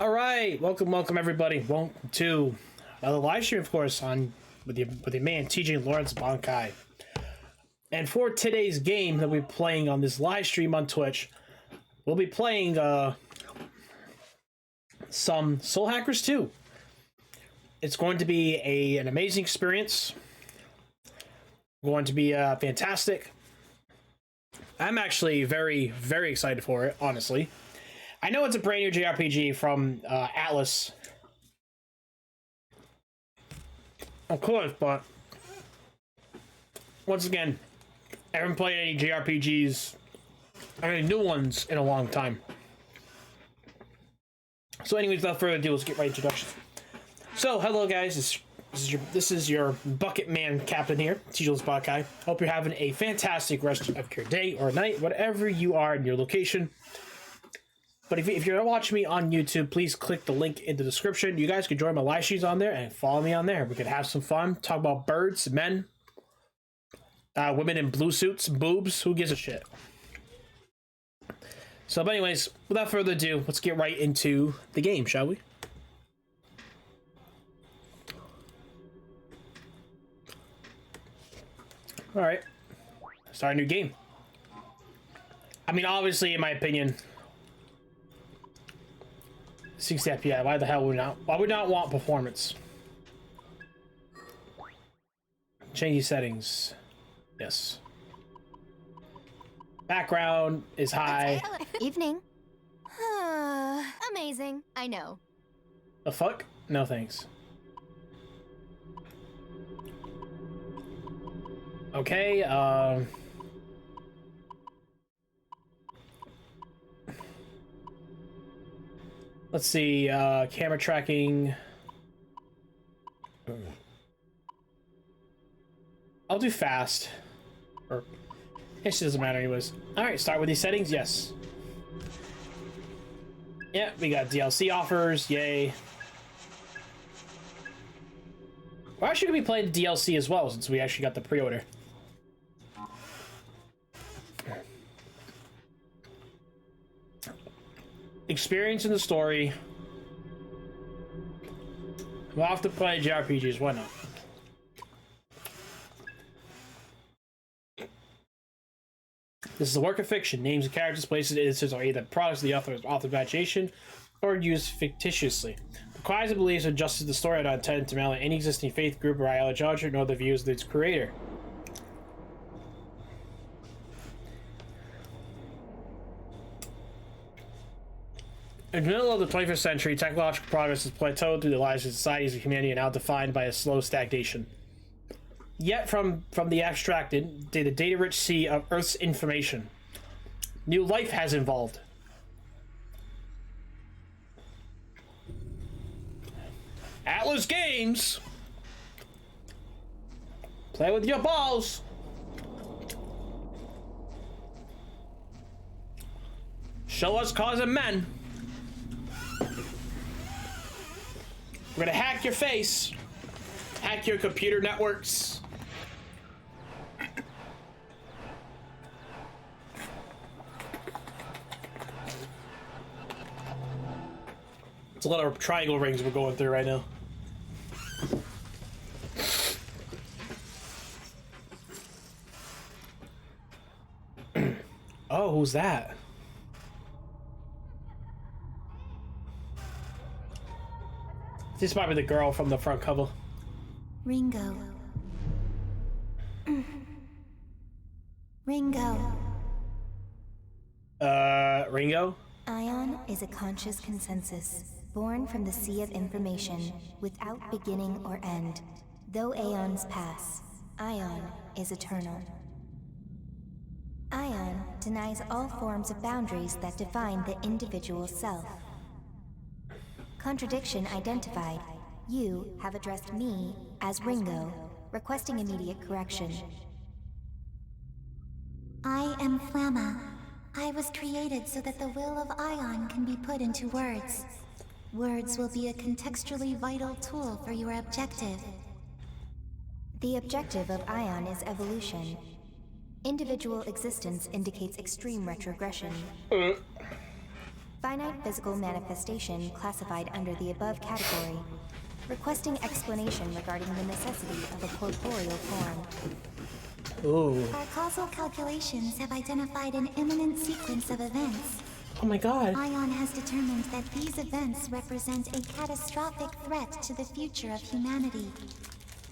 All right, welcome everybody. Welcome to the live stream, of course, on with the man Tjlearnsbankai. And for today's game that we're playing on this live stream on Twitch, we'll be playing some Soul Hackers 2. It's going to be an amazing experience. Going to be fantastic. I'm actually very, very excited for it, honestly. I know it's a brand new JRPG from Atlas, of course, but once again, I haven't played any JRPGs, any new ones, in a long time. So anyways, without further ado, let's get right introduction. So, hello guys, this is your bucket man captain here, Tjlearnsbankai. Hope you're having a fantastic rest of your day or night, whatever you are in your location. But if you're watching me on YouTube, please click the link in the description. You guys can join my live streams on there and follow me on there. We can have some fun, talk about birds, men, women in blue suits, boobs. Who gives a shit? So, but anyways, without further ado, let's get right into the game, shall we? All right, start a new game. I mean, obviously, in my opinion, 60 FPS. Why the hell would not? Why would not want performance? Change these settings. Yes. Background is high. Evening. Amazing. I know. The fuck? No thanks. Okay. Let's see, camera tracking. I'll do fast. Or, it doesn't matter anyways. Alright, start with these settings, yes. Yeah, we got DLC offers, yay. We're actually going to be playing the DLC as well, since we actually got the pre-order. Experience in the story. We'll have to play JRPGs, why not? This is a work of fiction. Names of characters, places, and instances are either products of the author's imagination or used fictitiously. The cries and beliefs and justice of the story are not intended to malign any existing faith, group, or ideology, nor the views of its creator. In the middle of the 21st century, technological progress has plateaued through the lives of societies of humanity are now defined by a slow stagnation. Yet from the abstracted, the data-rich sea of Earth's information, new life has evolved. Atlas Games! Play with your balls! Show us cause of men. We're gonna hack your face. Hack your computer networks. It's a lot of triangle rings we're going through right now. Oh, who's that? This might be the girl from the front cover. Ringo. Ringo. Ringo? Ion is a conscious consensus, born from the sea of information, without beginning or end. Though aeons pass, Ion is eternal. Ion denies all forms of boundaries that define the individual self. Contradiction identified. You have addressed me as Ringo, requesting immediate correction. I am Flamma. I was created so that the will of Ion can be put into words. Words will be a contextually vital tool for your objective. The objective of Ion is evolution. Individual existence indicates extreme retrogression. Finite physical manifestation classified under the above category. Requesting explanation regarding the necessity of a corporeal form. Ooh. Our causal calculations have identified an imminent sequence of events. Oh my god. Ion has determined that these events represent a catastrophic threat to the future of humanity.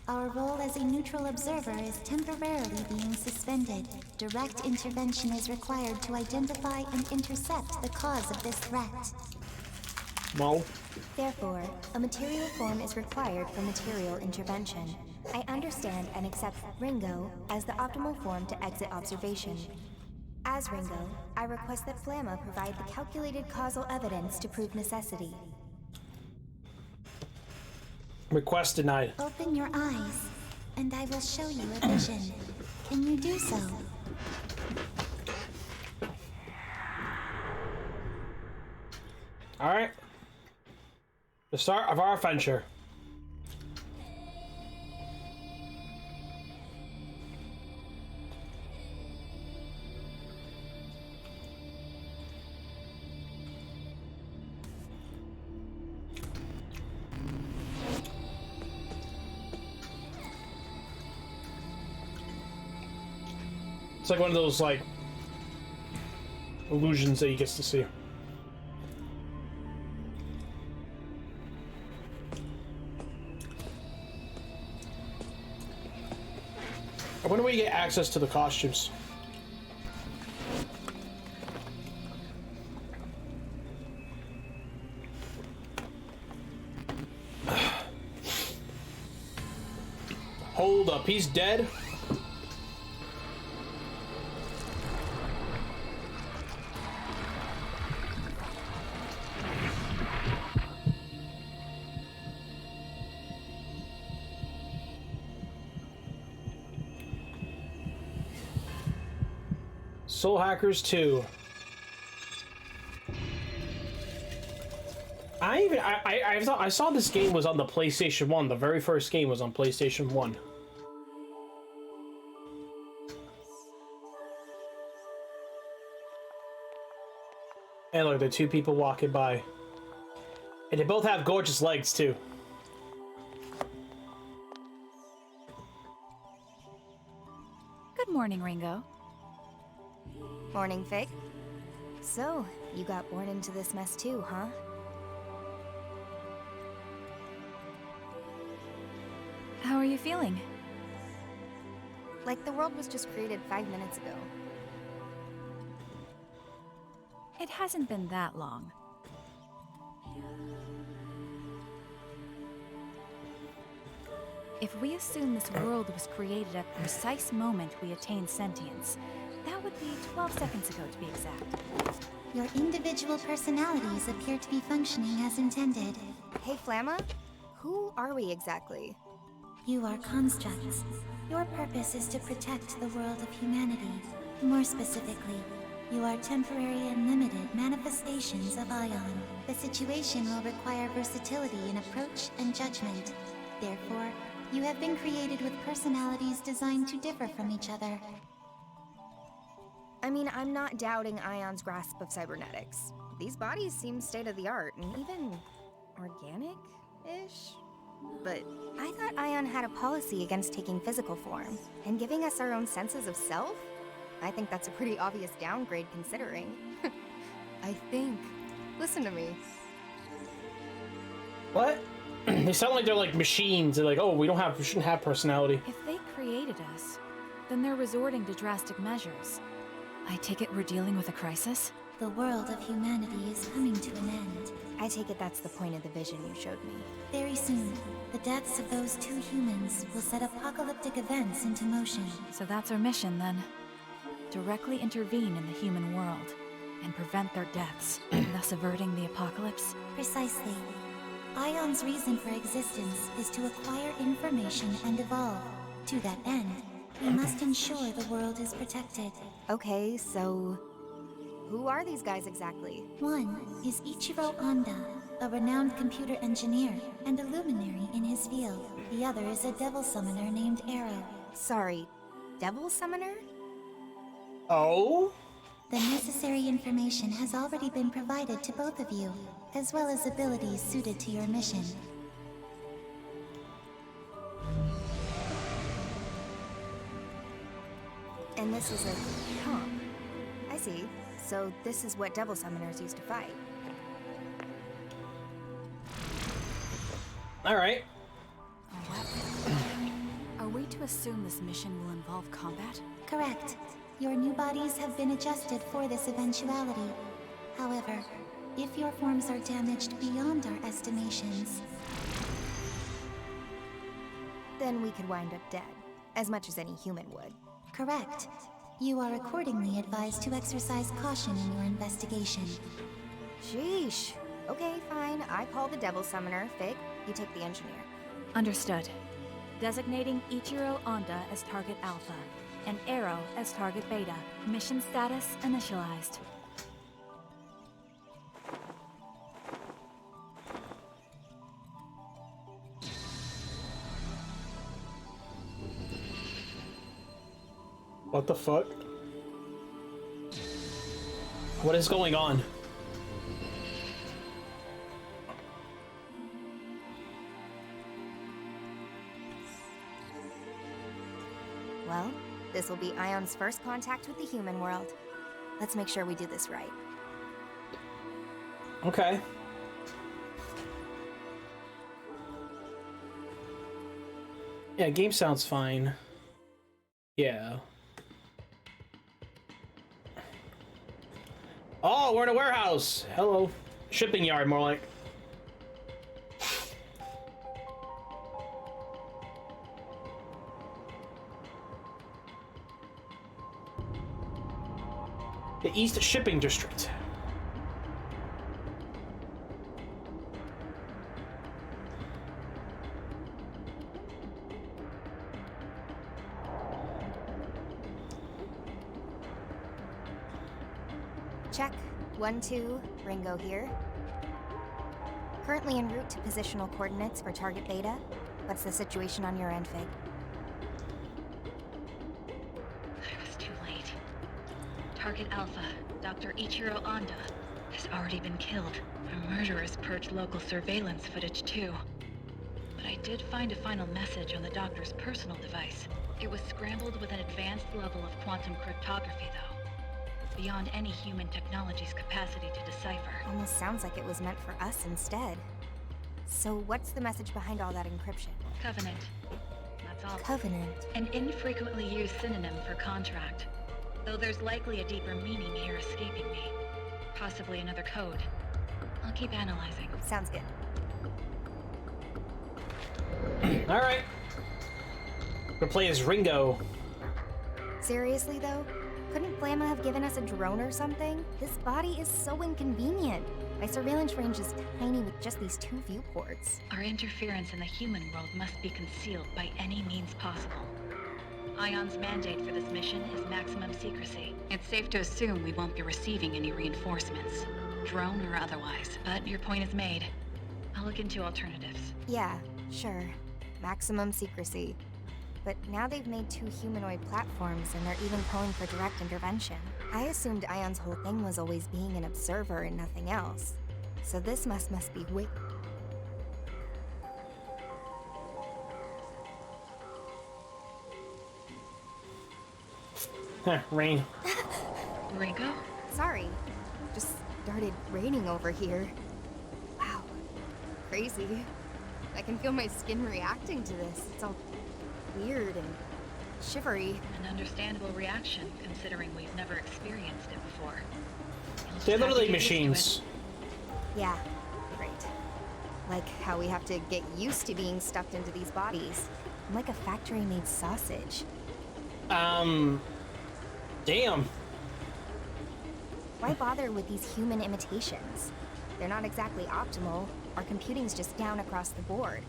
Our role as a neutral observer is temporarily being suspended. Direct intervention is required to identify and intercept the cause of this threat. Well. Therefore, a material form is required for material intervention. I understand and accept Ringo as the optimal form to exit observation. As Ringo, I request that Flamma provide the calculated causal evidence to prove necessity. Request denied. Open your eyes, and I will show you a vision. Can you do so? Alright. The start of our adventure. It's like one of those, like, illusions that he gets to see. I wonder where you get access to the costumes. Hold up, he's dead? Soul Hackers 2. I saw this game was on the PlayStation 1. The very first game was on PlayStation 1. And look, there are two people walking by. And they both have gorgeous legs, too. Good morning, Ringo. Morning, Fig. So, you got born into this mess too, huh? How are you feeling? Like the world was just created 5 minutes ago. It hasn't been that long. If we assume this world was created at the precise moment we attained sentience, that would be 12 seconds ago to be exact. Your individual personalities appear to be functioning as intended. Hey, Flamma? Who are we exactly? You are constructs. Your purpose is to protect the world of humanity. More specifically, you are temporary and limited manifestations of Ion. The situation will require versatility in approach and judgment. Therefore, you have been created with personalities designed to differ from each other. I mean, I'm not doubting Ion's grasp of cybernetics. These bodies seem state-of-the-art and even organic-ish. But I thought Ion had a policy against taking physical form and giving us our own senses of self? I think that's a pretty obvious downgrade considering. I think. Listen to me. What? They sound like they're like machines. They're like, oh, we shouldn't have personality. If they created us, then they're resorting to drastic measures. I take it we're dealing with a crisis? The world of humanity is coming to an end. I take it that's the point of the vision you showed me. Very soon, the deaths of those two humans will set apocalyptic events into motion. So that's our mission then. Directly intervene in the human world and prevent their deaths, thus averting the apocalypse. Precisely. Ion's reason for existence is to acquire information and evolve. To that end, we must ensure the world is protected. Okay, so who are these guys exactly? One is Ichiro Honda, a renowned computer engineer and a luminary in his field. The other is a devil summoner named Arrow. Sorry, devil summoner? Oh? The necessary information has already been provided to both of you, as well as abilities suited to your mission. And this is a comp. I see. So this is what devil summoners used to fight. Alright. Are we to assume this mission will involve combat? Correct. Your new bodies have been adjusted for this eventuality. However, if your forms are damaged beyond our estimations, Then we could wind up dead, as much as any human would. correct. You are accordingly advised to exercise caution in your investigation. Sheesh. Okay, fine. I call the devil summoner. Fig, you take the engineer. Understood. Designating Ichiro Honda as target Alpha and Arrow as target Beta. Mission status initialized. What the fuck? What is going on? Well, this will be Ion's first contact with the human world. Let's make sure we do this right. Okay. Yeah, game sounds fine. Yeah. Oh, we're in a warehouse. Hello. Shipping yard, more like. The East Shipping District. Check. 1-2, Ringo here. Currently en route to positional coordinates for target Beta. What's the situation on your end, Fig? I was too late. Target Alpha, Dr. Ichiro Honda, has already been killed. Our murderers purged local surveillance footage too. But I did find a final message on the doctor's personal device. It was scrambled with an advanced level of quantum cryptography though. Beyond any human technology's capacity to decipher. Almost sounds like it was meant for us instead. So what's the message behind all that encryption? Covenant. That's all. Covenant. An infrequently used synonym for contract. Though there's likely a deeper meaning here escaping me. Possibly another code. I'll keep analyzing. Sounds good. All right. to play as Ringo. Seriously though? Couldn't Flamma have given us a drone or something? This body is so inconvenient. My surveillance range is tiny with just these 2 viewports. Our interference in the human world must be concealed by any means possible. Ion's mandate for this mission is maximum secrecy. It's safe to assume we won't be receiving any reinforcements, drone or otherwise. But your point is made. I'll look into alternatives. Yeah, sure. Maximum secrecy. But now they've made 2 humanoid platforms and they're even calling for direct intervention. I assumed Ion's whole thing was always being an observer and nothing else. So this must be Rain. Ringo? Sorry. Just started raining over here. Wow. Crazy. I can feel my skin reacting to this. It's all weird and shivery. An understandable reaction, considering we've never experienced it before. You'll just They're have to literally get used to it. machines. Yeah, great. Like how we have to get used to being stuffed into these bodies. I'm like a factory-made sausage. Damn. Why bother with these human imitations? They're not exactly optimal. Our computing's just down across the board.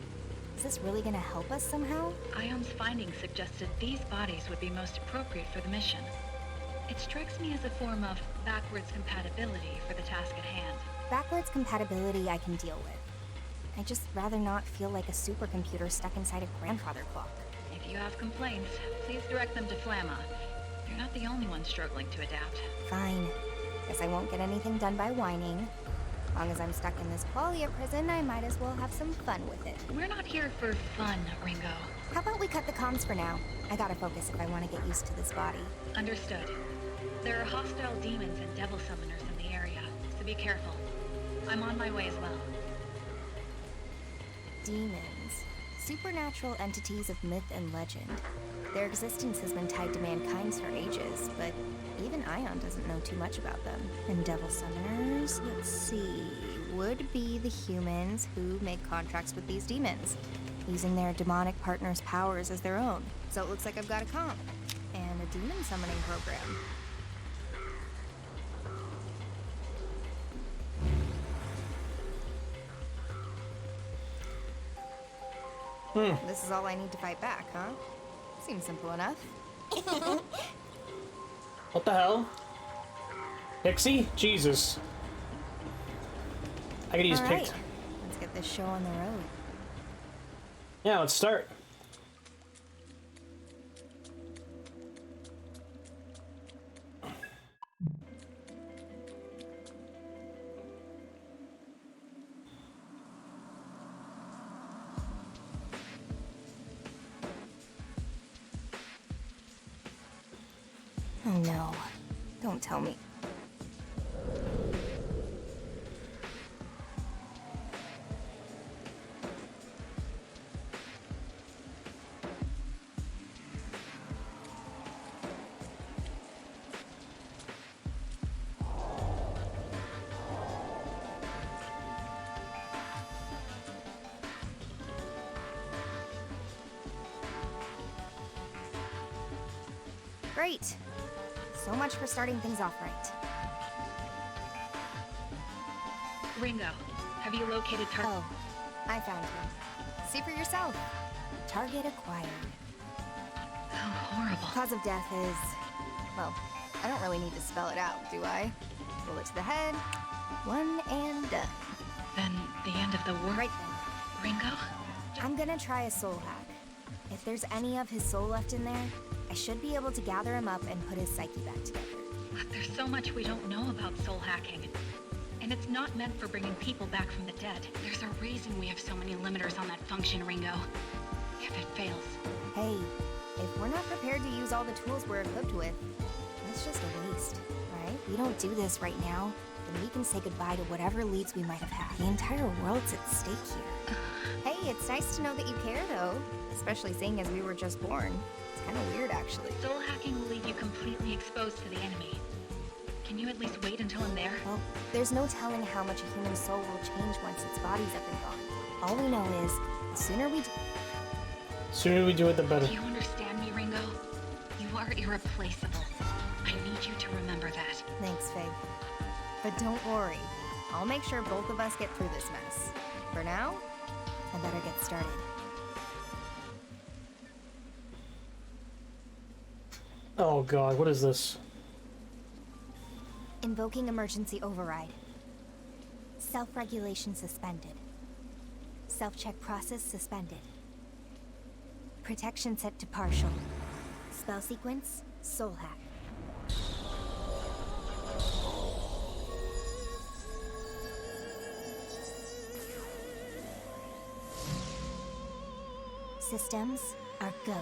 Is this really gonna help us somehow? Ion's findings suggested these bodies would be most appropriate for the mission. It strikes me as a form of backwards compatibility for the task at hand. Backwards compatibility I can deal with. I'd just rather not feel like a supercomputer stuck inside a grandfather clock. If you have complaints, please direct them to Flamma. You're not the only one struggling to adapt. Fine. Guess I won't get anything done by whining. As long as I'm stuck in this qualia prison, I might as well have some fun with it. We're not here for fun, Ringo. How about we cut the comms for now? I gotta focus if I want to get used to this body. Understood. There are hostile demons and devil summoners in the area, so be careful. I'm on my way as well. Demons. Supernatural entities of myth and legend. Their existence has been tied to mankind for ages, but even Ion doesn't know too much about them. And devil summoners, let's see, would be the humans who make contracts with these demons, using their demonic partner's powers as their own. So it looks like I've got a comp, and a demon summoning program. This is all I need to fight back, huh? Seems simple enough. What the hell? Pixie? Jesus. I could use All Pixie. right, let's get this show on the road. Yeah, let's start. Oh no, don't tell me. Great. So much for starting things off right. Ringo, have you located Oh, I found him. See for yourself. Target acquired. How horrible. Cause of death is... well, I don't really need to spell it out, do I? Bullet to the head. One and done. Then the end of the world. Right then. Ringo? I'm gonna try a soul hack. If there's any of his soul left in there, I should be able to gather him up and put his psyche back together. There's so much we don't know about soul hacking. And it's not meant for bringing people back from the dead. There's a reason we have so many limiters on that function, Ringo. If it fails. Hey, if we're not prepared to use all the tools we're equipped with, that's just a waste, right? We don't do this right now, then we can say goodbye to whatever leads we might have had. The entire world's at stake here. Hey, it's nice to know that you care, though. Especially seeing as we were just born. It's kind of weird, actually. Soul hacking will leave you completely exposed to the enemy. Can you at least wait until I'm there? Well, there's no telling how much a human soul will change once its body's up and gone. All we know is, the sooner we do... Sooner we do it, the better. Do you understand are irreplaceable. I need you to remember that. Thanks, Fig. But don't worry. I'll make sure both of us get through this mess. For now, I better get started. Oh god, what is this? Invoking emergency override. Self-regulation suspended. Self-check process suspended. Protection set to partial. Spell sequence, soul hack. Systems are go.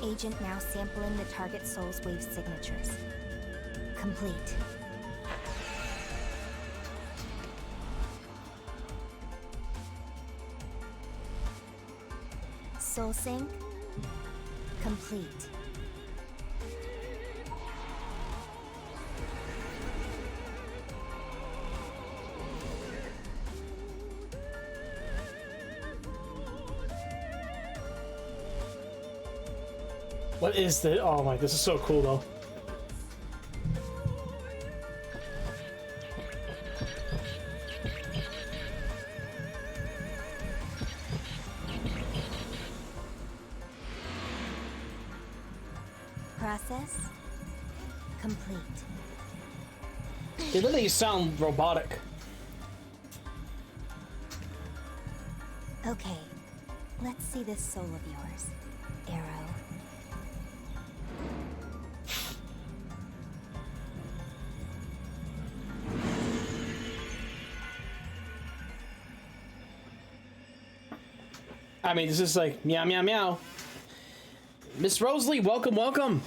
Agent now sampling the target soul's wave signatures. Complete. Soul sync. Complete. What is the? Oh my, this is so cool though. Process complete. They literally sound robotic. Okay, let's see this soul of yours, Arrow. I mean, this is like meow meow meow. Miss Rosalie, welcome, welcome.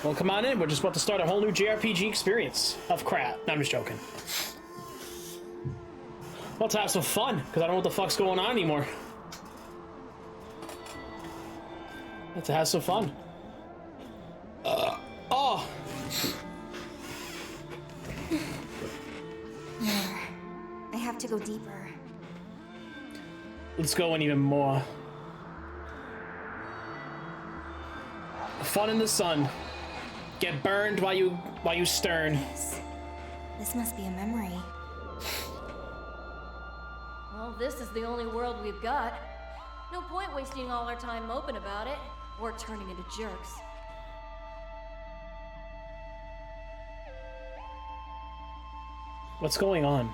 Well, come on in. We're just about to start a whole new JRPG experience of crap. No, I'm just joking. Well, to have some fun, because I don't know what the fuck's going on anymore. To have some fun. Oh! I have to go deeper. Let's go in even more. Fun in the sun. Get burned while you stern. This must be a memory. Well, this is the only world we've got. No point wasting all our time moping about it, or turning into jerks. What's going on?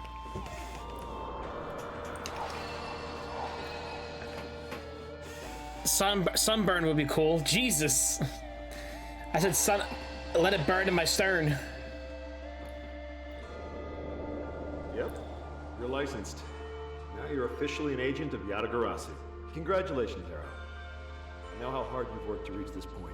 Sunburn would be cool. Jesus. I said sun. Let it burn in my stern. Yep, you're licensed. Now you're officially an agent of Yatagarasi. Congratulations, Arrow. I know how hard you've worked to reach this point.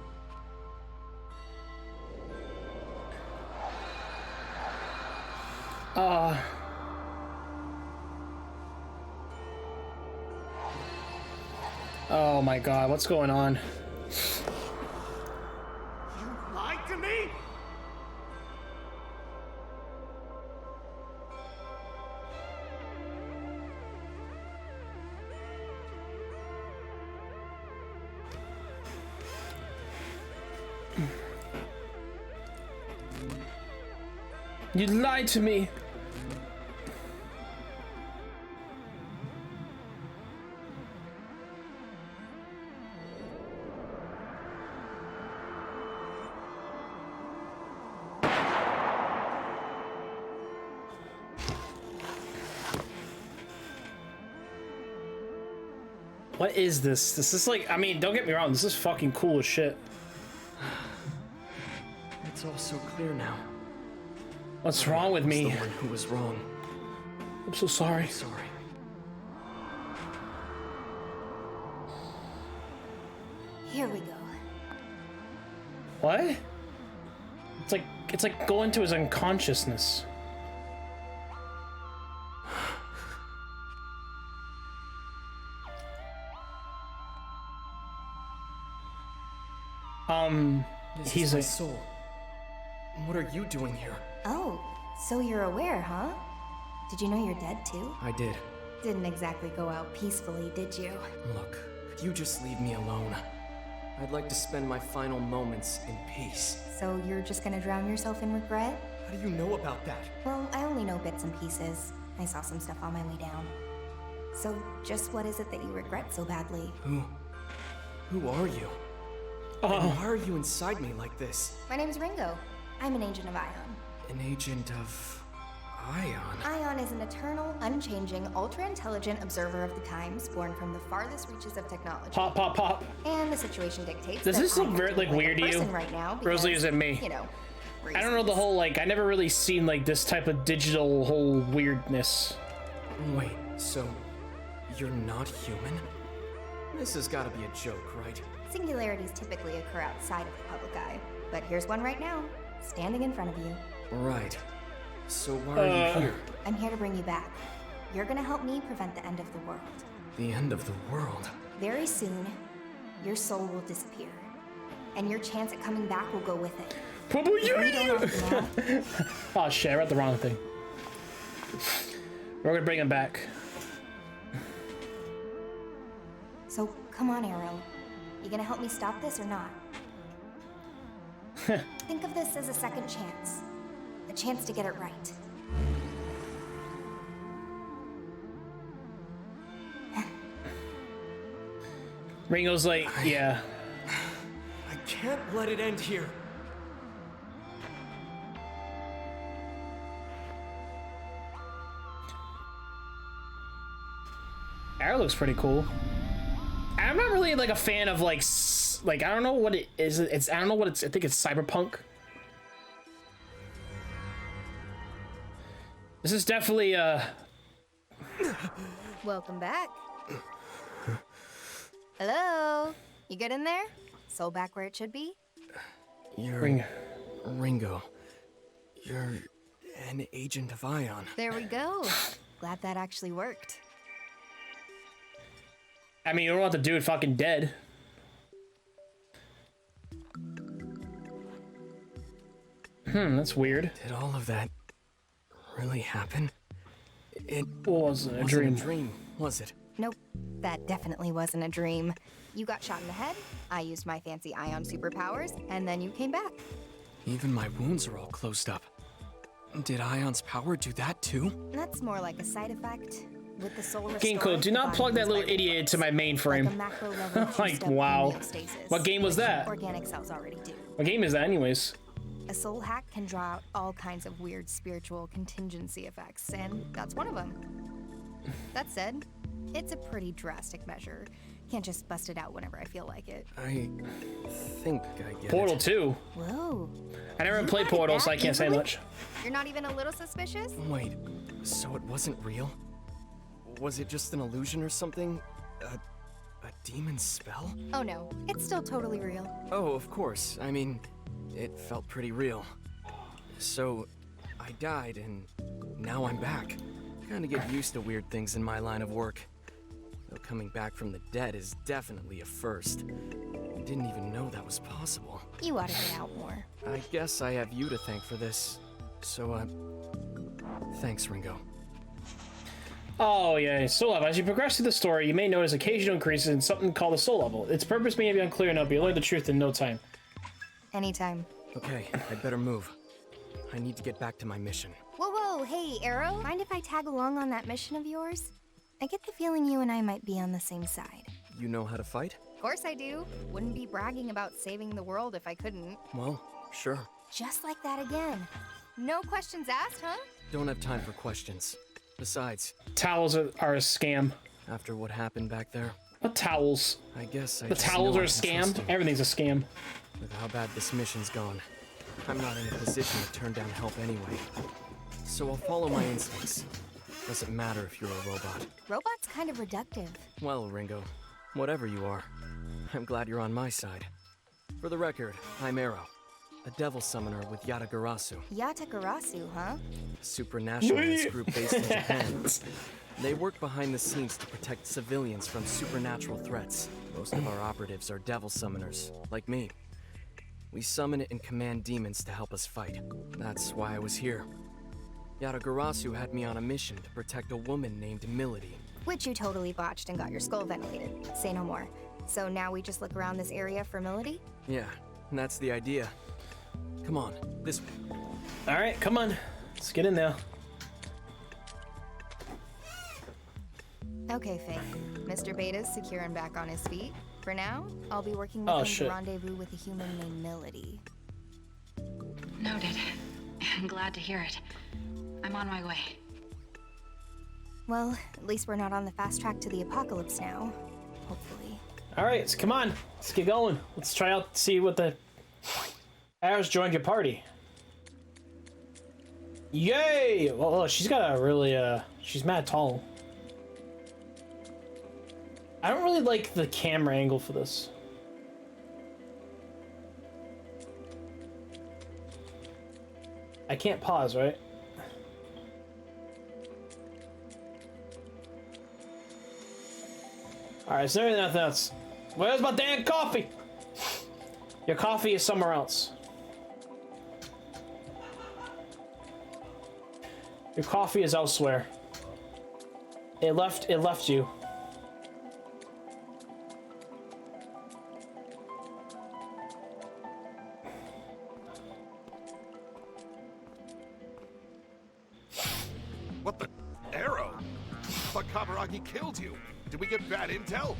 Oh my god, what's going on? You lied to me? You lied to me. What is this? This is like, I mean, don't get me wrong, this is fucking cool as shit. It's all so clear now. What's wrong with me? The one who was wrong. I'm so sorry. Sorry. Here we go. What? It's like going to his unconsciousness. This He's is my a soul. What are you doing here? Oh, so you're aware, huh? Did you know you're dead too? I did. Didn't exactly go out peacefully, did you? Look, you just leave me alone. I'd like to spend my final moments in peace. So you're just gonna drown yourself in regret? How do you know about that? Well, I only know bits and pieces. I saw some stuff on my way down. So just what is it that you regret so badly? Who are you? And why are you inside me like this? My name's Ringo. I'm an agent of Ion. An agent of... Ion? Ion is an eternal, unchanging, ultra-intelligent observer of the times, born from the farthest reaches of technology. Pop, pop, pop. And the situation dictates Does that this look I'm very, acting like, weird to a you? person right now because, Rosalie, is it me? You know, I don't know the whole, like, I never really seen, like, this type of digital whole weirdness. Wait, so... you're not human? This has gotta be a joke, right? Singularities typically occur outside of the public eye, but here's one right now, standing in front of you. Right. So why are you here? I'm here to bring you back. You're gonna help me prevent the end of the world. The end of the world? Very soon, your soul will disappear, and your chance at coming back will go with it. Oh shit, I read the wrong thing. We're gonna bring him back. So come on, Arrow. You gonna help me stop this or not? Think of this as a second chance. A chance to get it right. Ringo's like, yeah. I can't let it end here. Arrow looks pretty cool. I'm not really like a fan of like I don't know what it is. I don't know what it's. I think it's cyberpunk. This is definitely Welcome back. Hello? You good in there? Soul back where it should be? You're... Ringo. You're an agent of Ion. There we go. Glad that actually worked. I mean, you don't want the dude fucking dead. That's weird. Did all of that really happen? It wasn't a dream. Was it? Nope, that definitely wasn't a dream. You got shot in the head, I used my fancy Ion superpowers, and then you came back. Even my wounds are all closed up. Did Ion's power do that too? That's more like a side effect. With the soul Game code, do not plug that little idiot into my mainframe. Like, wow. What game was that? Organic cells already do. What game is that anyways? A soul hack can draw out all kinds of weird spiritual contingency effects, and that's one of them. That said, it's a pretty drastic measure. Can't just bust it out whenever I feel like it. I think I get Portal it. 2. Whoa. I never played Portal, so I can't say much. You're not even a little suspicious? Wait, so it wasn't real? Was it just an illusion or something? A demon spell? Oh no, it's still totally real. Oh, of course. I mean, it felt pretty real. So, I died and now I'm back. Kinda get used to weird things in my line of work. Though coming back from the dead is definitely a first. I didn't even know that was possible. You ought to get out more. I guess I have you to thank for this. So, thanks, Ringo. Oh yeah, soul level. As you progress through the story, you may notice occasional increases in something called the soul level. Its purpose may be unclear enough, but you'll learn the truth in no time. Anytime. Okay, I'd better move. I need to get back to my mission. Whoa, hey, Arrow. Mind if I tag along on that mission of yours? I get the feeling you and I might be on the same side. You know how to fight? Of course I do. Wouldn't be bragging about saving the world if I couldn't. Well, sure. Just like that again. No questions asked, huh? Don't have time for questions. Besides, Towels are a scam. after what happened back there, What towels? I guess I The just towels know are I a can scam? trust you. Everything's a scam. With how bad this mission's gone, I'm not in a position to turn down help anyway. So I'll follow my instincts. Doesn't matter if you're a robot. Robot's kind of reductive. Well, Ringo, whatever you are, I'm glad you're on my side. For the record, I'm Arrow. a devil summoner with Yatagarasu, Yatagarasu, huh? a supernaturalist group based in Japan. They work behind the scenes to protect civilians from supernatural threats. Most of our operatives are devil summoners, like me. We summon and command demons to help us fight. That's why I was here. Yatagarasu had me on a mission to protect a woman named Milady. Which you totally botched and got your skull ventilated. Say no more. So now we just look around this area for Milady? Yeah, that's the idea. Come on, this way. Alright, come on. Let's get in there. Okay, Faye. Mr. Beta's secure and back on his feet. For now, I'll be working with him to rendezvous with a human named Milady. Noted. I'm glad to hear it. I'm on my way. Well, at least we're not on the fast track to the apocalypse now. Hopefully. Alright, so come on. Let's get going. Let's try out see what the... Arrow's joined your party. Yay! Well, she's got a really, she's mad tall. I don't really like the camera angle for this. I can't pause, right? Alright, is there nothing else? Where's my damn coffee? Your coffee is somewhere else. Your coffee is elsewhere. It left you. What the? Arrow? But Kaburagi killed you. Did we get bad intel?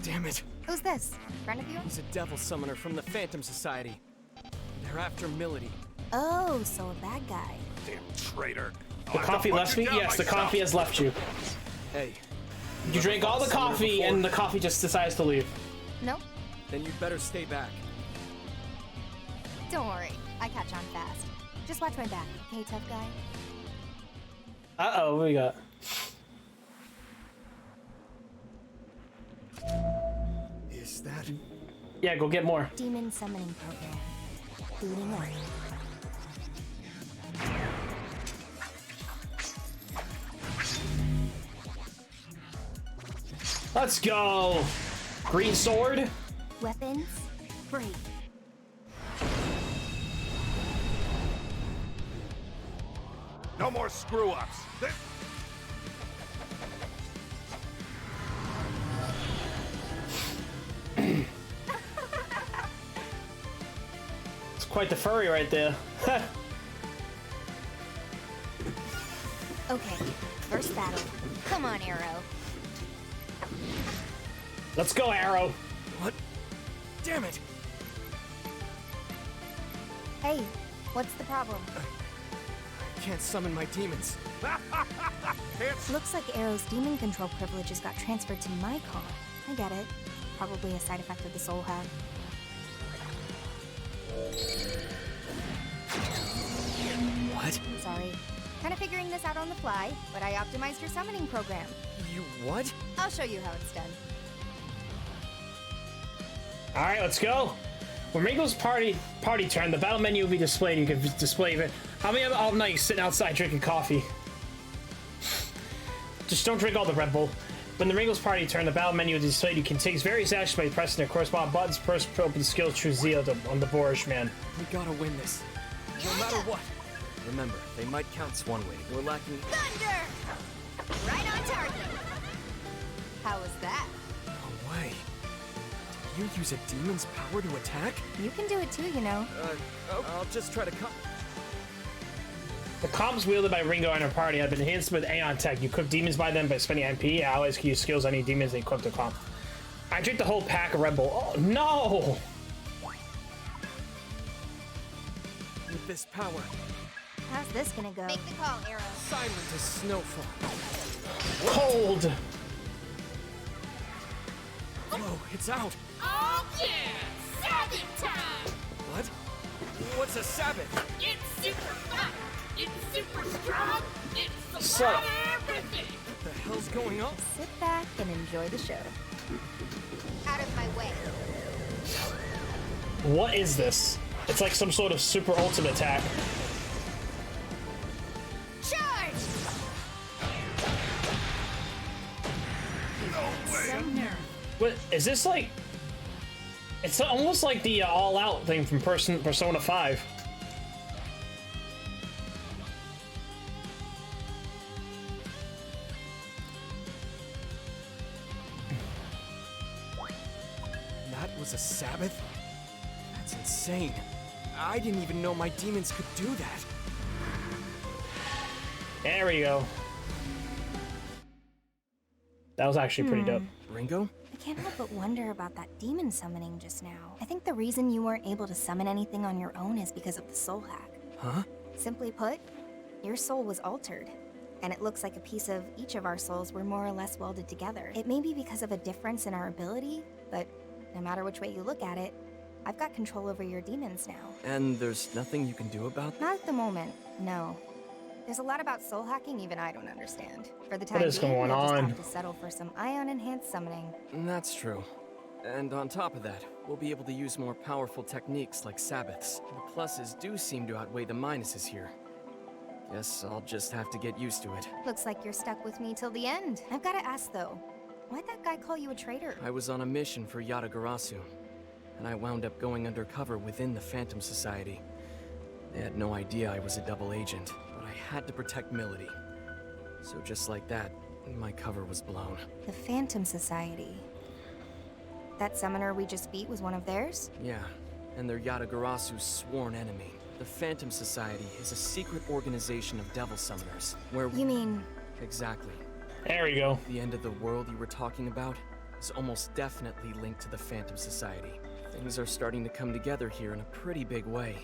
Damn it. Who's this? Friend of yours? He's a devil summoner from the Phantom Society. They're after Milady. Oh, so a bad guy. Damn traitor. The coffee left me? Yes, the coffee has left you. Hey. You drank all the coffee and the coffee just decides to leave. Nope. Then you'd better stay back. Don't worry. I catch on fast. Just watch my back, okay, tough guy? Uh-oh, what we got? Is that? Yeah, go get more. Demon summoning program. Booting up. Let's go! Green sword? Weapons? Free. No more screw-ups. It's quite the furry right there. Okay, first battle. Come on, Arrow. Let's go, Arrow. What? Damn it! Hey, what's the problem? I can't summon my demons. Looks like Arrow's demon control privileges got transferred to my car. I get it. Probably a side effect of the soul hack. What? Sorry. Kind of figuring this out on the fly, but I optimized your summoning program. You what? I'll show you how it's done. Alright, let's go. When Ringo's party turn, the battle menu will be displayed. You can display it. How many of all night sitting outside drinking coffee? Just don't drink all the Red Bull. When the Ringo's party turn, the battle menu is displayed. You can take various actions by pressing their corresponding buttons. First, open the skills, choose Z on the Boorish man. We gotta win this. No matter what. Remember, they might count Swan Wave. We're lacking... Thunder! Right on target! How was that? No way. Did you use a demon's power to attack? You can do it too, you know. I'll just try to The comps wielded by Ringo and her party have been enhanced with Aeon Tech. You equip demons by them by spending MP. Allies can use skills on any demons they equip to comp. I drank the whole pack of Red Bull. Oh, no! With this power, How's this gonna go? Make the call, Arrow. silent as snowfall. Cold! Whoa, it's out! Oh yeah! Sabbath time! What? What's a Sabbath? It's super fun! It's super strong! It's So- so everything! What the hell's going on? Sit back and enjoy the show. Out of my way. What is this? It's like some sort of super ultimate attack. Charge! No way! Some nerve. What is this like? It's almost like the All Out thing from Persona 5. That was a Sabbath? That's insane. I didn't even know my demons could do that. There we go. That was actually pretty dope. Ringo? I can't help but wonder about that demon summoning just now. I think the reason you weren't able to summon anything on your own is because of the soul hack. Huh? Simply put, your soul was altered. And it looks like a piece of each of our souls were more or less welded together. It may be because of a difference in our ability, but no matter which way you look at it, I've got control over your demons now. And there's nothing you can do about that? Not at the moment, no. There's a lot about soul hacking even I don't understand. For the time What is being, going we'll just on? have to settle for some ion-enhanced summoning. That's true. And on top of that, we'll be able to use more powerful techniques like Sabbaths. The pluses do seem to outweigh the minuses here. Guess I'll just have to get used to it. Looks like you're stuck with me till the end. I've got to ask though, why'd that guy call you a traitor? I was on a mission for Yatagarasu, and I wound up going undercover within the Phantom Society. They had no idea I was a double agent, but I had to protect Milady. So just like that, my cover was blown. The Phantom Society. That summoner we just beat was one of theirs? Yeah, and they're Yatagarasu's sworn enemy. The Phantom Society is a secret organization of devil summoners, where You mean... Exactly. There we go. The end of the world you were talking about is almost definitely linked to the Phantom Society. Things are starting to come together here in a pretty big way.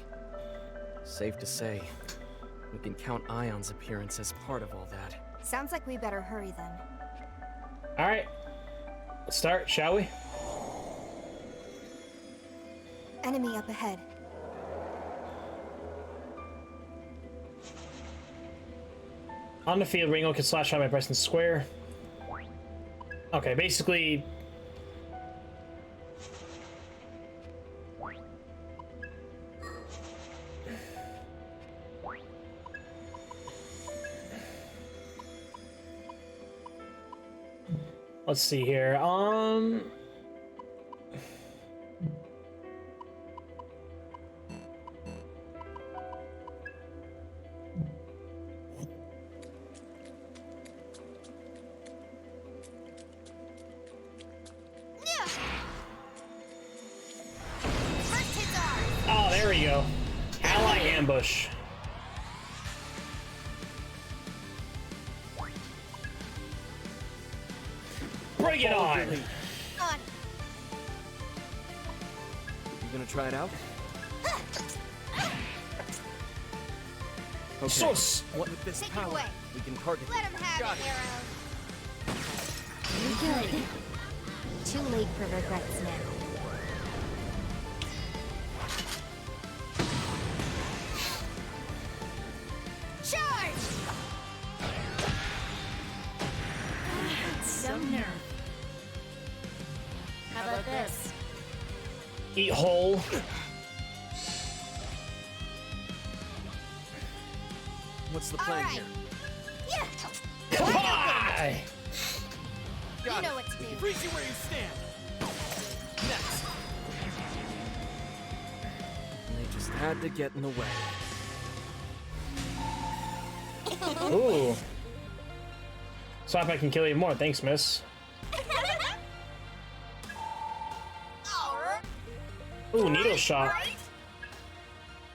Safe to say, we can count Ion's appearance as part of all that. Sounds like we better hurry then. Alright. Let's start, shall we? Enemy up ahead. On the field, Ringo can slash out by pressing square. Okay, basically... Let's see here. Oh, there we go. Ally ambush. Bring it on! You gonna try it out? Okay. Sus! What with this power, we can target Let him have Got it, it. Arrow. Good. Too late for regrets now. Charge! Some nerve. How about this? Eat whole. What's the plan right. here? Bye! You know what to do. Freeze you where you stand. Next. They just had to get in the way. Ooh. So if I can kill you more, thanks, miss. Ooh, needle shot.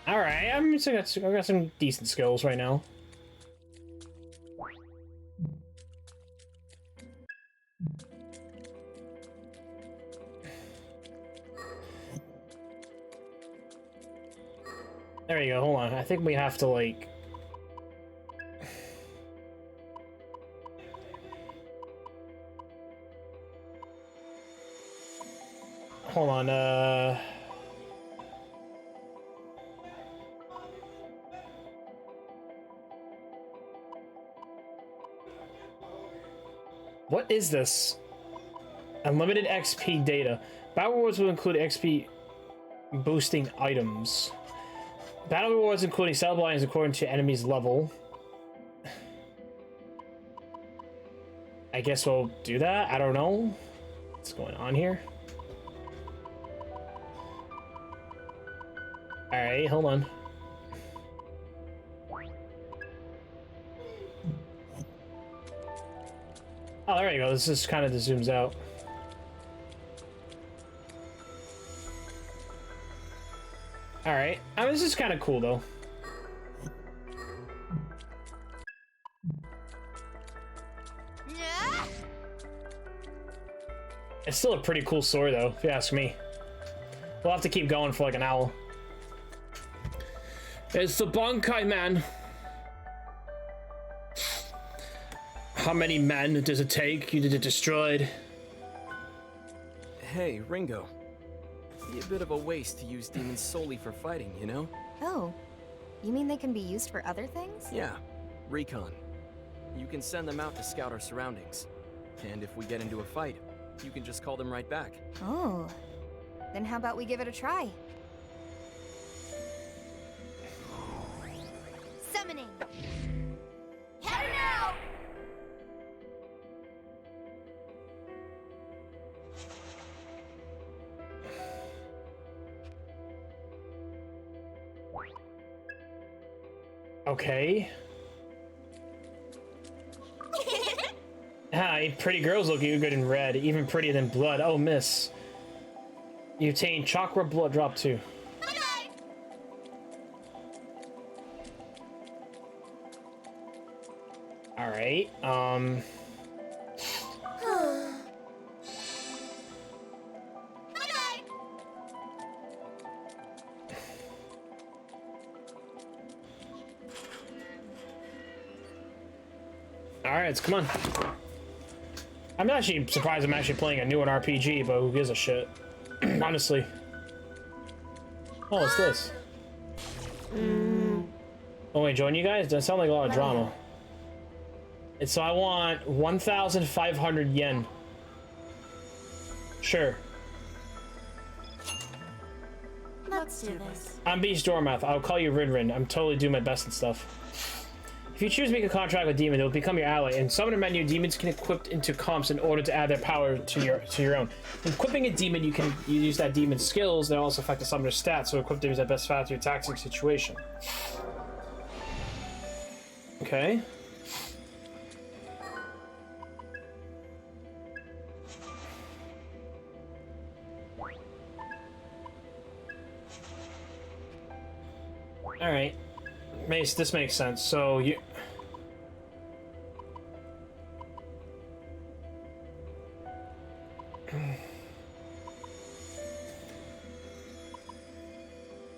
Alright, I got some decent skills right now. There you go, hold on. I think we have to, like... Hold on, What is this? Unlimited XP data. Battle Rewards will include XP Boosting items. Battle rewards including cell blinds according to enemy's level. I guess we'll do that. I don't know what's going on here. Alright, hold on. Oh, there you go. This is kind of zooms out. Alright. I mean, this is kind of cool, though. It's still a pretty cool story, though, if you ask me. We'll have to keep going for like an hour. It's the Bankai Man. How many men does it take you to get destroyed? Hey, Ringo. Be a bit of a waste to use demons solely for fighting, you know? Oh, you mean they can be used for other things? Yeah, recon. You can send them out to scout our surroundings. And if we get into a fight, you can just call them right back. Oh, then how about we give it a try? Summoning! Head now! Okay. Hi, pretty girls look good in red, even prettier than blood. Oh, miss. You obtain chakra blood drop 2. Bye-bye! Alright, Bye-bye! Alright, come on. I'm actually surprised I'm actually playing a new RPG, but who gives a shit? Honestly. Oh, what's this? Oh, wait, join you guys? Doesn't sound like a lot of drama. And so I want 1,500 yen. Sure. Let's do this. I'm Beast Dormoth. I'll call you Rin Rin. I'm totally doing my best and stuff. If you choose to make a contract with Demon, it will become your ally. In Summoner menu, demons can equip into comps in order to add their power to your own. When equipping a demon, you use that demon's skills that also affect the summoner's stats, so equip demons at best fit to your taxing situation. Okay. Alright. Mace, this makes sense. So you...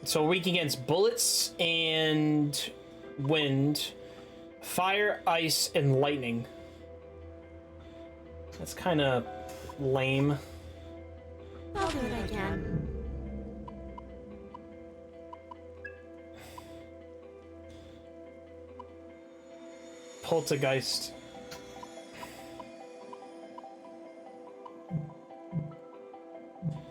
So weak against bullets and wind, fire, ice, and lightning. That's kind of lame. I'll do what I can. Poltergeist.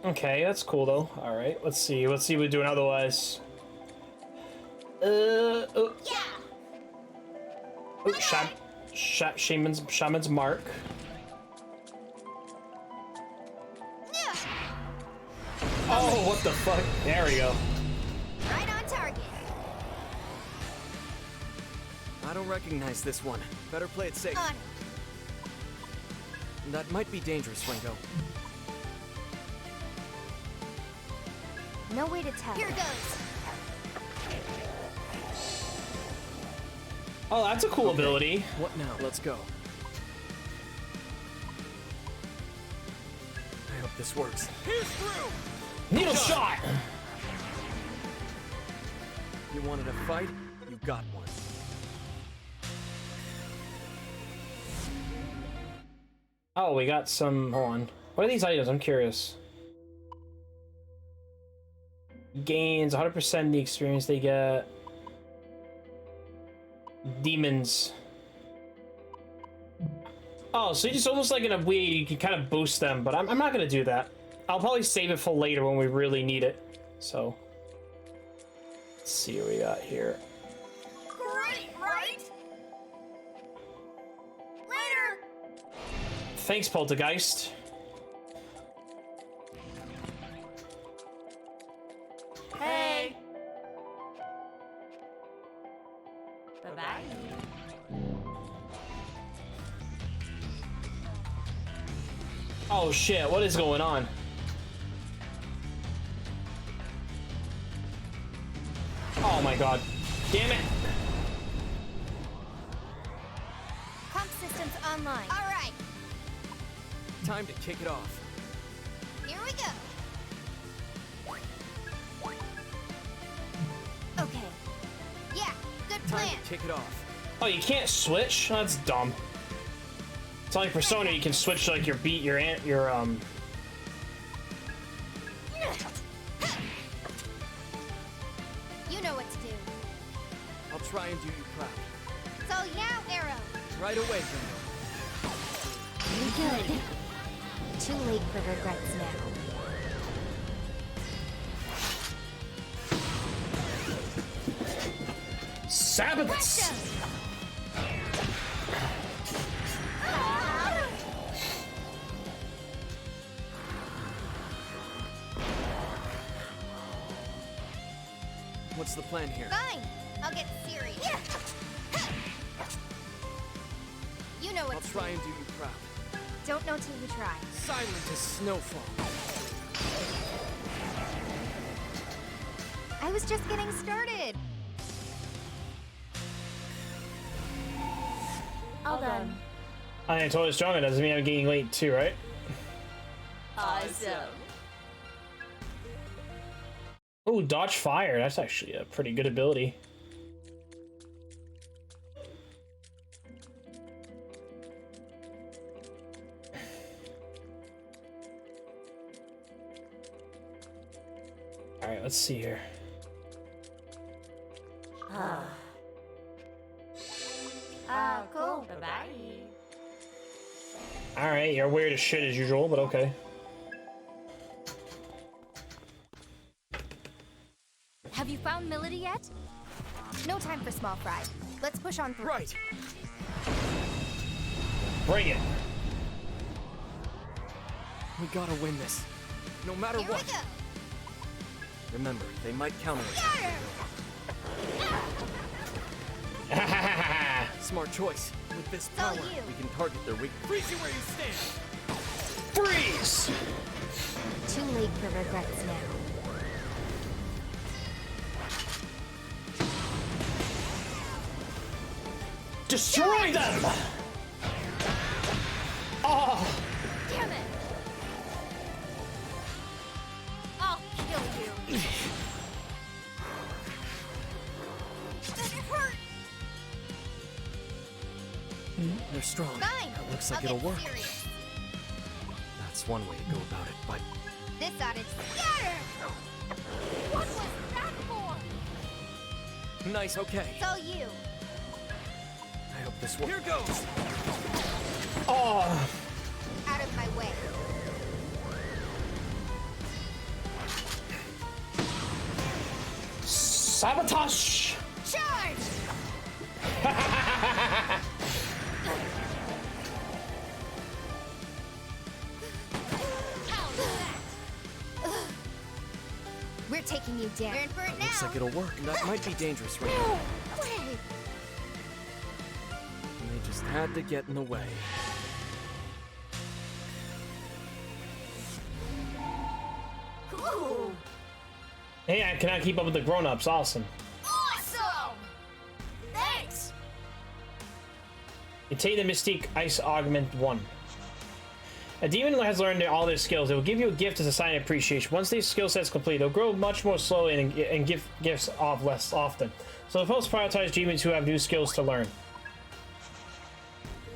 Okay, that's cool though. All right, let's see. Let's see what we're doing otherwise. Oh. Yeah! Oh, Shaman's Mark. Yeah! Oh, what the fuck? There we go. Right on target. I don't recognize this one. Better play it safe. On. That might be dangerous, Ringo. No way to tell. Here goes. Oh, that's a cool ability. What now? Let's go. I hope this works. Here's through! Needle shot! You wanted a fight? You got one. Oh, we got some... Hold on. What are these items? I'm curious. Gains 100% the experience they get. Demons. Oh, so you just almost like in a way you can kind of boost them, but I'm not going to do that. I'll probably save it for later when we really need it. So, let's see what we got here. Great, right? Later! Thanks, Poltergeist. Hey! Bye-bye. Oh shit, what is going on? Oh my god. Damn it! Pump systems online. All right, Time to kick it off. here we go. Okay. Yeah, good Time plan. to kick it off. Oh, you can't switch? That's dumb. It's like Persona, you can switch like your beat, your You know what to do. I'll try and do you proud. So now, Arrow. Right away, Ringo. Good. Too late for regrets now. Sabotage! What's the plan here? Fine, I'll get serious. You know what I'll to try do. and do you proud. Don't know till you try. Silent as snowfall. I was just getting started. All done. I am totally stronger, doesn't mean I'm getting late too, right? Awesome. Oh, dodge fire. That's actually a pretty good ability. Alright, let's see here. Cool. Bye-bye. Alright, you're weird as shit as usual, but okay. Have you found Melody yet? No time for small fry. Let's push on through. Right. Bring it. We gotta win this. No matter Here what. we go. Remember, they might counter it. Smart choice. With this all power, you. we can target their weak. Freeze you where you stand. Freeze! Too late for regrets now. Destroy them! Oh! Damn it! I'll kill you. That hurt. They're strong. Fine. That looks like I'll it'll get work. serious. That's one way to go about it, but This ought to scatter. What was that for? nice, okay. It's all you. I hope this works. Here goes! Oh! Out of my way. Sabotage! Charge! We're taking you down. You're in for it now. Looks like it'll work. That might be dangerous right No now. way. They just had to get in the way. Ooh, Hey, I cannot keep up with the grown-ups. Awesome. awesome. Thanks. Attain the Mystique Ice Augment 1. A demon has learned all their skills. It will give you a gift as a sign of appreciation. Once these skill sets complete, they'll grow much more slowly and give gifts off less often. So the most prioritize demons who have new skills to learn.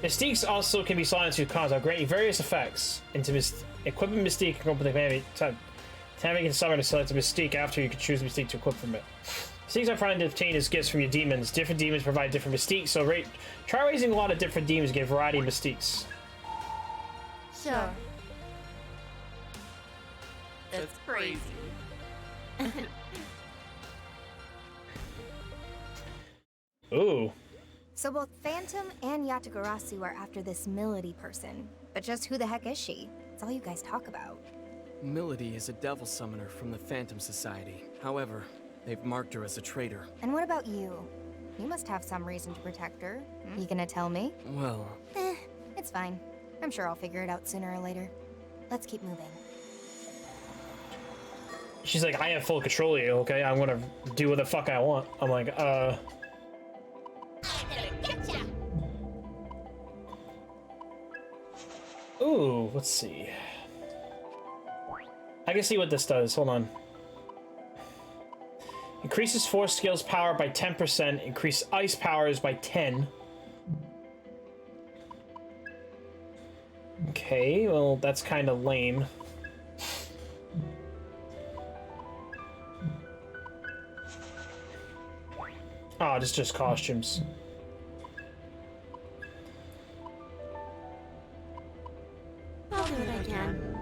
Mystiques also can be silenced through contact, granting various effects. Equipping Mystique can open the command. Tammy can summon and select a Mystique after you can choose Mystique to equip from it. Mystiques are trying to obtain as gifts from your demons. Different demons provide different Mystiques, so try raising a lot of different demons to get a variety of Mystiques. Sure. It's crazy. Ooh. So both Phantom and Yatagarasu are after this Milady person. But just who the heck is she? It's all you guys talk about. Milady is a devil summoner from the Phantom Society. However, they've marked her as a traitor. And what about you? You must have some reason to protect her. You gonna tell me? Well... It's fine. I'm sure I'll figure it out sooner or later. Let's keep moving. She's like, I have full control of you, okay? I'm gonna do what the fuck I want. I'm like, I'm gonna getcha. Ooh, let's see. I can see what this does. Hold on. Increases force skills power by 10%. Increase ice powers by 10. Okay, well, that's kind of lame. Oh, it's just costumes. I'll do what I can.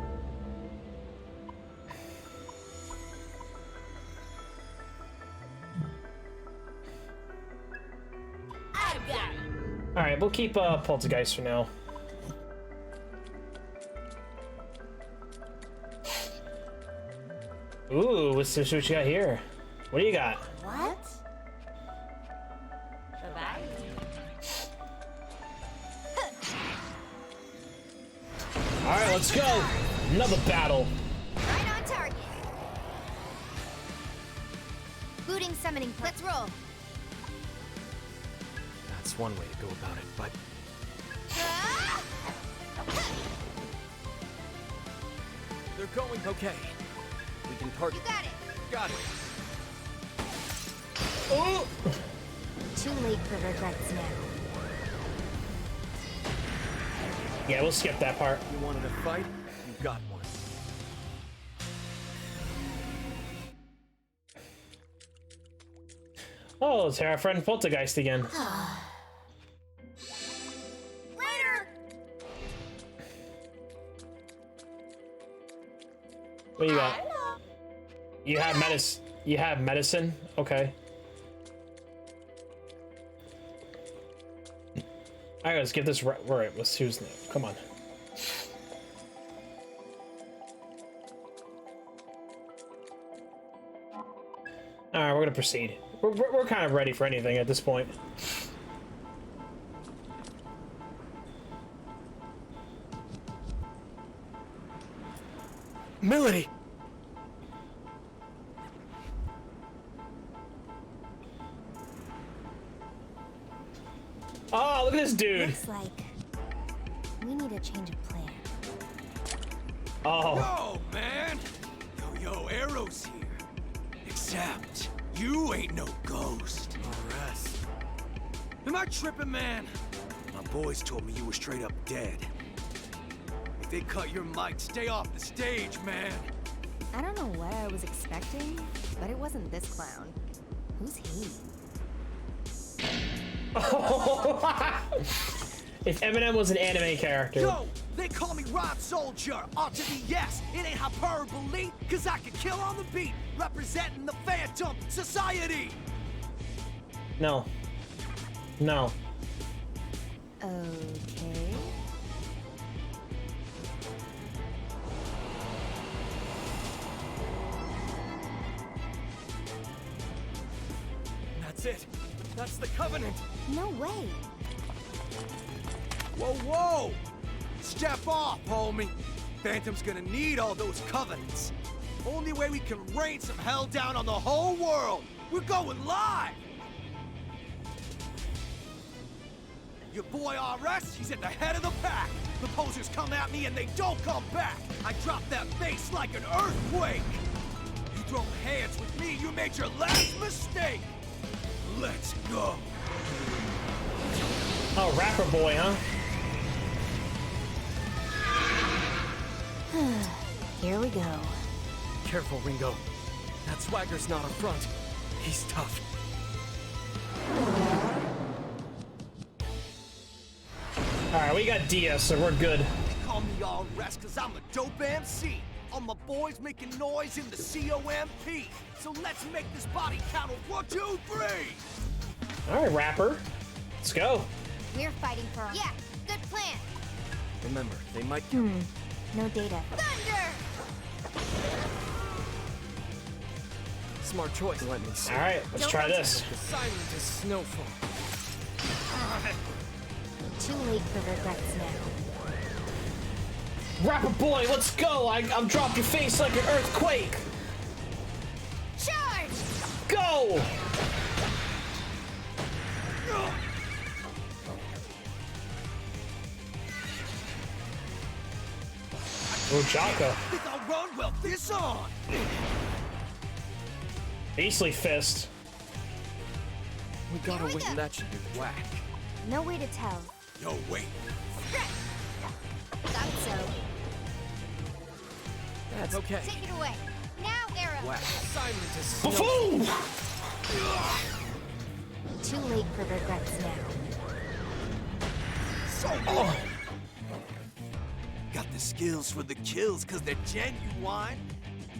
I've got it. Alright, we'll keep Poltergeist for now. Ooh, what's this? What you got here? What do you got? What? Bye-bye. Alright, let's go! Another battle! Right on target. Booting summoning. Let's roll. That's one way to go about it, but... They're going okay. We can target... You got it. Got it. Oh! Too late for regrets now. Yeah, we'll skip that part. You wanted a fight? You got one. Oh, it's our friend Poltergeist again. Later. What do you got? You have medicine. You have medicine? Okay. Alright, let's give this right. Let's use it. Come on. Alright, we're gonna proceed. We're kind of ready for anything at this point. Milady! Oh, look at this dude! Looks like we need a change of plan. Oh. Yo, man! Yo, Arrow's here. Except, you ain't no ghost. Rest. Am I tripping, man? My boys told me you were straight up dead. If they cut your mic, stay off the stage, man. I don't know what I was expecting, but it wasn't this clown. Who's he? If Eminem was an anime character. Yo, they call me Rod Soldier. Ought to be yes. It ain't hyperbole, cause I can kill on the beat, representing the Phantom Society. No. No. Okay. That's it. That's the Covenant. No way. Whoa! Step off, homie. Phantom's gonna need all those covenants. Only way we can rain some hell down on the whole world. We're going live. Your boy RS, he's at the head of the pack. The posers come at me and they don't come back. I drop that bass like an earthquake. You throw hands with me, you made your last mistake. Let's go. Oh, rapper boy, huh? Here we go. Careful, Ringo. That swagger's not a front. He's tough. Alright, we got DS, so we're good. They call me all rest cause I'm a dope MC. all my boys making noise in the COMP. So let's make this body count on 1, 2, 3. All right, rapper. Let's go. We're fighting for our... Yeah, good plan. Remember, they might. No data. Thunder! Smart choice. Let me see. All right, let's try this. The silent is snowfall. Too late for regrets now. Rapper boy, let's go. I'm drop your face like an earthquake. Charge! Go. Oh, Jaka. Think I'll run well this on. Beastly fist. We gotta Here we win. go. That should be whack. No way to tell. Yo, wait. Thought so. That's okay. Take it away. Now, Arrow. Whack. Silent is snowfall. Buffoon! Too late for regrets now. Oh. Got the skills for the kills cause they're genuine.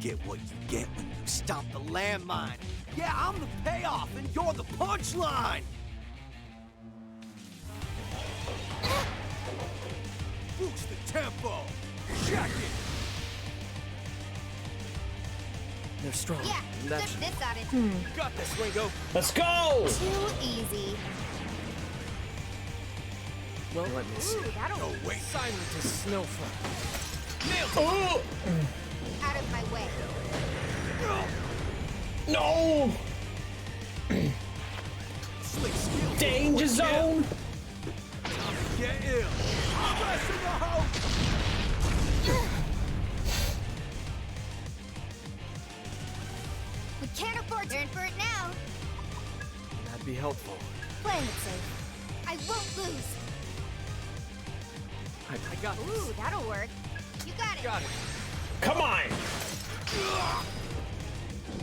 Get what you get when you stop the landmine. Yeah, I'm the payoff and you're the punchline. Boost the tempo. Check it. They're strong. Yeah, That flip should... this on it. Got this, Ringo. Let's go! Too easy. Well, let me see. Ooh, that'll... Yo, wait. Silent is snowfall. Oh. Out of my way. No! Slick skills. Danger zone! Get ill. Pressing the hope. We can't afford to earn for it now. That'd be helpful. Playing it safe. I won't lose. I got this. Ooh, that'll work. You got it. Got it. Come on!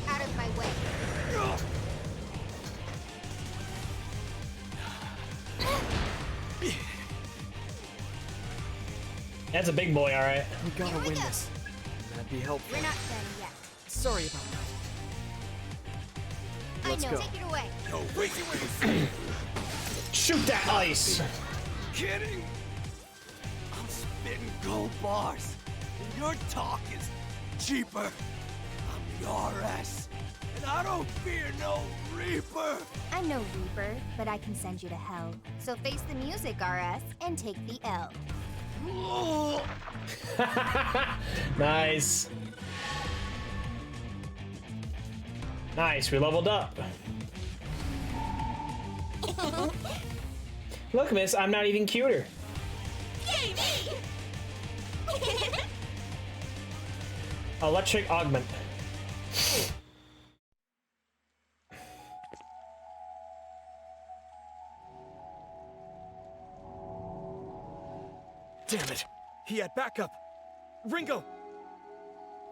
Out of my way. That's a big boy, all right. We gotta Here we win go. this. That'd be helpful. We're not done yet. Sorry about that. Let's I know. go. Take it away. Yo, wait. Shoot that ice! Kidding? I'm spitting gold bars. And your talk is cheaper. I'm the RS. And I don't fear no Reaper. I'm no Reaper, but I can send you to hell. So face the music, RS, and take the L. Oh, Nice. Nice, we leveled up. Look, miss, I'm not even cuter. Yay, me! Electric augment. Damn it. He had backup. Ringo!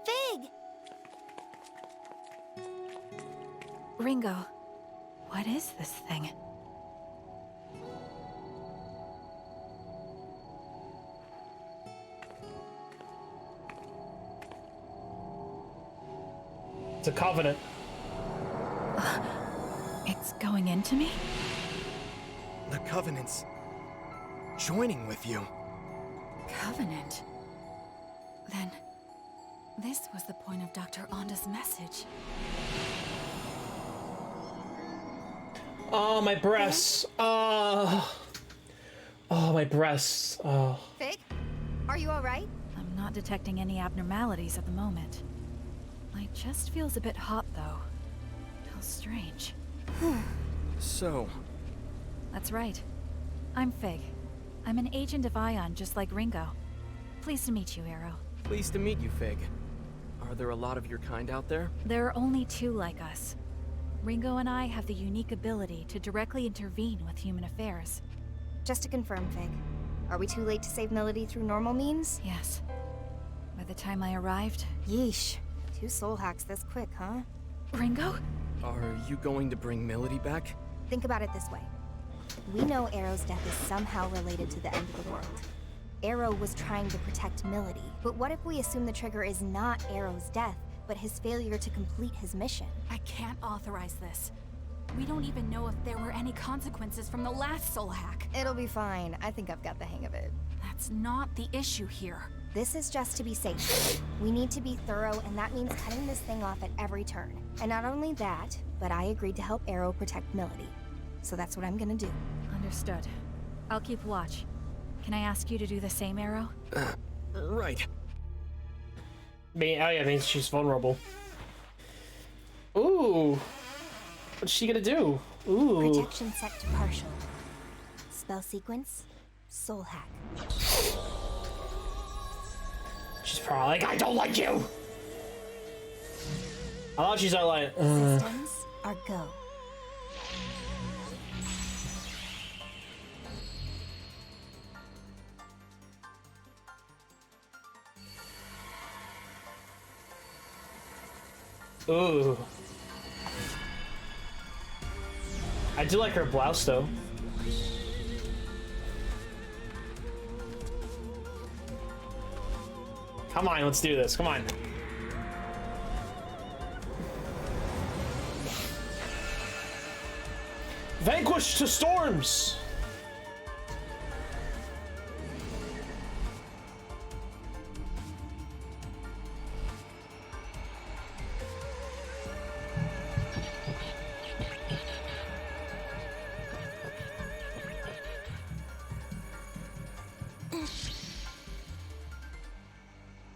Fig! Ringo, what is this thing? It's a covenant. It's going into me? The Covenant's joining with you. Covenant? Then, this was the point of Dr. Onda's message. Oh, my breasts. Oh, my breasts. Oh. Fig? Are you alright? I'm not detecting any abnormalities at the moment. My chest feels a bit hot, though. How strange. So, That's right. I'm Fig. I'm an agent of Ion, just like Ringo. Pleased to meet you, Arrow. pleased to meet you, Fig. Are there a lot of your kind out there? There are only two like us. Ringo and I have the unique ability to directly intervene with human affairs. Just to confirm, Fig. Are we too late to save Melody through normal means? Yes. By the time I arrived... Yeesh. 2 soul hacks this quick, huh? Ringo? Are you going to bring Melody back? Think about it this way. We know Arrow's death is somehow related to the end of the world. Arrow was trying to protect Milady. But what if we assume the trigger is not Arrow's death, but his failure to complete his mission? I can't authorize this. We don't even know if there were any consequences from the last soul hack. It'll be fine. I think I've got the hang of it. That's not the issue here. This is just to be safe. We need to be thorough, and that means cutting this thing off at every turn. And not only that, but I agreed to help Arrow protect Milady. So that's what I'm gonna do. Understood. I'll keep watch. Can I ask you to do the same, Arrow? Right. Oh yeah, means she's vulnerable. Ooh. What's she gonna do? Ooh. Protection set to partial. Spell sequence, soul hack. She's probably like, I don't like you! I thought she's like, Systems are go. Ooh. I do like her blouse though. Come on, let's do this. Come on. Vanquish to storms!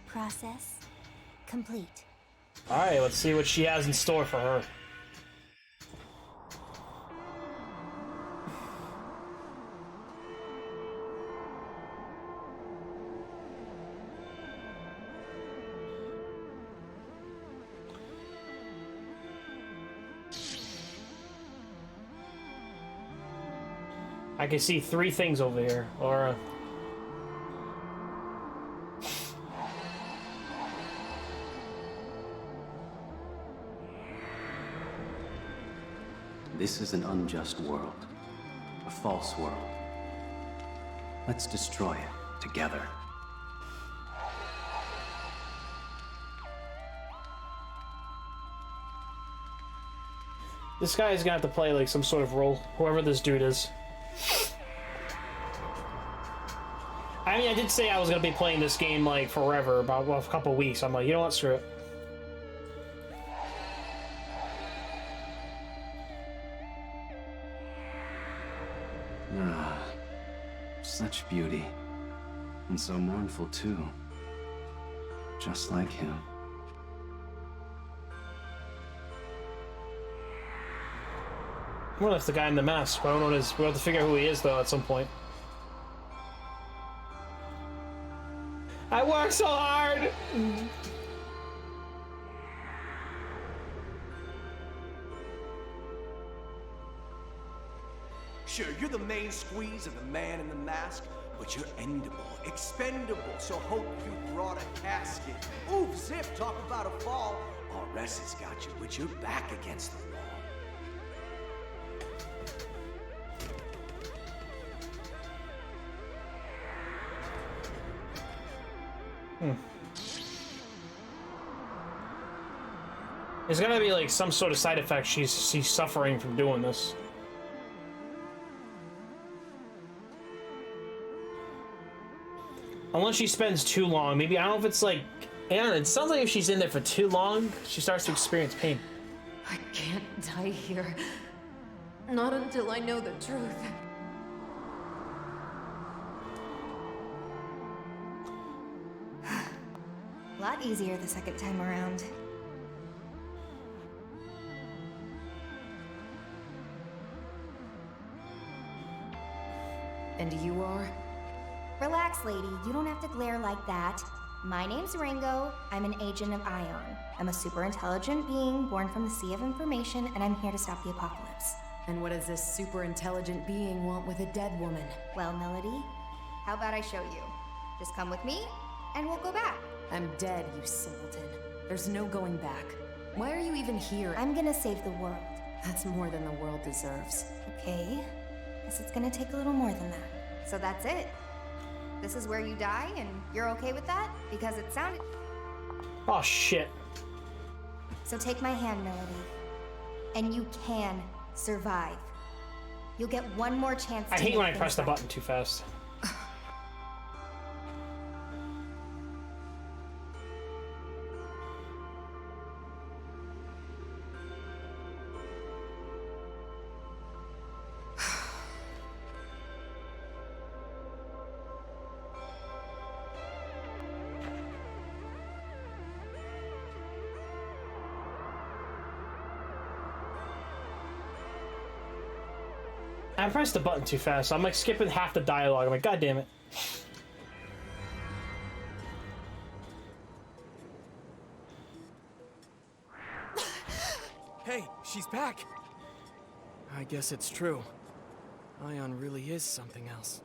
Process complete. Alright, let's see what she has in store for her. I can see 3 things over here, or This is an unjust world. A false world. Let's destroy it together. this guy is gonna have to play like some sort of role, whoever this dude is. I mean, I did say I was gonna be playing this game like forever, about a couple weeks. I'm like, you know what, screw it. Ah, such beauty. And so mournful too. Just like him. I wonder if the guy in the mask. I don't know what his. We'll have to figure out who he is though at some point. I work so hard. Sure, you're the main squeeze of the man in the mask, but you're endable, expendable, so hope you brought a casket. Oof, zip, talk about a fall. RS has got you, but you're back against the wall. There's gonna be like some sort of side effect she's suffering from doing this. Unless she spends too long. Maybe, I don't know if it's like, I don't know, it sounds like if she's in there for too long, she starts to experience pain. I can't die here. Not until I know the truth. A lot easier the second time around. And you are? Relax, lady. You don't have to glare like that. My name's Ringo. I'm an agent of Ion. I'm a super intelligent being born from the sea of information, and I'm here to stop the apocalypse. And what does this super intelligent being want with a dead woman? Well, Melody, how about I show you? Just come with me, and we'll go back. I'm dead, you simpleton. There's no going back. Why are you even here? I'm gonna save the world. That's more than the world deserves. Okay. Guess it's gonna take a little more than that. So that's it. this is where you die, and you're okay with that? Because it sounded... Oh, shit. So take my hand, Melody. And you can survive. You'll get one more chance to I hate when I make press the things right. button too fast. I pressed the button too fast, so I'm like skipping half the dialogue. I'm like, God damn it. Hey, she's back! I guess it's true. Ion really is something else.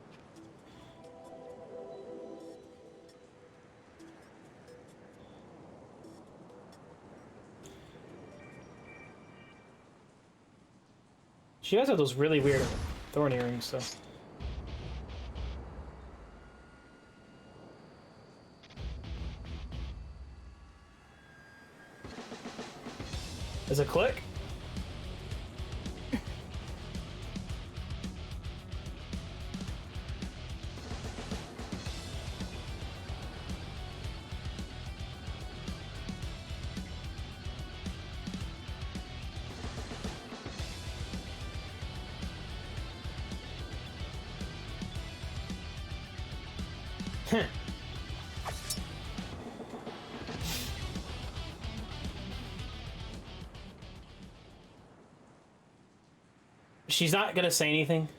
She does have those really weird thorn earrings, so. Does it click? She's not gonna say anything.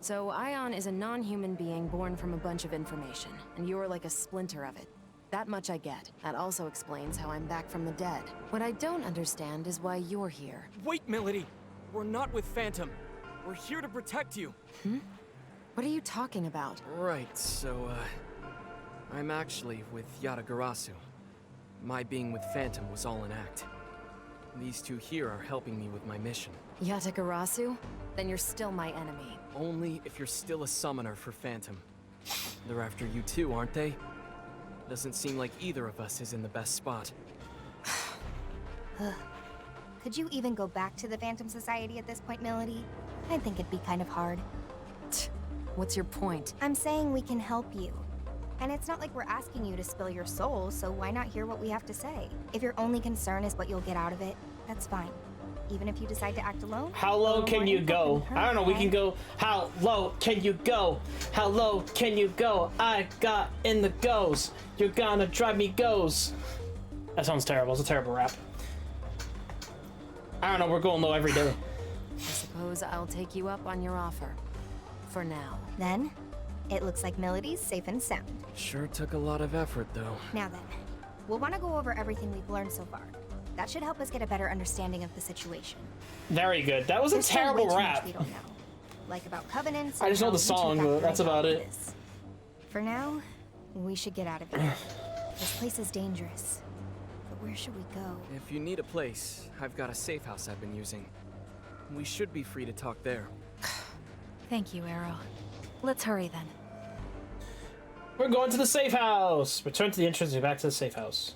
So Ion is a non-human being born from a bunch of information, and you're like a splinter of it. That much I get. That also explains how I'm back from the dead. What I don't understand is why you're here. Wait, Melody! We're not with Phantom. We're here to protect you. What are you talking about? Right, so, I'm actually with Yatagarasu. My being with Phantom was all an act. These two here are helping me with my mission. Yatagarasu? Then you're still my enemy. Only if you're still a summoner for Phantom. They're after you too, aren't they? Doesn't seem like either of us is in the best spot. Could you even go back to the Phantom Society at this point, Melody? I think it'd be kind of hard. What's your point? I'm saying we can help you. And it's not like we're asking you to spill your soul, so why not hear what we have to say? If your only concern is what you'll get out of it, that's fine. Even if you decide to act alone. How low can you go? I don't know, we can go. How low can you go? How low can you go? I got in the goes. You're gonna drive me goes. That sounds terrible. It's a terrible rap. I don't know, we're going low every day. I suppose I'll take you up on your offer. For now. Then, it looks like Melody's safe and sound. Sure took a lot of effort, though. Now then, we'll want to go over everything we've learned so far. That should help us get a better understanding of the situation. Very good. That was a There's still terrible way too much rap. we don't know. Like about covenants. I just know or the how song, you two but factor that's into about all it. this. For now, we should get out of here. This place is dangerous. But where should we go? If you need a place, I've got a safe house I've been using. We should be free to talk there. Thank you, Arrow. Let's hurry then. We're going to the safe house. Return to the entrance and back to the safe house.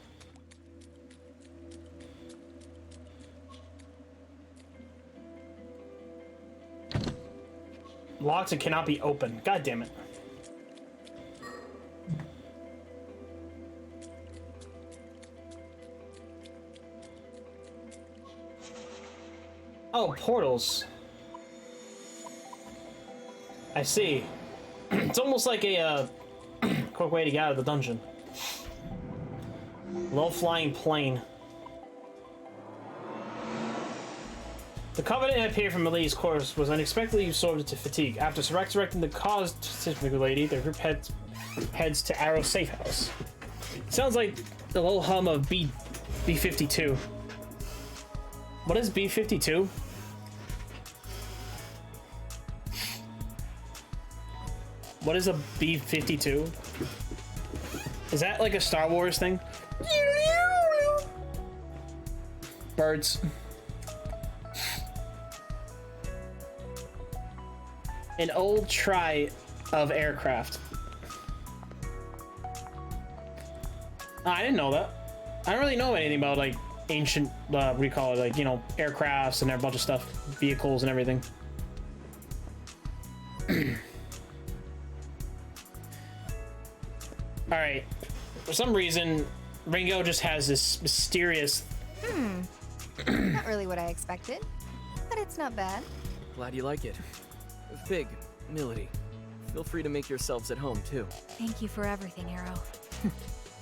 Locked and cannot be opened. God damn it. Oh, portals. I see. It's almost like a quick way to get out of the dungeon. Low-flying plane. The Covenant appeared from Melee's course was unexpectedly absorbed to fatigue. After resurrecting the cosmic lady, the group heads to Arrow's safe house. Sounds like the little hum of B-52. What is B-52? What is a B-52? Is that like a Star Wars thing? Birds. An old of aircraft. I didn't know that. I don't really know anything about like ancient, what do you call it, like, you know, aircrafts and a bunch of stuff, vehicles and everything. All right, for some reason, Ringo just has this mysterious. Not really what I expected, but it's not bad. Glad you like it. Fig, Milady, feel free to make yourselves at home too. Thank you for everything, Arrow.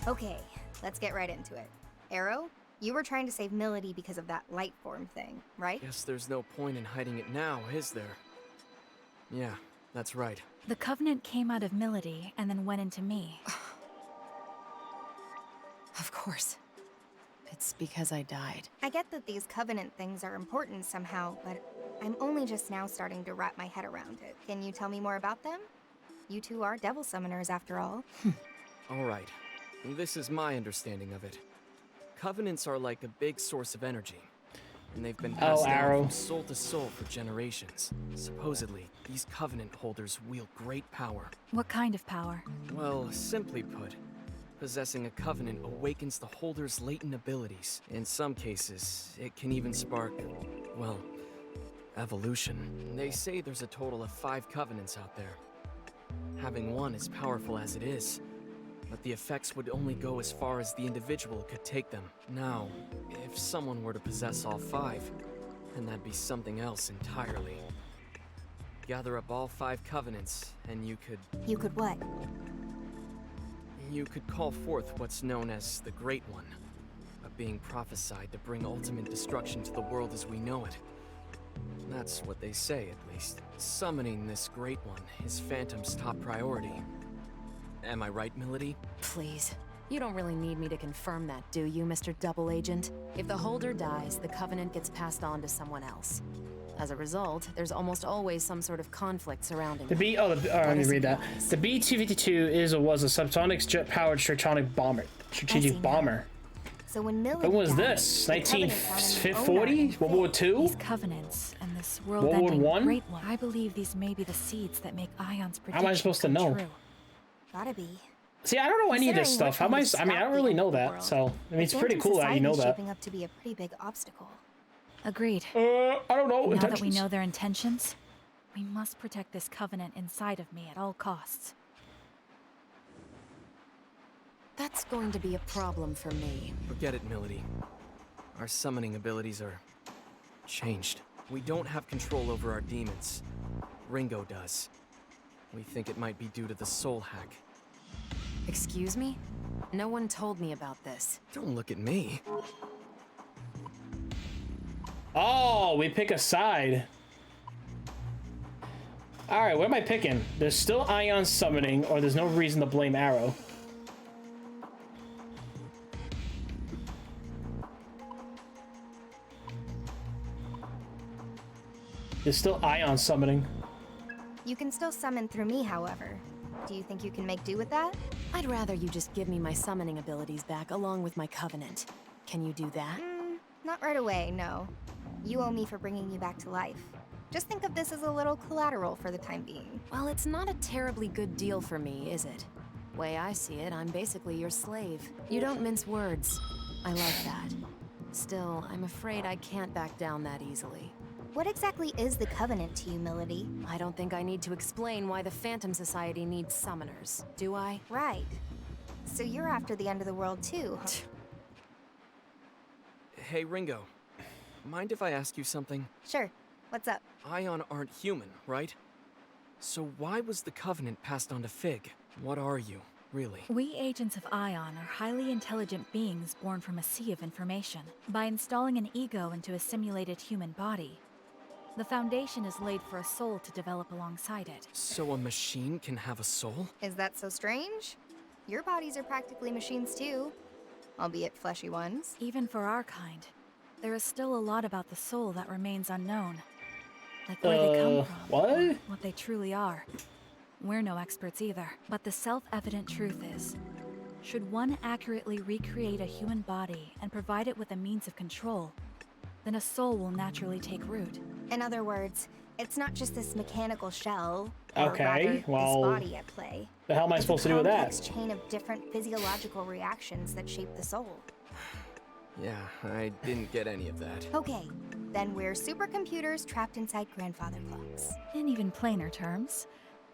Okay, let's get right into it. Arrow, you were trying to save Milady because of that light form thing, right? Guess there's no point in hiding it now, is there? Yeah, that's right. The Covenant came out of Milady and then went into me. Of course. It's because I died. I get that these Covenant things are important somehow, but I'm only just now starting to wrap my head around it. Can you tell me more about them? You two are devil summoners after all. All right. This is my understanding of it. Covenants are like a big source of energy, and they've been passed down from soul to soul for generations. Supposedly, these Covenant holders wield great power. What kind of power? Well, simply put, possessing a Covenant awakens the holder's latent abilities. In some cases, it can even spark, well, evolution. They say there's a total of 5 Covenants out there. Having one is powerful as it is, but the effects would only go as far as the individual could take them. Now, if someone were to possess all 5, then that'd be something else entirely. Gather up all 5 Covenants, and you could... You could what? You could call forth what's known as the Great One, a being prophesied to bring ultimate destruction to the world as we know it. That's what they say, at least. Summoning this Great One is Phantom's top priority. Am I right, Milady? Please. You don't really need me to confirm that, do you, Mr. Double Agent? If the holder dies, the Covenant gets passed on to someone else. As a result, there's almost always some sort of conflict surrounding the B. Oh, let me read that. The B-252 was a subsonic jet-powered strategic bomber. So when Milady when was died, this? the Covenant found an owner 1940? in World War Fig. II? These Covenants and this World War world-ending One? Great One. I believe these may be the seeds that make Ion's prediction How am I supposed to know? true. Gotta be. See, I don't know any of this Considering stuff. How am I? I mean, I don't really know that. So, I mean, it's pretty cool that you know that. Shaping up to be a pretty big obstacle. Agreed. I don't know. Now that we know their intentions, we must protect this Covenant inside of me at all costs. That's going to be a problem for me. Forget it, Milady. Our summoning abilities are... changed. We don't have control over our demons. Ringo does. We think it might be due to the soul hack. Excuse me? No one told me about this. Don't look at me. Oh, we pick a side. Alright, what am I picking? There's still Ion summoning, or there's no reason to blame Arrow. There's still Ion summoning. You can still summon through me, however. Do you think you can make do with that? I'd rather you just give me my summoning abilities back along with my Covenant. Can you do that? Not right away, no. You owe me for bringing you back to life. Just think of this as a little collateral for the time being. Well, it's not a terribly good deal for me, is it? Way I see it, I'm basically your slave. You don't mince words. I like that. Still, I'm afraid I can't back down that easily. What exactly is the Covenant to you, Milady? I don't think I need to explain why the Phantom Society needs summoners, do I? Right. So you're after the end of the world too, huh? Hey, Ringo. Mind if I ask you something? Sure. What's up? Ion aren't human, right? So why was the Covenant passed on to Fig? What are you, really? We agents of Ion are highly intelligent beings born from a sea of information. By installing an ego into a simulated human body, the foundation is laid for a soul to develop alongside it. So a machine can have a soul? Is that so strange? Your bodies are practically machines too, albeit fleshy ones. Even for our kind, there is still a lot about the soul that remains unknown. Like where they come from, what they truly are. We're no experts either, but the self-evident truth is, should one accurately recreate a human body and provide it with a means of control, then a soul will naturally take root. In other words, It's not just this mechanical shell, Okay, or rather, well, this body at play. The hell am I supposed to do with that? It's a complex chain of different physiological reactions that shape the soul. Yeah, I didn't get any of that. Okay, then we're supercomputers trapped inside grandfather clocks. In even plainer terms,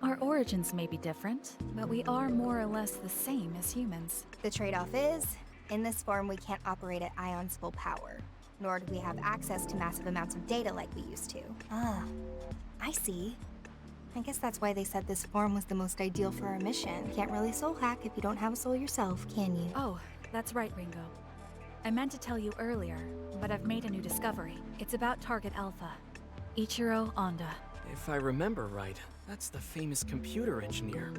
our origins may be different, but we are more or less the same as humans. The trade-off is, in this form we can't operate at Ion's full power, nor do we have access to massive amounts of data like we used to. Ah, I see. I guess that's why they said this form was the most ideal for our mission. Can't really soul hack if you don't have a soul yourself, can you? Oh, that's right, Ringo. I meant to tell you earlier, but I've made a new discovery. It's about Target Alpha, Ichiro Honda. If I remember right, that's the famous computer engineer.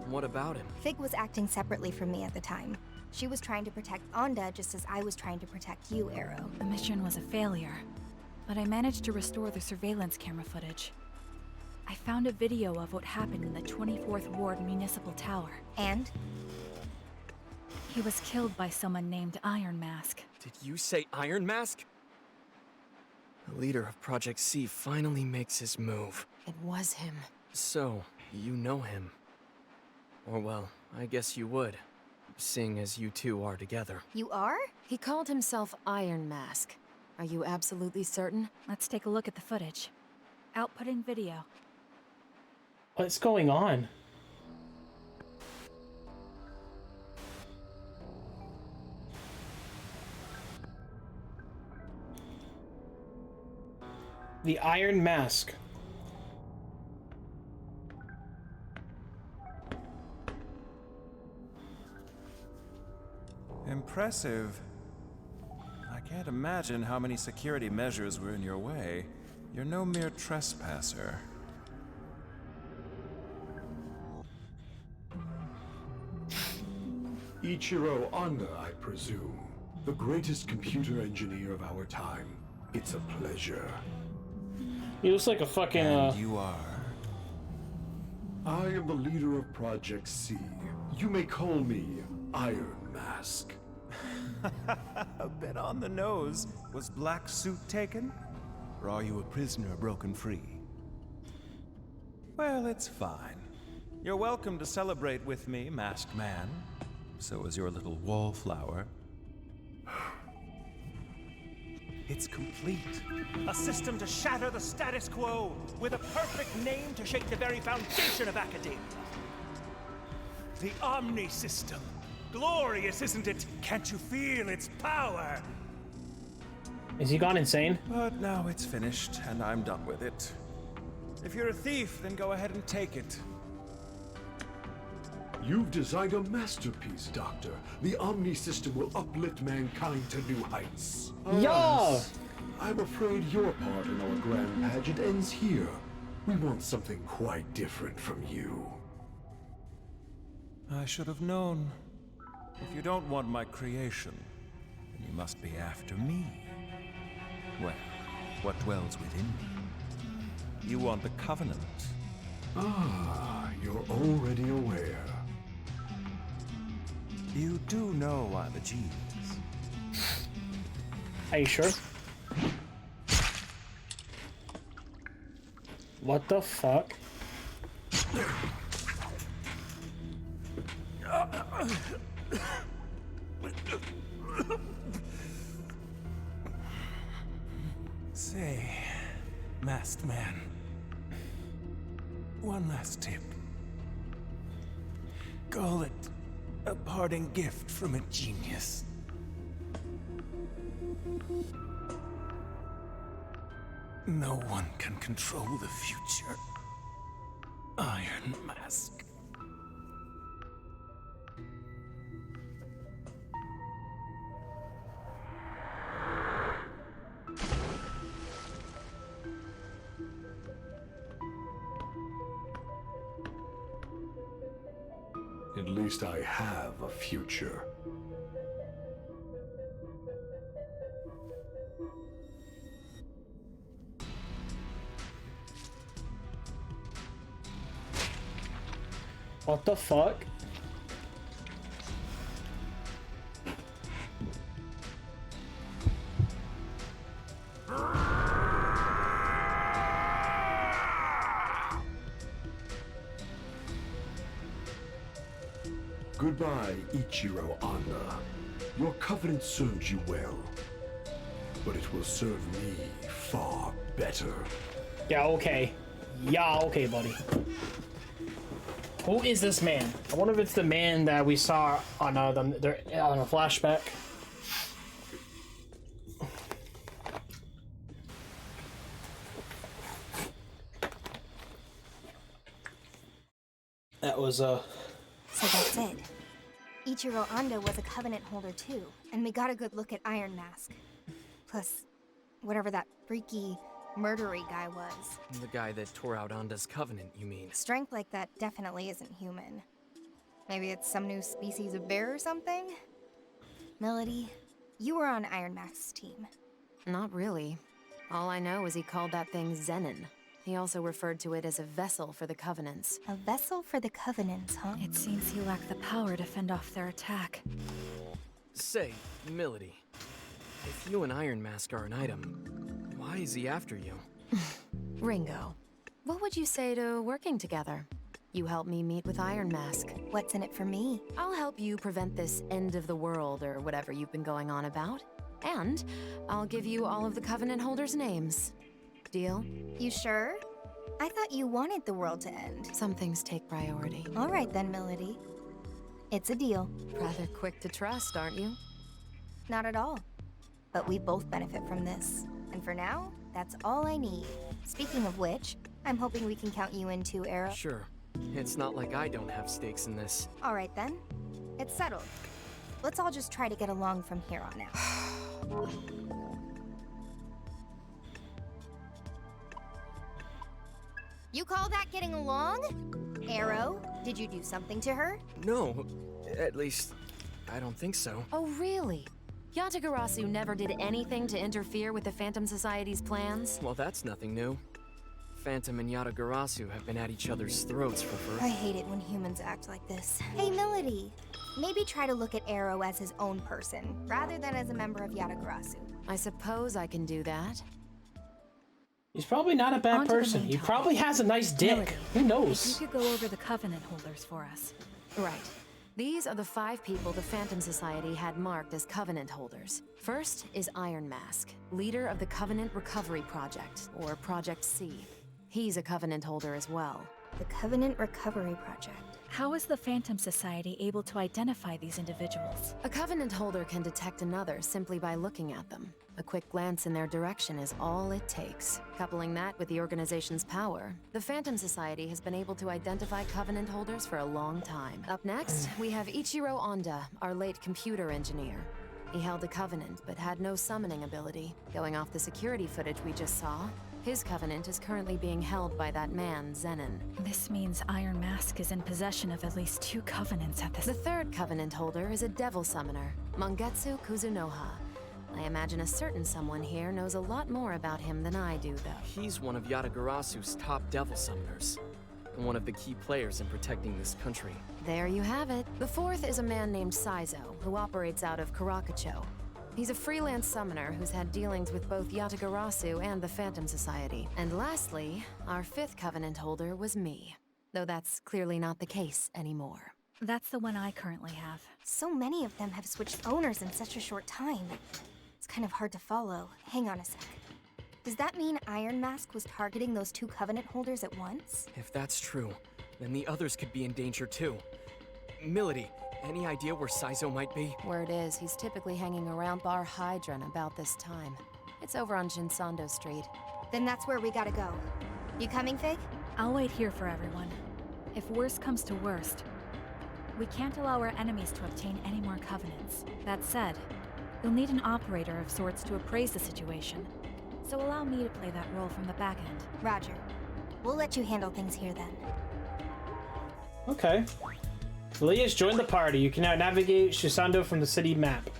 What about him? Fig was acting separately from me at the time. She was trying to protect Onda just as I was trying to protect you, Arrow. The mission was a failure, but I managed to restore the surveillance camera footage. I found a video of what happened in the 24th Ward Municipal Tower. And? He was killed by someone named Iron Mask. Did you say Iron Mask? The leader of Project C finally makes his move. It was him. So, you know him. Or well, I guess you would, seeing as you two are together. You are? He called himself Iron Mask. Are you absolutely certain? Let's take a look at the footage. Outputting video. What's going on? The Iron Mask. Impressive. I can't imagine how many security measures were in your way. You're no mere trespasser. Ichiro Honda, I presume. The greatest computer engineer of our time. It's a pleasure. He looks like a fucking, And you are? I am the leader of Project C. You may call me Iron Mask. A bit on the nose. Was Black Suit taken? Or are you a prisoner broken free? Well, it's fine. You're welcome to celebrate with me, Masked Man. So is your little wallflower. It's complete. A system to shatter the status quo, with a perfect name to shake the very foundation of academia. The Omni System. Glorious, isn't it? Can't you feel its power? Is he gone insane? But now it's finished, and I'm done with it. If you're a thief, then go ahead and take it. You've designed a masterpiece, Doctor. The Omni System will uplift mankind to new heights. Yeah! I'm afraid your part in our grand pageant ends here. We want something quite different from you. I should have known. If you don't want my creation, then you must be after me. Well, what dwells within me? You want the Covenant. Ah, you're already aware. You do know I'm a genius. Are you sure? What the fuck? Say, Masked Man, one last tip. Call it a parting gift from a genius. No one can control the future. Iron Mask. At least I have a future. What the fuck? Goodbye, Ichiro Anda. Your covenant serves you well, but it will serve me far better. Yeah, okay. Yeah, okay, buddy. Who is this man? I wonder if it's the man that we saw on on a flashback. That was So that's it. Ichiro Anda was a Covenant holder too, and we got a good look at Iron Mask. Plus, whatever that freaky, murdery guy was. The guy that tore out Anda's covenant, you mean? Strength like that definitely isn't human. Maybe it's some new species of bear or something? Melody, you were on Iron Mask's team. Not really. All I know is he called that thing Zenon. He also referred to it as a vessel for the Covenants. A vessel for the Covenants, huh? It seems he lacked the power to fend off their attack. Say, Milady, if you and Iron Mask are an item, why is he after you? Ringo, what would you say to working together? You help me meet with Iron Mask. What's in it for me? I'll help you prevent this end of the world or whatever you've been going on about. And I'll give you all of the Covenant holders' names. Deal? You sure? I thought you wanted the world to end. Some things take priority. All right then, Melody. It's a deal. Rather quick to trust, aren't you? Not at all. But we both benefit from this. And for now, that's all I need. Speaking of which, I'm hoping we can count you in too, Arrow. Sure. It's not like I don't have stakes in this. All right then. It's settled. Let's all just try to get along from here on out. You call that getting along? Arrow, did you do something to her? No, at least, I don't think so. Oh, really? Yatagarasu never did anything to interfere with the Phantom Society's plans? Well, that's nothing new. Phantom and Yatagarasu have been at each other's throats for I hate it when humans act like this. Hey, Melody. Maybe try to look at Arrow as his own person, rather than as a member of Yatagarasu. I suppose I can do that. He's probably not a bad person. He probably has a nice dick. Melody, Who knows? If you could go over the Covenant holders for us. Right. These are the 5 people the Phantom Society had marked as Covenant holders. First is Iron Mask, leader of the Covenant Recovery Project, or Project C. He's a Covenant holder as well. The Covenant Recovery Project. How is the Phantom Society able to identify these individuals? A Covenant holder can detect another simply by looking at them. A quick glance in their direction is all it takes. Coupling that with the organization's power, the Phantom Society has been able to identify Covenant holders for a long time. Up next, we have Ichiro Anda, our late computer engineer. He held a Covenant, but had no summoning ability. Going off the security footage we just saw, his Covenant is currently being held by that man, Zenon. This means Iron Mask is in possession of at least 2 Covenants at this... The third Covenant holder is a Devil Summoner, Mangetsu Kuzunoha. I imagine a certain someone here knows a lot more about him than I do, though. He's one of Yatagarasu's top Devil Summoners, and one of the key players in protecting this country. There you have it. The fourth is a man named Saizo, who operates out of Karakacho. He's a freelance summoner who's had dealings with both Yatagarasu and the Phantom Society. And lastly, our 5th Covenant holder was me. Though that's clearly not the case anymore. That's the one I currently have. So many of them have switched owners in such a short time. It's kind of hard to follow. Hang on a sec. Does that mean Iron Mask was targeting those 2 Covenant holders at once? If that's true, then the others could be in danger too. Milady, any idea where Saizo might be? Word is, he's typically hanging around Bar Hydron about this time. It's over on Shinsando Street. Then that's where we gotta go. You coming, Fig? I'll wait here for everyone. If worst comes to worst, we can't allow our enemies to obtain any more Covenants. That said, you'll need an operator of sorts to appraise the situation. So allow me to play that role from the back end. Roger. We'll let you handle things here then. Okay. Elias joined the party. You can now navigate Shisando from the city map.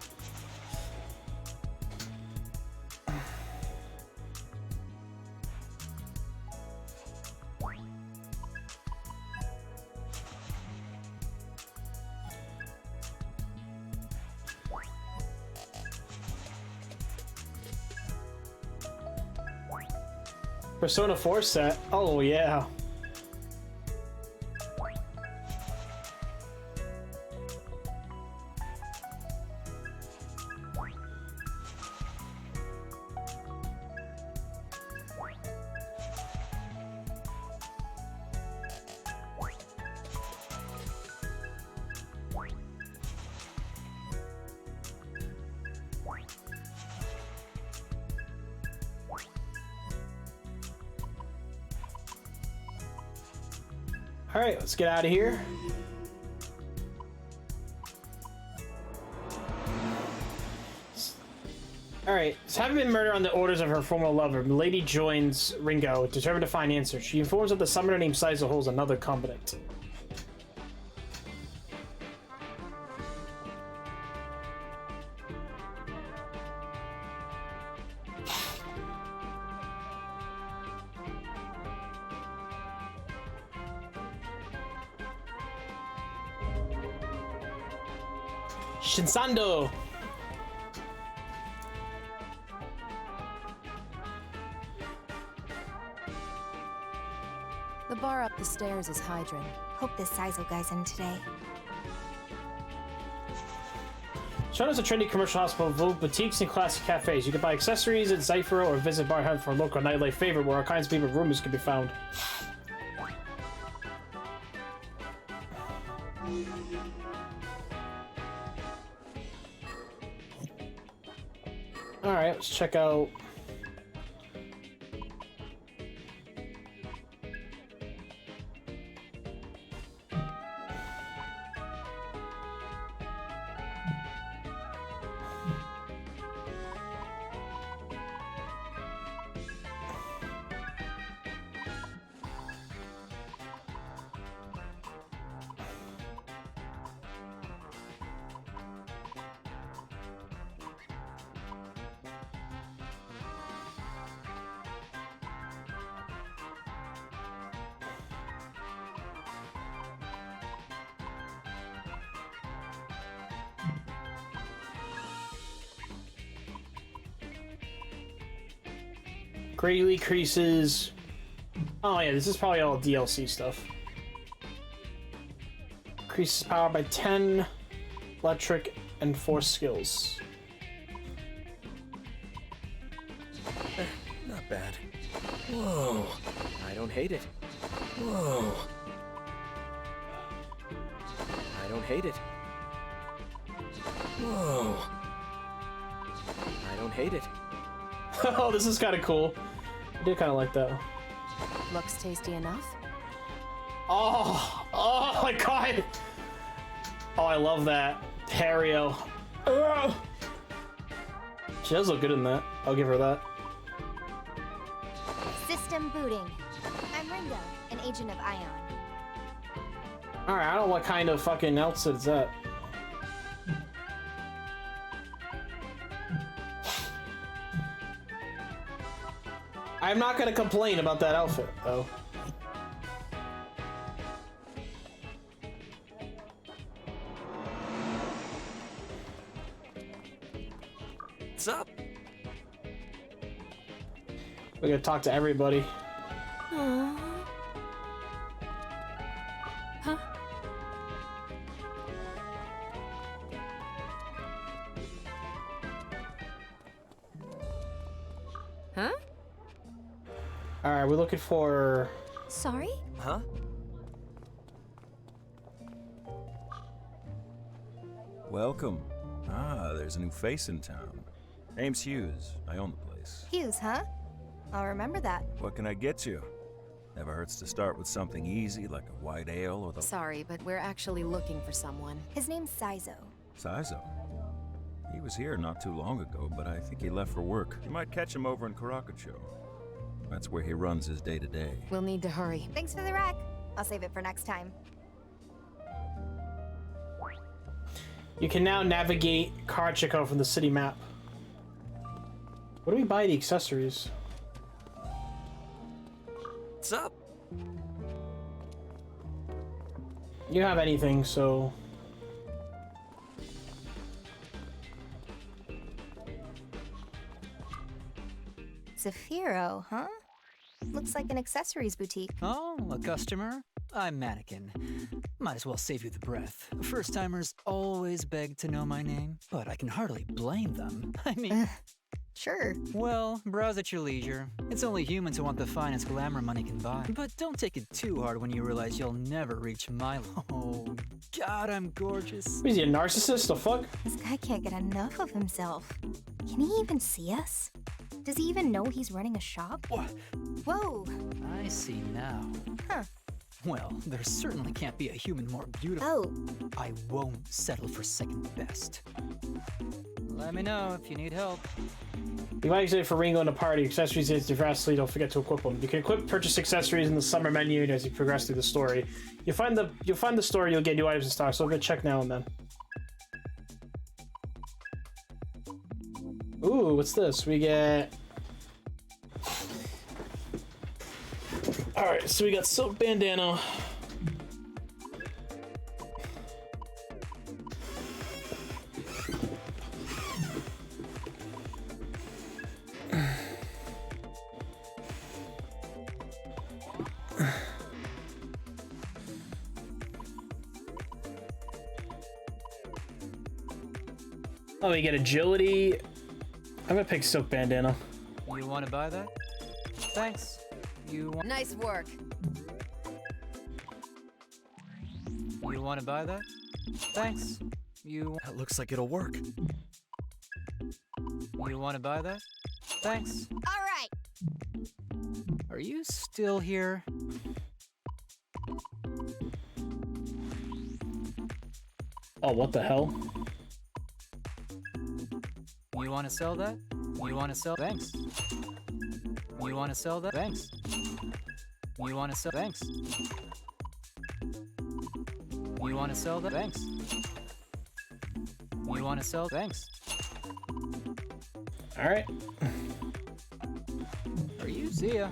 Persona 4 set. Oh yeah. Alright, let's get out of here. Alright, so having been murdered on the orders of her former lover, Milady joins Ringo, determined to find answers. She informs that the summoner named Saizo holds another covenant. Shinsando! The bar up the stairs is Hydran. Hope this Saizo guy's in today. Shown as a trendy commercial hospital full of boutiques and classic cafes. You can buy accessories at Zyphero or visit Bar Hunt for a local nightlife favorite where all kinds of people rumors can be found. Alright, let's check out... Greatly increases... Oh yeah, this is probably all DLC stuff. Increases power by 10, electric, and force skills. Not bad. Whoa. I don't hate it. Whoa. I don't hate it. Whoa. I don't hate it. Oh, this is kind of cool. I do kind of like that. Looks tasty enough. Oh my god! Oh, I love that. Perio. She does look good in that. I'll give her that. System booting. I'm Ringo, an agent of Ion. Alright, I don't know what kind of fucking outfit is that. I'm not gonna complain about that outfit, though. What's up? We gotta talk to everybody. Huh? Huh? Alright, we're looking for... Sorry? Huh? Welcome. Ah, there's a new face in town. Name's Hughes. I own the place. Hughes, huh? I'll remember that. What can I get you? Never hurts to start with something easy like a white ale or the... Sorry, but we're actually looking for someone. His name's Saizo. Saizo. He was here not too long ago, but I think he left for work. You might catch him over in Karakacho. That's where he runs his day-to-day. We'll need to hurry. Thanks for the rec. I'll save it for next time. You can now navigate Karachiko from the city map. Where do we buy the accessories? What's up? You don't have anything, so... Zafiro, huh? Looks like an accessories boutique. Oh, a customer? I'm Mannequin. Might as well save you the breath. First-timers always beg to know my name, but I can hardly blame them. I mean... Sure. Well, browse at your leisure. It's only humans who want the finest glamour money can buy. But don't take it too hard when you realize you'll never reach my level. Oh, God, I'm gorgeous. Is he a narcissist? The fuck? This guy can't get enough of himself. Can he even see us? Does he even know he's running a shop? What? Whoa! I see now. Huh. Well, there certainly can't be a human more beautiful. Oh. I won't settle for second best. Let me know if you need help. You might use it for Ringo in a party. Accessories is vastly, don't forget to equip them. You can equip purchase accessories in the summer menu as you progress through the story. You'll find the story, you'll get new items in stock, so go check now and then. Ooh, what's this? We get... Alright, so we got silk bandana. Oh, we get agility. I'm gonna pick silk bandana. You want to buy that? Thanks. You want... Nice work. You want to buy that? Thanks. You... That looks like it'll work. You want to buy that? Thanks. All right. Are you still here? Oh, what the hell? You want to sell that? You want to sell? Thanks. You want to sell that? Thanks. You want to sell? Thanks. You want to sell that? Thanks. You want to sell? Thanks. All right. Are you Zia?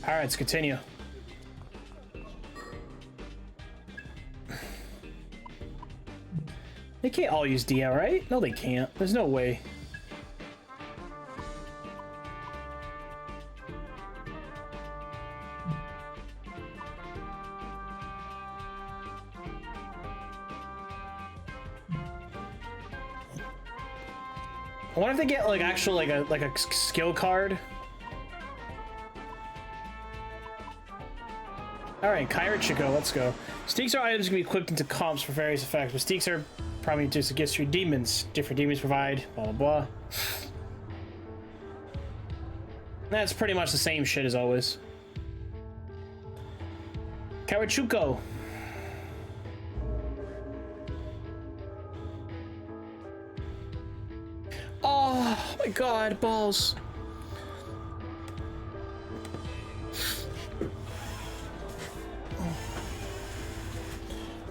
All right, let's continue. They can't all use Dia, right? No, they can't. There's no way. I wonder if they get like actual like a skill card. All right, Kyra Chico, let's go. Steaks are items can be equipped into comps for various effects, but steaks are probably just against your demons. Different demons provide blah blah blah. That's pretty much the same shit as always. Karachuko. Oh my god, balls.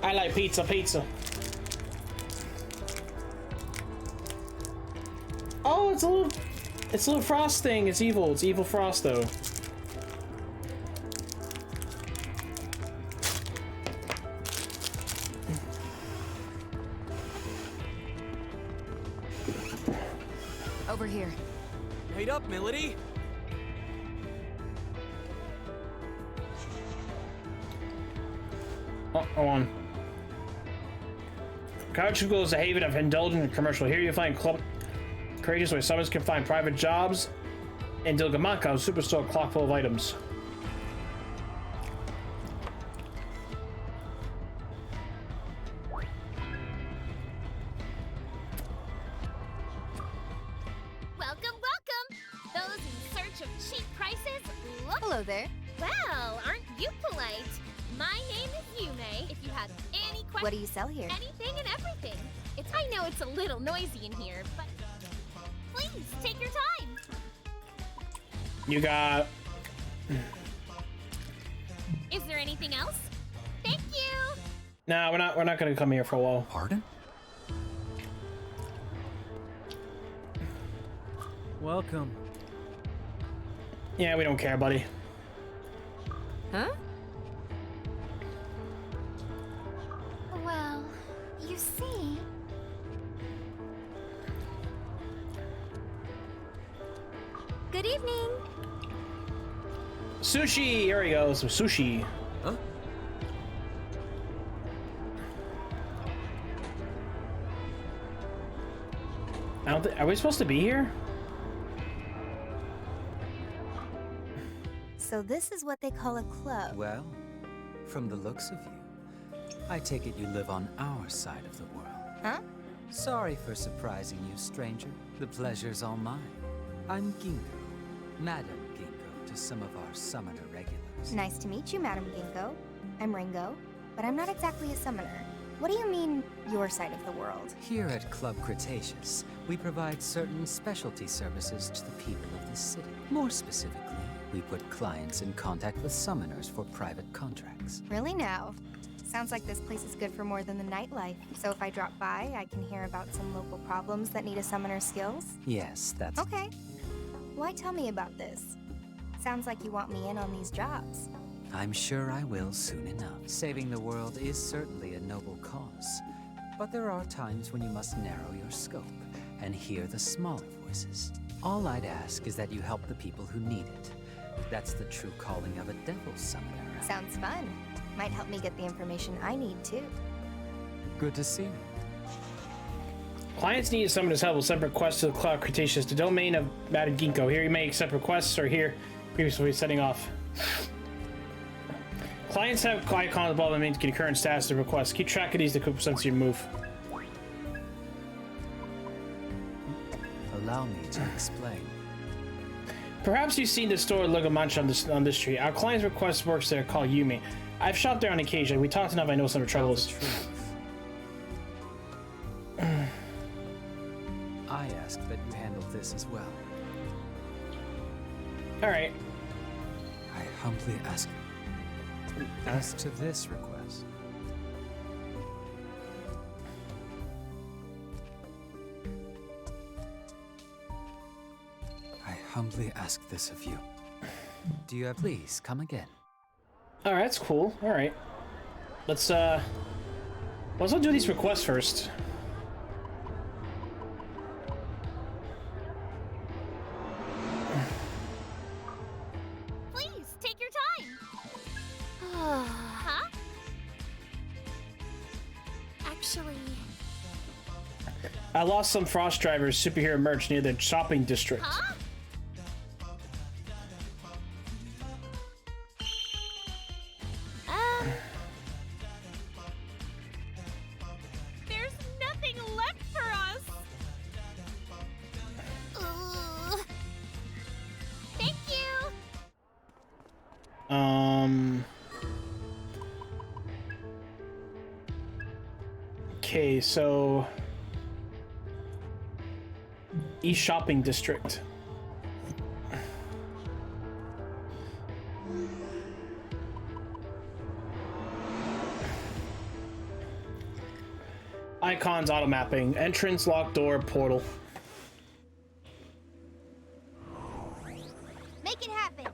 I like pizza. Oh, it's a little frost thing. It's evil. It's evil frost though. Over here. Wait up, Milady. Oh, go on. Karachuko is a haven of indulgence and commercial. Here you find club courageous where summons can find private jobs, and Dilgamanka, a superstore clock full of items. Welcome. Those in search of cheap prices, look. Hello there. Well, aren't you polite? My name is Yume. If you have any questions, What do you sell here? anything and everything. I know it's a little noisy in here, but please take your time. You got. Is there anything else? Thank you. Nah, we're not gonna come here for a while. Pardon? Welcome. Yeah, we don't care, buddy. Huh? Well, you see. Good evening. Sushi! Here we go, some sushi. Huh? I don't think. Are we supposed to be here? So this is what they call a club. Well, from the looks of you, I take it you live on our side of the world. Huh? Sorry for surprising you, stranger. The pleasure's all mine. I'm Ginkgo, Madam Ginkgo, to to some of our summoner regulars. Nice to meet you, Madam Ginkgo. I'm Ringo, but I'm not exactly a summoner. What do you mean, your side of the world? Here at Club Cretaceous, we provide certain specialty services to the people of the city. More specifically, we put clients in contact with summoners for private contracts. Really now? Sounds like this place is good for more than the nightlife. So if I drop by, I can hear about some local problems that need a summoner's skills? Yes, that's... Okay. Why tell me about this? Sounds like you want me in on these jobs. I'm sure I will soon enough. Saving the world is certainly a noble cause. But there are times when you must narrow your scope and hear the smaller voices. All I'd ask is that you help the people who need it. That's the true calling of a devil summoner. Sounds fun. Might help me get the information I need, too. Good to see you. Clients need summoners help with separate requests to the Cloud Cretaceous, the domain of Madam Ginkgo. Here you may accept requests or here previously setting off. Clients have icons above them to get current status of requests. Keep track of these to quick sense your move. Allow me to explain. Perhaps you've seen the store logo munch on the street. Our client's request works there called Yumi. I've shopped there on occasion. We talked enough, I know some of the troubles. I ask that you handle this as well. Alright. I humbly ask. As to this request, I humbly ask this of you. Do you have... Please, come again. Alright, that's cool. Alright. Let's do these requests first. Please, take your time. Huh? Actually... I lost some Frost Drivers superhero merch near the shopping district. Huh? There's nothing left for us. Thank you. Okay, so East Shopping District. Icons, auto mapping, entrance, locked door, portal. Make it happen.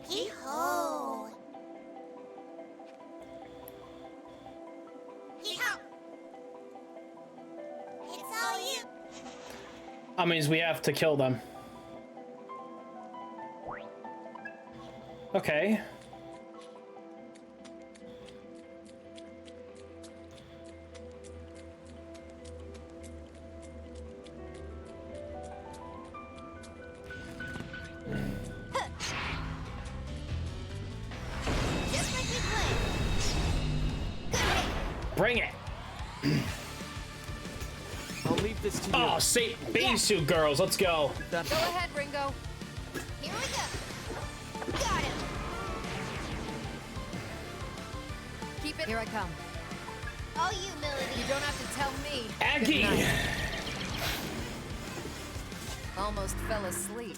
Yee-ho! Yee-ho! It's all you! That means we have to kill them. Okay. Bring it! I'll leave this to you. Oh, say baby suit girls, let's go. Go ahead, Ringo. Here we go! Got him! Keep it. Here I come. All you, Melody. You don't have to tell me. Aggie! Good night. Almost fell asleep.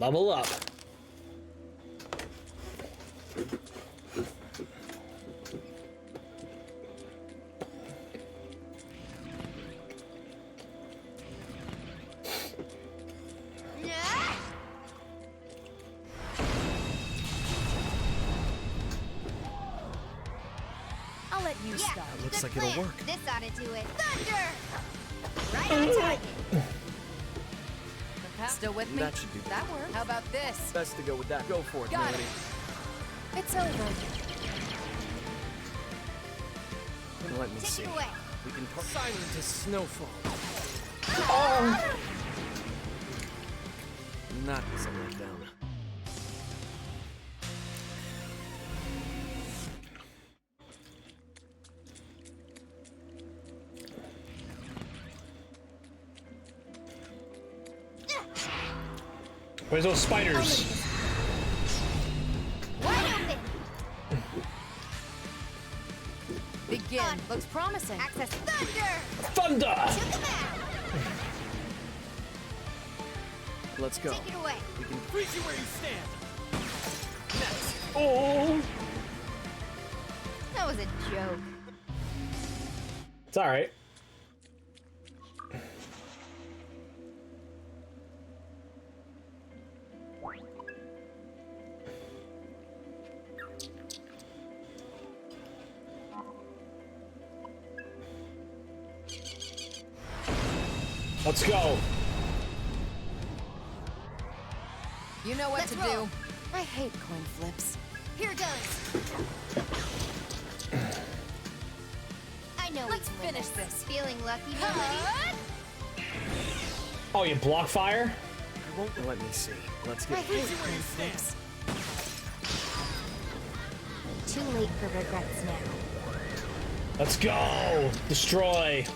Level up. I'll let you start. Looks like it'll work. This ought to do it. Thunder! Right on target. Still with me? That should do. That works. How about this? Best to go with that. Go for it, Got Melody. it. It's over. Let me see. We can silent as snowfall. Oh. That was a letdown. Where's those spiders? Begin. Looks promising. Access thunder! Thunder! Shoot them out! Let's go. Take it away. We can Freeze you where you stand. next. Oh! That was a joke. It's alright. Let's go. You know what Let's to roll. do. I hate coin flips. Here goes. I know Let's we can win finish this. Feeling lucky, Melody? Oh, you block fire? I won't let me see. Let's I get hate coin flips. Too late for regrets now. Let's go. Destroy.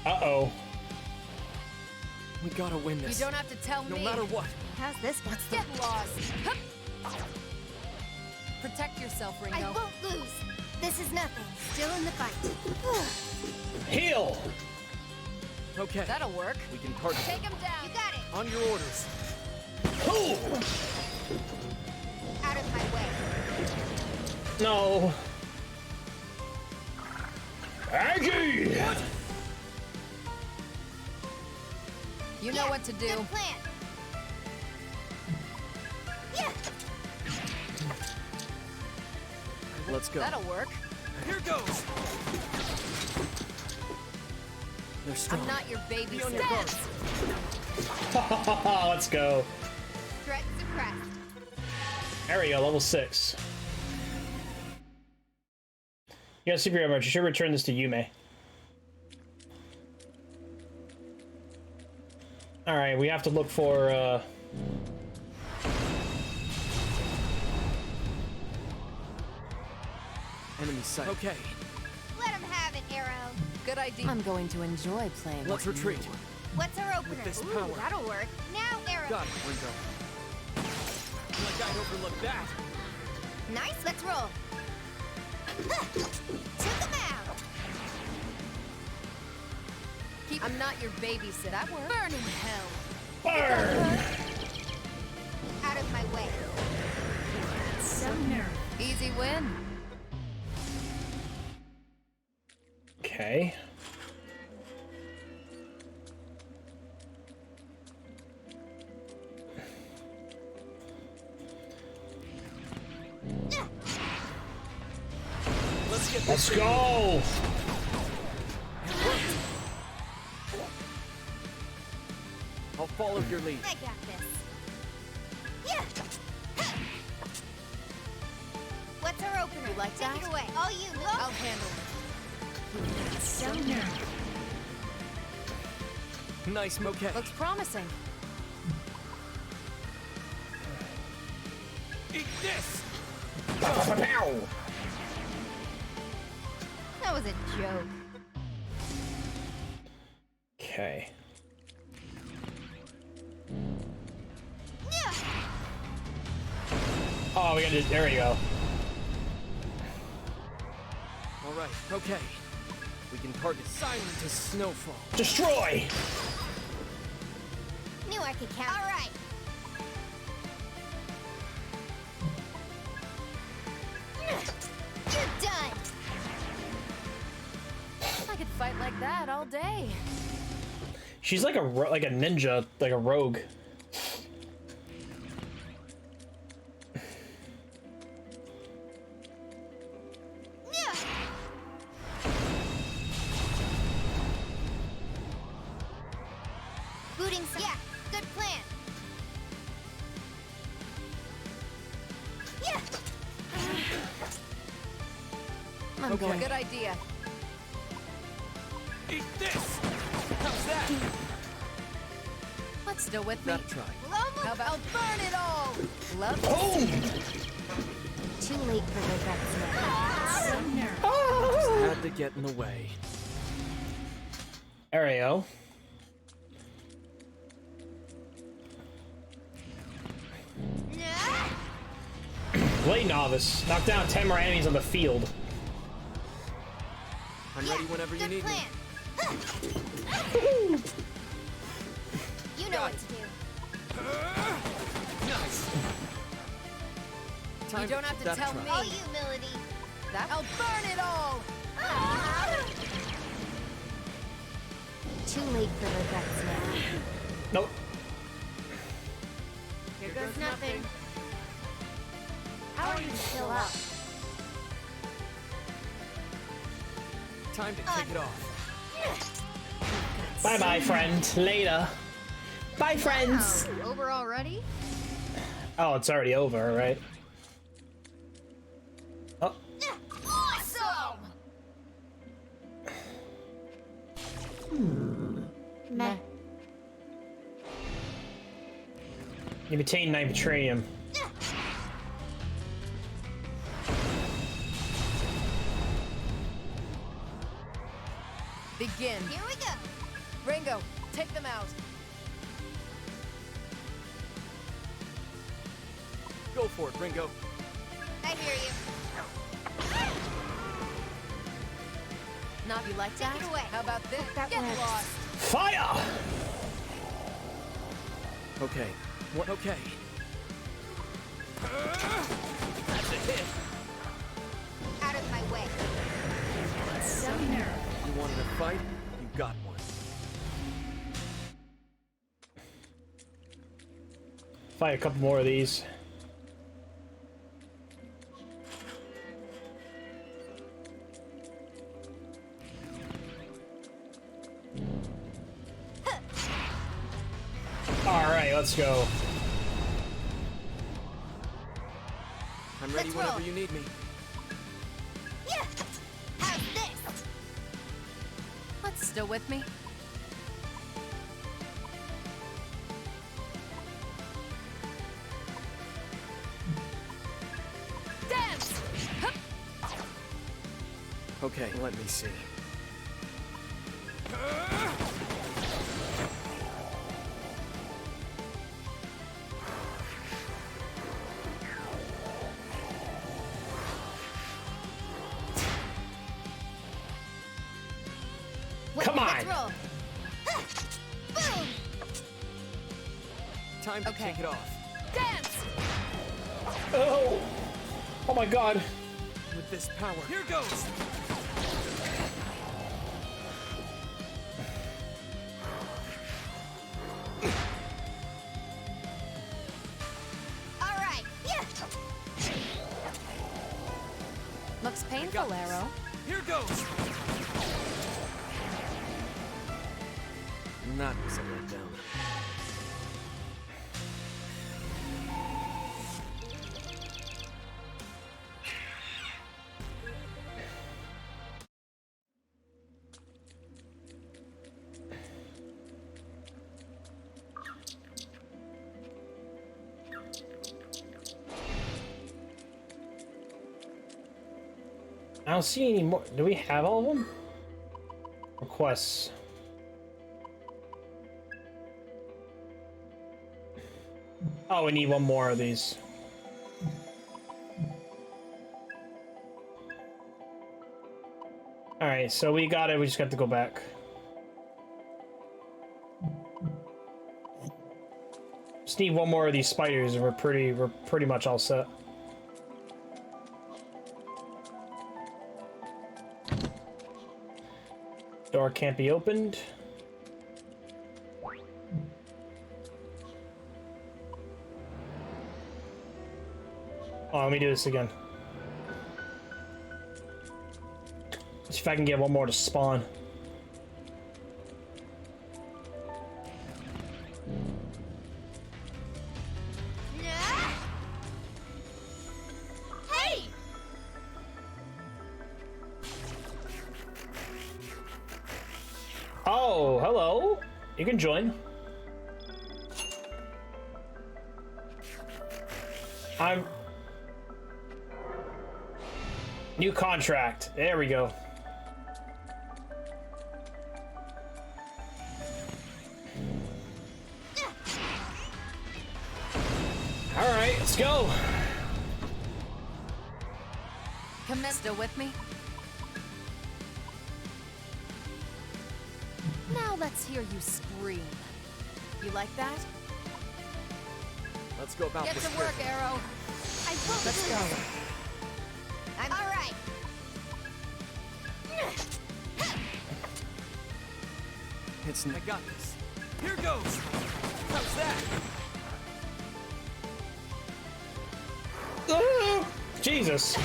Uh-oh. We gotta win You this. don't have to tell No me. matter what. How's this one? Get lost. Hup. Protect yourself, Ringo. I won't lose. This is nothing. Still in the fight. Heal. Okay. That'll work. We can target Take him down. You got it. on your orders. Ooh. Out of my way. No. Aggie! You know what to do. Good plan. Yeah. Let's go. That'll work. Here goes. They're strong. I'm not your baby. Be on your guard. Let's go. Threat suppressed. There we go, level 6. You got a superhero merch. You should return this to Yume. Alright, we have to look for, Enemy sight. Okay. Let him have it, Arrow. Good idea. I'm going to enjoy playing. Let's with retreat. you. What's our opener? With this Ooh, power. that'll work. Now, Arrow. Got it, Ringo. Like I'd overlook that. Nice, let's roll. Took him out. I'm not your babysitter. That works. Burn in hell. burn! Out of my way. So nervous. Easy win. Okay. Let's go! I'll follow your lead. I got this. Yeah. What's our opener? You like Take that? it away. All you, look. I'll handle it. So nervous. Nice, Moquet. Looks promising. Eat this! That was a joke. Okay. Yeah. Oh, we gotta. There we go. All right, okay. We can target silent as snowfall. Destroy! Knew I could count. All right. You're done. I could fight like that all day. She's like a ninja, like a rogue. Okay. Good idea. Eat this! How's that? What's still with me? Gotta try. How about I'll burn it all? Love Too late for regrets now. Just had to get in the way. Ariel. Blade Novice. Knock down 10 more enemies on the field. I'm ready whenever you need me. You know what to do. Nice. You don't have to tell me. All you, Melody. I'll burn it all. Too late for regrets now. Nope. Here goes nothing. How are you still up? Time to kick it off. Bye bye, friend. Later. Bye, friends. Wow, over already? Oh, it's already over, right? Oh. Awesome! Meh. You obtain Nitratium. Begin. Here we go. Ringo, take them out. Go for it, Ringo. I hear you. Not you like that? Take it away. How about this? That Get works. lost. Fire! Okay. What? Okay. That's a hit. Out of my way. You wanted a fight? You got one. Fight a couple more of these. Alright, let's go. I'm ready whenever you need me. Yeah. How's this? What's still with me? Dance! Hup! Okay, let me see. Come on! Let's roll. Boom! Time to kick it off. Dance! Oh! Oh my god. With this power. Here goes! All right. Yeah. Looks painful, Arrow. Here goes! That was a letdown. I don't see any more. Do we have all of them? Requests. Oh, we need one more of these. Alright, so we got it. We just got to go back. Just need one more of these spiders and we're pretty much all set. Door can't be opened. Oh, let me do this again. See if I can get one more to spawn. Hey! Oh, hello. You can join. New contract. There we go. All right, let's go. Still with me? Now let's hear you scream. You like that? Let's go about Get this to work, carefully. Arrow. I won't Let's do go. this. I'm all right. I got this. Here goes. How's that? Jesus.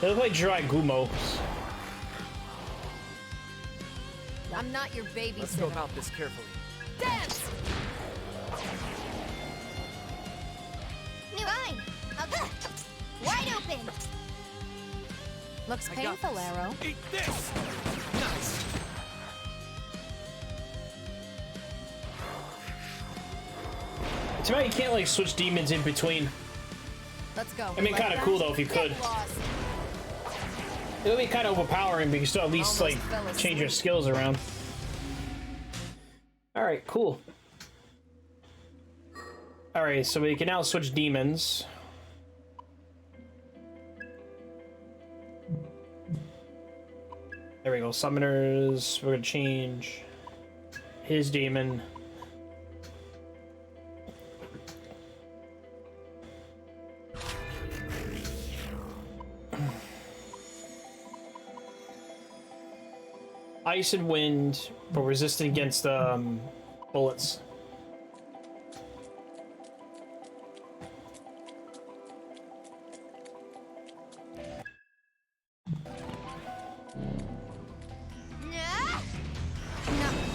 They look like dry gumos. I'm not your babysitter. Let's go about this carefully. Dance! New line. Wide open. Looks I got painful, this. Arrow. Eat this. Nice. It's about you can't like switch demons in between. Let's go. I mean, kind of cool though if you could. It would be kind of overpowering, but you can still at least like change your skills around. All right, cool. All right, so we can now switch demons. There we go. Summoners. We're gonna change his demon. Ice and wind, but resistant against bullets.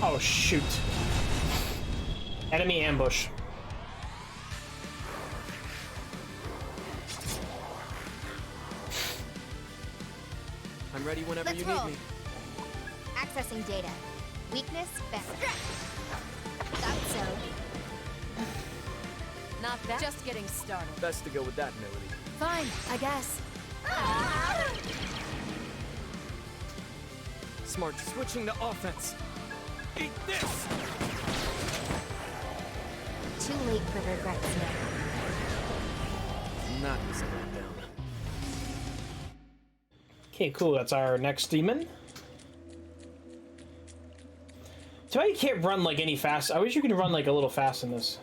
Oh shoot. Enemy ambush. I'm ready whenever Let's you roll. need me. Accessing data. Weakness, best. Thought so. Not that. Just getting started. Best to go with that melody. Fine, I guess. Smart. Switching to offense. Eat this! Too late for regrets now. Not easy down. Okay, cool. That's our next demon. So you can't run like any fast. I wish you could run like a little fast in this.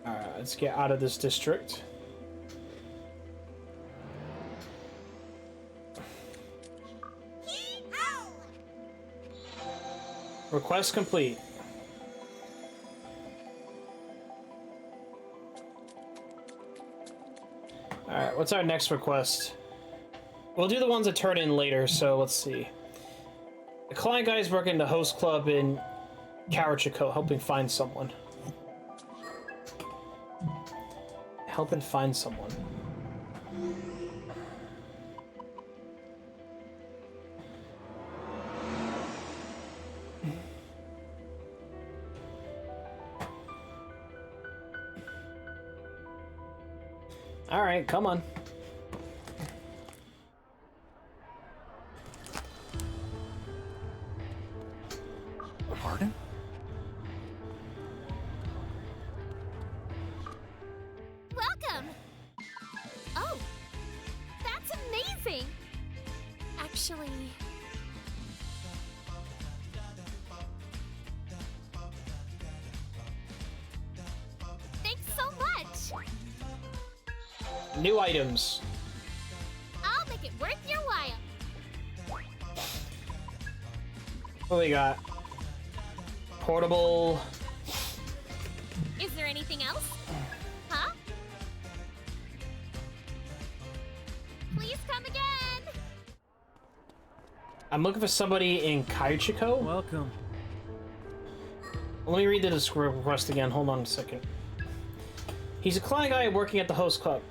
Alright, let's get out of this district. Request complete. Alright, what's our next request? We'll do the ones that turn in later, so let's see. The client guy is working in the host club in Karachiko, helping find someone. Helping find someone. Alright, come on. Pardon? Welcome! Oh, that's amazing! Actually... Thanks so much! New items. I'll make it worth your while. What we got? Portable. Is there anything else? Huh? Please come again! I'm looking for somebody in Kaichiko. Welcome. Let me read the request again. Hold on a second. He's a client guy working at the host club.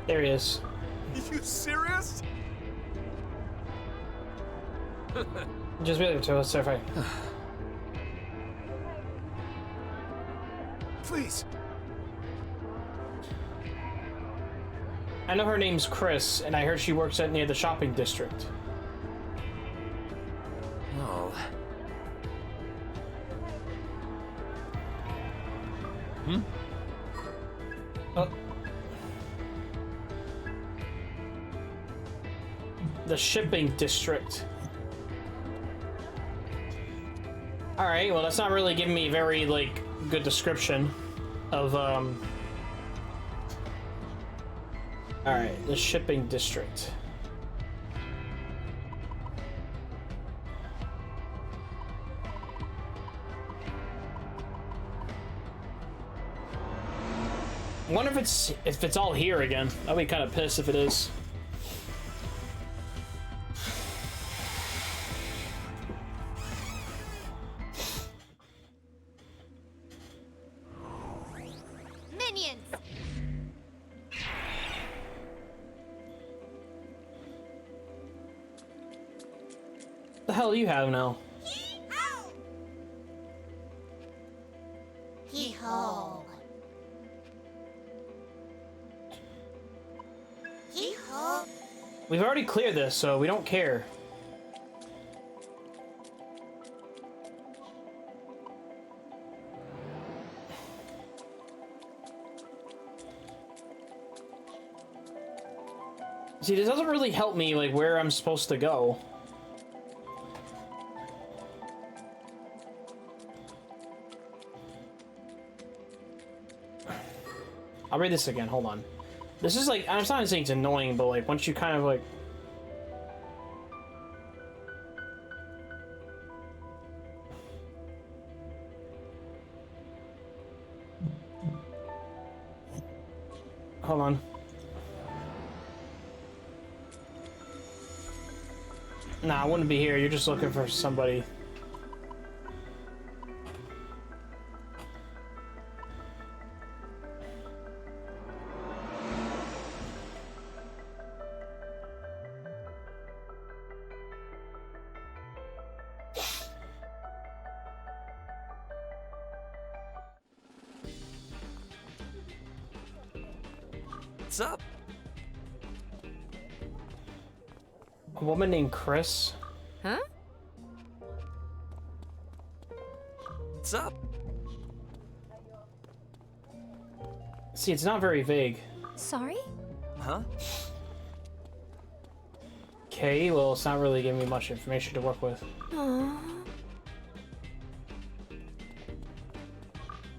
There he is. You serious? Just really to us, if I. Please. I know her name's Chris, and I heard she works at near the shopping district. Oh. Oh. The shipping district. Alright, well that's not really giving me a very, like, good description of, Alright, the shipping district. I wonder if it's all here again. I'll be kind of pissed if it is. Minions! The hell do you have now? Hee-ho! Hee-ho! We've already cleared this, so we don't care. See, this doesn't really help me, like, where I'm supposed to go. I'll read this again, hold on. This is like, I'm not saying it's annoying, but like, once you kind of like... Hold on. Nah, I wouldn't be here, you're just looking for somebody. What's up? A woman named Chris? Huh? What's up? See, it's not very vague. Sorry? Huh? Okay, well, it's not really giving me much information to work with. Aww.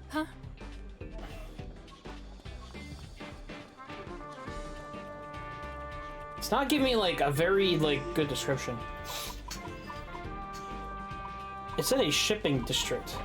Huh? It's not giving me, like, a very, like, good description. It's in a shipping district.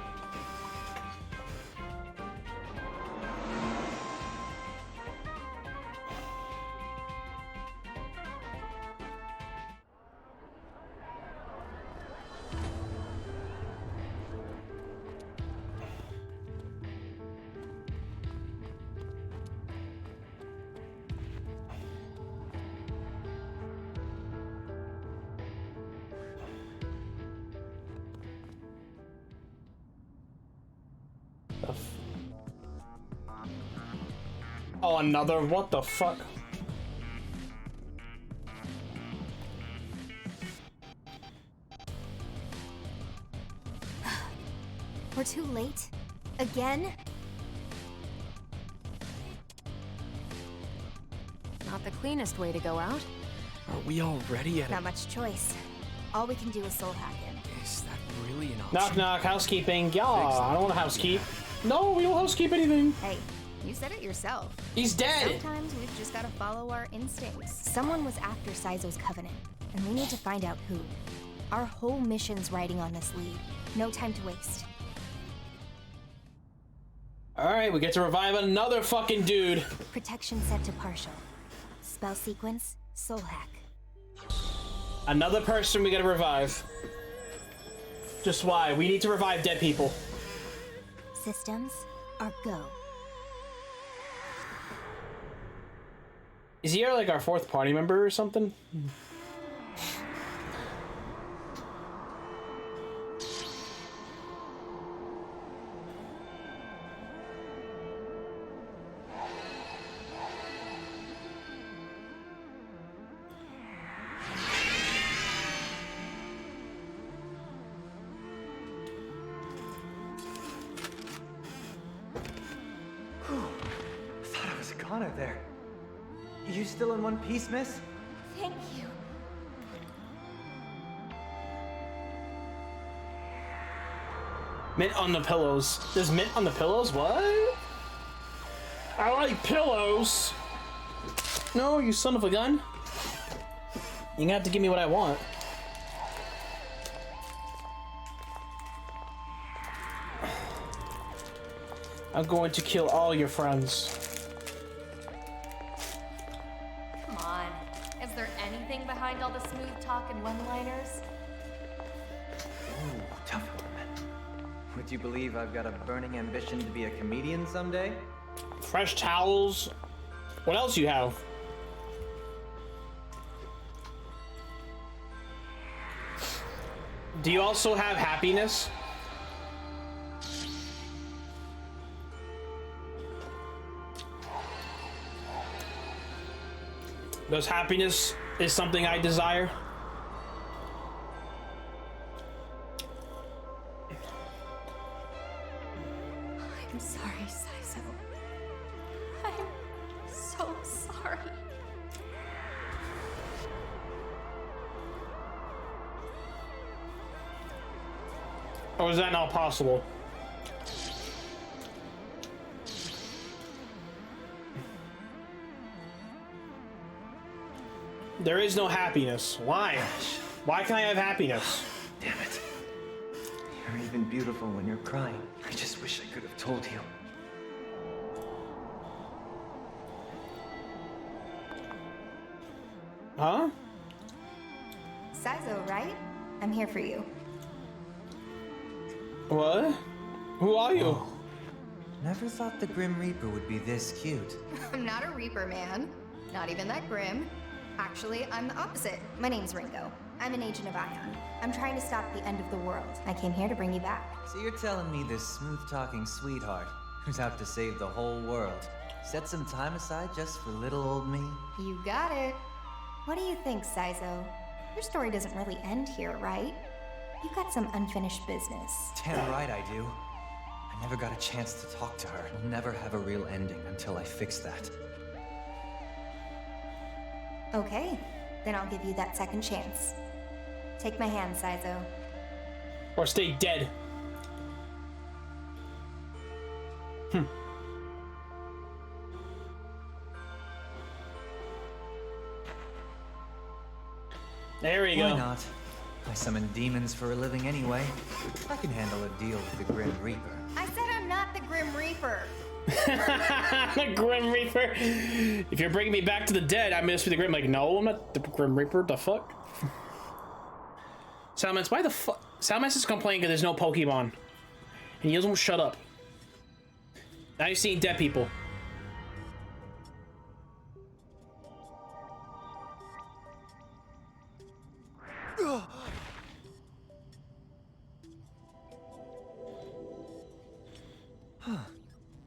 Oh, another? What the fuck? We're too late? Again? Not the cleanest way to go out. Are we already at Not much choice. All we can do is soul hack him. Is that really an option? Knock knock, housekeeping. Yeah, I don't want to housekeep. No, we don't housekeep anything. Hey, you said it yourself. He's dead. Sometimes we've just gotta follow our instincts. Someone was after Saizo's covenant, and we need to find out who. Our whole mission's riding on this lead. No time to waste. Alright, we get to revive another fucking dude. Protection set to partial. Spell sequence, soul hack. Another person we gotta revive. Just why? We need to revive dead people. Systems are go. Is he like our fourth party member or something? Thought I was a goner there. You still in one piece, miss? Thank you. Mint on the pillows. There's mint on the pillows? What? I like pillows. No, you son of a gun. You're gonna have to give me what I want. I'm going to kill all your friends. Come on. Is there anything behind all the smooth talk and one-liners? Ooh, tough one. Would you believe I've got a burning ambition to be a comedian someday? Fresh towels. What else you have? Do you also have happiness? Does happiness is something I desire? I'm sorry, Saizo. I'm so sorry. Or is that not possible? There is no happiness. Why? Why can't I have happiness? Damn it. You're even beautiful when you're crying. I just wish I could have told you. Huh? Saizo, right? I'm here for you. What? Who are you? Oh. Never thought the Grim Reaper would be this cute. I'm not a Reaper, man. Not even that grim. Actually, I'm the opposite. My name's Ringo. I'm an agent of Ion. I'm trying to stop the end of the world. I came here to bring you back. So you're telling me this smooth-talking sweetheart who's out to save the whole world set some time aside just for little old me? You got it. What do you think, Saizo? Your story doesn't really end here, right? You've got some unfinished business. Damn right I do. I never got a chance to talk to her. We'll never have a real ending until I fix that. Okay, then I'll give you that second chance. Take my hand, Saizo. Or stay dead. There we go. Why not? I summon demons for a living anyway. I can handle a deal with the Grim Reaper. I said I'm not the Grim Reaper. The Grim Reaper. If you're bringing me back to the dead, I'm gonna be the Grim. Like, no, I'm not the Grim Reaper. The fuck? Salamence, why the fuck? Salamence is complaining because there's no Pokemon, and he doesn't shut up. Now you're seeing dead people. Huh.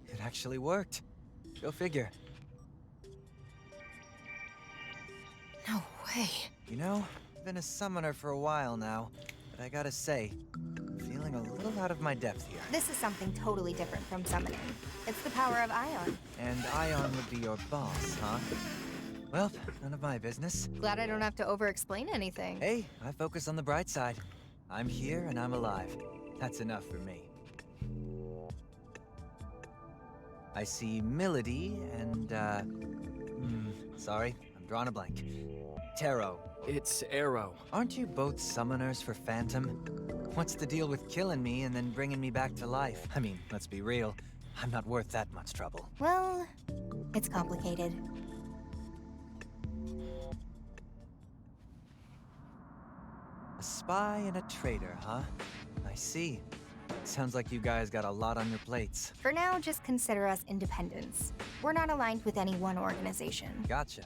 It actually worked. Go figure. No way. You know, I've been a summoner for a while now, but I gotta say, I'm feeling a little out of my depth here. This is something totally different from summoning. It's the power of Ion. And Ion would be your boss, huh? Well, none of my business. Glad I don't have to over-explain anything. Hey, I focus on the bright side. I'm here and I'm alive. That's enough for me. I see Milady and, sorry, I'm drawing a blank. Taro. It's Arrow. Aren't you both summoners for Phantom? What's the deal with killing me and then bringing me back to life? I mean, let's be real. I'm not worth that much trouble. Well, it's complicated. A spy and a traitor, huh? I see. Sounds like you guys got a lot on your plates. For now, just consider us independents. We're not aligned with any one organization. Gotcha.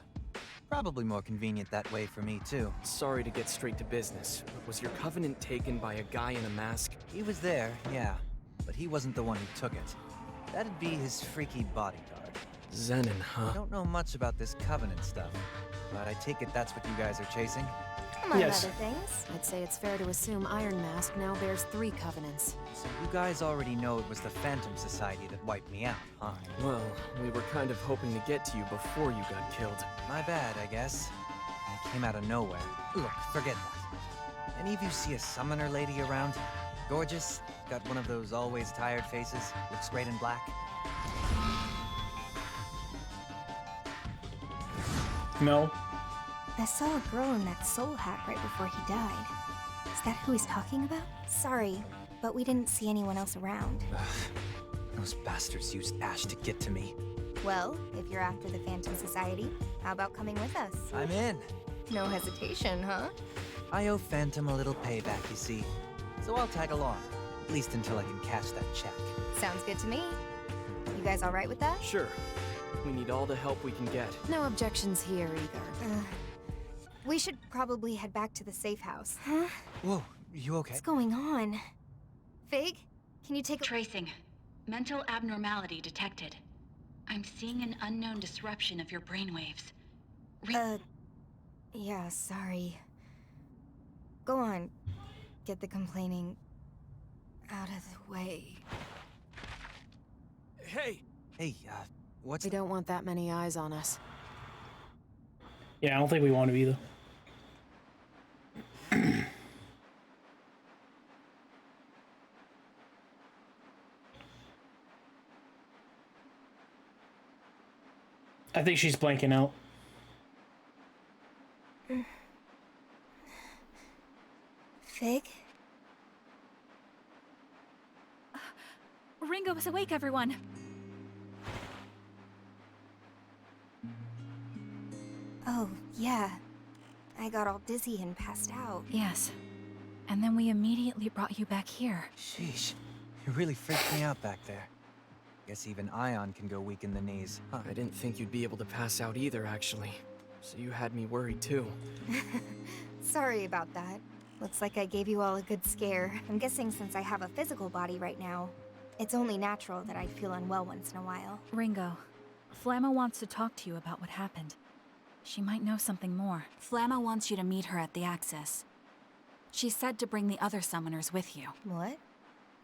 Probably more convenient that way for me, too. Sorry to get straight to business, but was your covenant taken by a guy in a mask? He was there, yeah. But he wasn't the one who took it. That'd be his freaky bodyguard. Zenon, huh? I don't know much about this covenant stuff, but I take it that's what you guys are chasing? Among other things. I'd say it's fair to assume Iron Mask now bears 3 covenants. So you guys already know it was the Phantom Society that wiped me out, huh? Well, we were kind of hoping to get to you before you got killed. My bad, I guess. I came out of nowhere. Look, forget that. Any of you see a summoner lady around? Gorgeous? Got one of those always tired faces? Looks great in black? No. I saw a girl in that soul hat right before he died. Is that who he's talking about? Sorry, but we didn't see anyone else around. Those bastards used Ash to get to me. Well, if you're after the Phantom Society, how about coming with us? I'm in. No hesitation, huh? I owe Phantom a little payback, you see. So I'll tag along. At least until I can cash that check. Sounds good to me. You guys all right with that? Sure. We need all the help we can get. No objections here either. We should probably head back to the safe house. Huh? Whoa, you okay? What's going on? Fig, can you take a— Tracing. Mental abnormality detected. I'm seeing an unknown disruption of your brainwaves. Yeah, sorry. Go on. Get the complaining out of the way. Hey! Hey, what's— We don't want that many eyes on us. Yeah, I don't think we want to either. I think she's blanking out. Fig? Ringo is awake, everyone. Oh, yeah. I got all dizzy and passed out. Yes. And then we immediately brought you back here. Sheesh. You really freaked me out back there. Guess even Ion can go weak in the knees. Huh, I didn't think you'd be able to pass out either, actually. So you had me worried, too. Sorry about that. Looks like I gave you all a good scare. I'm guessing since I have a physical body right now, it's only natural that I feel unwell once in a while. Ringo, Flamma wants to talk to you about what happened. She might know something more. Flamma wants you to meet her at the Axis. She said to bring the other summoners with you. What?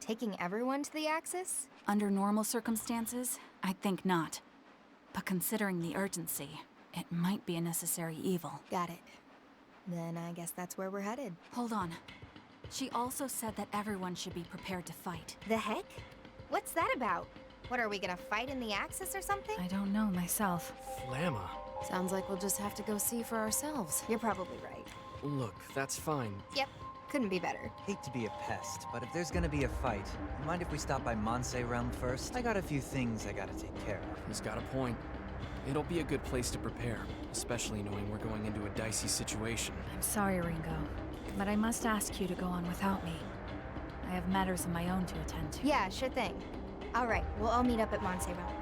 Taking everyone to the Axis? Under normal circumstances, I'd think not. But considering the urgency, it might be a necessary evil. Got it. Then I guess that's where we're headed. Hold on. She also said that everyone should be prepared to fight. The heck? What's that about? What, are we gonna fight in the Axis or something? I don't know myself. Flamma. Sounds like we'll just have to go see for ourselves. You're probably right. Look, that's fine. Yep, couldn't be better. Hate to be a pest, but if there's gonna be a fight, you mind if we stop by Monse Realm first? I got a few things I gotta take care of. He's got a point. It'll be a good place to prepare, especially knowing we're going into a dicey situation. I'm sorry, Ringo, but I must ask you to go on without me. I have matters of my own to attend to. Yeah, sure thing. All right, we'll all meet up at Monse Realm.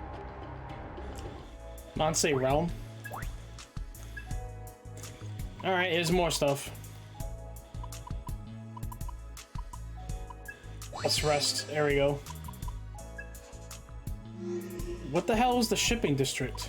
Monse Realm? Alright, here's more stuff. Let's rest. There we go. What the hell is the shipping district?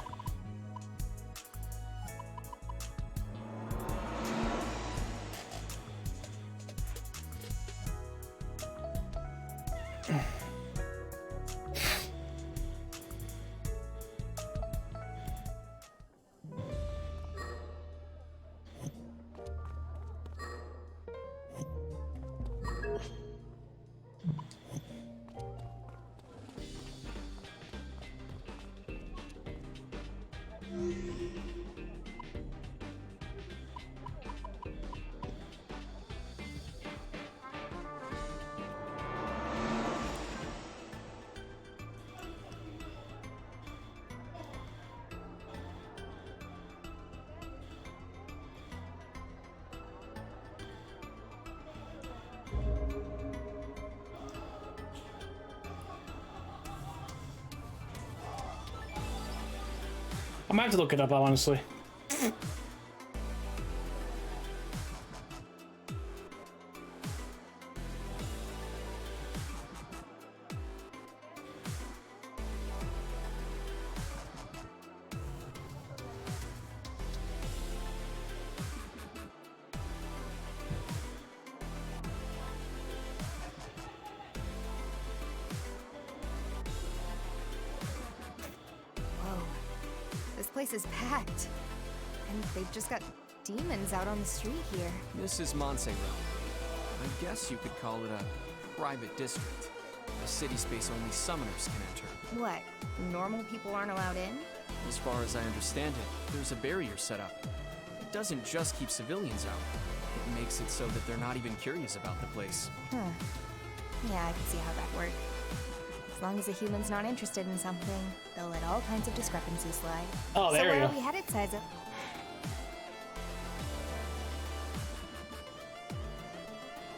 I might have to look it up, honestly. This place is packed. And they've just got demons out on the street here. This is Monse Realm. I guess you could call it a private district. A city space only summoners can enter. What? Normal people aren't allowed in? As far as I understand it, there's a barrier set up. It doesn't just keep civilians out. It makes it so that they're not even curious about the place. Huh. Yeah, I can see how that works. As long as a human's not interested in something, they'll let all kinds of discrepancies slide. Oh, there so we where go. are we headed, Siza?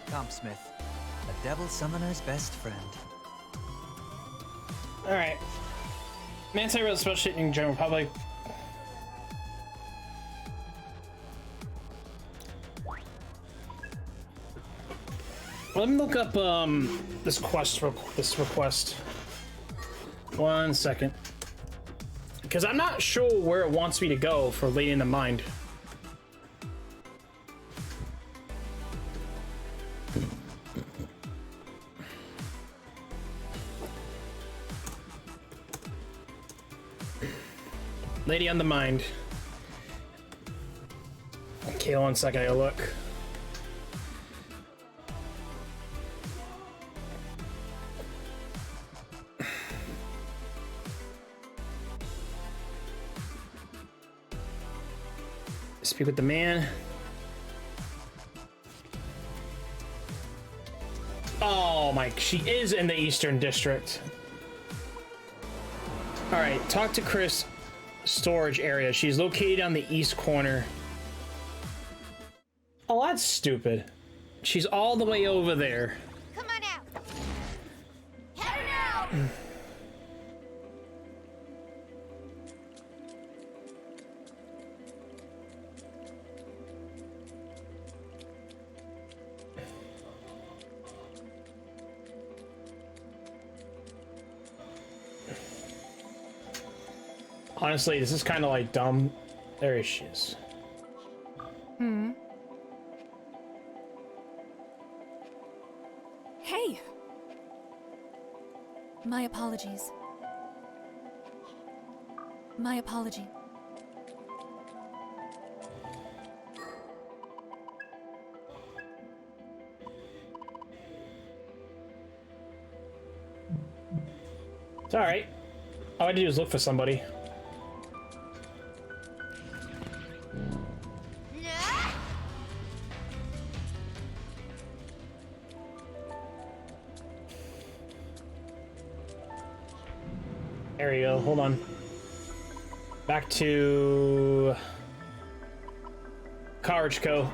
Compsmith, a devil summoner's best friend. Alright. Manti Realm special shit in General Public. Let me look up this request. 1 second. Because I'm not sure where it wants me to go for Lady in the Mind. Lady on the Mind. Okay, 1 second, I gotta look. Speak with the man. Oh my, she is in the Eastern District. All right, talk to Chris. Storage area. She's located on the east corner. Oh, that's stupid. She's all the way over there. Come on out. Head out. Honestly, this is kind of like dumb. There she is. Hey! My apologies. My apology. It's alright. All I had to do is look for somebody. There you go. Hold on. Back to Carriage Co.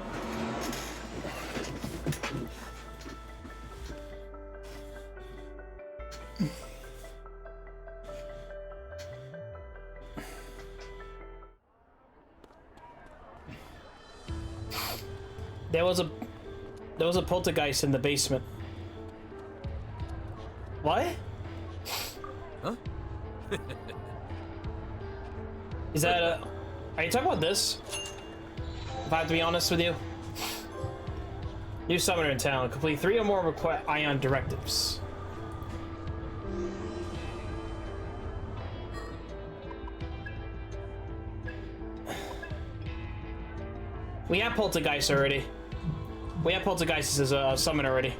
There was a poltergeist in the basement. What? Huh? Is that a... Are you talking about this? If I have to be honest with you. New summoner in town. Complete 3 or more ion directives. We have poltergeist already. We have poltergeist as a summon already.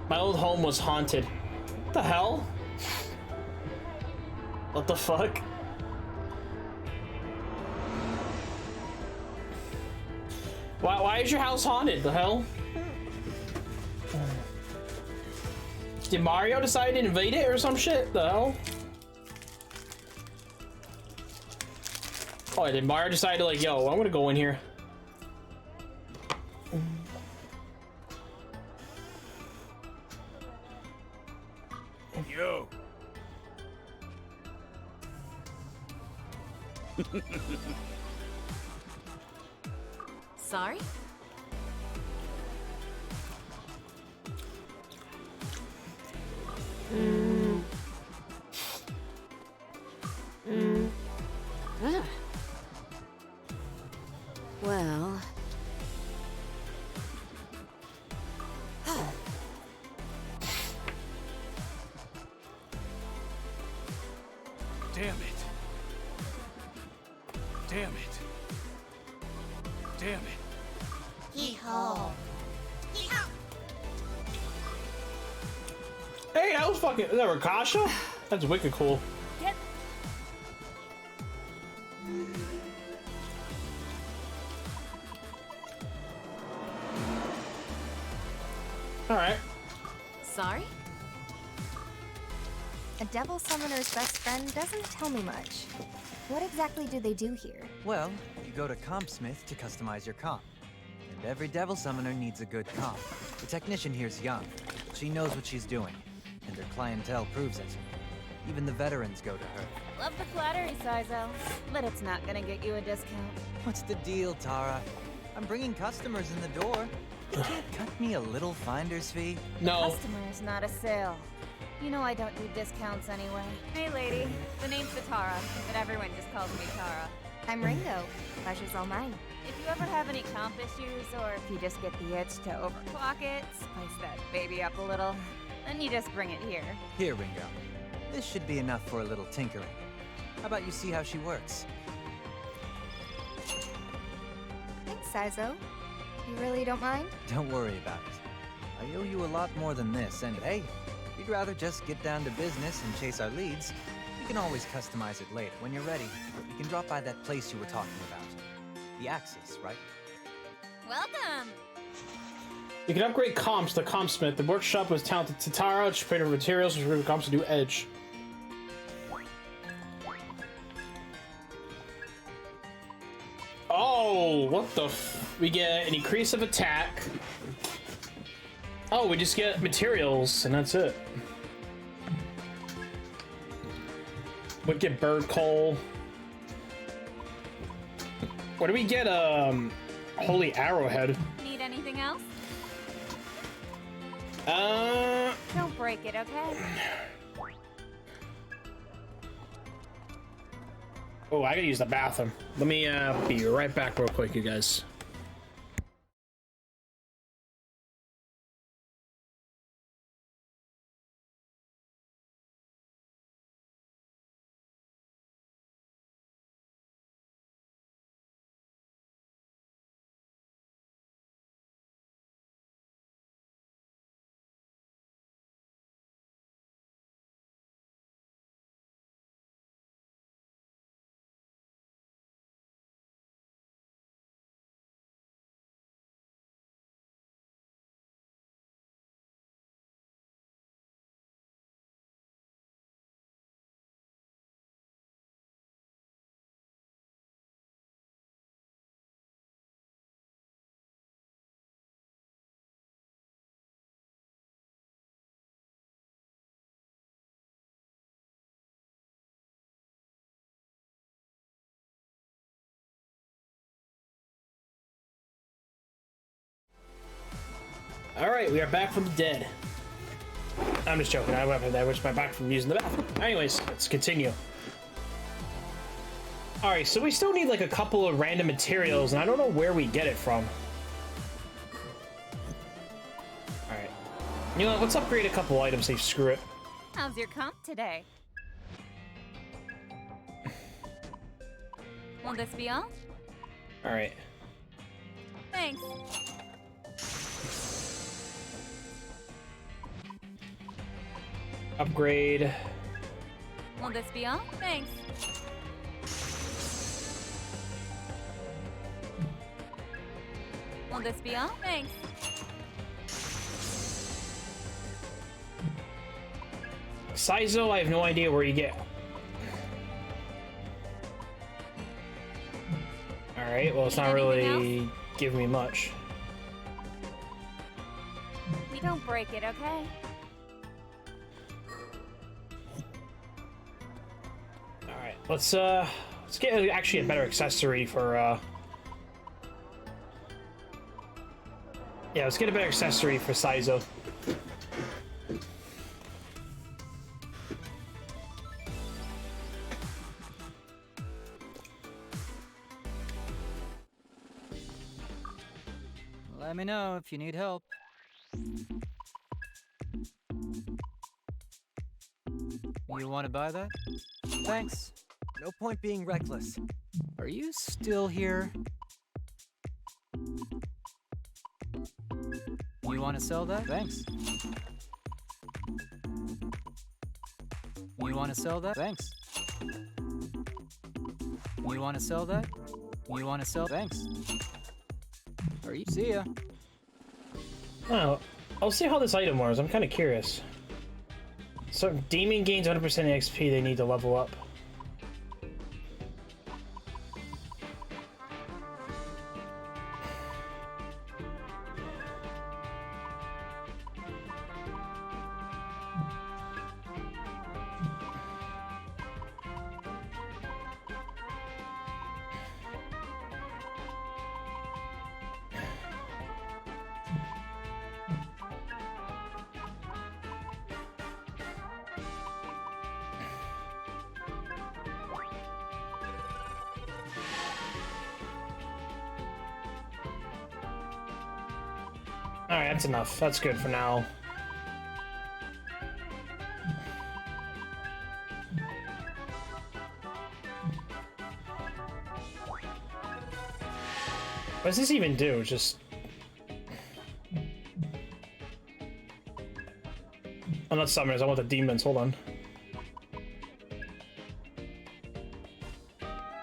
My old home was haunted. What the hell? What the fuck? Why is your house haunted? The hell? Did Mario decide to invade it or some shit? The hell? Oh, did Mario decide to like, yo, I'm gonna go in here? Yo. Sorry? Well... Damn it. Damn it. Damn it. Hee-haw. Hey, that was fucking. Is that Rakasha? That's wicked cool. Get. Alright. Sorry? A devil summoner's best friend doesn't tell me much. What exactly do they do here? Well, you go to Compsmith to customize your comp. And every devil summoner needs a good comp. The technician here's young. She knows what she's doing. And their clientele proves it. Even the veterans go to her. Love the flattery, Sizo, but it's not gonna get you a discount. What's the deal, Tara? I'm bringing customers in the door. You can't cut me a little finder's fee? No. Customer's not a sale. You know I don't do discounts anyway. Hey, lady. The name's Tara, but everyone just calls me Tara. I'm Ringo. Pleasure's all mine. If you ever have any comp issues, or if you just get the itch to overclock it, spice that baby up a little, then you just bring it here. Here, Ringo. This should be enough for a little tinkering. How about you see how she works? Thanks, Sizo. You really don't mind? Don't worry about it. I owe you a lot more than this, and hey, if you'd rather just get down to business and chase our leads, you can always customize it later. When you're ready, you can drop by that place you were talking about. The Axis, right? Welcome! You can upgrade comps to Compsmith. The workshop was talented Tatara, she paid her materials, which really comps to do Edge. Oh, what the f- we get an increase of attack. Oh, we just get materials, and that's it. Wicked bird coal. What do we get? Holy arrowhead. Need anything else? Don't break it, okay? Oh, I gotta use the bathroom. Let me be right back real quick, you guys. Alright, we are back from the dead. I'm just joking, I was back from using the bathroom. Anyways, let's continue. Alright, so we still need like a couple of random materials, and I don't know where we get it from. Alright. You know what, let's upgrade a couple items, say screw it. How's your comp today? Will this be all? Alright. Thanks. Upgrade. Will this be all? Thanks. Will this be all? Thanks. Sizo, I have no idea where you get. Alright, well, it's not really giving me much. We don't break it, okay? Alright, let's get actually a better accessory for, yeah, let's get a better accessory for Sizo. Let me know if you need help. You want to buy that? Thanks. No point being reckless. Are you still here? You want to sell that? Thanks. You want to sell that? Thanks. You want to sell that? You want to sell? Thanks. Are you? See ya. Oh, I'll see how this item works. I'm kind of curious. So, demon gains 100% XP they need to level up. Alright, that's enough. That's good for now. What does this even do? Just... I'm not summoners, I want the demons. Hold on.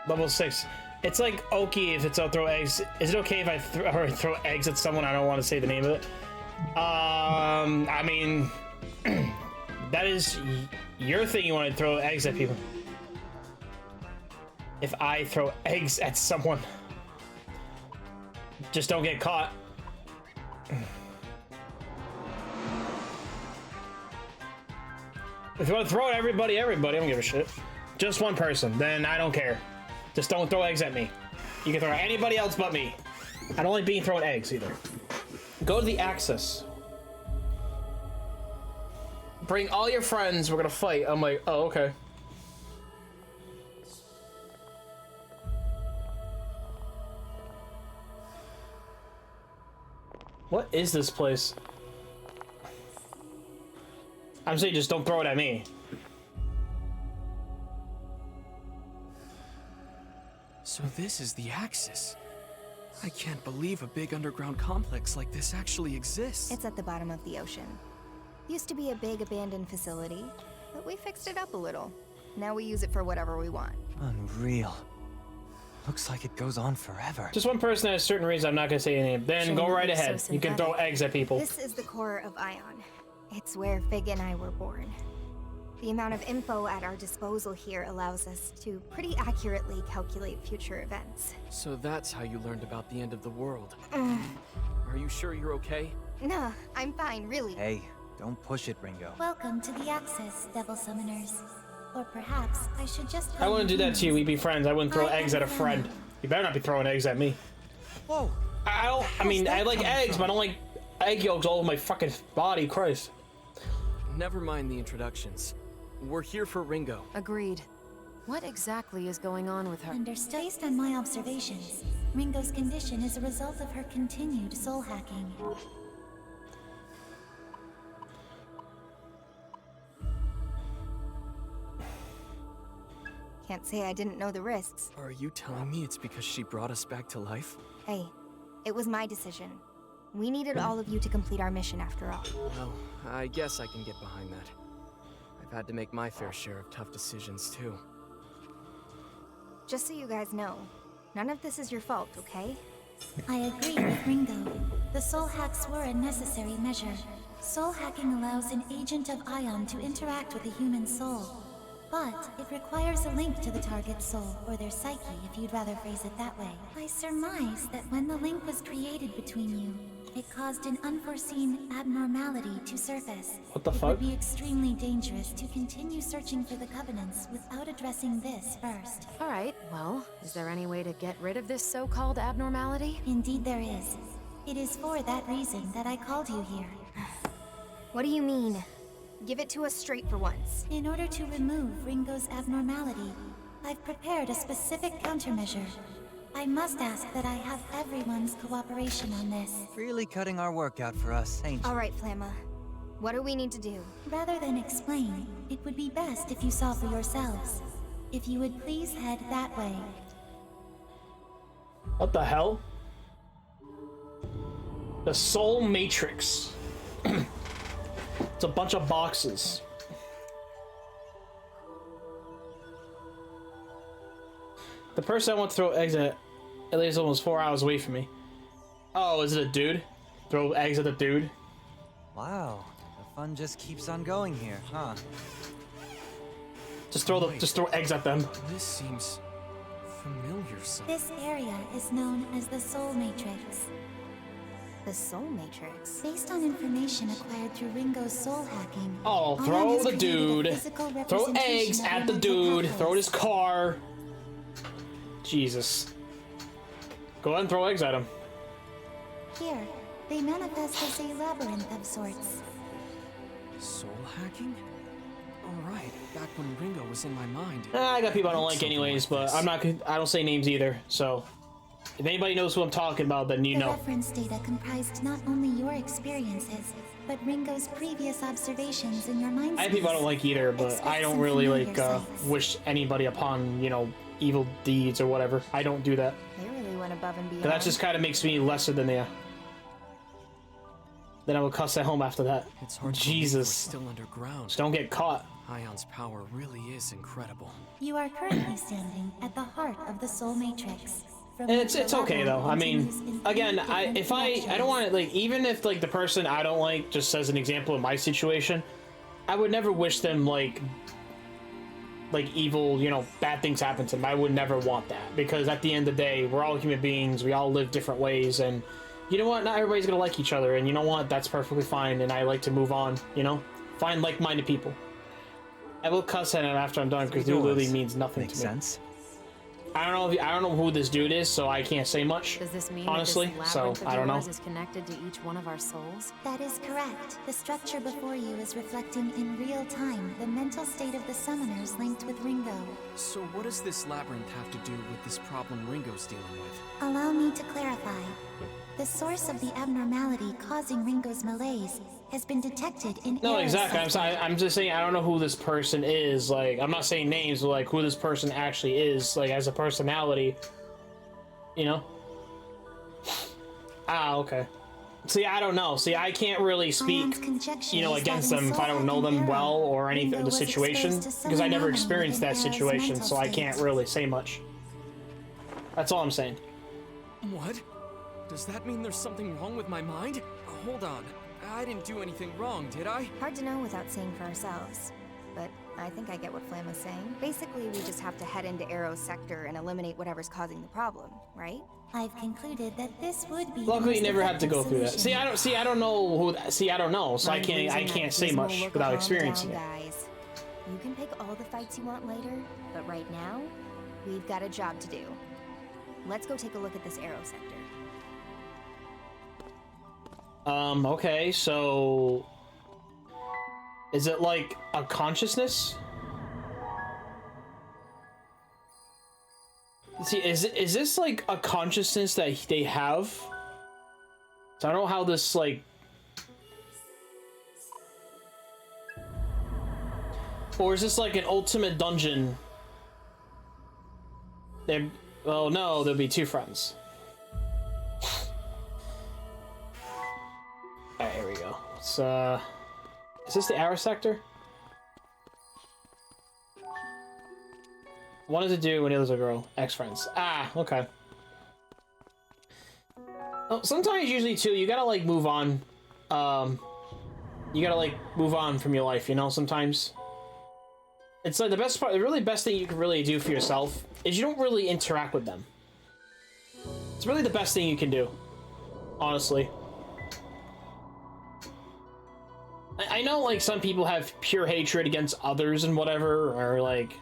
Level 6. It's like Oki if it's I'll throw eggs. Is it okay if I throw eggs at someone? I don't want to say the name of it. I mean, that is your thing. You want to throw eggs at people. If I throw eggs at someone, just don't get caught. If you want to throw at everybody, I don't give a shit. Just one person, then I don't care. Just don't throw eggs at me. You can throw at anybody else but me. I don't like being thrown eggs either. Go to the Axis. Bring all your friends, we're gonna fight. I'm like, oh, okay. What is this place? I'm saying just don't throw it at me. So this is the Axis. I can't believe a big underground complex like this actually exists. It's at the bottom of the ocean. Used to be a big abandoned facility, but we fixed it up a little. Now we use it for whatever we want. Unreal. Looks like it goes on forever. Just one person has a certain reason I'm not gonna say any name. Then go right ahead. You can throw eggs at people. This is the core of Ion. It's where Fig and I were born. The amount of info at our disposal here allows us to pretty accurately calculate future events. So that's how you learned about the end of the world. Are you sure you're okay? Nah, I'm fine, really. Hey, don't push it, Ringo. Welcome to the Axis, Devil Summoners. Or perhaps I should just... I wouldn't do that to you. We'd be friends. I wouldn't throw eggs at a friend. You better not be throwing eggs at me. Whoa. I mean, I like eggs, but I don't like egg yolks all over my fucking body. Christ. Never mind the introductions. We're here for Ringo. Agreed. What exactly is going on with her? Understood. Based on my observations, Ringo's condition is a result of her continued soul hacking. Can't say I didn't know the risks. Are you telling me it's because she brought us back to life? Hey, it was my decision. We needed all of you to complete our mission after all. Well, I guess I can get behind that. I've had to make my fair share of tough decisions, too. Just so you guys know, none of this is your fault, okay? I agree with Ringo. The soul hacks were a necessary measure. Soul hacking allows an agent of Ion to interact with a human soul. But it requires a link to the target's soul, or their psyche, if you'd rather phrase it that way. I surmise that when the link was created between you, it caused an unforeseen abnormality to surface. What the fuck? It would be extremely dangerous to continue searching for the Covenants without addressing this first. Alright, well, is there any way to get rid of this so-called abnormality? Indeed there is. It is for that reason that I called you here. What do you mean? Give it to us straight for once. In order to remove Ringo's abnormality, I've prepared a specific countermeasure. I must ask that I have everyone's cooperation on this. Really cutting our work out for us, ain't you? All right, Flamma. What do we need to do? Rather than explain, it would be best if you saw for yourselves. If you would please head that way. What the hell? The Soul Matrix. It's a bunch of boxes. The person I want to throw eggs at lives almost 4 hours away from me. Oh, is it a dude? Throw eggs at the dude? Wow, the fun just keeps on going here, huh? Just throw eggs at them. This seems familiar somehow. This area is known as the Soul Matrix. The Soul Matrix? Based on information acquired through Ringo's soul hacking. Oh, throw the dude. Throw eggs at the dude. Throw at his car. Jesus. Go ahead and throw eggs at him. Here, they manifest as a labyrinth of sorts. Soul hacking? Alright, back when Ringo was in my mind. I got people I don't like anyways, but I don't say names either, so if anybody knows who I'm talking about, then you know. The reference data comprised not only your experiences, but Ringo's previous observations in your mind. I have people I don't like either, but I don't really like wish anybody upon, you know, evil deeds or whatever. I don't do that. They really went above and beyond. But that just kind of makes me lesser than they are. Then I will cuss at home after that. It's hard Jesus. To still underground. Just don't get caught. Ion's power really is incredible. You are currently standing at the heart of the Soul Matrix. It's okay though. I mean, again, I don't want to, like, even if like the person I don't like, just as an example of my situation, I would never wish them like evil, you know, bad things happen to them. I would never want that, because at the end of the day, we're all human beings. We all live different ways, and you know what? Not everybody's gonna like each other, and you know what? That's perfectly fine. And I like to move on. You know, find like-minded people. I will cuss at him after I'm done, because dude literally means nothing to me. Makes sense. I don't know who this dude is, so I can't say much. Does this mean honestly? That this so labyrinth of I don't know. doors is connected to each one of our souls? That is correct. The structure before you is reflecting in real time the mental state of the summoners linked with Ringo. So what does this labyrinth have to do with this problem Ringo's dealing with? Allow me to clarify. The source of the abnormality causing Ringo's malaise has been detected in No, exactly. I'm just saying I don't know who this person is. Like, I'm not saying names, but like who this person actually is, like as a personality. You know? Ah, okay. See, I don't know. See, I can't really speak, you know, against them if I don't know them well or anything of the situation, because I never experienced that situation, so I can't really say much. That's all I'm saying. What? Does that mean there's something wrong with my mind? Hold on. I didn't do anything wrong, did I? Hard to know without seeing for ourselves. But I think I get what Flam is saying. Basically, we just have to head into Arrow's sector and eliminate whatever's causing the problem, right? I've concluded that this would be. Luckily, you never had to go through that. See, I don't know who. See, I don't know, so I can't say much without experiencing it. Guys, you can pick all the fights you want later, but right now, we've got a job to do. Let's go take a look at this Arrow sector. Okay, so is it like a consciousness? See, is this like a consciousness that they have? So I don't know how this like. Or is this like an ultimate dungeon? Oh no, there'll be two friends. Alright, here we go. It's, is this the Arrow sector? One is a dude, and the other's a girl. Ex-friends. Ah, okay. Oh, sometimes, usually, too, you gotta, like, move on. You gotta, like, move on from your life, you know, sometimes. It's, like, the best part, the really best thing you can really do for yourself is you don't really interact with them. It's really the best thing you can do. Honestly. I know, like, some people have pure hatred against others and whatever, or, like,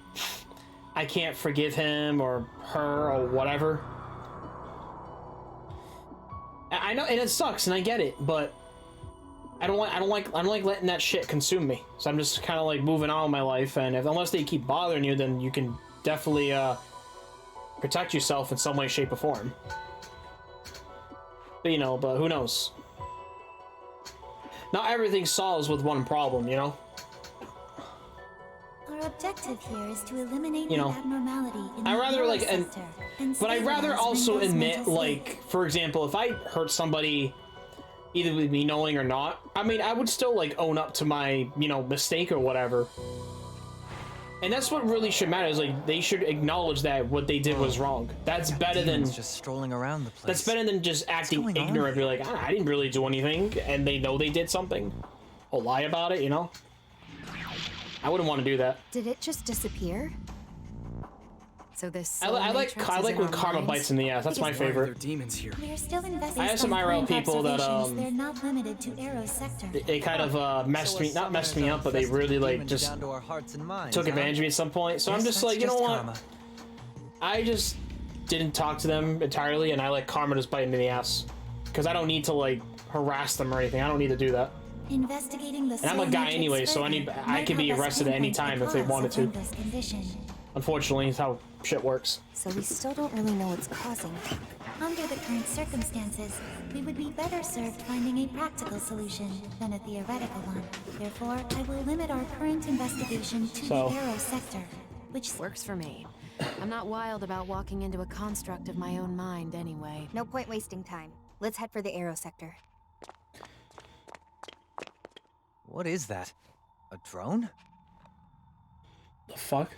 I can't forgive him or her or whatever. I know, and it sucks, and I get it, but I don't like letting that shit consume me. So I'm just kind of, like, moving on with my life, and unless they keep bothering you, then you can definitely, protect yourself in some way, shape, or form. But, you know, but who knows? not everything solves with one problem, you know? Our objective here is to eliminate You know, the abnormality in I the rather like, sector but I'd rather stabilize also Ringo's admit, mental like, for example, if I hurt somebody, either with me knowing or not, I mean, I would still like own up to my, you know, mistake or whatever. And that's what really should matter, is like they should acknowledge that what they did was wrong. That's better than just strolling around the place. That's better than just acting ignorant. Be like, I didn't really do anything, and they know they did something. Or lie about it, you know? I wouldn't want to do that. Did it just disappear? So this I like when karma bites in the ass. That's my favorite. Demons here. We are still investigating. I have some IRL people that they're not limited to Arrow sector. they kind of messed me, not messed me up, but they really like just took advantage of me at some point. So I'm just like, you know what? I just didn't talk to them entirely, and I let karma just bite me in the ass because I don't need to like harass them or anything. I don't need to do that. Investigating the and I'm a guy anyway, so I can be arrested at any time if they wanted to. Unfortunately, it's how shit works. So we still don't really know what's causing it. Under the current circumstances, we would be better served finding a practical solution than a theoretical one. Therefore, I will limit our current investigation to the Arrow sector, which works for me. I'm not wild about walking into a construct of my own mind anyway. No point wasting time. Let's head for the Arrow sector. What is that? A drone? The fuck?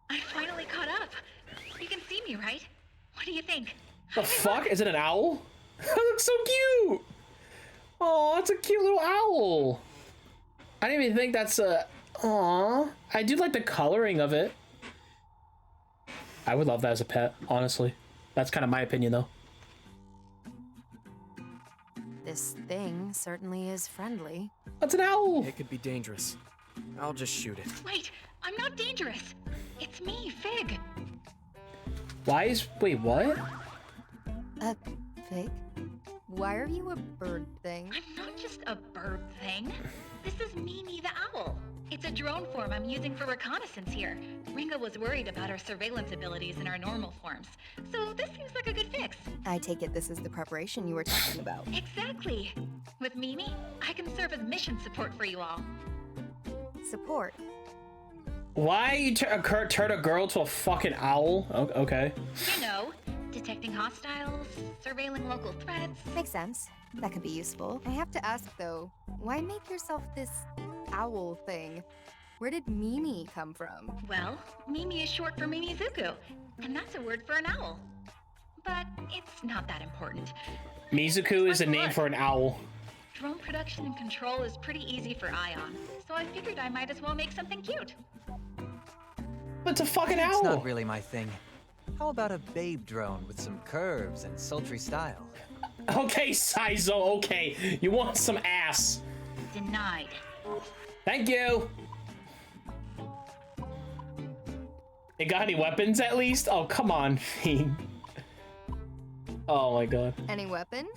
I finally caught up. You can see me, right? What do you think? The fuck? Is it an owl? That looks so cute! Oh, it's a cute little owl. I didn't even think that's a... Aww. I do like the coloring of it. I would love that as a pet, honestly. That's kind of my opinion, though. This thing certainly is friendly. That's an owl! It could be dangerous. I'll just shoot it. Wait, I'm not dangerous. It's me, Fig. Why is... Wait, what? Fig? Why are you a bird thing? I'm not just a bird thing. This is Mimi the owl. It's a drone form I'm using for reconnaissance here. Ringo was worried about our surveillance abilities in our normal forms, so this seems like a good fix. I take it this is the preparation you were talking about. Exactly. With Mimi, I can serve as mission support for you all. Support? Why you turn a girl to a fucking owl? Okay. You know, detecting hostiles, surveilling local threats. Makes sense. That could be useful. I have to ask though, why make yourself this owl thing? Where did Mimi come from? Well, Mimi is short for Mimizuku, and that's a word for an owl. But it's not that important. Mizuku is a name for an owl. Drone production and control is pretty easy for Ion, so I figured I might as well make something cute. But it's a fucking owl! It's not really my thing. How about a babe drone with some curves and sultry style? Okay, Saizo, okay. You want some ass. Denied. Thank you! It got any weapons at least? Oh, come on, Fiend. Oh my god. Any weapons?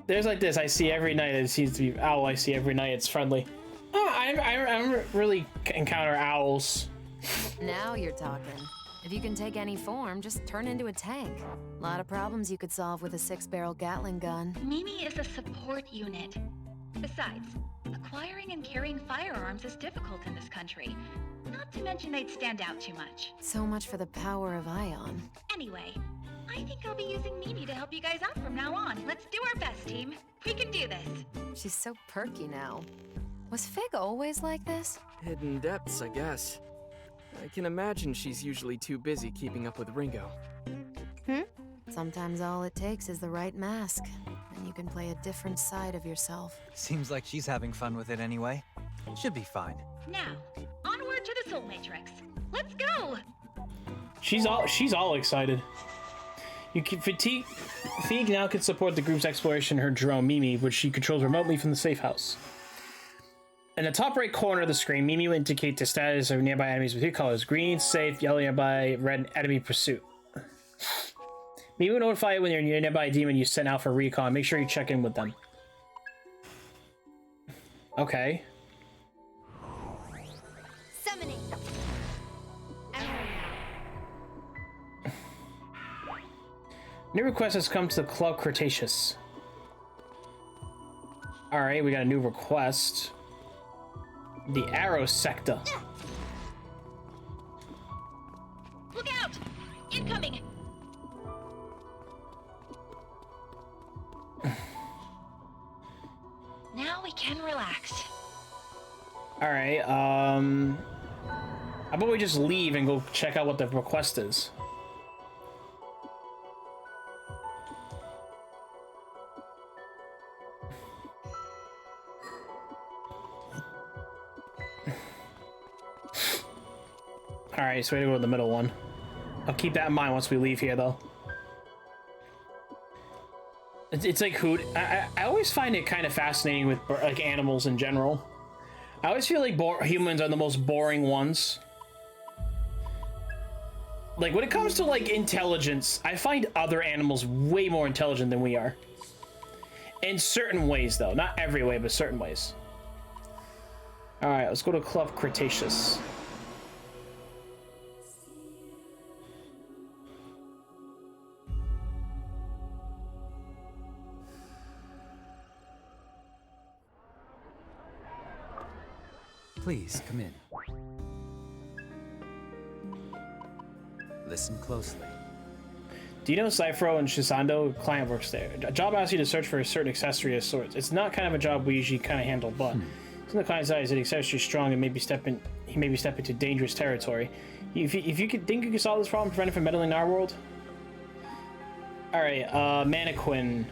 There's like this I see every night. It seems to be owl I see every night. It's friendly. Oh, I don't really encounter owls. Now you're talking. If you can take any form, just turn into a tank. A lot of problems you could solve with a 6-barrel Gatling gun. Mimi is a support unit. Besides, acquiring and carrying firearms is difficult in this country. Not to mention they'd stand out too much. So much for the power of Ion. Anyway, I think I'll be using Mimi to help you guys out from now on. Let's do our best, team. We can do this. She's so perky now. Was Fig always like this? Hidden depths, I guess. I can imagine she's usually too busy keeping up with Ringo. Sometimes all it takes is the right mask, and you can play a different side of yourself. Seems like she's having fun with it anyway. Should be fine. Now, onward to the Soul Matrix. Let's go! She's all excited. You can Fatigue now can support the group's exploration of her drone Mimi, which she controls remotely from the safe house. In the top right corner of the screen, Mimi will indicate the status of nearby enemies with 3 colors: green, safe; yellow, nearby; red, enemy pursuit. Mimi will notify you when you're near a nearby demon you sent out for recon. Make sure you check in with them. Okay. Summoning. New request has come to the Club Cretaceous. Alright, we got a new request. The Arrow Sector. Look out! Incoming! Now we can relax. Alright, how about we just leave and go check out what the request is? Alright, so we gotta go to the middle one. I'll keep that in mind once we leave here, though. It's like who I always find it kind of fascinating with like animals in general. I always feel like humans are the most boring ones. Like when it comes to like intelligence, I find other animals way more intelligent than we are. In certain ways, though, not every way, but certain ways. All right, let's go to Club Cretaceous. Please, come in. Listen closely. Do you know Cyphro and Shisando? Client works there. A job asks you to search for a certain accessory of sorts. It's not kind of a job we usually kind of handle, but from the client's eyes, the accessory is strong and he may be stepping into dangerous territory. If you think you can solve this problem, prevent it from meddling in our world? Alright, Mannequin.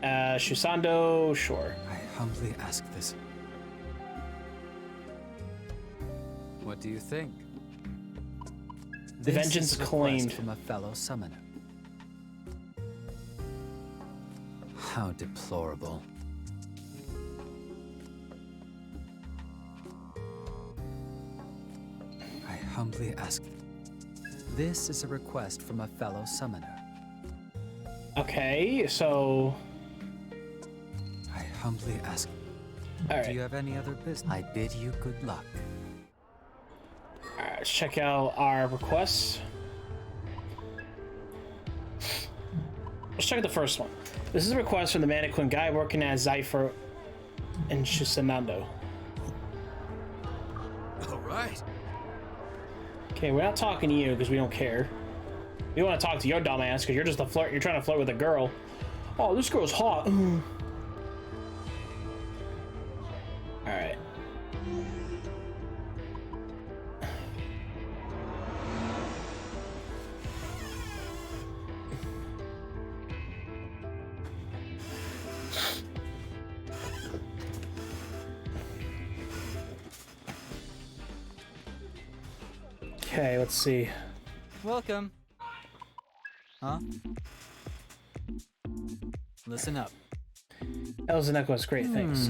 Shisando, sure. I humbly ask this. What do you think? The vengeance is a claimed from a fellow summoner. How deplorable. I humbly ask. This is a request from a fellow summoner. Okay, so I humbly ask. All right. Do you have any other business? I bid you good luck. Alright, let's check out our requests. Let's check out the first one. This is a request from the Mannequin guy working as Zypher and Shisanando. Alright. Okay, we're not talking to you because we don't care. We want to talk to your dumb ass because you're just a flirt. You're trying to flirt with a girl. Oh, this girl's hot. Alright. Okay, let's see. Welcome. Huh? Listen up. Elzen echoes great things.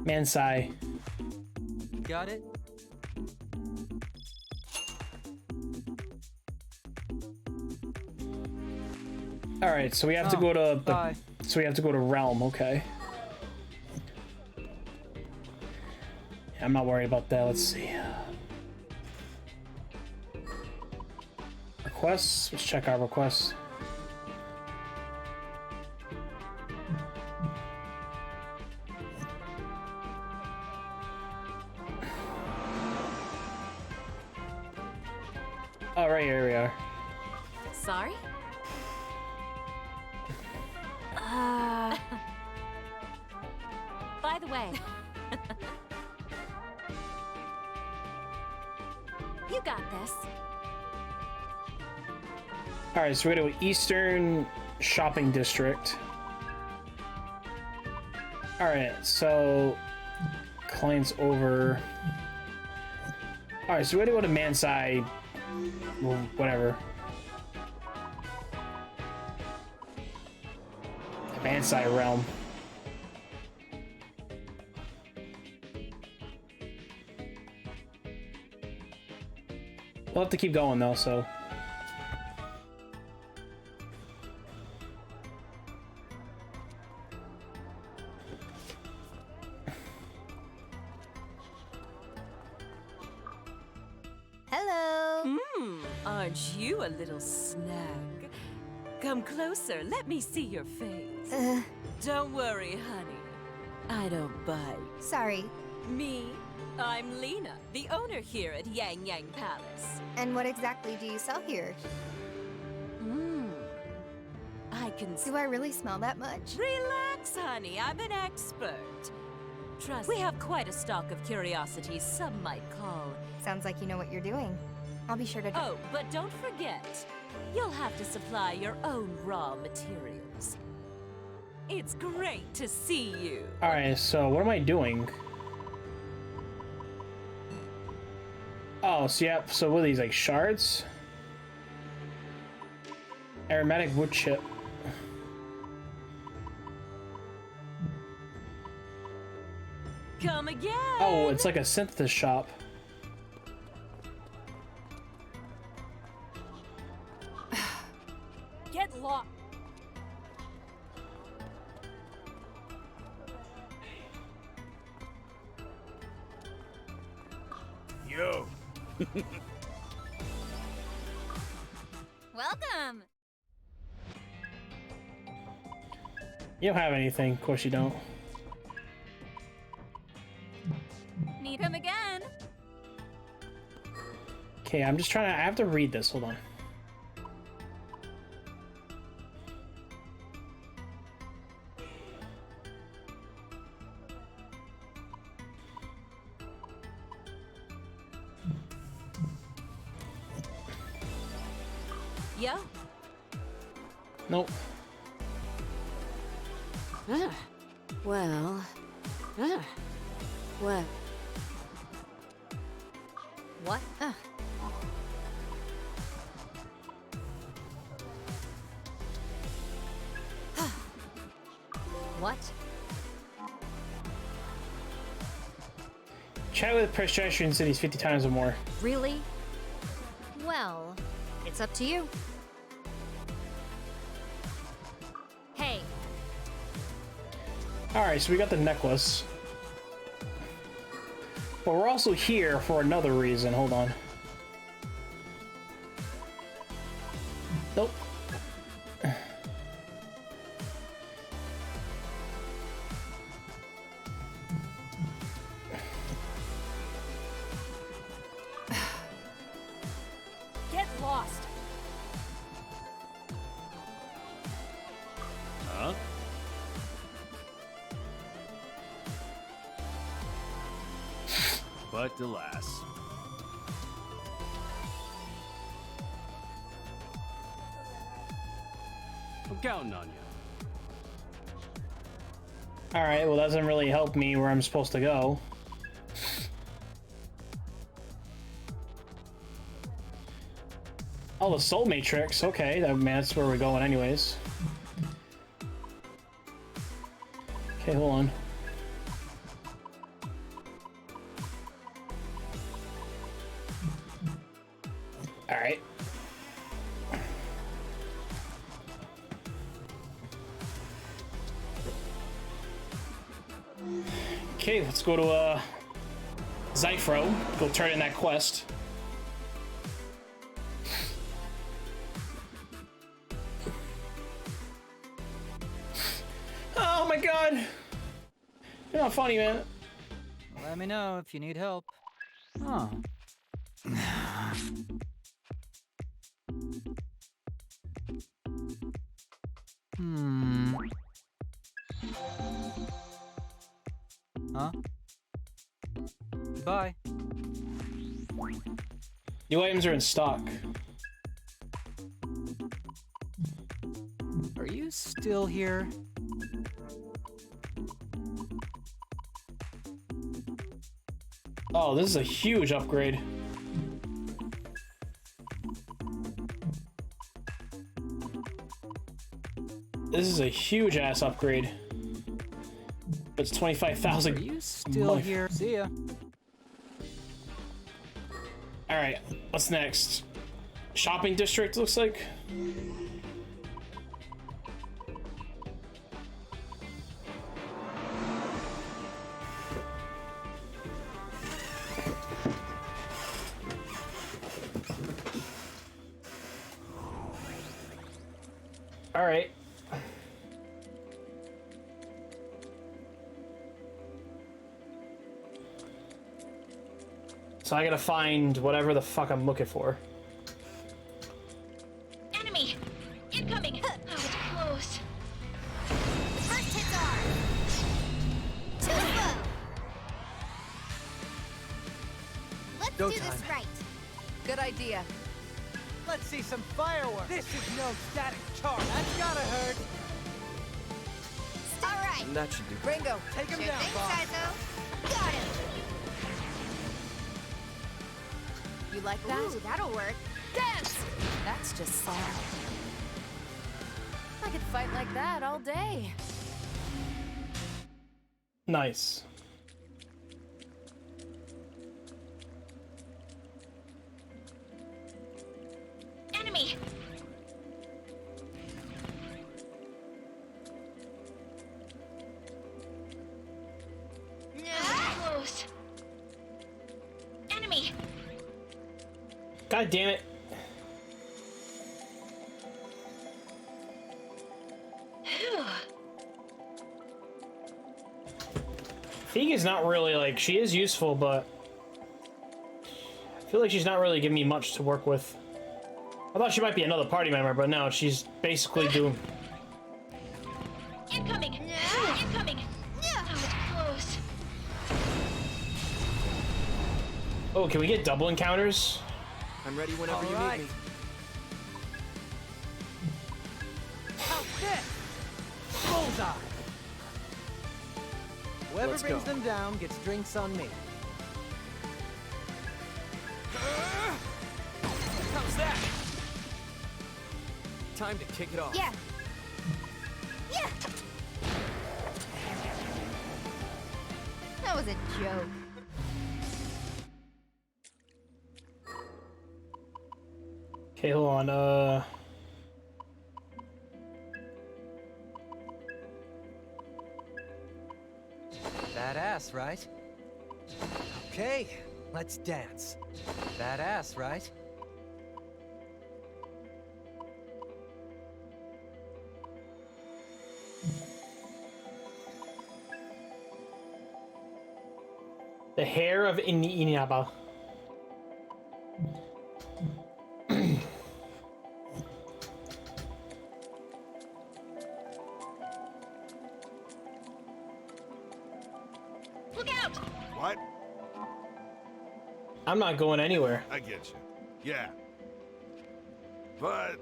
Mansai. Got it? All right, so we have to go to so we have to go to Realm, okay? I'm not worried about that. Let's see. Requests. Let's check our requests. Oh, right here we are. Sorry? By the way, you got this. All right, so we're gonna go Eastern Shopping District. All right, so clients over. All right, so we're gonna go to Mansai, well, whatever. Mansai Realm. We'll have to keep going though, so. Aren't you a little snag? Come closer, let me see your face. Don't worry, honey. I don't bite. Sorry. Me? I'm Lena, the owner here at Yang Yang Palace. And what exactly do you sell here? I can... Do I really smell that much? Relax, honey, I'm an expert. Trust me, we have quite a stock of curiosities some might call... Sounds like you know what you're doing. I'll be sure to... Oh, but don't forget, you'll have to supply your own raw materials. It's great to see you. Alright, so what am I doing? Oh, so yeah, so what are these, like shards? Aromatic wood chip. Come again. Oh, it's like a synthesis shop. Get lost. Yo. Welcome. You don't have anything, of course you don't. Need him again. Okay, I'm just trying to, I have to read this, hold on. Yo. Nope. Well... What? What? What? Chat with pedestrian cities 50 times or more. Really? Well, it's up to you. Hey. Alright, so we got the necklace. But we're also here for another reason. Hold on. Nope. Get lost. Huh? But alas. I'm counting on you. Alright, well that doesn't really help me where I'm supposed to go. Oh, the Soul Matrix. Okay, that's where we're going anyways. Okay, hold on. Alright. Okay, let's go to Zyphro. Go turn in that quest. Oh my god! You're not funny, man. Let me know if you need help. Huh. Huh? Bye. New items are in stock. Are you still here? Oh, this is a huge upgrade. This is a huge ass upgrade. It's 25,000. Are you still here? See ya. Alright, what's next? Shopping district, looks like. All right. So I gotta find whatever the fuck I'm looking for. Enemy! Incoming! Oh, it's close. First hits are too slow. Let's Go do time. this right. Good idea. Let's see some fireworks. This is no static charge. That's gotta hurt. All right. That should do. Ringo, Take him Sure down, thing, boss. Saizo. Got him. you like that? Ooh, that'll work. Dance! That's just sad. I could fight like that all day. Nice. Enemy! Close. Enemy! God damn it. Phew. Figa's not really like, she is useful, but I feel like she's not really giving me much to work with. I thought she might be another party member, but no, she's basically doing. Incoming! Incoming! Oh, it's close. Oh, can we get double encounters? I'm ready whenever you right. need me. How's this? Bullseye. Whoever Let's brings go. them down gets drinks on me. How's that? Time to kick it off. Yeah. Yeah. That was a joke. Okay, hold on, Badass, right? Okay, let's dance. Badass, right? the hair of Inaba. Look out! What? I'm not going anywhere. I get you. Yeah. But...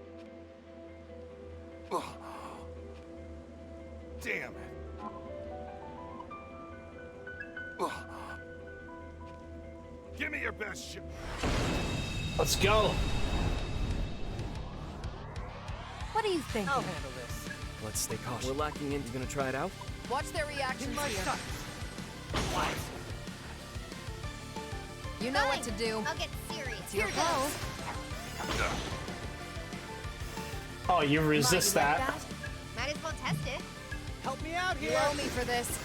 Ugh. Damn it. Ugh. Give me your best shot. Let's go. What do you think? I'll handle this. Let's stay cautious. We're lacking in. You gonna try it out? Watch their reactions In my here. sight. You know what to do. I'll get serious. It's your Here call. goes. Oh, you resist Might you like that? Might as well test it. Help me out You here. owe me for this.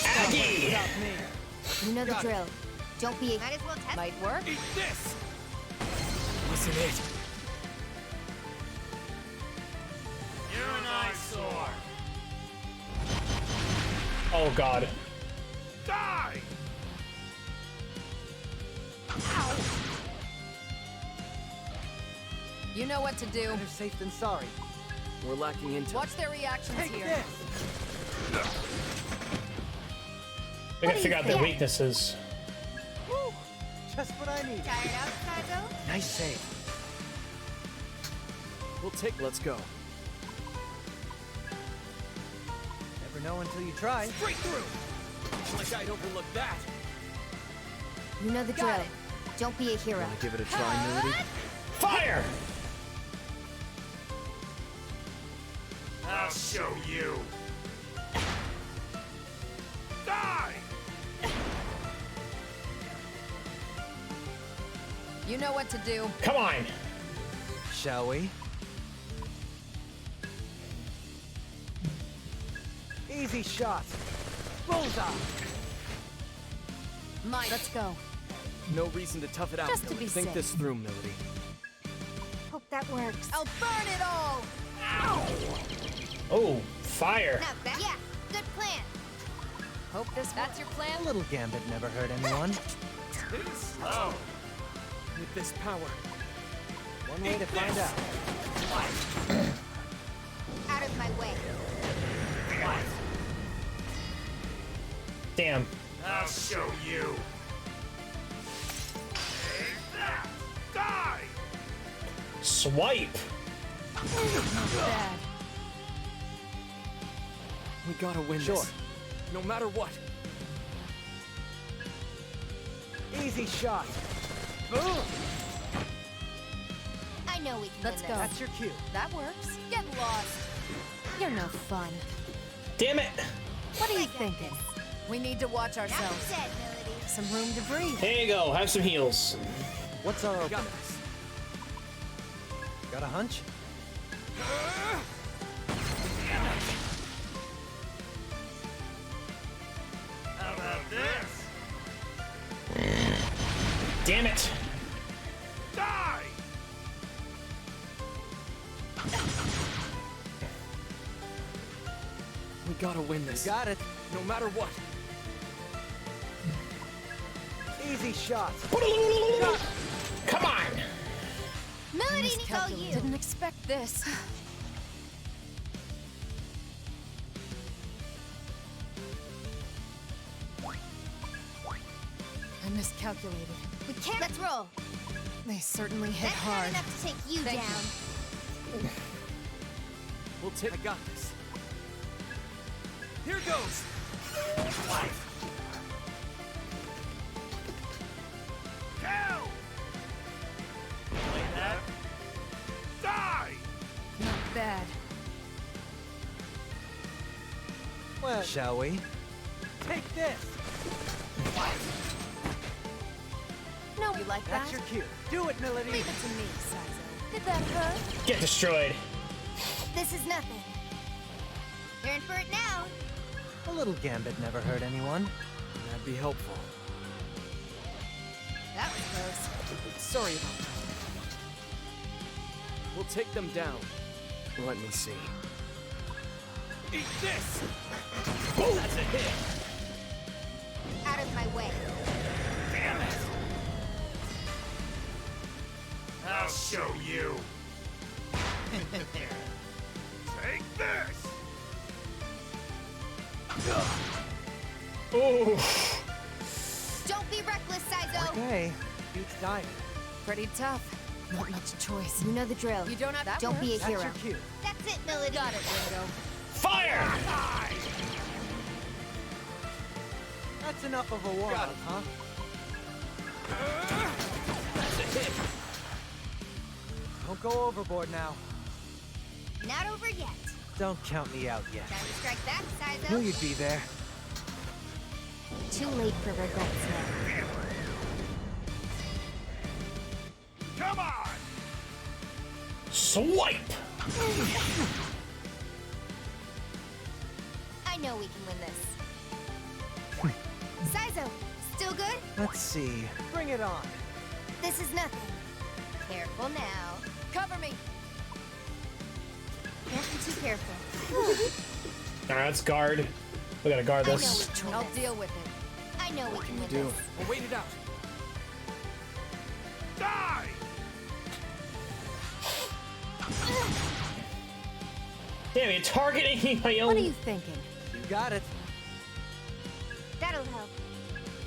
Aggie! Without me. You know the Got it. drill. Don't be. Might as well test Might work. Eat this! Listen it. You're an eyesore. Oh god. Die! You know what to do. Better safe than sorry. We're lacking intel. Watch their reactions Take here. this. We gotta figure out their weaknesses. Woo. Just what I need. Tired out, Saizo? Nice save. We'll take. Let's go. Never know until you try. Straight through. Like I'd overlook that. You know the Got drill. it. Don't be a hero. Wanna give it a try, Melody? Fire! I'll show you. Die! You know what to do. Come on! Shall we? Easy shot. Bullseye. Mike. Let's go. No reason to tough it out. Just to be Think safe. this through, Melody. Hope that works. I'll burn it all. Oh, fire. Not bad. Yeah, good plan. Hope that's your plan? A little gambit never hurt anyone. Slow. With this power. One way to find out. Out of my way. Damn. I'll show you. Die! Swipe. Bad. We gotta win Sure. this. No matter what. Easy shot. I know we can Let's win go. this. That's your cue. That works. Get lost. You're no fun. Damn it. What are you thinking? We need to watch Not ourselves. dead, Melody. Some room to breathe. Here you go. Have some heals. What's our We got opening? this. Got a hunch? How about this? Damn it. Die! We gotta win this. Got it. No matter what. Easy shot. Come on. Melody needs all you. Didn't expect this. I miscalculated. We can't. Let's roll. They certainly hit That's hard. not enough to take you Thank down. We'll take. I got this. Here goes. Kill! Like that? Die! Not bad. Well, shall we? Take this. No, you like That's that? your cue. Do it, Melody. Leave it to me, Sizo. Did that hurt? Get destroyed. This is nothing. You're in for it now. A little gambit never hurt anyone. That'd be helpful. That was close. Sorry about that. We'll take them down. Let me see. Eat this! That's a hit. Out of my way. Damn it! I'll show you. Take this! Oh. Don't be reckless, Sizo. Okay. Beats dying. Pretty tough. Not much choice. You know the drill. You don't have that Don't be a That's hero. your cue. That's it, Melody. Got it, Ringo. Fire. That's enough of a warm-up, huh? That's a hit. Don't go overboard now. Not over yet. Don't count me out yet. Time to strike back, Knew Sizo. you'd be there. Too late for regrets now. Come on! Swipe. I know we can win this. Sizo, still good? Let's see. Bring it on. This is nothing. Careful now. Cover me. Can't be too careful. All right, let's guard. We gotta guard this. I'll deal with it. I know we can win Do. this. We'll wait it out. Die! Damn, you're targeting my own. What are you thinking? You got it. That'll help.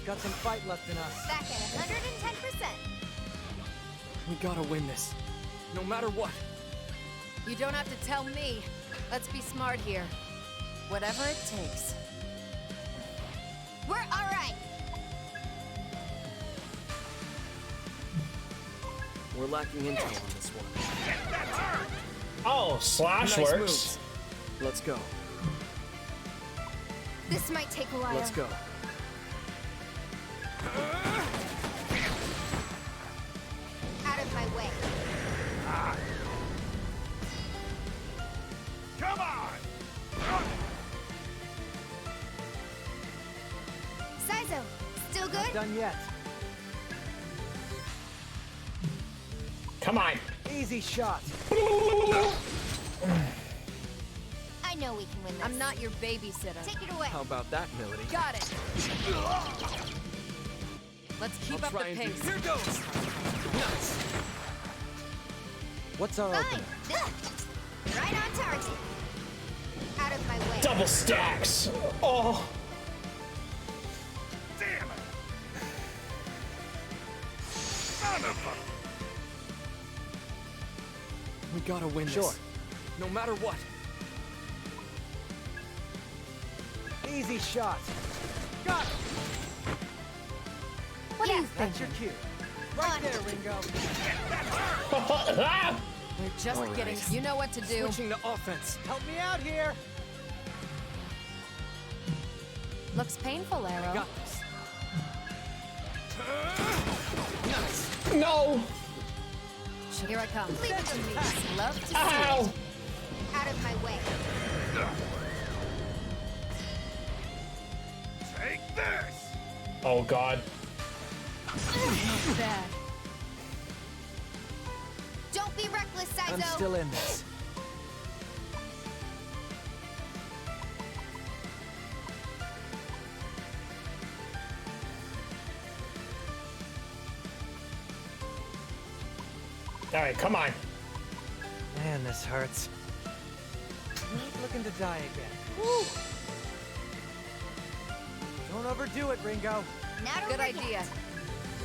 Got some fight left in us. Back at 110%. We gotta win this. No matter what. You don't have to tell me. Let's be smart here. Whatever it takes. We're all right. We're lacking intel on this one. Oh, slash Nice works. moves. Let's go. This might take a while. Let's go. Out of my way. Come on! Sizo, still Not good? done yet. Come on. Easy shot. know we can win this. I'm not your babysitter. Take it away. How about that, Milady? Got it. Let's keep up the pace. Here goes. Nice. What's our opener? Right on target. Out of my way. Double stacks. Oh. Damn it! Son of a... We gotta win Sure. this. No matter what. Easy shot. Got it! What do you That's think? your cue. Right there, Ringo. We're just getting. You know what to do. Switching to offense. Help me out here. Looks painful, Arrow. Got this. Nice. No. Here I come. Leave it to me. Love to see Ow. it. Out of my way. Take this! Oh God. Not bad. Don't be reckless, Sizo. I'm still in this. All right, come on. Man, this hurts. Not looking to die again. Woo. Don't overdo it, Ringo. Not Good over yet. idea.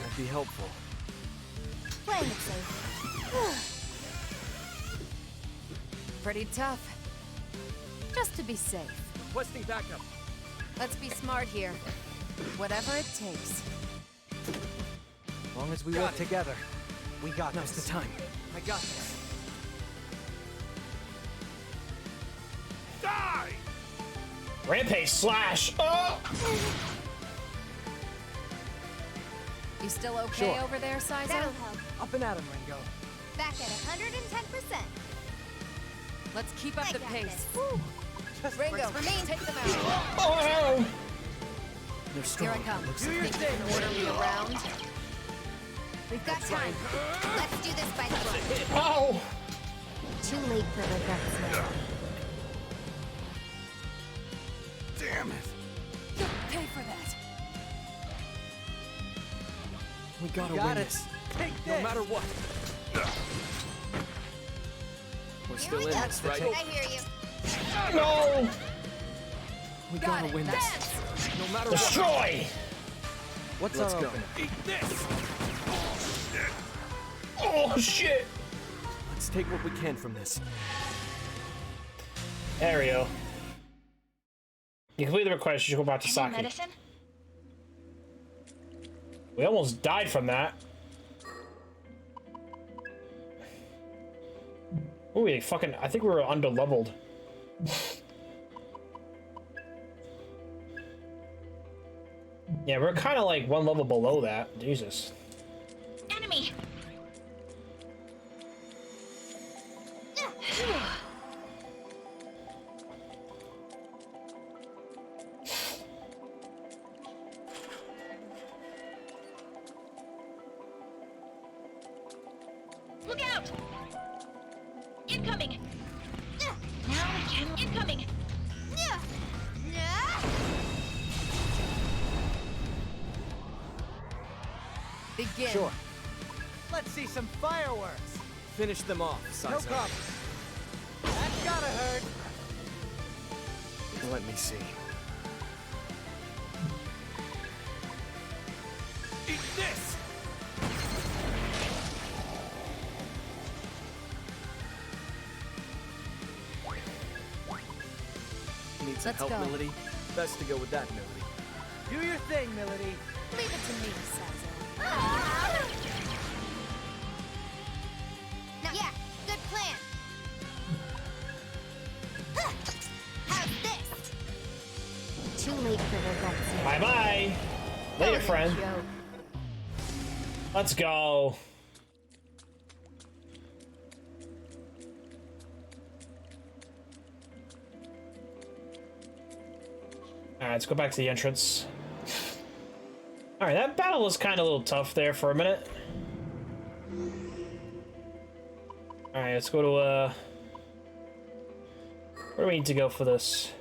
That'd be helpful. Playing it safe. Pretty tough. Just to be safe. Requesting backup. Let's be smart here. Whatever it takes. As long as we work together, we got Now's this. the time. I got this. Die! Rampage slash. Oh. You still okay Sure. over there, Sizo? That'll help. Up and at him, Ringo. Back at 110%. Let's keep up I the got pace. this. Ringo, take them out. Oh. They're Here strong. I come. Do your Think you thing, can order me around? We've got time. Let's do this by the book. Oh. Too late for regrets now. Damn it! You'll pay for that. We gotta Got win it. this. Take No this. matter what. We're Here still we in go. this, right? I hear you. No. We Got gotta it. win this. Dance. No matter what. Destroy. What's Let's our go. opener? Eat this! Oh shit. Let's take what we can from this. There we go. You complete the request. You should go back to Saki. Medicine? We almost died from that. Oh, we fucking. I think we were under-leveled. Yeah, we're kind of like one level below that. Jesus. Enemy! Look out! Incoming! Now we can... Incoming! Begin. Sure. Let's see some fireworks. Finish them off, Sizo. No problem. That's gotta hurt. Let me see. Eat this! Need some Let's help, go. Milady? Best to go with that, Milady. Do your thing, Milady. Leave it to me, Sizo. Now, yeah, good plan. How's this? Too late for regrets now. Bye bye. Later, friend. Joke. Let's go. Alright, let's go back to the entrance. Alright, that battle was kind of a little tough there for a minute. Alright, let's go to, Where do we need to go for this?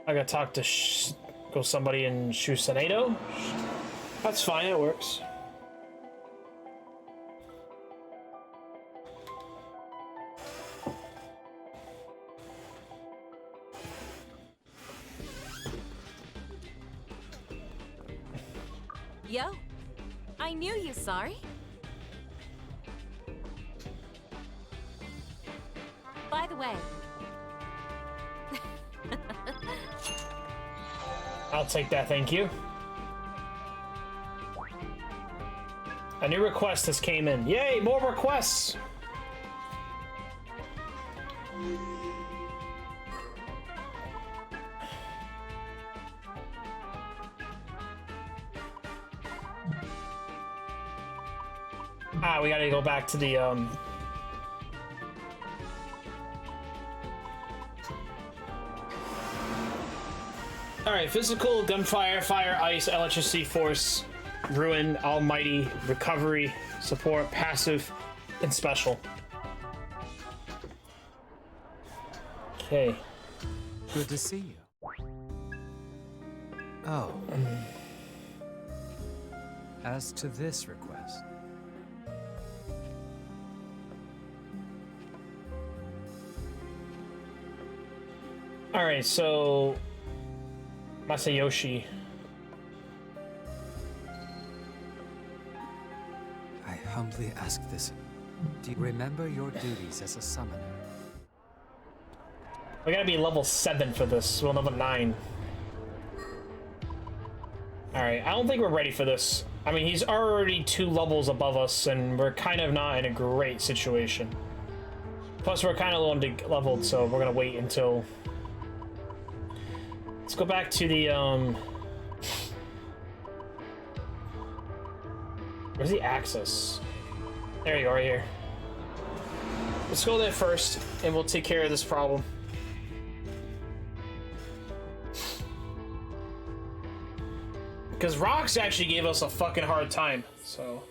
I gotta talk to somebody in Shusanado. That's fine, it works. Yo, I knew you, sorry. By the way, I'll take that, thank you. A new request has came in. Yay, more requests! Ah, we gotta go back to the, Alright, physical, gunfire, fire, ice, electricity, force, ruin, almighty, recovery, support, passive, and special. Okay. Good to see you. Oh. As to this request. Alright, so Masayoshi. I humbly ask this. Do you remember your duties as a summoner? We gotta be level 7 for this. Well, level 9. Alright, I don't think we're ready for this. I mean, he's already 2 levels above us, and we're kind of not in a great situation. Plus, we're kind of low leveled, so we're gonna wait until... Let's go back to the, Where's the access? There you go, right here. Let's go there first, and we'll take care of this problem. Because Rox actually gave us a fucking hard time, so...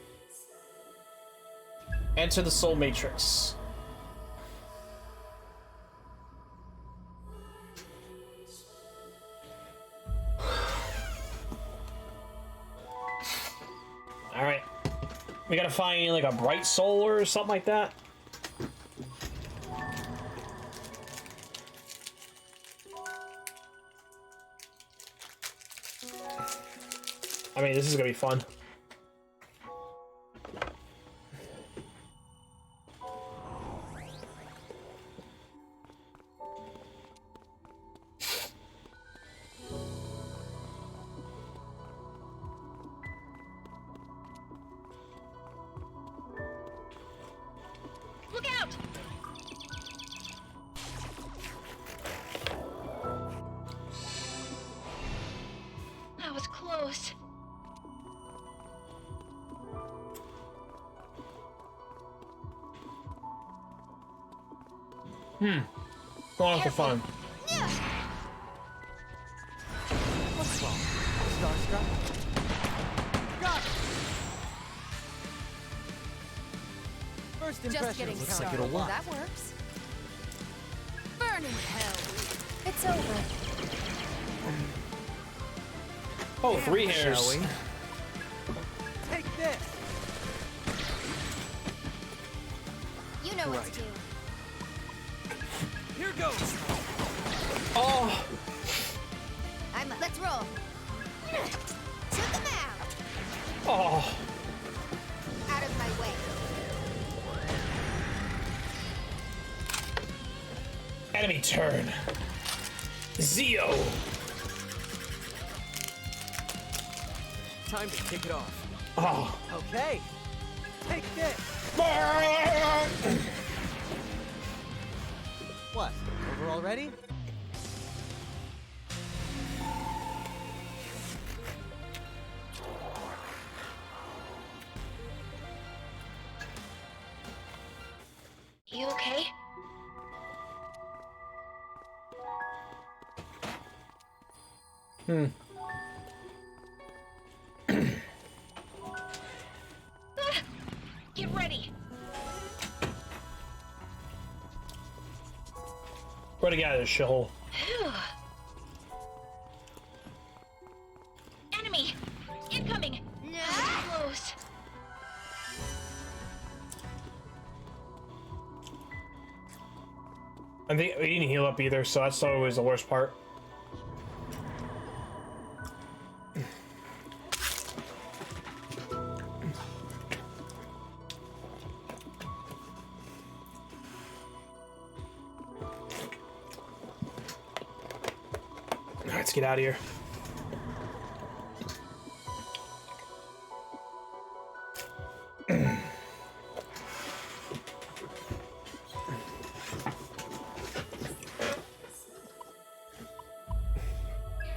Enter the Soul Matrix. Alright. We gotta find like a bright soul or something like that. I mean, this is gonna be fun. Look out! That was close. Going on for fun. What's wrong? Starstruck? Got it! First impression Just getting looks started. like it'll work. That works. Burn in hell. It's over. Oh, 3 hairs. Shall we? Take this! You know what to do. Here goes! Oh! Let's roll. Took them out. Oh! Out of my way. Enemy turn. Zio! Time to kick it off. Oh. Okay. Take this! What? Over already? You okay? Where'd he get out of this shithole? Enemy! Incoming! No! Close! I think we didn't heal up either, so that's always the worst part. Let's get out of here.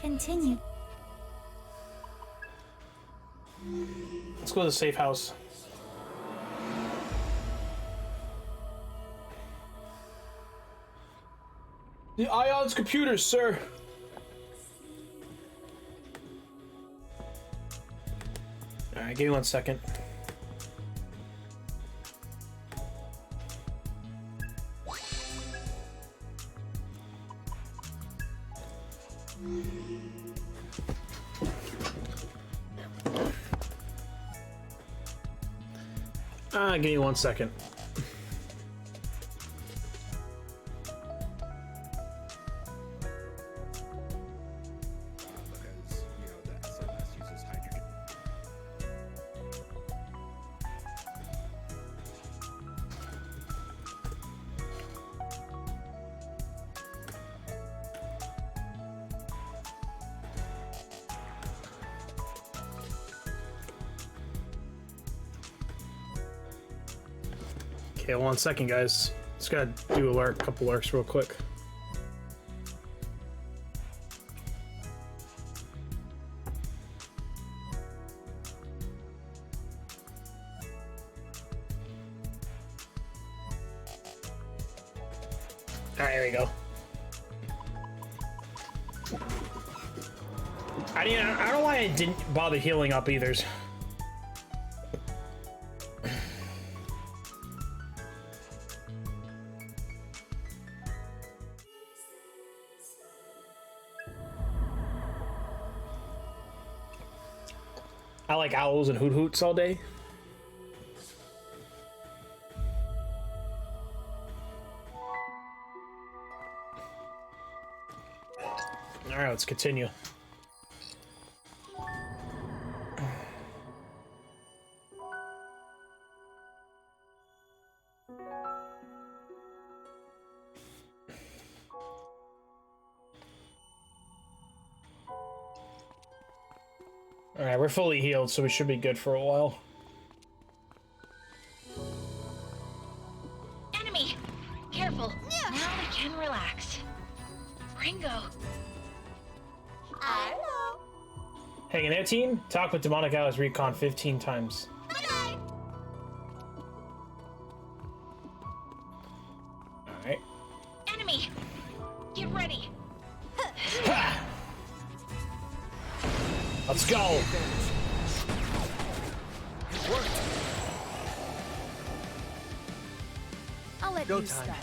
Continue. Let's go to the safe house. The Ion's computers, sir. Alright, give me 1 second. Give me 1 second. Okay, 1 second, guys. Just gotta do a couple lurks real quick. Alright, here we go. I don't know why I didn't bother healing up either. I like owls and hoot hoots all day. Alright, let's continue. Alright, we're fully healed, so we should be good for a while. Enemy! Careful. Now we can relax. Ringo. Hello. Hanging there, team? Talk with Demonic Hours Recon 15 times. Bye-bye. Alright. Enemy! Get ready. Let's go! It worked. I'll let Go you time. start.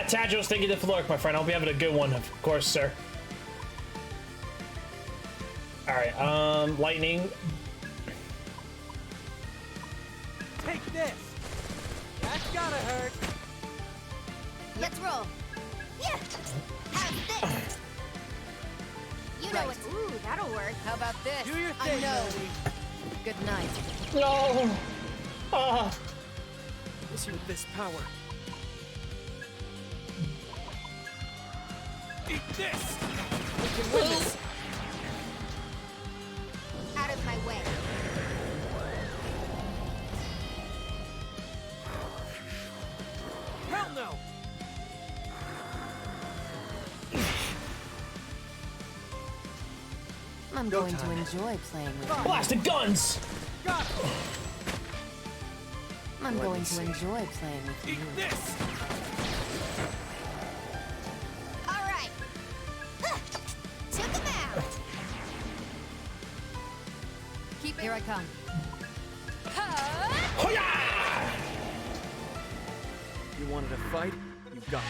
Tadros, thank you for the lurk, my friend. I'll be having a good one, of course, sir. Alright, lightning. Take this. That's gotta hurt. Let's roll. Yeah. How's this? You know Right. what? Ooh, that'll work. How about this? Do your I thing, know. Melody. Good night. No! Listen to this power. Eat this! We can win this. Out of my way. Hell no! I'm Go going to time. enjoy playing with you. Blasted guns! Got it! I'm Let going me to see. enjoy playing with Eat you. this! All right. Took him out. Here I come. Hoya! You wanted a fight? You got it.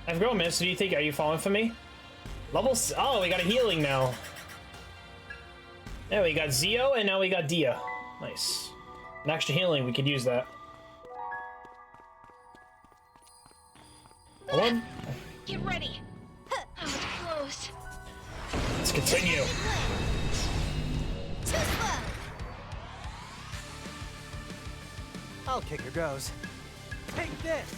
I've grown, miss. Do you think? Are you falling for me? Oh, we got a healing now. There we got Zio, and now we got Dia. Nice. An extra healing, we could use that. One. Get ready. Oh, it's close. Let's continue. Too slow. I'll kick your goes. Take this!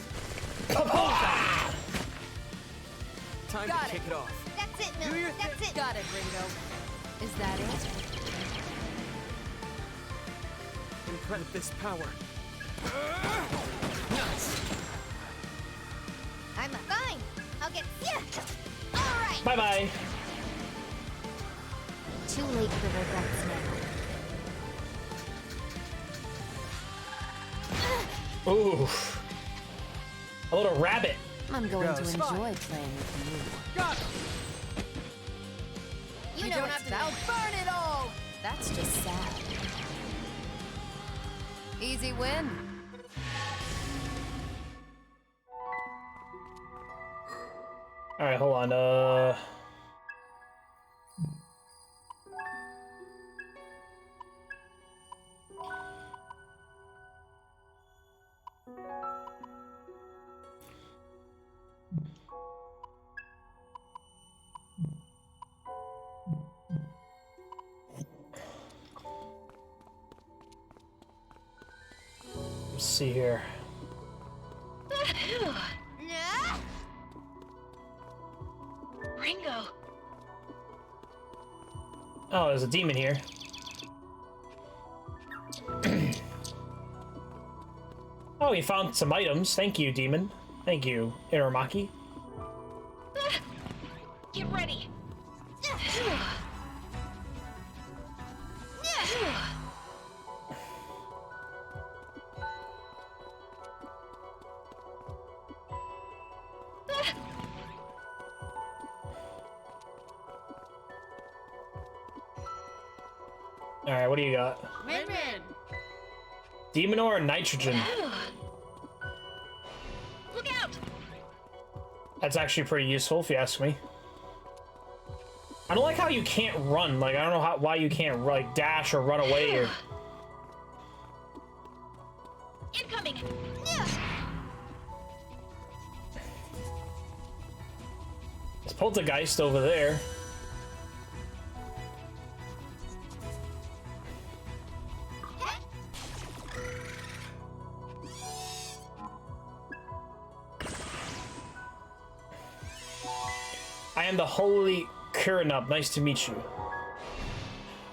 Time Got to kick it off. That's it, Mill. That's it. Got it, Ringo. Is that it? With this power. Nice. I'm fine. I'll get ya. All right. Bye bye. Too late for regrets now. Ooh. A little rabbit. I'm going to enjoy playing with you. Got it. You know don't have to burn it all. That's just sad. Easy win. All right, hold on. Let's see here. Ringo. Oh, there's a demon here. Oh, we found some items. Thank you, demon. Thank you, Iramaki. Get ready. All right, what do you got? Rin. Demon ore and nitrogen. Look out! That's actually pretty useful, if you ask me. I don't like how you can't run. Like, I don't know why you can't like dash or run away or. Incoming. There's poltergeist over there. I am the Holy Kurinub. Nice to meet you.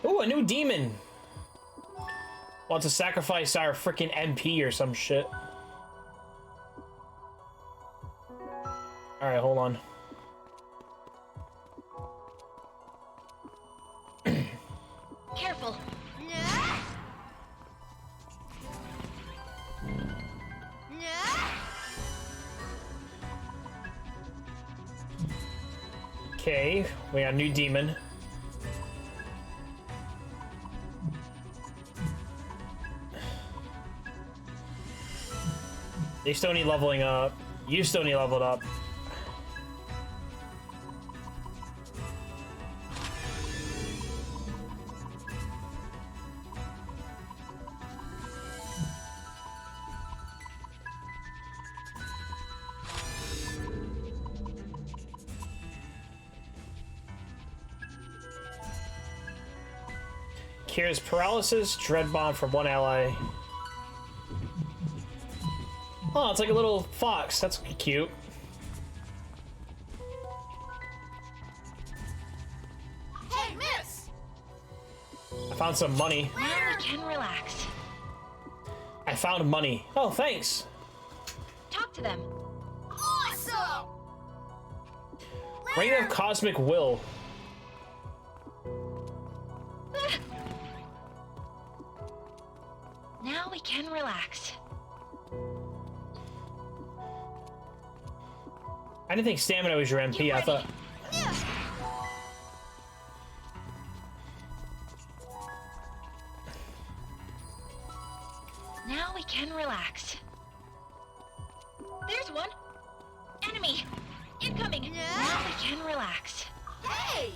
Ooh, a new demon. Wants to sacrifice our freaking MP or some shit. Alright, hold on. Careful. Okay, we got a new demon. They still need leveling up. You still need leveled up. Cures paralysis, dread bomb from one ally. Oh, it's like a little fox. That's cute. Hey, miss! I found some money. Now we can relax. I found money. Oh, thanks. Talk to them. Awesome! Ring of Cosmic Will. Now we can relax. I didn't think stamina was your MP. I thought. we can relax. There's one. Enemy. Incoming. Now we can relax. Hey!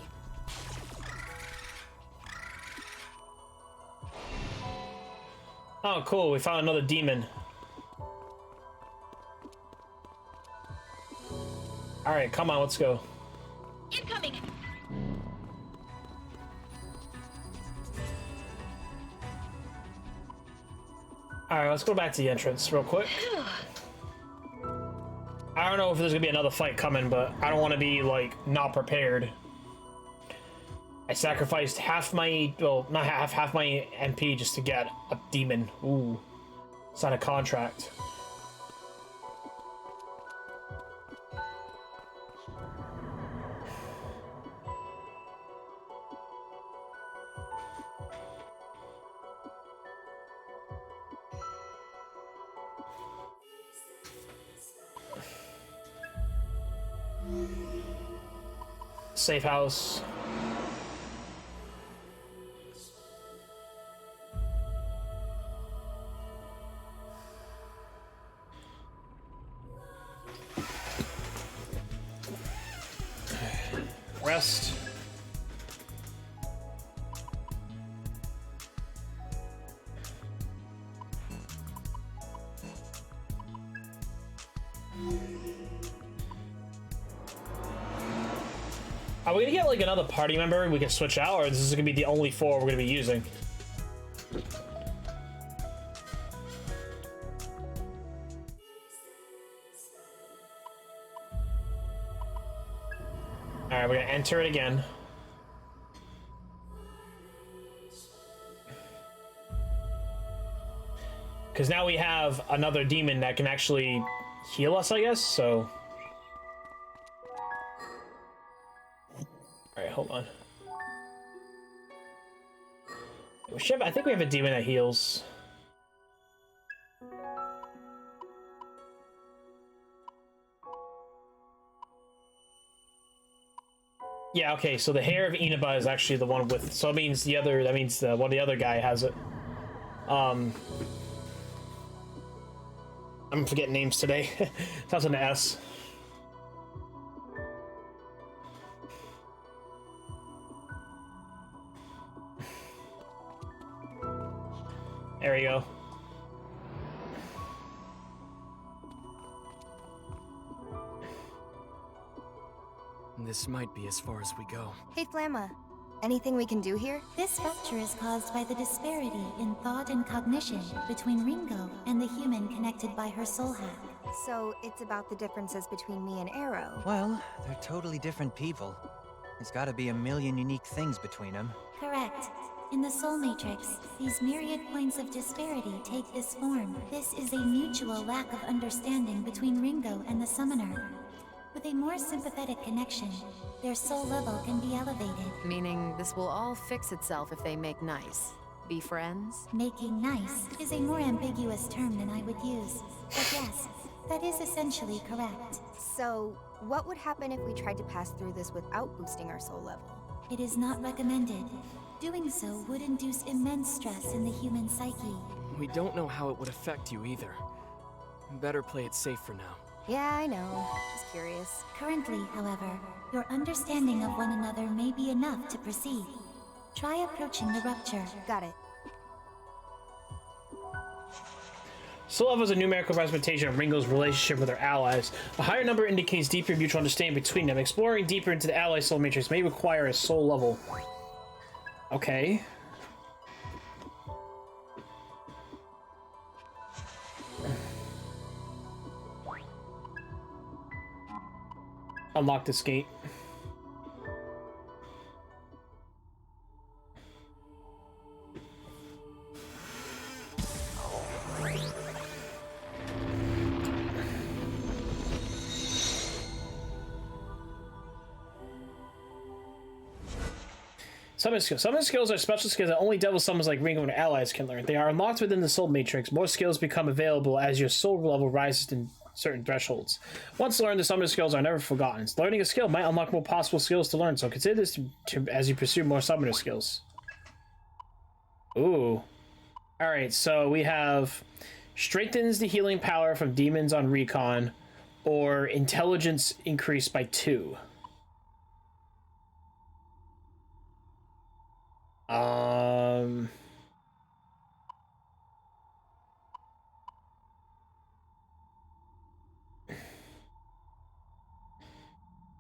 Oh, cool. We found another demon. Alright, come on, let's go. Incoming. Alright, let's go back to the entrance real quick. I don't know if there's gonna be another fight coming, but I don't want to be, like, not prepared. I sacrificed half my, well, not half my MP just to get a demon. Ooh. Sign a contract. Safe house. Rest. Are we gonna get like another party member we can switch out, or is this gonna be the only 4 we're gonna be using? Alright, we're gonna enter it again. Because now we have another demon that can actually heal us, I guess, so... Alright, hold on. I think we have a demon that heals. Yeah, okay, so the hair of Inaba is actually the one with... So it means the other... That means one of the other guy has it. I'm forgetting names today. Starts with an S. There we go. This might be as far as we go. Hey, Flamma. Anything we can do here? This rupture is caused by the disparity in thought and cognition between Ringo and the human connected by her soul hack. So it's about the differences between me and Arrow. Well, they're totally different people. There's gotta be a million unique things between them. Correct. In the Soul Matrix, these myriad points of disparity take this form. This is a mutual lack of understanding between Ringo and the Summoner. With a more sympathetic connection, their soul level can be elevated. Meaning this will all fix itself if they make nice. Be friends? Making nice is a more ambiguous term than I would use. But yes, that is essentially correct. So, what would happen if we tried to pass through this without boosting our soul level? It is not recommended. Doing so would induce immense stress in the human psyche. We don't know how it would affect you either. Better play it safe for now. Yeah, I know. Just curious. Currently, however, your understanding of one another may be enough to proceed. Try approaching the rupture. Got it. Soul level is a numerical representation of Ringo's relationship with her allies. A higher number indicates deeper mutual understanding between them. Exploring deeper into the ally soul matrix may require a soul level. Okay. Unlock this gate. Summon skills. Summon skills are special skills that only devil summons like Ringo and allies can learn. They are unlocked within the soul matrix. More skills become available as your soul level rises to certain thresholds. Once learned, the summoner skills are never forgotten. Learning a skill might unlock more possible skills to learn, so consider this as you pursue more summoner skills. Ooh. Alright, so we have Strengthens the healing power from demons on recon, or intelligence increased by 2.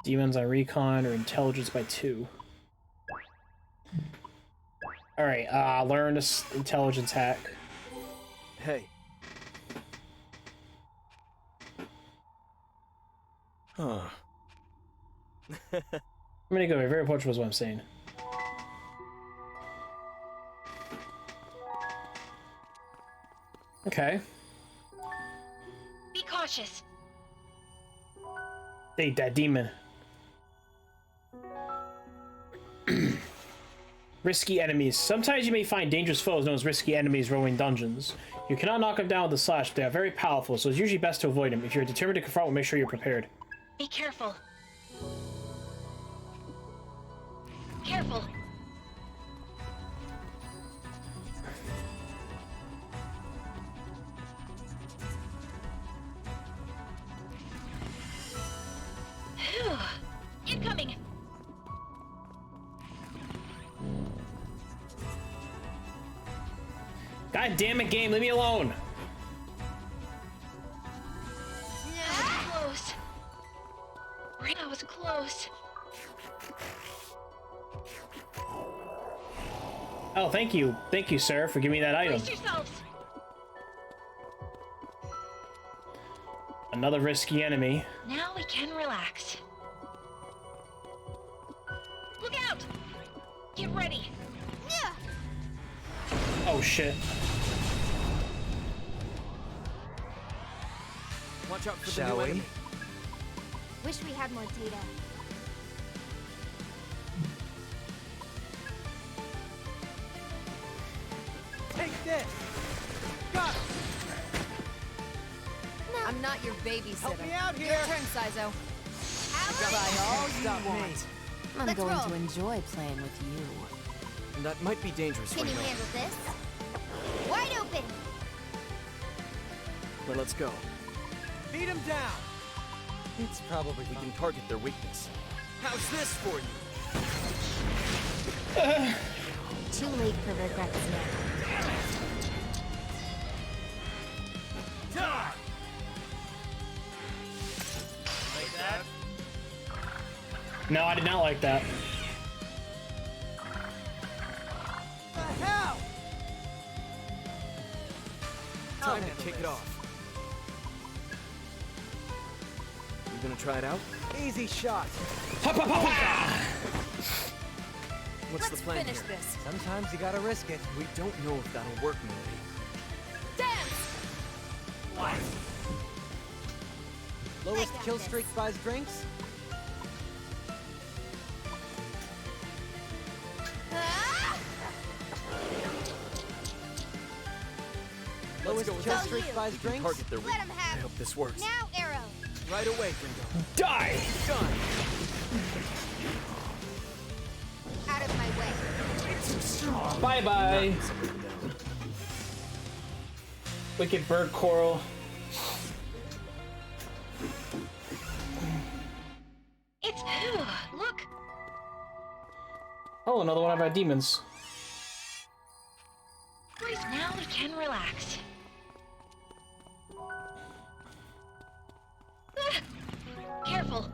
Demons on recon or intelligence by 2. Alright, learn this intelligence hack. Hey. Huh. I'm gonna go very approachable is what I'm saying. Okay. Be cautious. Ate that demon. Risky enemies. Sometimes you may find dangerous foes known as risky enemies roaming dungeons. You cannot knock them down with a slash, but they are very powerful, so it's usually best to avoid them. If you're determined to confront them, make sure you're prepared. Be careful. Careful. Phew. Incoming. God damn it, game, leave me alone. Close. That was close. Oh, thank you. Thank you, sir, for giving me that item. Brace yourselves. Another risky enemy. Now we can relax. Look out! Get ready. Oh, shit. Watch out for Shall the new we? enemy. Wish we had more data. Take this! Got it! I'm not your babysitter. Help me out here! Your turn, Sizo. Try all you want. I'm Let's going roll. to enjoy playing with you. That might be dangerous Can right you now. handle this? Wide open! But let's go. Beat him down! It's probably We can target their weakness. How's this for you? Too late for regrets now. Die! Like that? No, I did not like that. What the hell? Time to kick it off. You gonna try it out? Easy shot. What's the plan Finish here? this. Sometimes you gotta risk it. We don't know if that'll work, Milady. Dance! Lowest got kill this. streak buys drinks. Lowest go with kill that. streak buys We can drinks. target their Let weakness. him I have hope this works. Now, arrow. Right away, Gringo. Die! Done. Out of my way. Bye-bye. Wicked bird coral. It's look. Oh, another one of our demons. Now we can relax. Careful.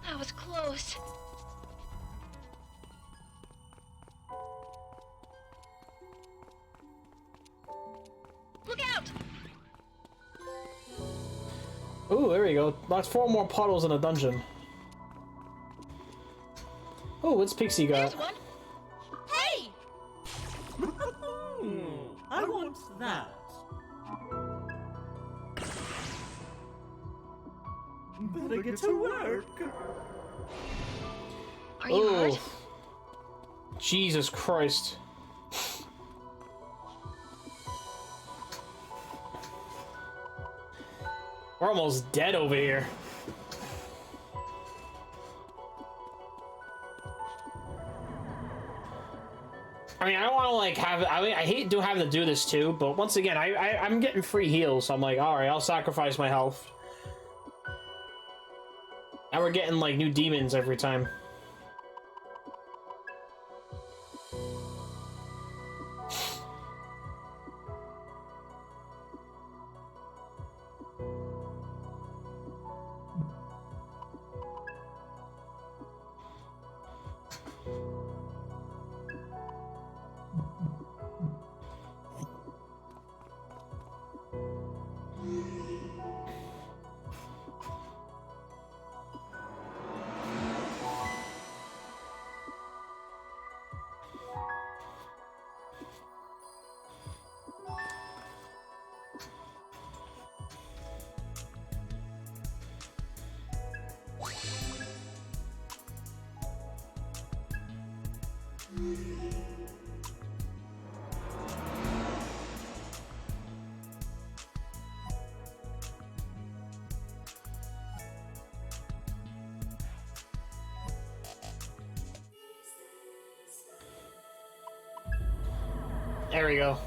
That was close. Look out! Ooh, there we go. That's 4 more puddles in a dungeon. Oh, what's Pixie got? There's one. Hey! I want that. Better get to work. Are you hurt? Oh, Jesus Christ. We're almost dead over here. I mean, I don't want to like have. I mean, I hate having to do this too. But once again, I'm getting free heals, so I'm like, all right, I'll sacrifice my health. And we're getting like new demons every time. There we go.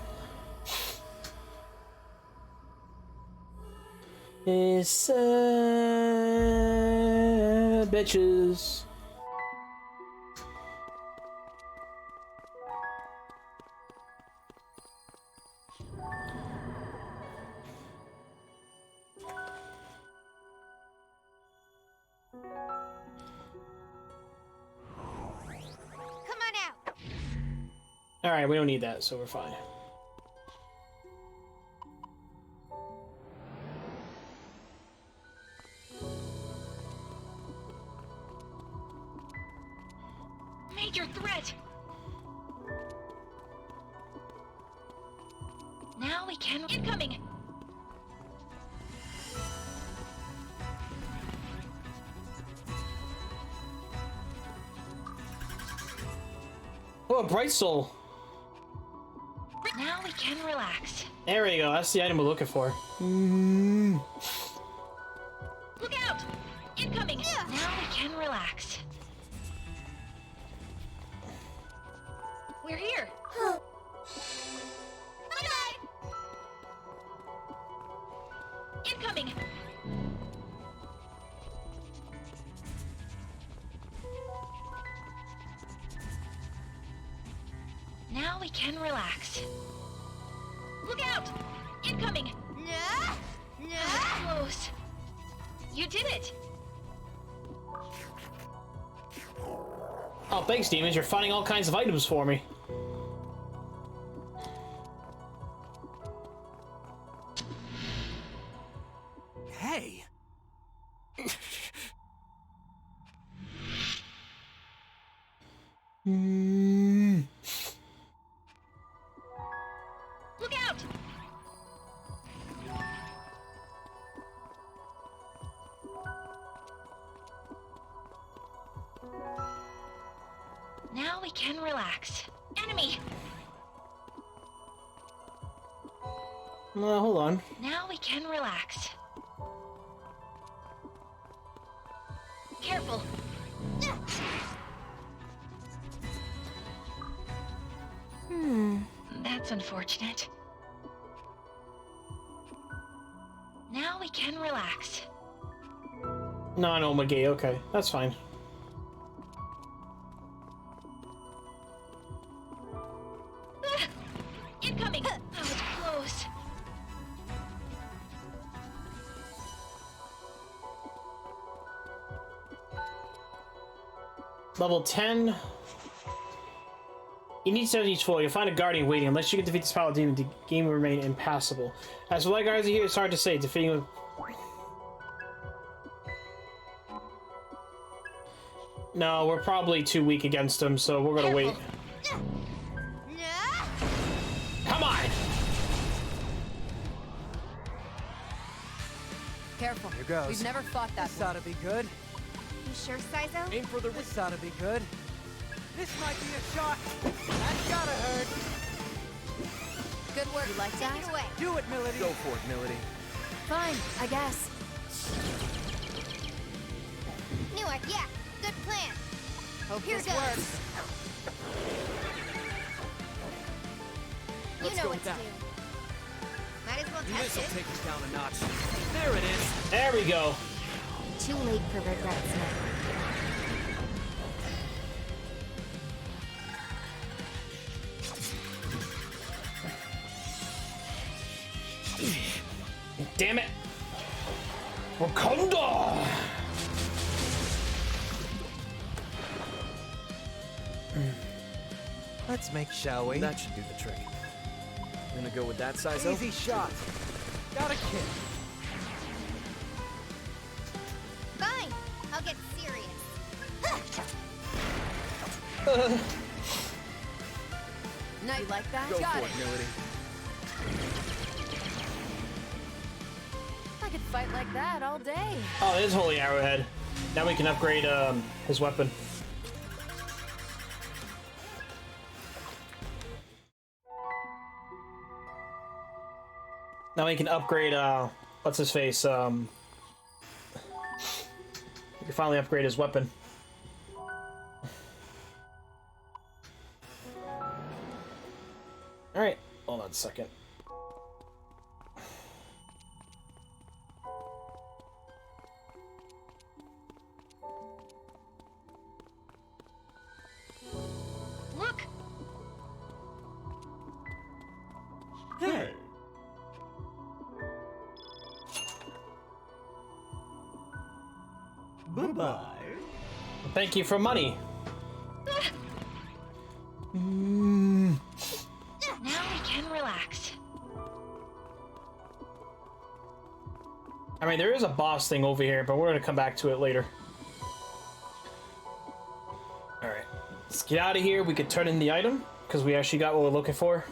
It's bitches. Alright, we don't need that, so we're fine. Major threat! Now we can... Incoming! Oh, a bright soul! Now we can relax. There we go, that's the item we're looking for. Look out! Incoming! Now we can relax. We're here! Bye-bye! Incoming! Now we can relax. Look out! Incoming! That was close. You did it! Oh, thanks, demons. You're finding all kinds of items for me. Hey! Look out! Now we can relax. Enemy! Hold on. Now we can relax. Careful! That's unfortunate. Now we can relax. Non-Omega, okay. That's fine. Incoming! That was close. Level 10. You need 7 each floor. You'll find a guardian waiting. Unless you can defeat this power demon, the game will remain impassable. As for what guards are here, it's hard to say. Defeating them. No, we're probably too weak against them, so we're gonna wait. Come on! Careful. Here goes. We've never fought that. This ought to be good. You sure, Saizo? Aim for the... This ought to be good. This might be a shot. That's gotta hurt. Good work. You like that? Take it away. Do it, Milady. Go for it, Milady. Fine, I guess. Newark, yeah. Good plan. Hope Here this goes. works. know go what with to that. do. Might as well test This'll it. take us down a notch. There it is. There we go. Too late for regrets now. Damn it! Wakanda! Let's make, shall we? That should do the trick. Gonna go with that size open. Easy shot. Got a kick. Fine. I'll get serious. Now you like that? Go Got for it. it, Milady. I could fight like that all day. Oh, it is Holy Arrowhead. Now we can upgrade his weapon. Now we can upgrade what's his face? We can finally upgrade his weapon. Alright, hold on a second. Look! Hey! Bye-bye. Thank you for money. Now we can relax. I mean, there is a boss thing over here, but we're gonna come back to it later. Alright, let's get out of here. We could turn in the item, because we actually got what we're looking for.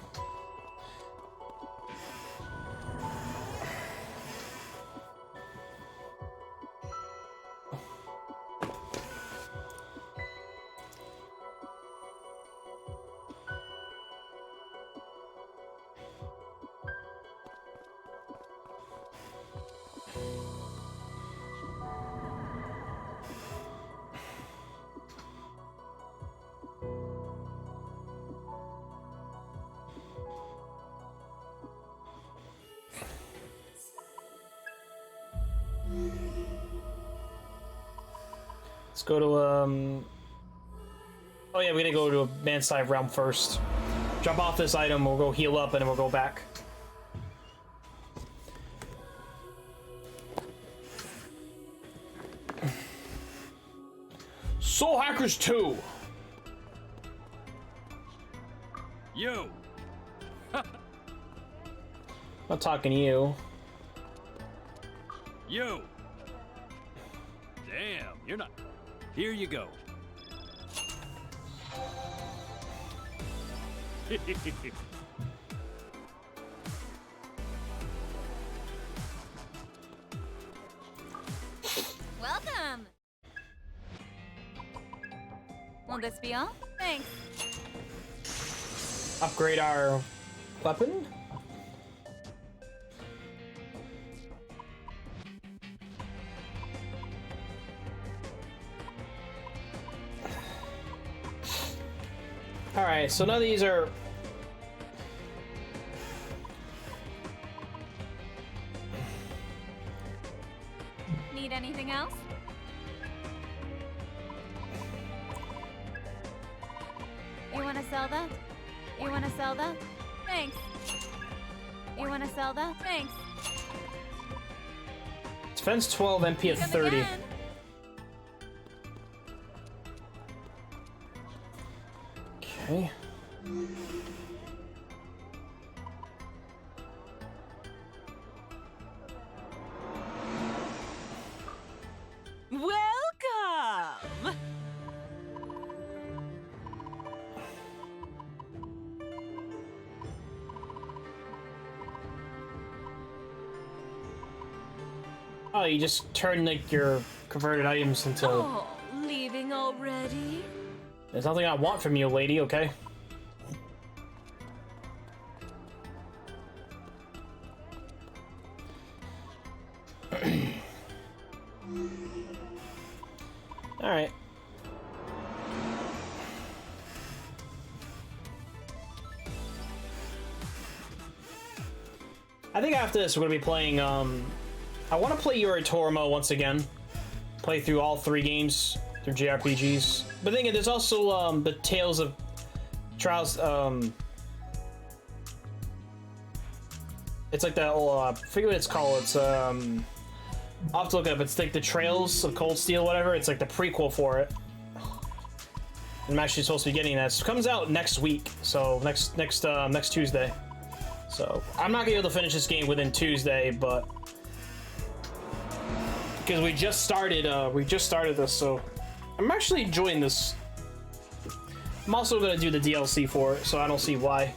Let's go to, oh yeah, we gotta go to a man-side realm first. Drop off this item, we'll go heal up, and then we'll go back. Soul Hackers 2! You! Not talking to you. You! Damn, you're not... Here you go. Welcome. Will this be all? Thanks. Upgrade our weapon? Alright, so none of these are... Need anything else? You want to sell that? You want to sell that? Thanks. You want to sell that? Thanks. Defense 12, MP at 30. Again. Okay. Welcome! Oh, you just turn like your converted items into... Oh, leaving already? There's nothing I want from you, lady, okay? Alright. I think after this we're gonna be playing. I want to play Yoritomo once again. Play through all 3 games through JRPGs. But then again, there's also the Tales of Trials. It's like that old. I forget what it's called. It's I'll have to look it up. It's like the Trails of Cold Steel, whatever. It's like the prequel for it. I'm actually supposed to be getting that. It comes out next week, so next Tuesday. So I'm not gonna be able to finish this game within Tuesday, but because we just started this, so I'm actually enjoying this. I'm also gonna do the DLC for it, so I don't see why.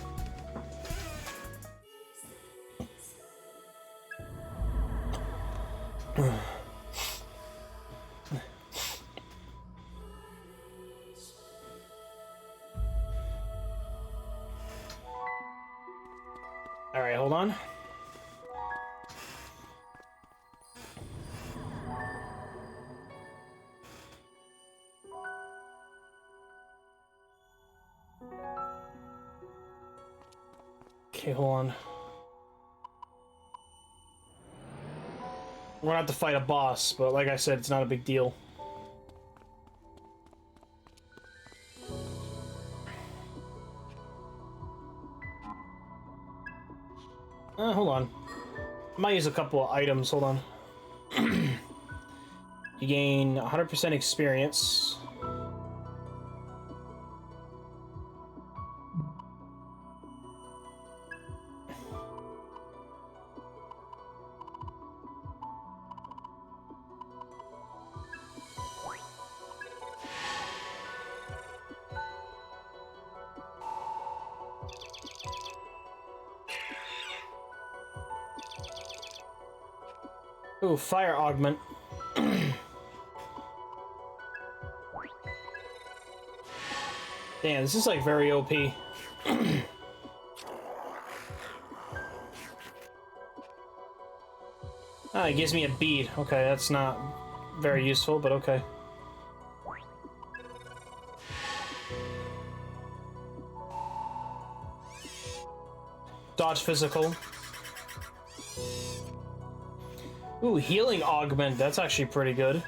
All right, hold on. Okay, hold on. We're gonna have to fight a boss, but like I said, it's not a big deal. Hold on. I might use a couple of items. Hold on. You gain 100% experience. Ooh, fire augment. Damn, this is like very OP. Ah, it gives me a bead. Okay, that's not very useful, but okay. Dodge physical. Ooh, healing augment. That's actually pretty good.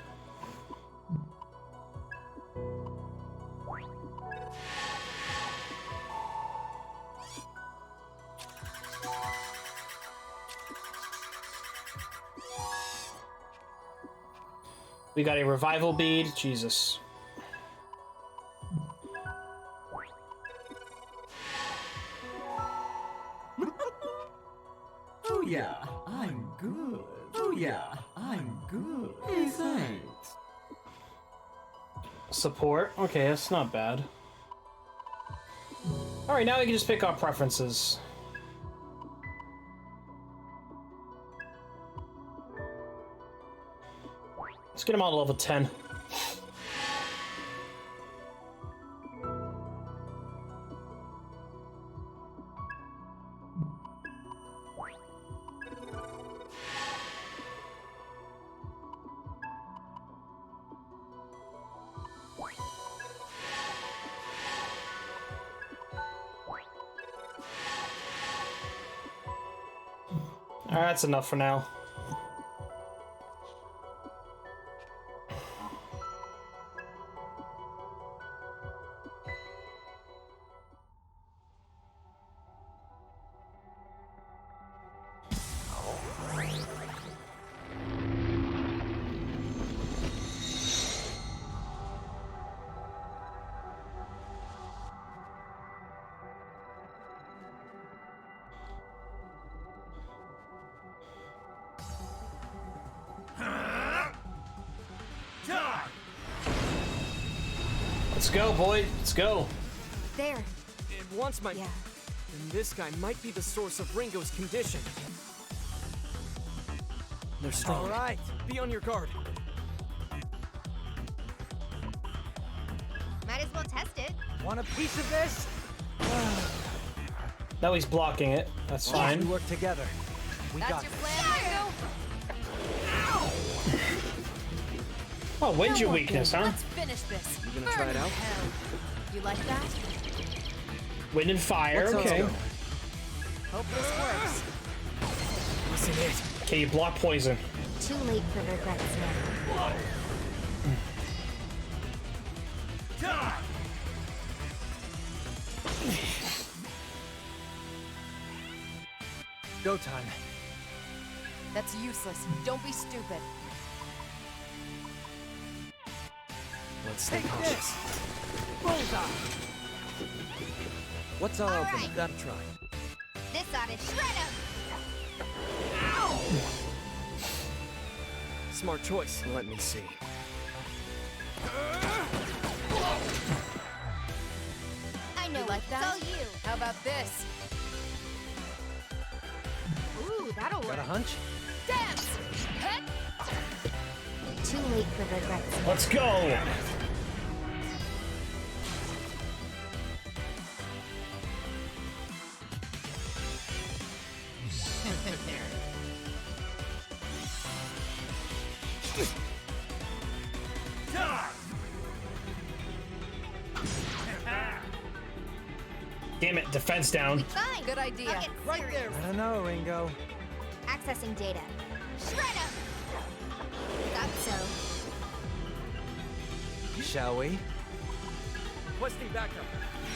We got a revival bead. Jesus. Oh yeah, I'm good. Oh yeah, I'm good. Hey, thanks. Support. Okay, that's not bad. Alright, now we can just pick our preferences. Let's get them all to level 10. Alright, that's enough for now. Let's go, boy. Let's go. There. It wants my... Yeah. And this guy might be the source of Ringo's condition. They're strong. All right. Be on your guard. Might as well test it. Want a piece of this? Now he's blocking it. That's fine. We work together. We That's got your this. plan, Ringo? Oh, when's your weakness, huh? Let's finish this. You gonna try it out? Hell. You like that? Wind and fire. Let's Okay. go. Hope this works. isn't it. Okay, you block poison. Too late for regrets now. Die! Go time. That's useless. Don't be stupid. Let's stay cautious. Bullseye! What's all open? right. Gotta try. This ought to shred him. Smart choice. Let me see. I know. You like that? So you. How about this? Ooh, that'll Got work. a hunch? Dance! Heck! Too late for regrets now. Let's go! Damn it, defense down. Fine. Good idea. Right there. I don't know, Ringo. Accessing data. Shred him. Thought so. Shall we? Requesting backup.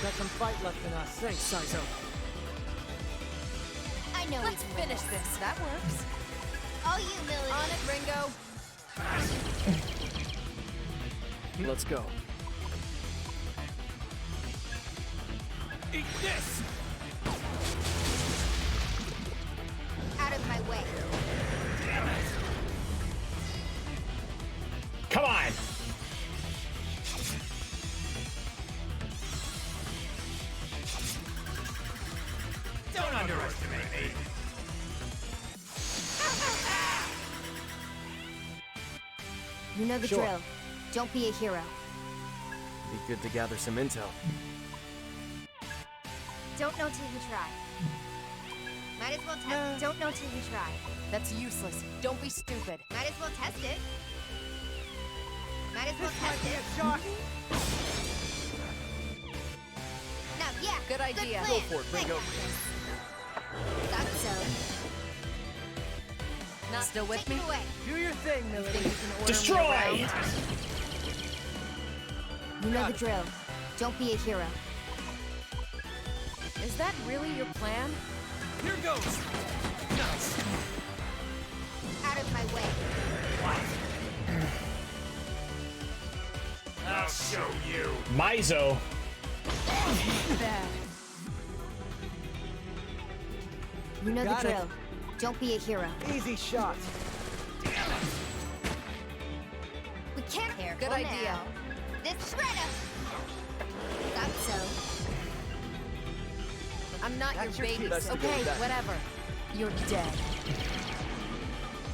Got some fight left in us. Thanks, Sizo. I know. Let's finish this. That works. All you, Millie. On it, Ringo. Let's go. Eat this! Out of my way. Come on! Don't underestimate me. You know the Sure. drill. Don't be a hero. Be good to gather some intel. Don't know till you try. Might as well test. Don't know till you try. That's useless. Don't be stupid. Might as well test it. Might as well This might test be it. a shot. Now, yeah. Good idea. Plan. Go for it, Ringo. Thought so. Not still with Take me? it away. Do your thing, Think Millie. you can order me Destroy! around? You know the drill. Don't be a hero. Is that really your plan? Here goes. Nice. Out of my way. I'll show you. Mizo. Bad. You know Got the it. drill. Don't be a hero. Easy shot. We can't here. Good idea. This shredder. Thought so. I'm not That's your your baby. cue. Let's go Okay, with that. whatever. You're dead.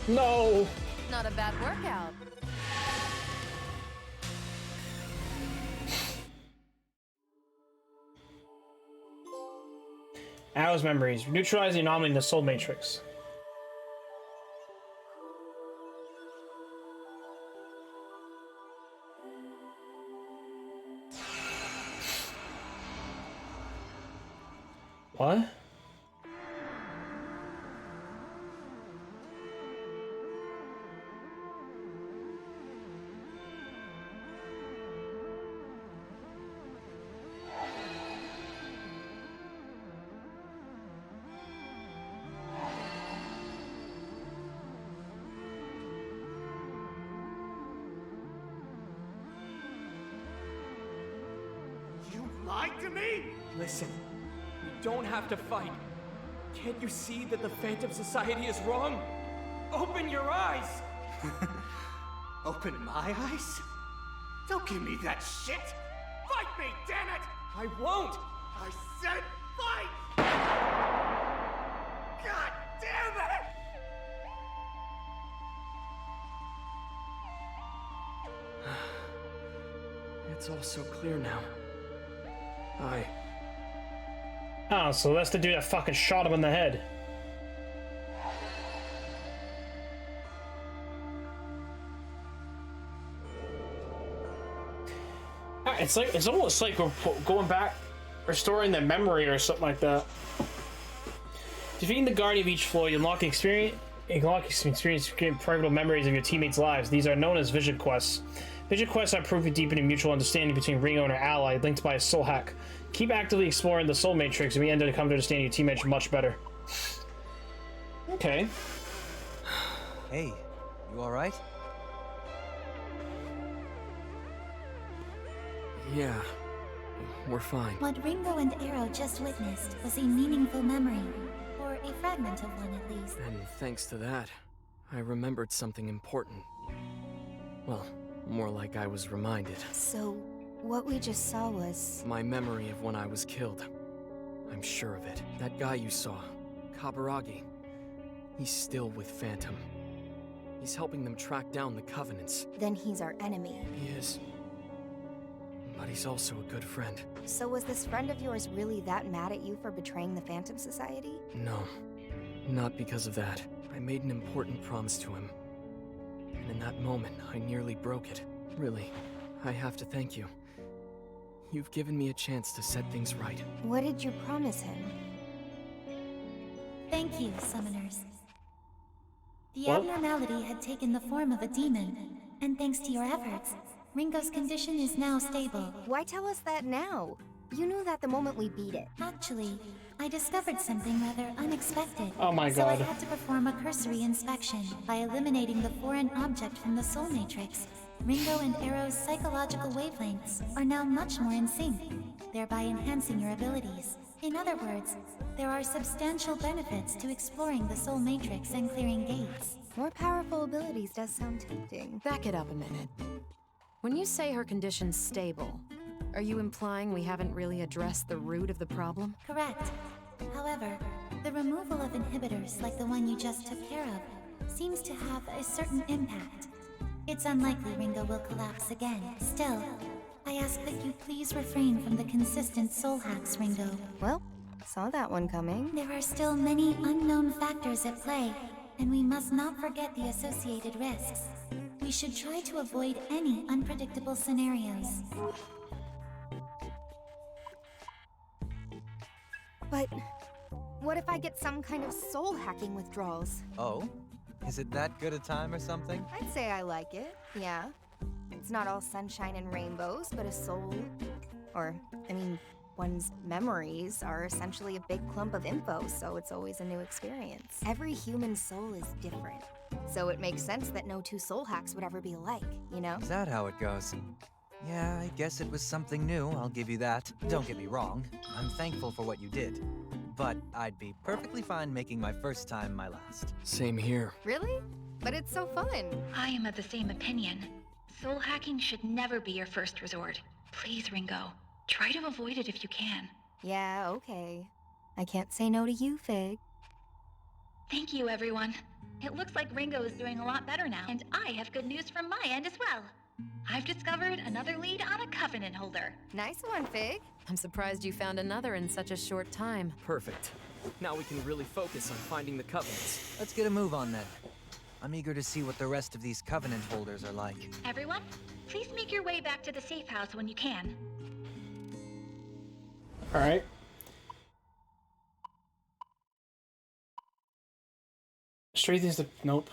No! Not a bad workout. Hours memories. Neutralize the anomaly in the soul matrix. What? You lied to me? Listen, we don't have to fight. Can't you see that the Phantom Society is wrong? Open your eyes! Open my eyes? Don't give me that shit! Fight me, damn it! I won't! I said fight! God damn it! It's all so clear now. Oh, so that's the dude that fucking shot him in the head. It's almost like we're going back, restoring the memory or something like that. Defeating the Guardian of each floor, you unlock experience private memories of your teammates' lives. These are known as Vision Quests. Vision Quests are proof of deepening mutual understanding between Ringo and her ally, linked by a soul hack. Keep actively exploring the Soul Matrix, and we end up to come to understand your teammates much better. Okay. Hey, you alright? Yeah, we're fine. What Ringo and Arrow just witnessed was a meaningful memory. Or a fragment of one, at least. And thanks to that, I remembered something important. Well, more like I was reminded. So, what we just saw was... My memory of when I was killed. I'm sure of it. That guy you saw, Kaburagi, he's still with Phantom. He's helping them track down the Covenants. Then he's our enemy. He is. But he's also a good friend. So was this friend of yours really that mad at you for betraying the Phantom Society? No, not because of that. I made an important promise to him. And in that moment, I nearly broke it. Really, I have to thank you. You've given me a chance to set things right. What did you promise him? Thank you, Summoners. The What? abnormality had taken the form of a demon, and thanks to your efforts, Ringo's condition is now stable. Why tell us that now? You knew that the moment we beat it. Actually, I discovered something rather unexpected. Oh my So I god. had to perform a cursory inspection. By eliminating the foreign object from the Soul Matrix, Ringo and Arrow's psychological wavelengths are now much more in sync, thereby enhancing your abilities. In other words, there are substantial benefits to exploring the Soul Matrix and clearing gates. More powerful abilities does sound tempting. Back it up a minute. When you say her condition's stable, are you implying we haven't really addressed the root of the problem? Correct. However, the removal of inhibitors like the one you just took care of seems to have a certain impact. It's unlikely Ringo will collapse again. Still, I ask that you please refrain from the consistent soul hacks, Ringo. Well, saw that one coming. There are still many unknown factors at play, and we must not forget the associated risks. We should try to avoid any unpredictable scenarios. But what if I get some kind of soul hacking withdrawals? Oh? Is it that good a time or something? I'd say I like it, yeah. It's not all sunshine and rainbows, but a soul... Or, I mean, one's memories are essentially a big clump of info, so it's always a new experience. Every human soul is different. So it makes sense that no two soul hacks would ever be alike, you know? Is that how it goes? Yeah, I guess it was something new, I'll give you that. Don't get me wrong, I'm thankful for what you did. But I'd be perfectly fine making my first time my last. Same here. Really? But it's so fun. I am of the same opinion. Soul hacking should never be your first resort. Please, Ringo, try to avoid it if you can. Yeah, okay. I can't say no to you, Fig. Thank you, everyone. It looks like Ringo is doing a lot better now, and I have good news from my end as well. I've discovered another lead on a Covenant holder. Nice one, Fig. I'm surprised you found another in such a short time. Perfect. Now we can really focus on finding the Covenants. Let's get a move on then. I'm eager to see what the rest of these Covenant holders are like. Everyone, please make your way back to the safe house when you can. Alright. Strengthens the... Nope.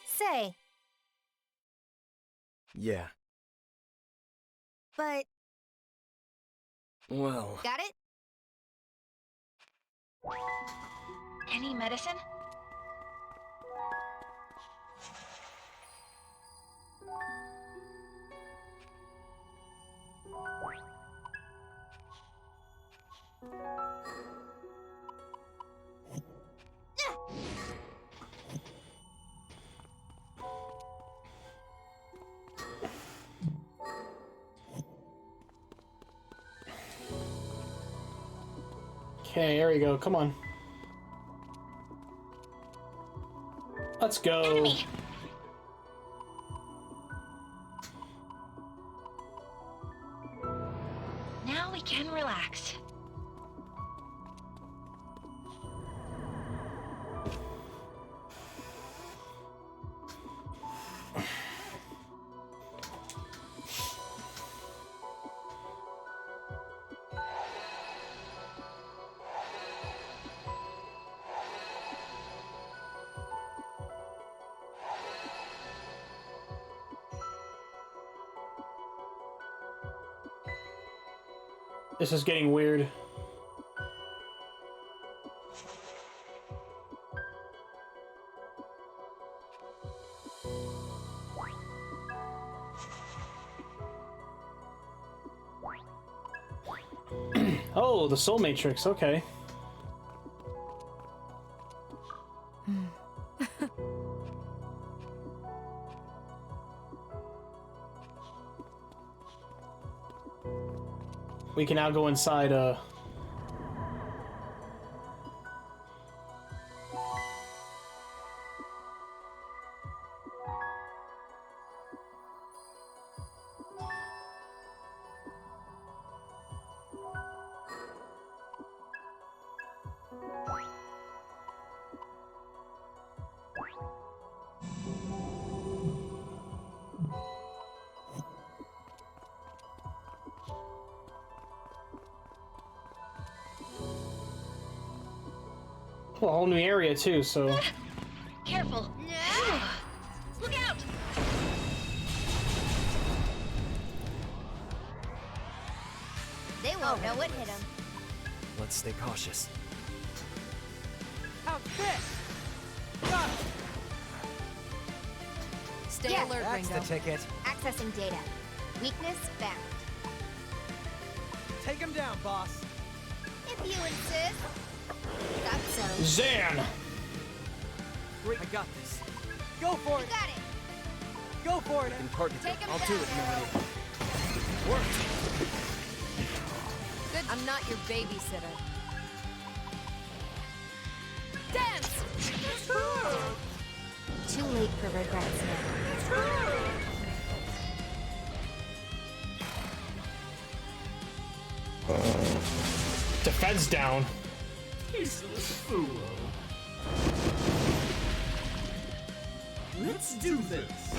Say, Yeah. but... Well... Got it? Any medicine? Okay, there we go. Come on. Let's go. Enemy. Now we can relax. This is getting weird. Oh, the Soul Matrix, okay. We can now go inside, a whole new area too, so... Careful. No! Look out! They won't know what hit them. Let's stay cautious. How's this? Stay Yes, alert, That's Ringo. the ticket. Accessing data. Weakness found. Take him down, boss. If you insist. Got so. Zan! Great, I got this. Go for it. Got it. Go for it. In partnership. Take him I'll down, do it, Arrow. Melody. Work. Good. I'm not your babysitter. Dance! Too late for regrets now. Defense down. Tasteless fool. Let's do this.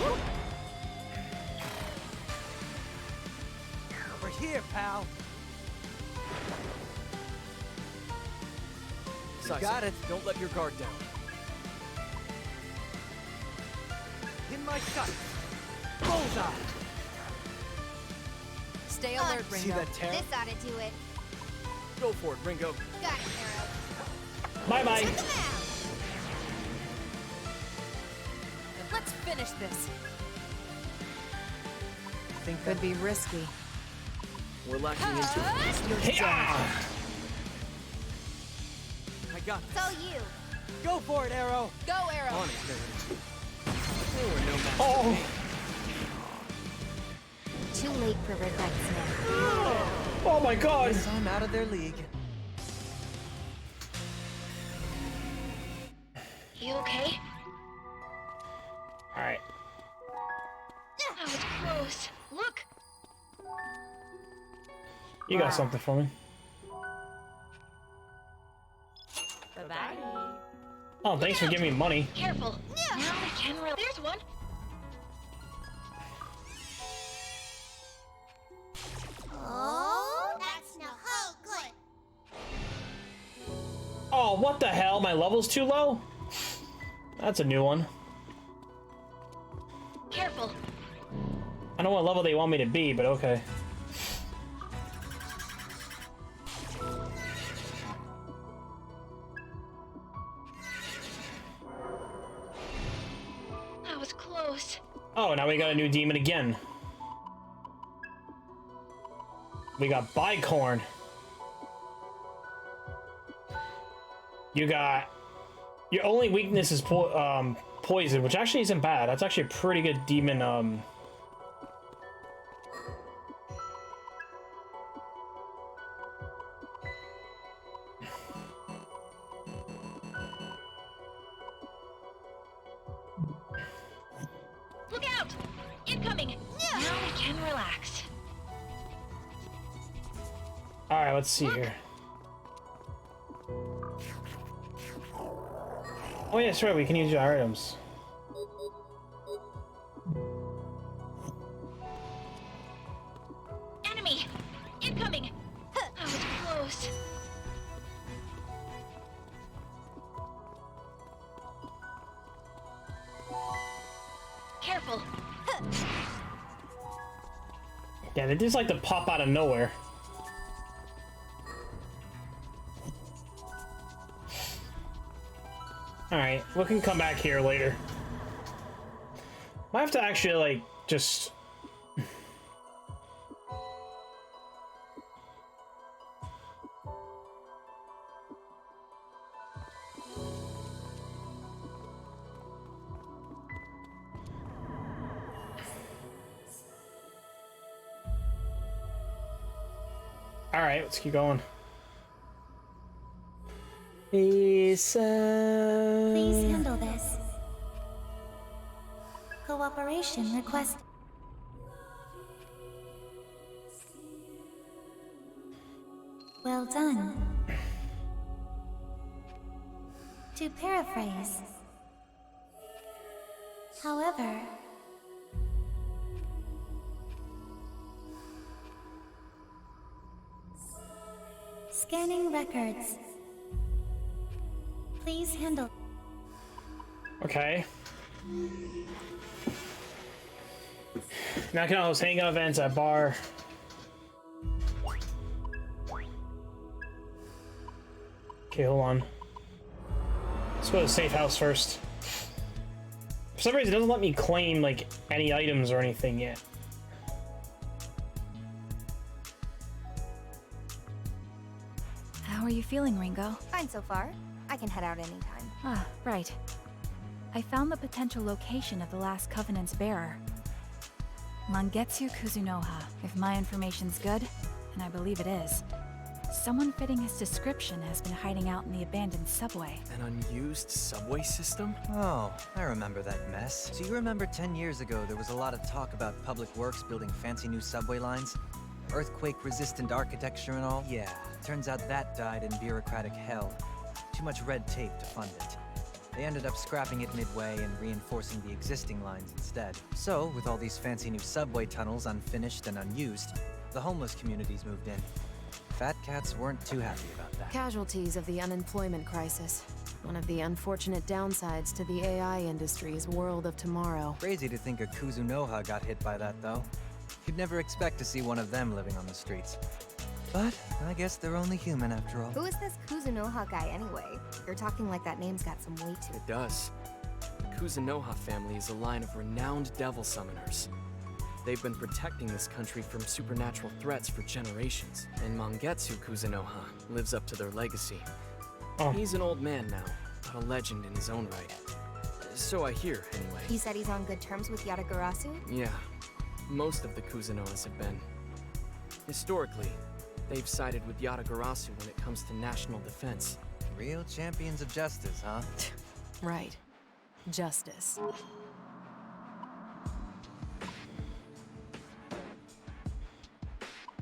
Over here, pal. Size got it. Don't let your guard down. In my sight. Bullseye. Stay alert, See Ringo. that tear? This ought to do it. Go for it, Ringo. Got it, Arrow. Bye-bye. Check them out. Let's finish this. Think Could be risky. We're lacking into it. Yeah. I got It's this. all you. Go for it, Arrow. Go, Arrow. On it, Melody. They were no match Oh. for me. Too late for regrets now. Oh my god! Guess I'm out of their league. You okay? Alright. That was close. Look! You got something for me. Bye-bye. Oh, thanks for giving me money. Careful. Now we can There's one. Oh, that's no how good. Oh, what the hell? My level's too low? That's a new one. Careful. I don't know what level they want me to be, but okay. That was close. Oh, now we got a new demon again. We got Bicorn. You got... Your only weakness is poison, which actually isn't bad. That's actually a pretty good demon, Look out! Incoming! Now we can relax. Alright, let's see here. Oh yeah, sure, we can use your items. Enemy! Incoming! That was close. Careful! Yeah, they just like to pop out of nowhere. Alright, we can come back here later. Might have to actually, like, just... Alright, let's keep going. Please handle this. Cooperation request. Well done. To paraphrase. However, scanning records. Please handle. Okay. Now I can host hangout events at bar. Okay, hold on. Let's go to the safe house first. For some reason, it doesn't let me claim, like, any items or anything yet. How are you feeling, Ringo? Fine so far. I can head out anytime. Ah, right. I found the potential location of the last Covenant's bearer. Mangetsu Kuzunoha, if my information's good, and I believe it is. Someone fitting his description has been hiding out in the abandoned subway. An unused subway system? Oh, I remember that mess. So you remember 10 years ago there was a lot of talk about public works building fancy new subway lines? Earthquake-resistant architecture and all? Yeah, turns out that died in bureaucratic hell. Too much red tape to fund it. They ended up scrapping it midway and reinforcing the existing lines instead. So, with all these fancy new subway tunnels unfinished and unused, the homeless communities moved in. Fat cats weren't too happy about that. Casualties of the unemployment crisis. One of the unfortunate downsides to the AI industry's world of tomorrow. Crazy to think a Kuzunoha got hit by that, though. You'd never expect to see one of them living on the streets. But I guess they're only human after all. Who is this Kuzunoha guy anyway? You're talking like that name's got some weight to it. It does. The Kuzunoha family is a line of renowned devil summoners. They've been protecting this country from supernatural threats for generations, and Mangetsu Kuzunoha lives up to their legacy. Oh. He's an old man now, but a legend in his own right. So I hear, anyway. He said he's on good terms with Yatagarasu? Yeah. Most of the Kuzunohas have been. Historically, they've sided with Yatagarasu when it comes to national defense. Real champions of justice, huh? Right. Justice.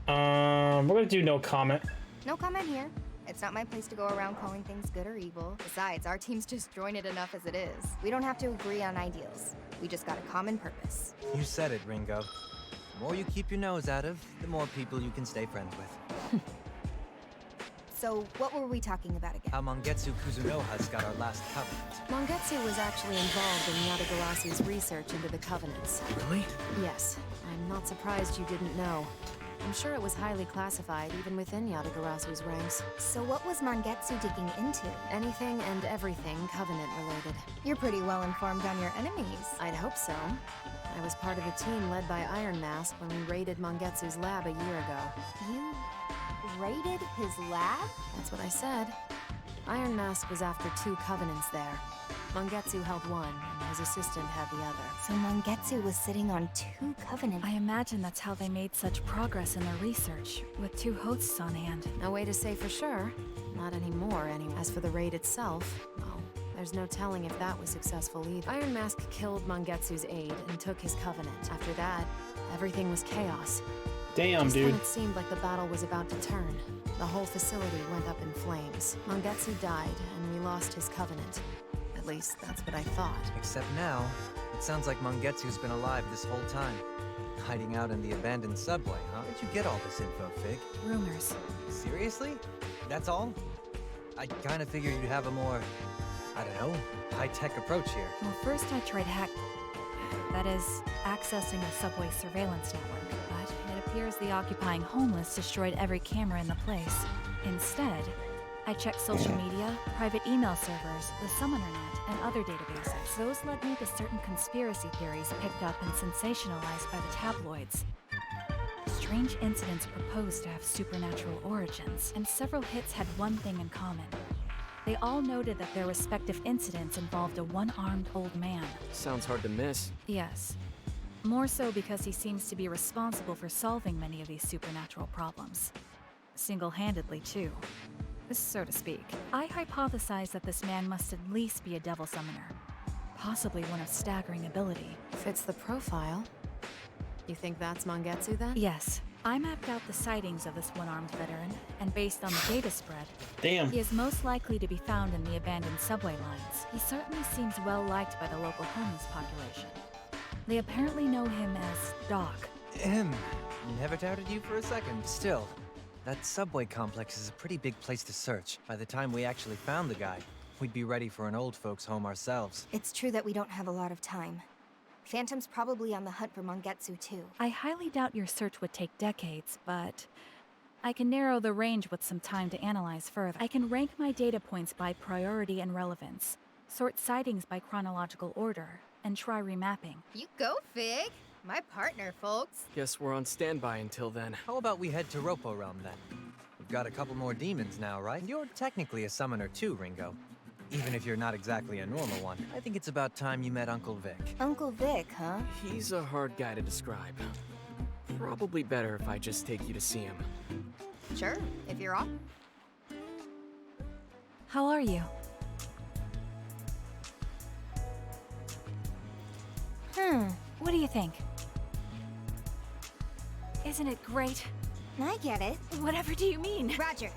We're gonna do no comment. No comment here. It's not my place to go around calling things good or evil. Besides, our team's disjointed enough as it is. We don't have to agree on ideals. We just got a common purpose. You said it, Ringo. The more you keep your nose out of, the more people you can stay friends with. So, what were we talking about again? How Mangetsu Kuzunoha's got our last covenant. Mangetsu was actually involved in Yatagarasu's research into the covenants. Really? Yes. I'm not surprised you didn't know. I'm sure it was highly classified even within Yatagarasu's ranks. So what was Mangetsu digging into? Anything and everything Covenant related. You're pretty well informed on your enemies. I'd hope so. I was part of a team led by Iron Mask when we raided Mangetsu's lab a year ago. You raided his lab? That's what I said. Iron Mask was after 2 Covenants there. Mangetsu held one, and his assistant had the other. So Mangetsu was sitting on 2 Covenants. I imagine that's how they made such progress in their research, with 2 hosts on hand. No way to say for sure. Not anymore, anyway. As for the raid itself, well, there's no telling if that was successful either. Iron Mask killed Mangetsu's aide and took his Covenant. After that, everything was chaos. Damn, Just dude. when it seemed like the battle was about to turn, the whole facility went up in flames. Mangetsu died, and we lost his Covenant. At least, that's what I thought. Except now, it sounds like Mangetsu's been alive this whole time. Hiding out in the abandoned subway, huh? Where'd you get all this info, Fig? Rumors. Seriously? That's all? I kinda figured you'd have a more, I don't know, high-tech approach here. Well, first I tried that is, accessing a subway surveillance network, but it appears the occupying homeless destroyed every camera in the place. Instead, I checked social media, private email servers, the Summoner Net, and other databases. Those led me to certain conspiracy theories picked up and sensationalized by the tabloids. Strange incidents proposed to have supernatural origins, and several hits had one thing in common. They all noted that their respective incidents involved a one-armed old man. Sounds hard to miss. Yes. More so because he seems to be responsible for solving many of these supernatural problems. Single-handedly, too. So to speak. I hypothesize that this man must at least be a devil summoner. Possibly one of staggering ability. Fits the profile. You think that's Mangetsu then? Yes. I mapped out the sightings of this one-armed veteran, and based on the data spread, damn, he is most likely to be found in the abandoned subway lines. He certainly seems well-liked by the local homeless population. They apparently know him as Doc. Never doubted you for a second. Still, that subway complex is a pretty big place to search. By the time we actually found the guy, we'd be ready for an old folks' home ourselves. It's true that we don't have a lot of time. Phantom's probably on the hunt for Mangetsu too. I highly doubt your search would take decades, but I can narrow the range with some time to analyze further. I can rank my data points by priority and relevance, sort sightings by chronological order, and try remapping. You go, Fig. My partner, folks. Guess we're on standby until then. How about we head to Ropo Realm then? We've got a couple more demons now, right? You're technically a summoner too, Ringo. Even if you're not exactly a normal one. I think it's about time you met Uncle Vic. Uncle Vic, huh? He's a hard guy to describe. Probably better if I just take you to see him. Sure, if you're off. How are you? What do you think? Isn't it great? I get it. Whatever do you mean? Roger.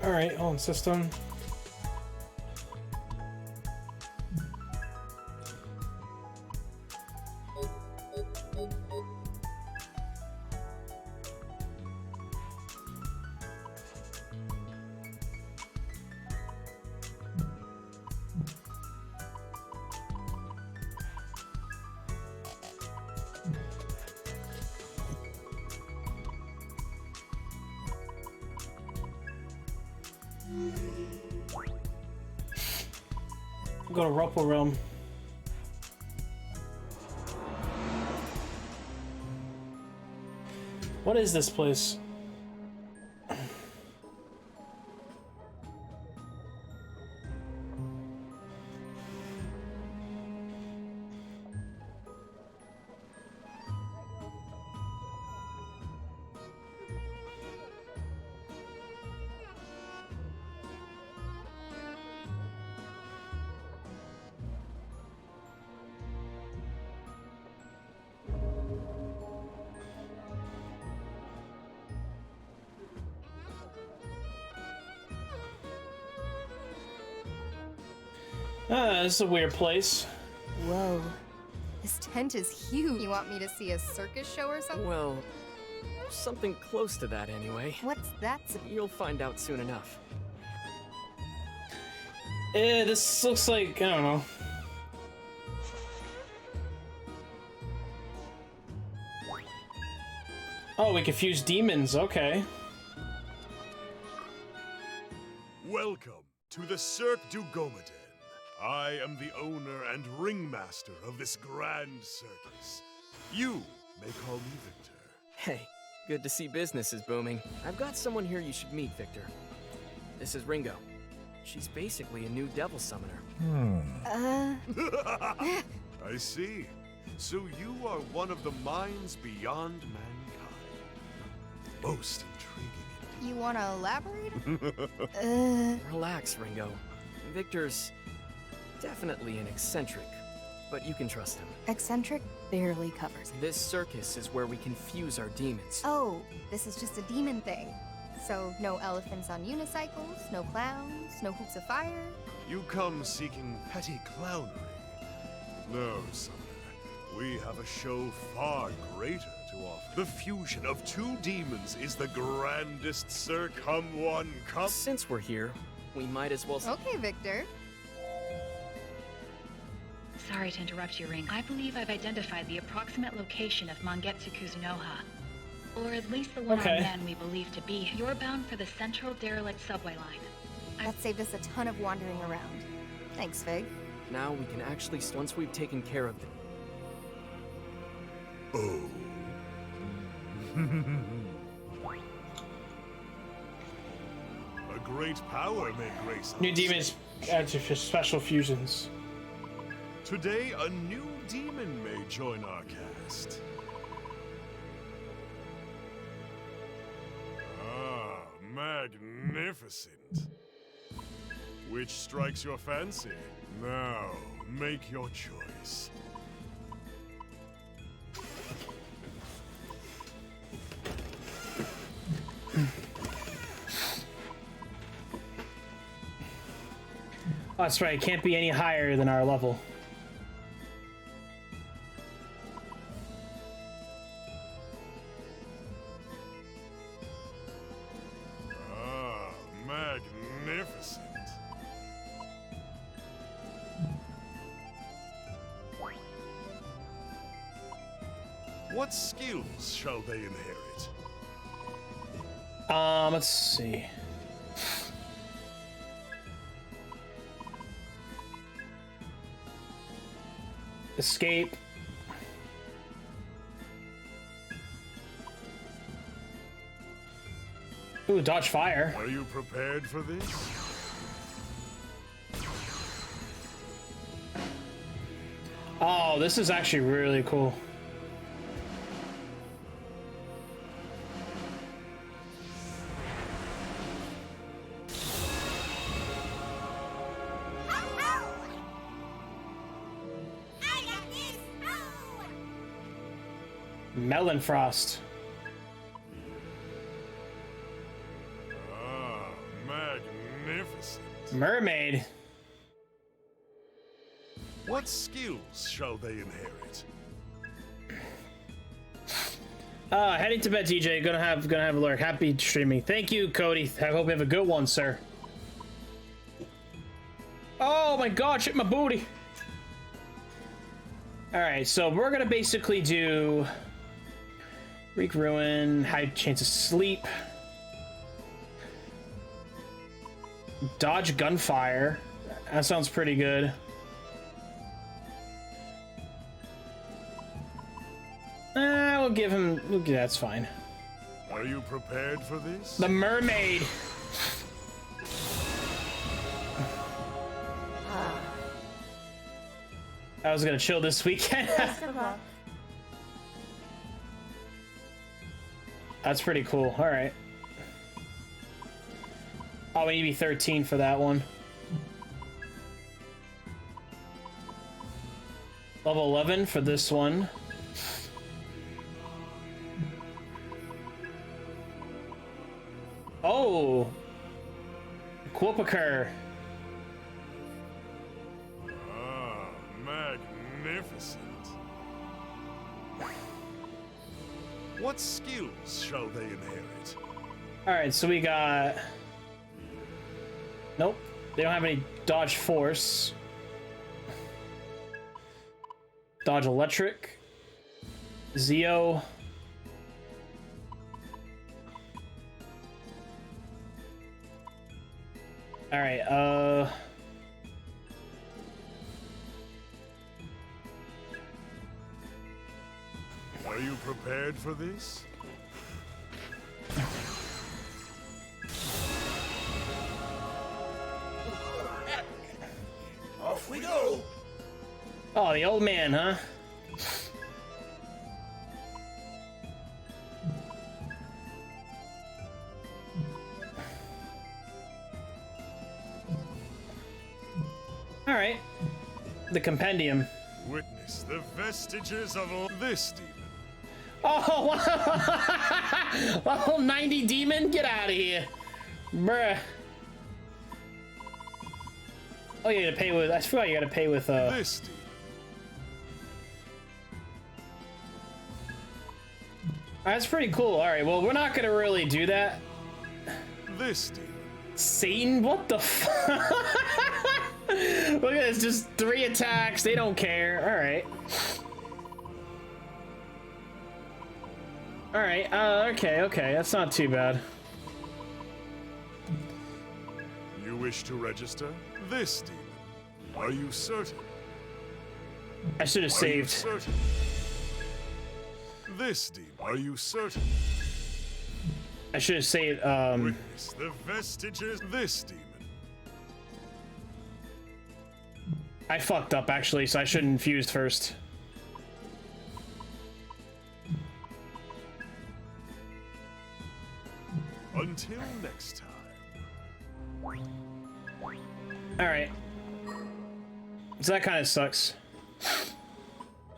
Alright, on system. Go to Ropo Realm. What is this place? This is a weird place. Whoa. This tent is huge. You want me to see a circus show or something? Well, something close to that anyway. What's that? You'll find out soon enough. This looks like, I don't know. Oh, we confuse demons, okay. Welcome to the Cirque du Gomaden. I am the owner and ringmaster of this grand circus. You may call me Victor. Hey, good to see business is booming. I've got someone here you should meet, Victor. This is Ringo. She's basically a new devil summoner. I see. So you are one of the minds beyond mankind. Most You want to elaborate? Relax, Ringo. Victor's definitely an eccentric, but you can trust him. Eccentric barely covers it. This circus is where we confuse our demons. Oh, this is just a demon thing. So, no elephants on unicycles, no clowns, no hoops of fire. You come seeking petty clownery. No, Summoner. We have a show far greater to offer. The fusion of two demons is the grandest, sir. Come one, come. Since we're here, we might as well. Okay, Victor. Sorry to interrupt you, Ring. I believe I've identified the approximate location of Mangetsu Kuzunoha. Or at least the one our man we believe to be. You're bound for the central derelict subway line. That saved us a ton of wandering around. Thanks, Fig. Now we can actually, once we've taken care of them. Oh. A great power may grace us. New demons add to special fusions. Today, a new demon may join our cast. Ah, magnificent. Which strikes your fancy? Now, make your choice. Oh, that's right, it can't be any higher than our level. Ah, magnificent. What skills shall they inherit? Let's see. Escape. Ooh, dodge fire. Are you prepared for this? Oh, this is actually really cool. Melon Frost. Ah, magnificent. Mermaid. What skills shall they inherit? Heading to bed, TJ. Gonna have a lurk. Happy streaming. Thank you, Cody. I hope you have a good one, sir. Oh my god, shit my booty. Alright, so we're gonna basically do Wreak Ruin, high chance of sleep, dodge gunfire. That sounds pretty good. We'll give him. That's fine. Are you prepared for this? The mermaid. I was gonna chill this weekend. That's pretty cool. All right. Oh, we need to be 13 for that one. Level 11 for this one. Oh, Quopaker. Ah, magnificent. What skills shall they inherit? All right, so we got. Nope, they don't have any dodge force. Dodge electric. Zeo. All right, Are you prepared for this? we go! Oh, the old man, huh? All right. The compendium. Witness the vestiges of this demon. Oh, oh, 90 demon, get out of here, bruh. Oh, you gotta pay with. I forgot you gotta pay with. This demon. That's pretty cool. All right, well, we're not gonna really do that. This demon. Satan, what the fuck? Look at this, just 3 attacks. They don't care. All right. All right. Okay. That's not too bad. You wish to register this demon? Are you certain? I should have saved. Are you certain? This demon. Are you certain? I should have saved. Witness the vestiges. This demon. I fucked up actually, so I should have infused first. Until next time. Alright. So that kind of sucks.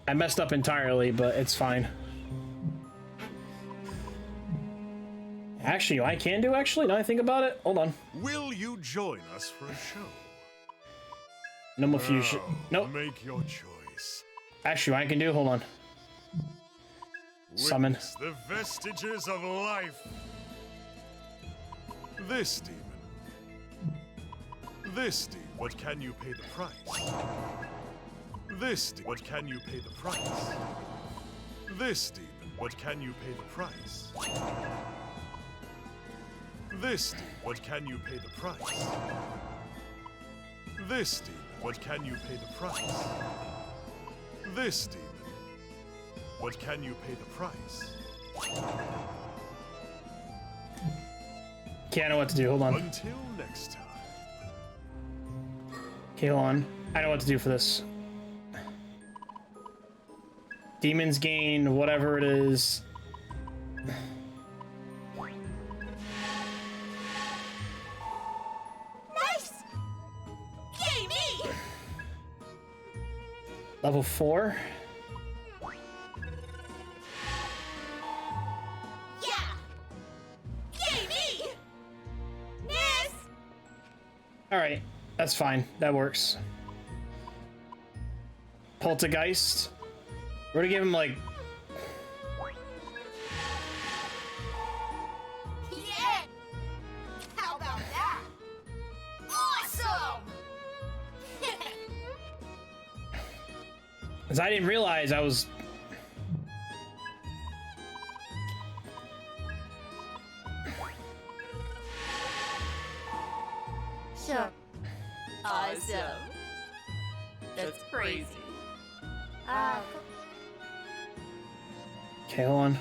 I messed up entirely, but it's fine. Actually, I can do actually, now I think about it. Hold on. Will you join us for a show? No more fusion. Nope. Make your choice. Actually, I can do, hold on. Summon. Witness the vestiges of life. This demon. This demon. What can you pay the price? This demon. What can you pay the price? This demon. What can you pay the price? This demon. What can you pay the price? This demon. What can you pay the price? This demon. What can you pay the price? Okay, I know what to do. Hold on. Until next time. Okay, hold on. I know what to do for this. Demons gain whatever it is. Nice! Yay me! Level 4. Alright, that's fine. That works. Poltergeist. We're gonna give him like... Yeah! How about that? Awesome! Cause I didn't realize I was... Awesome. That's crazy. Okay, hold on.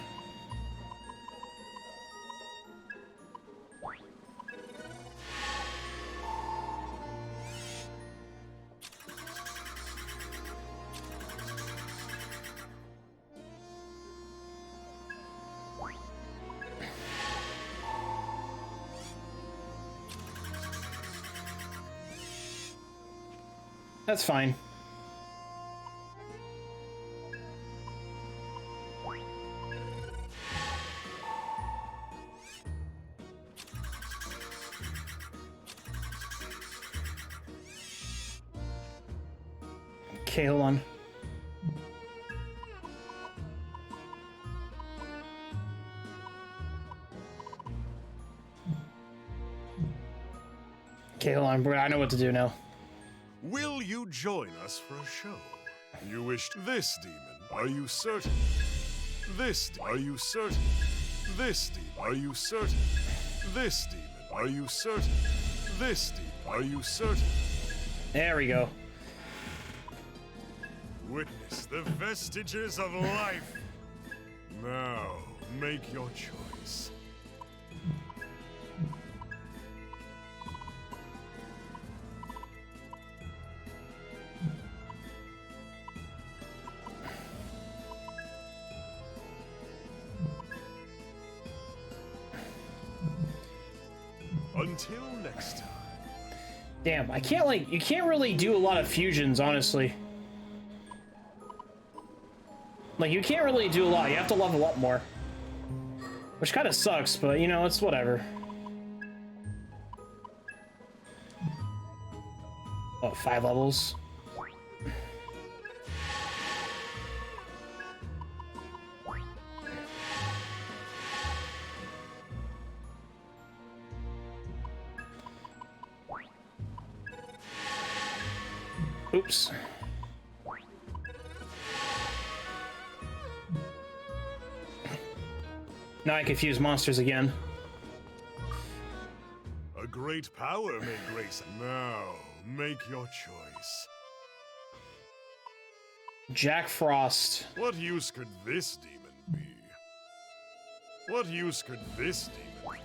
That's fine. Okay, hold on. Okay, hold on. I know what to do now. Will you join us for a show? You wished this demon. Are you certain? This demon. Are you certain? This demon. Are you certain? This demon. Are you certain? This demon. Are you certain? There we go. Witness the vestiges of life. Now, make your choice. Until next time. Damn, I can't like, you can't really do a lot of fusions, honestly. Like, you can't really do a lot. You have to level up more. Which kind of sucks, but, you know, it's whatever. Oh, 5 levels. Oops. Now I confuse monsters again. A great power may grace. Now, make your choice. Jack Frost. What use could this demon be? What use could this demon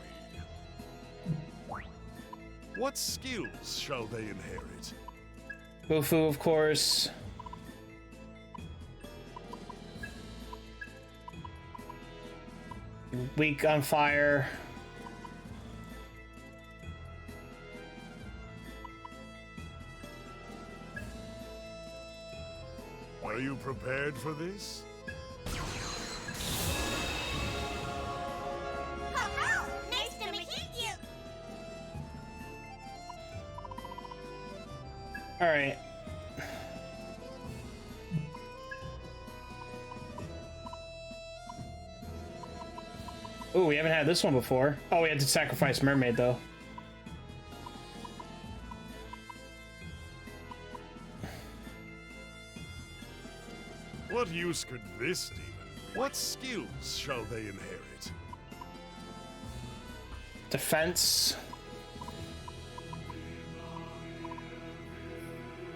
be? What skills shall they inherit? Bufu, of course. Weak on fire. Are you prepared for this? Hello! Nice to meet you! Alright. Oh, we haven't had this one before. Oh, we had to sacrifice Mermaid, though. What use could this demon be? What skills shall they inherit? Defense.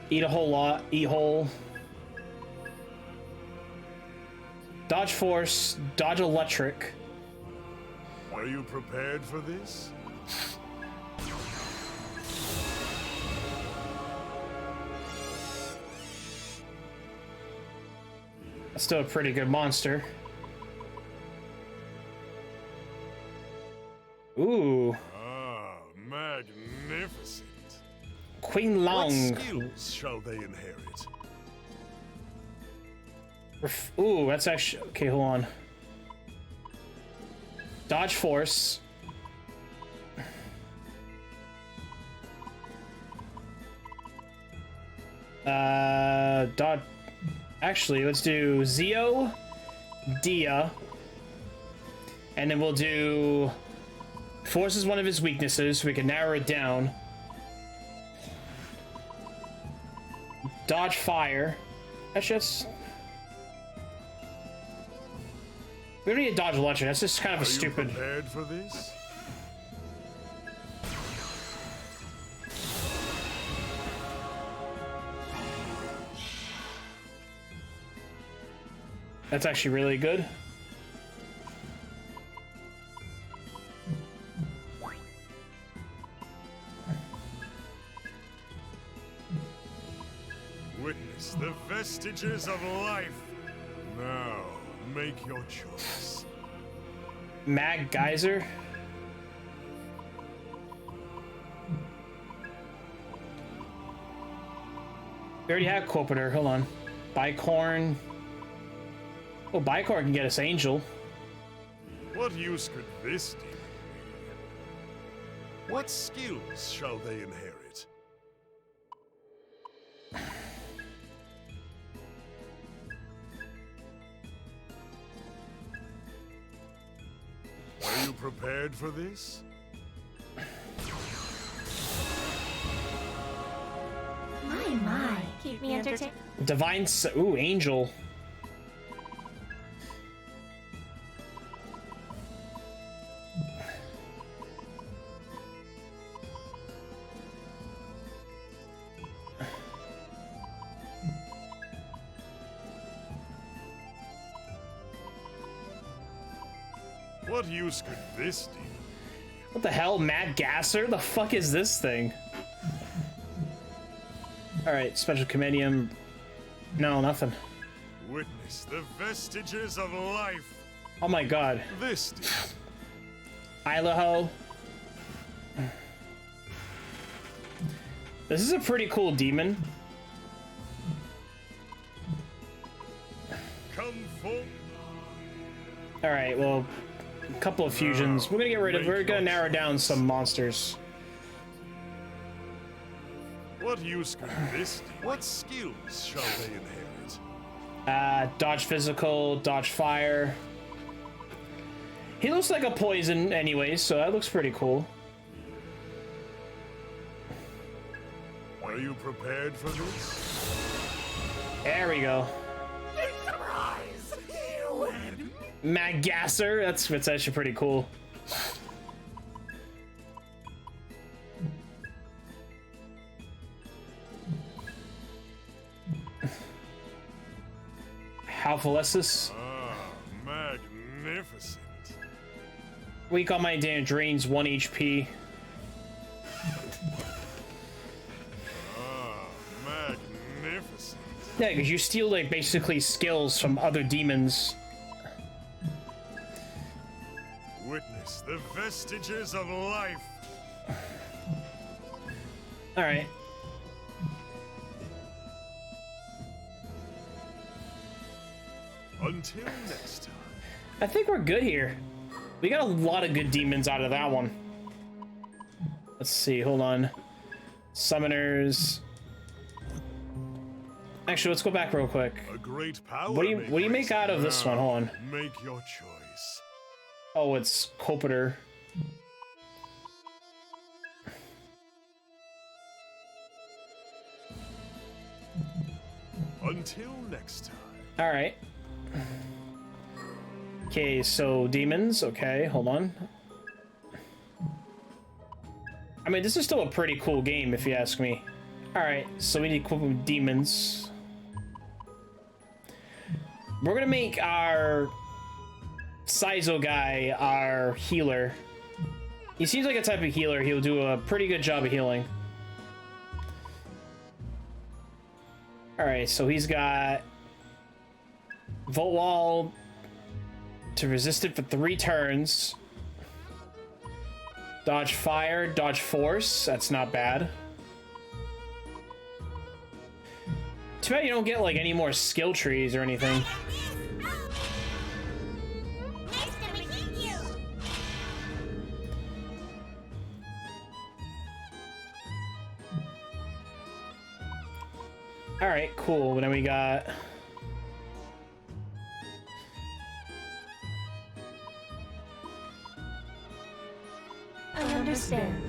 Eat a whole lot. Eat whole. Dodge force. Dodge electric. Are you prepared for this? That's still a pretty good monster. Ooh. Ah, magnificent. Queen Long. What skills shall they inherit? Ooh, that's actually... Okay, hold on. Dodge force. Dodge... Actually, let's do Zio, Dia, and then we'll do... Force is one of his weaknesses, so we can narrow it down. Dodge fire. That's just... We don't need to dodge electric. That's just kind of a stupid... Are you prepared for this? That's actually really good. Witness the vestiges of life. Now, make your choice. Mag Geyser. We already have Corporator. Hold on. Bicorn. Oh, Bicorn can get us Angel. What use could this demon be? What skills shall they inherit? Are you prepared for this? My. Keep me entertained. Divine... Ooh, Angel. What use could this demon? What the hell? Mad Gasser? The fuck is this thing? Alright, Special Compendium. No, nothing. Witness the vestiges of life. Oh my god. This demon. Idaho. This is a pretty cool demon. Come forth. All right, well, a couple of fusions. We're gonna get rid of. We're gonna narrow down some monsters. What use could this? What skills shall they inherit? Dodge physical, dodge fire. He looks like a poison anyways, so that looks pretty cool. Are you prepared for this? There we go. Surprise! You win! Magasser, that's actually pretty cool. Halphalessus. Ah, magnificent. Weak on my damn drains 1 HP. Ah, magnificent. Yeah, because you steal like basically skills from other demons. Witness the vestiges of life. All right. Until next time. I think we're good here. We got a lot of good demons out of that one. Let's see, hold on. Summoners. Actually, let's go back real quick. A great power. What do you make out of this one? Hold on. Make your choice. Oh, it's Copiter. Until next time. All right. Okay, so demons. Okay, hold on. I mean, this is still a pretty cool game, if you ask me. All right, so we need to equip with demons. We're gonna make our Saizo guy our healer. He seems like a type of healer. He'll do a pretty good job of healing. All right, so he's got Volt Wall to resist it for 3 turns. Dodge fire, dodge force. That's not bad. Too bad you don't get like any more skill trees or anything. All right, cool. But then we got I understand.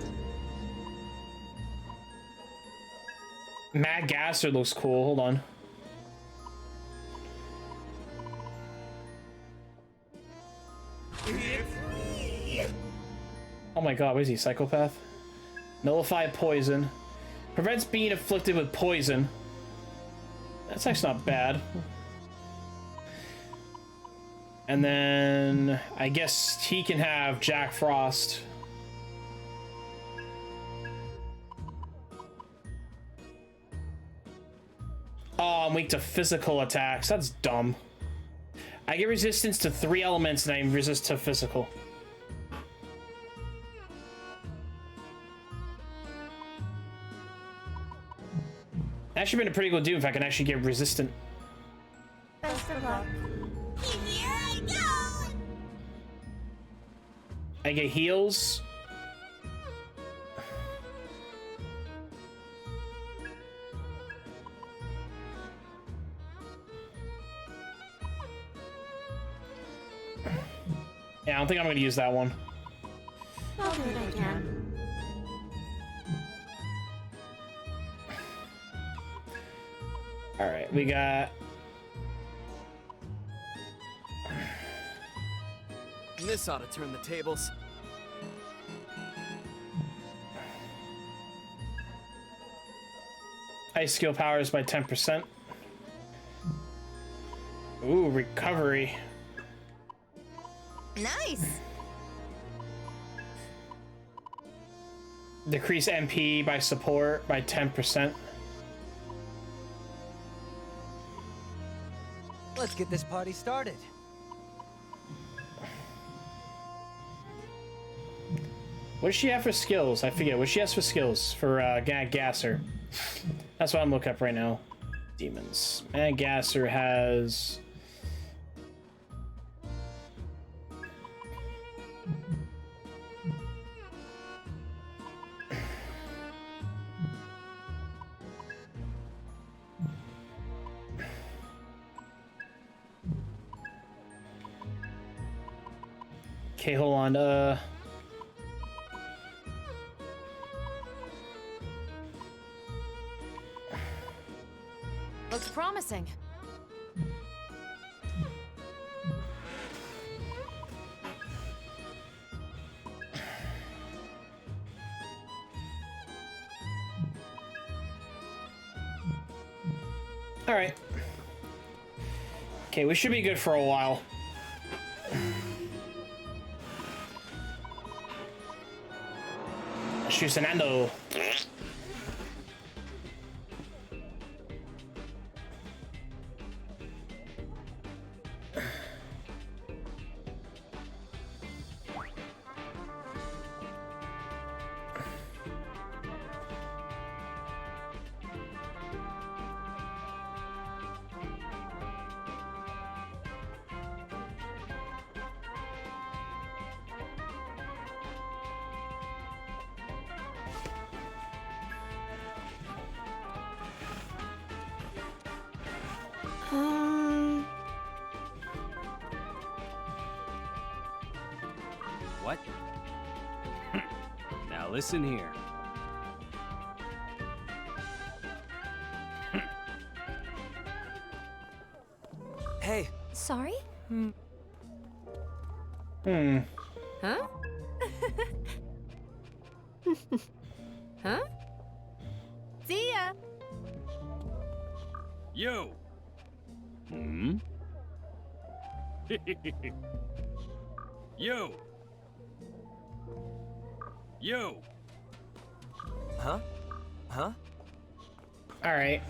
Mad Gasser looks cool. Hold on. Oh my god, what is he, psychopath? Nullify poison. Prevents being afflicted with poison. That's actually not bad. And then I guess he can have Jack Frost. Oh, I'm weak to physical attacks. That's dumb. I get resistance to 3 elements and I resist to physical. Actually been a pretty good dude if I can actually get resistant. Best of luck. Here I go! I get heals. Yeah, I don't think I'm gonna use that one. I'll do what I can. All right, we got. This ought to turn the tables. Ice skill powers by 10%. Ooh, recovery. Nice. Decrease MP by support by 10%. Let's get this party started. What does she have for skills? I forget. What she has for skills for Gasser. That's what I'm looking up right now. Demons. Gasser has. Okay, hold on. Looks promising. All right. Okay, we should be good for a while. Shusanando. What? Now listen here. Hey. Sorry? Hmm. Huh? Huh? See ya. Yo. Hmm. Yo. Yo. Huh? Huh? All right.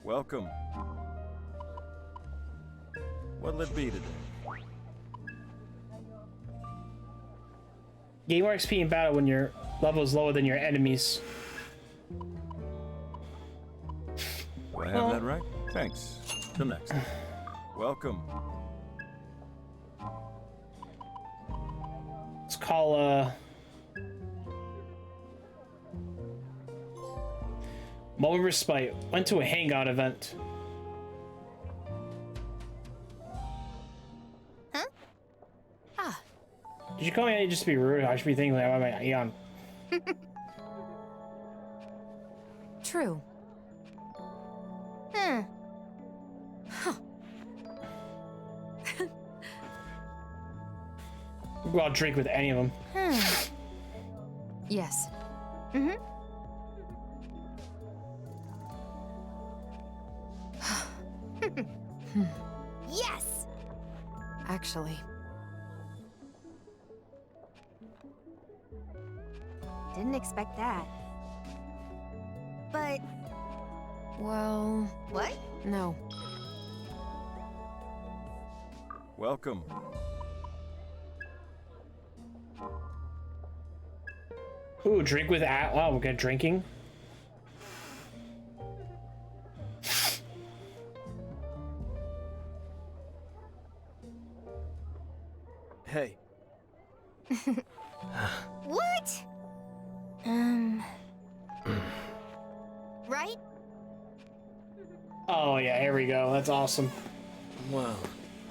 Welcome. What'll it be today? Gain more XP in battle when your level is lower than your enemies. Do I have that right? Thanks. Till next time. Welcome. Let's call Moment of Respite. Went to a hangout event. Huh? Ah. Did you call me just to be rude? I should be thinking like, am I young? True. Hmm. Huh. We'll go out drink with any of them. Yes. Mm-hmm. Yes! Actually. Didn't expect that. But... Well... What? No. Welcome. Ooh, drink with wow, we're good drinking. Hey. What? Right? Oh yeah, here we go. That's awesome. Wow.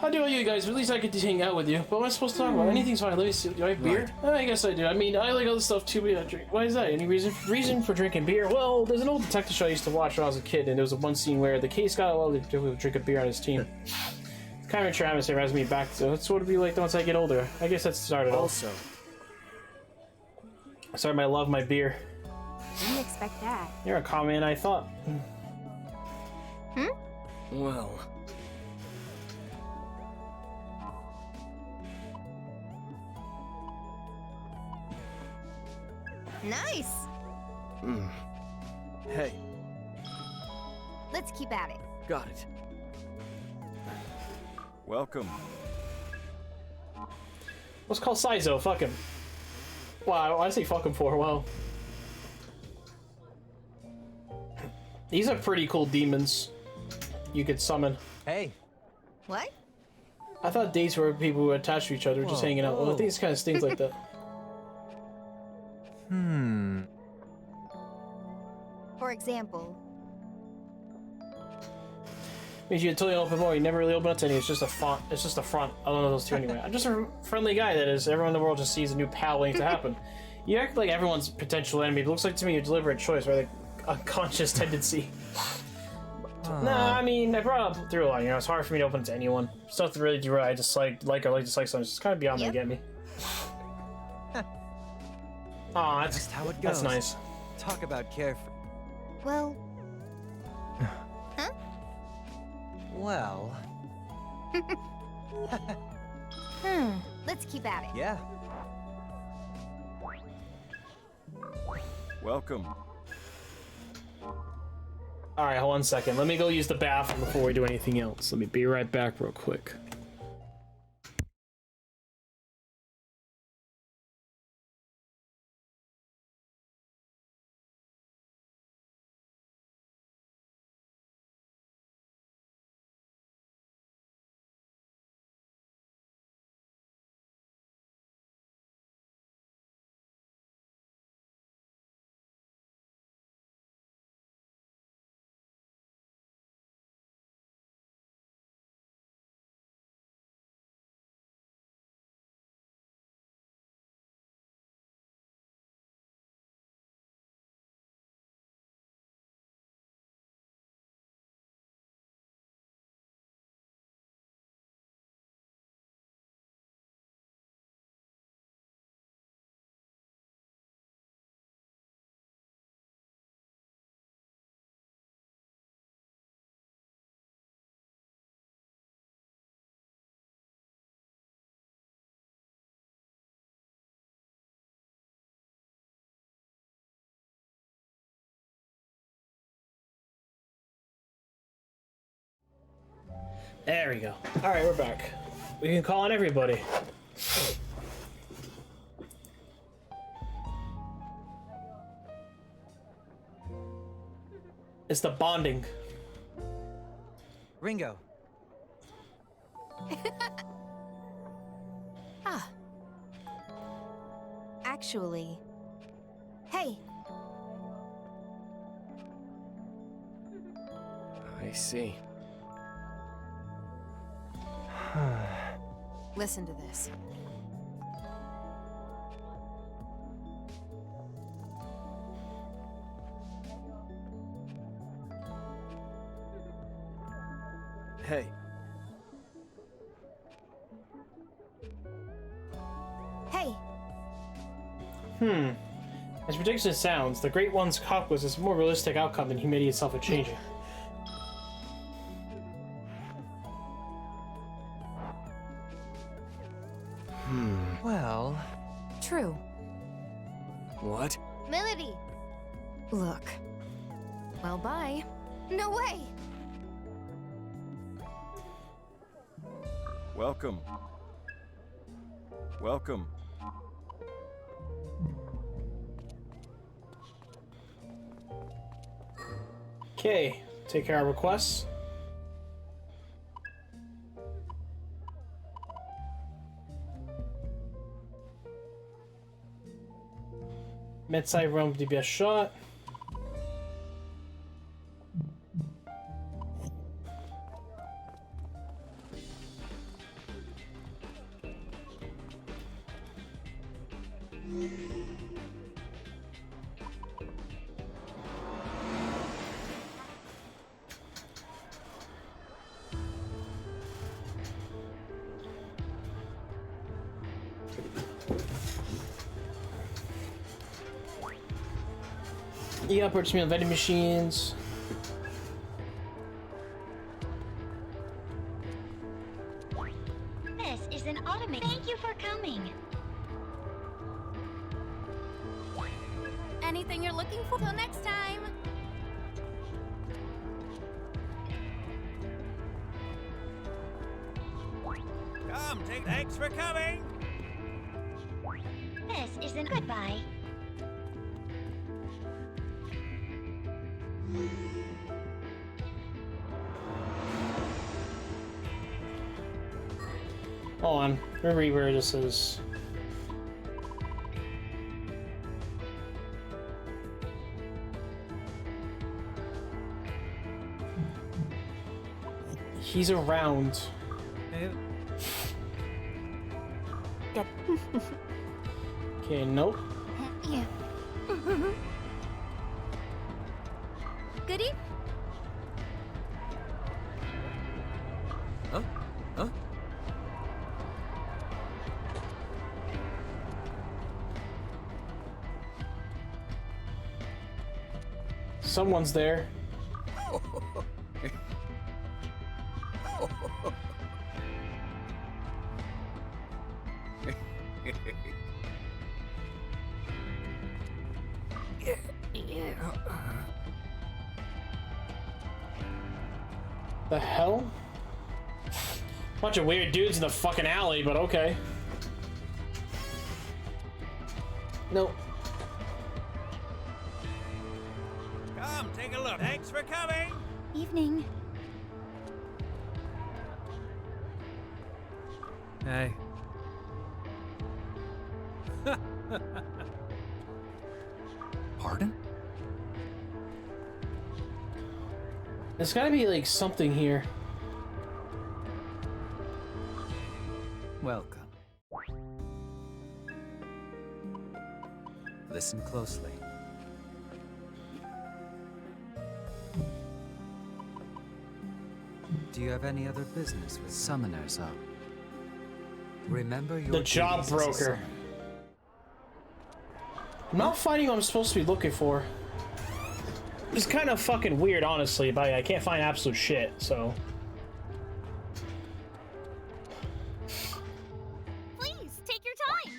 How do you guys? At least I get to hang out with you. But what am I supposed to talk about? Anything's fine. Let me see. Do I have beer? I guess I do. I mean, I like other stuff too, but I don't drink. Why is that? Any reason for drinking beer? Well, there's an old detective show I used to watch when I was a kid, and there was one scene where the case got allowed to drink a beer on his team. It's kind of a atmosphere has me back, so it's what it'd be like once I get older. I guess that's started also. I started my love my beer. Didn't expect that. You're a calm man, I thought. Hmm? Well. Nice. Hey. Let's keep at it. Got it. Welcome. Let's call Saizo. Fuck him. Wow, I say fuck him for. Well, these are pretty cool demons you could summon. Hey. What? I thought days were people who were attached to each other, just hanging out. Well, I think it's kind of stings like that. For example. Means you totally open more. You never really open up to any. It's just a font. It's just a front. I don't know those two anyway. I'm just a friendly guy. That is, everyone in the world just sees a new pal waiting to happen. You act like everyone's potential enemy. It looks like to me a deliberate choice, rather than unconscious tendency. Nah, I mean, I brought up through a lot. You know, it's hard for me to open to anyone. Stuff to really do right. I dislike or dislike something. It's kind of beyond me to get me. Aw, that's just how it goes. That's nice. Talk about carefree. Well. Huh? Well. Let's keep at it. Yeah. Welcome. Alright, hold on a second. Let me go use the bathroom before we do anything else. Let me be right back real quick. There we go. Alright, we're back. We can call on everybody. It's the bonding. Ringo. Actually. Hey. I see. Listen to this. Hey. Hey. As ridiculous as it sounds, the Great One's conquest is a more realistic outcome than humanity itself is changing. Well. True. What? Melody. Look. Well, bye. No way. Welcome. Welcome. Okay, take care of requests. Mid-side room to be a shot. You gotta purchase me on vending machines. This is an automated. Thank you for coming. Anything you're looking for? Till next time. Come, thanks for coming. This isn't goodbye. Hold on. Let me read where this is. He's around. Okay, nope. Yeah. Goody? Huh? Huh? Someone's there. The hell? Bunch of weird dudes in the fucking alley, but okay. Nope. Come, take a look. Thanks for coming. Evening. Hey. Pardon? There's gotta be like something here. Welcome. Listen closely. Do you have any other business with summoners up? Remember your The job duties as a broker. summoner. I'm not finding what I'm supposed to be looking for. It's kind of fucking weird, honestly, but I can't find absolute shit, so. Please, take your time.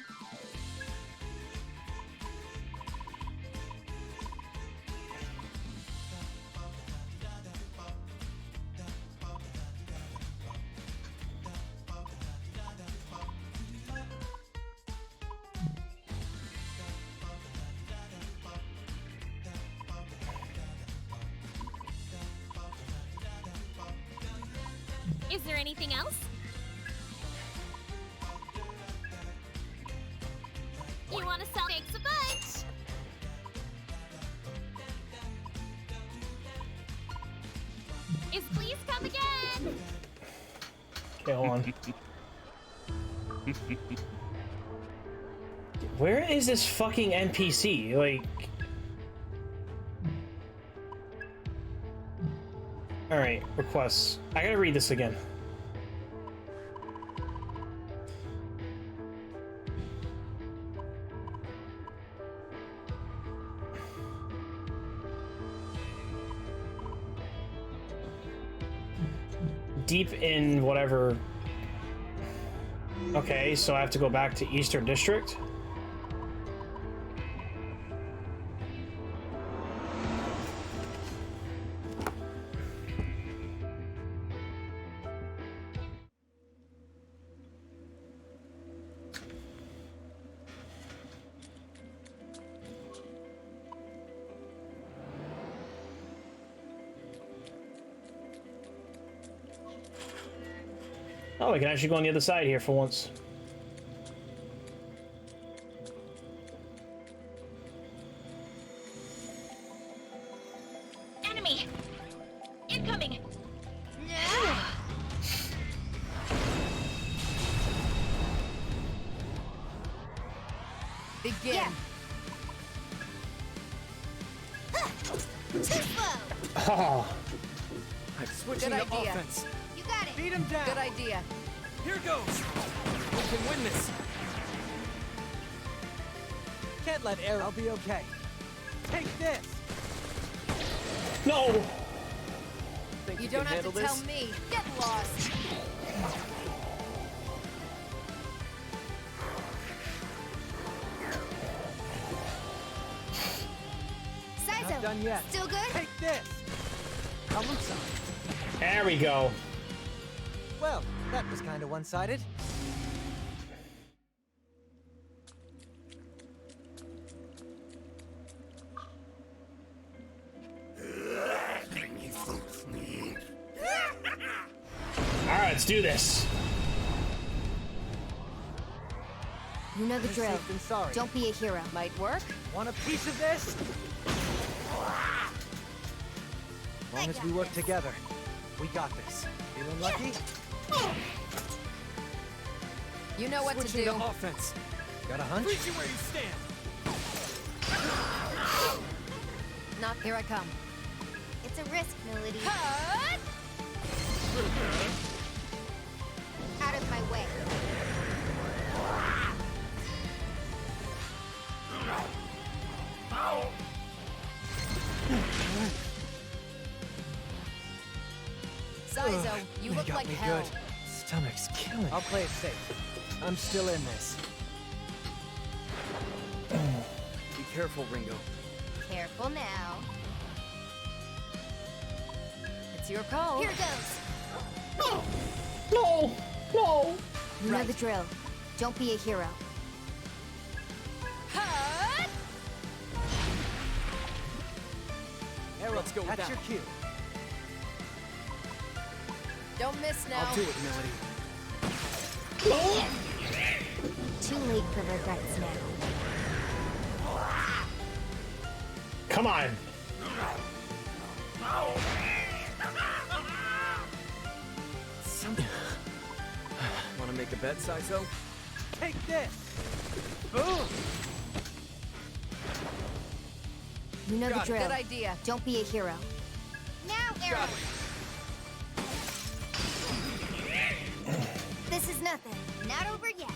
Is there anything else? You want to sell? Thanks a bunch. Is please come again? Okay, hold on. Where is this fucking NPC? Like. Alright, requests. I gotta read this again. Deep in whatever. Okay, so I have to go back to Eastern District. Oh, we can actually go on the other side here for once. Enemy! Incoming! Begin. Yeah. Too slow! Oh. I'm switching Good to idea. offense. You got it! Beat him down. Good idea. Here goes. We can win this. Can't let air. I'll be okay. Take this. No! Think You can don't have to handle tell this? me. Get lost. Not done yet. Still good? Take this. Tell them so. There we go. Well, that was kind of one-sided. Alright, let's do this. You know the drill. Don't be a hero. Might work. Want a piece of this? As long as we work together, we got this. Feeling lucky? You know what to Switching do. to offense. Got a hunch? Freeze you where you stand. Not here I come. It's a risk, Melody. Out of my way. Saizo, you look got like me hell. good. Stomach's killing. I'll play it safe. I'm still in this. Be careful, Ringo. Careful now. It's your call. Here goes. No! No! You know the drill. Don't be a hero. Hey, let's go with That's that. your cue. Don't miss now. I'll do it, Melody. Too late for regrets now. Come on. Something. Want to make a bet, Saizo? Take this! Boom! You know the Got it. drill. Good idea. Don't be a hero. Now, Arrow. This is nothing. Not over yet.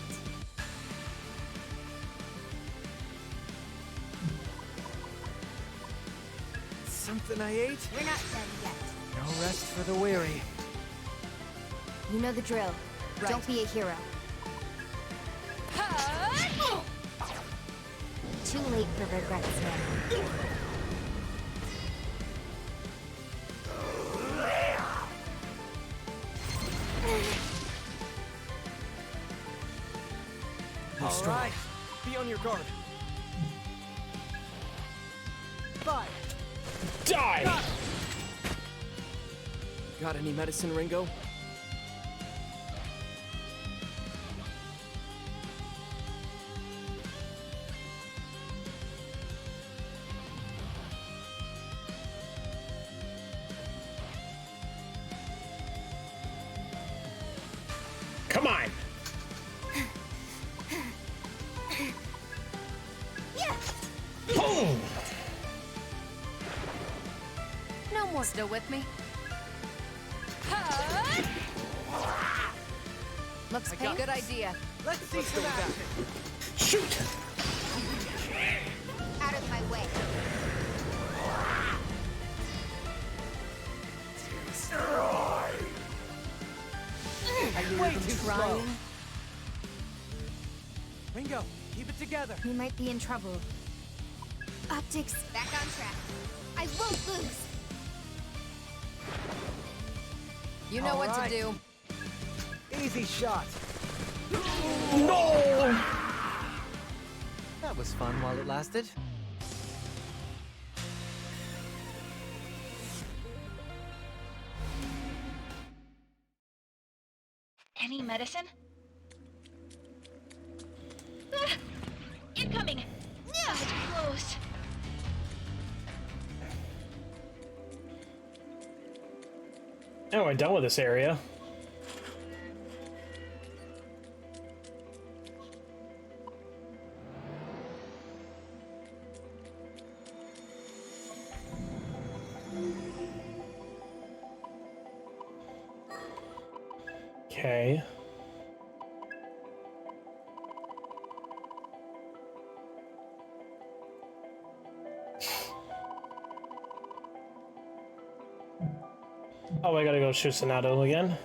Something I ate? We're not done yet. No rest for the weary. You know the drill. Right. Don't be a hero. Too late for regrets now. You're strong. right. Be on your guard. Fire! Die! Got any medicine, Ringo? Come on! Boom! No more. Still with me? Looks I got good this. idea. Let's see Let's go some with that. action. Shoot! Out of my way. Way too slow. Trying. Ringo, keep it together. We might be in trouble. Optics, back on track. I won't lose. You know All what right. to do. Easy shot. No! That was fun while it lasted. Any medicine? Ah! Incoming! That was close. Oh, we're done with this area. Okay. Oh, I gotta go shoot Sonato again.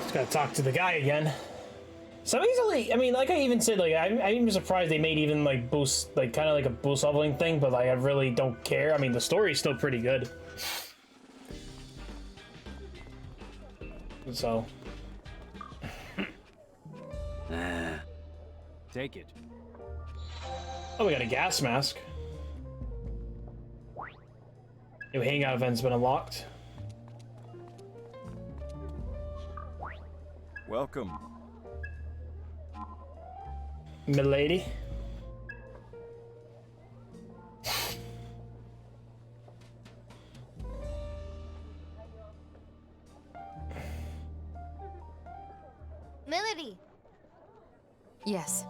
Just gotta talk to the guy again. So easily, I mean, like I even said, like I'm even surprised they made even like boost, like kind of like a boost leveling thing, but like I really don't care. I mean, the story's still pretty good. So. Take it. Oh, we got a gas mask. New hangout event's been unlocked. Welcome. Milady. Milady! Yes.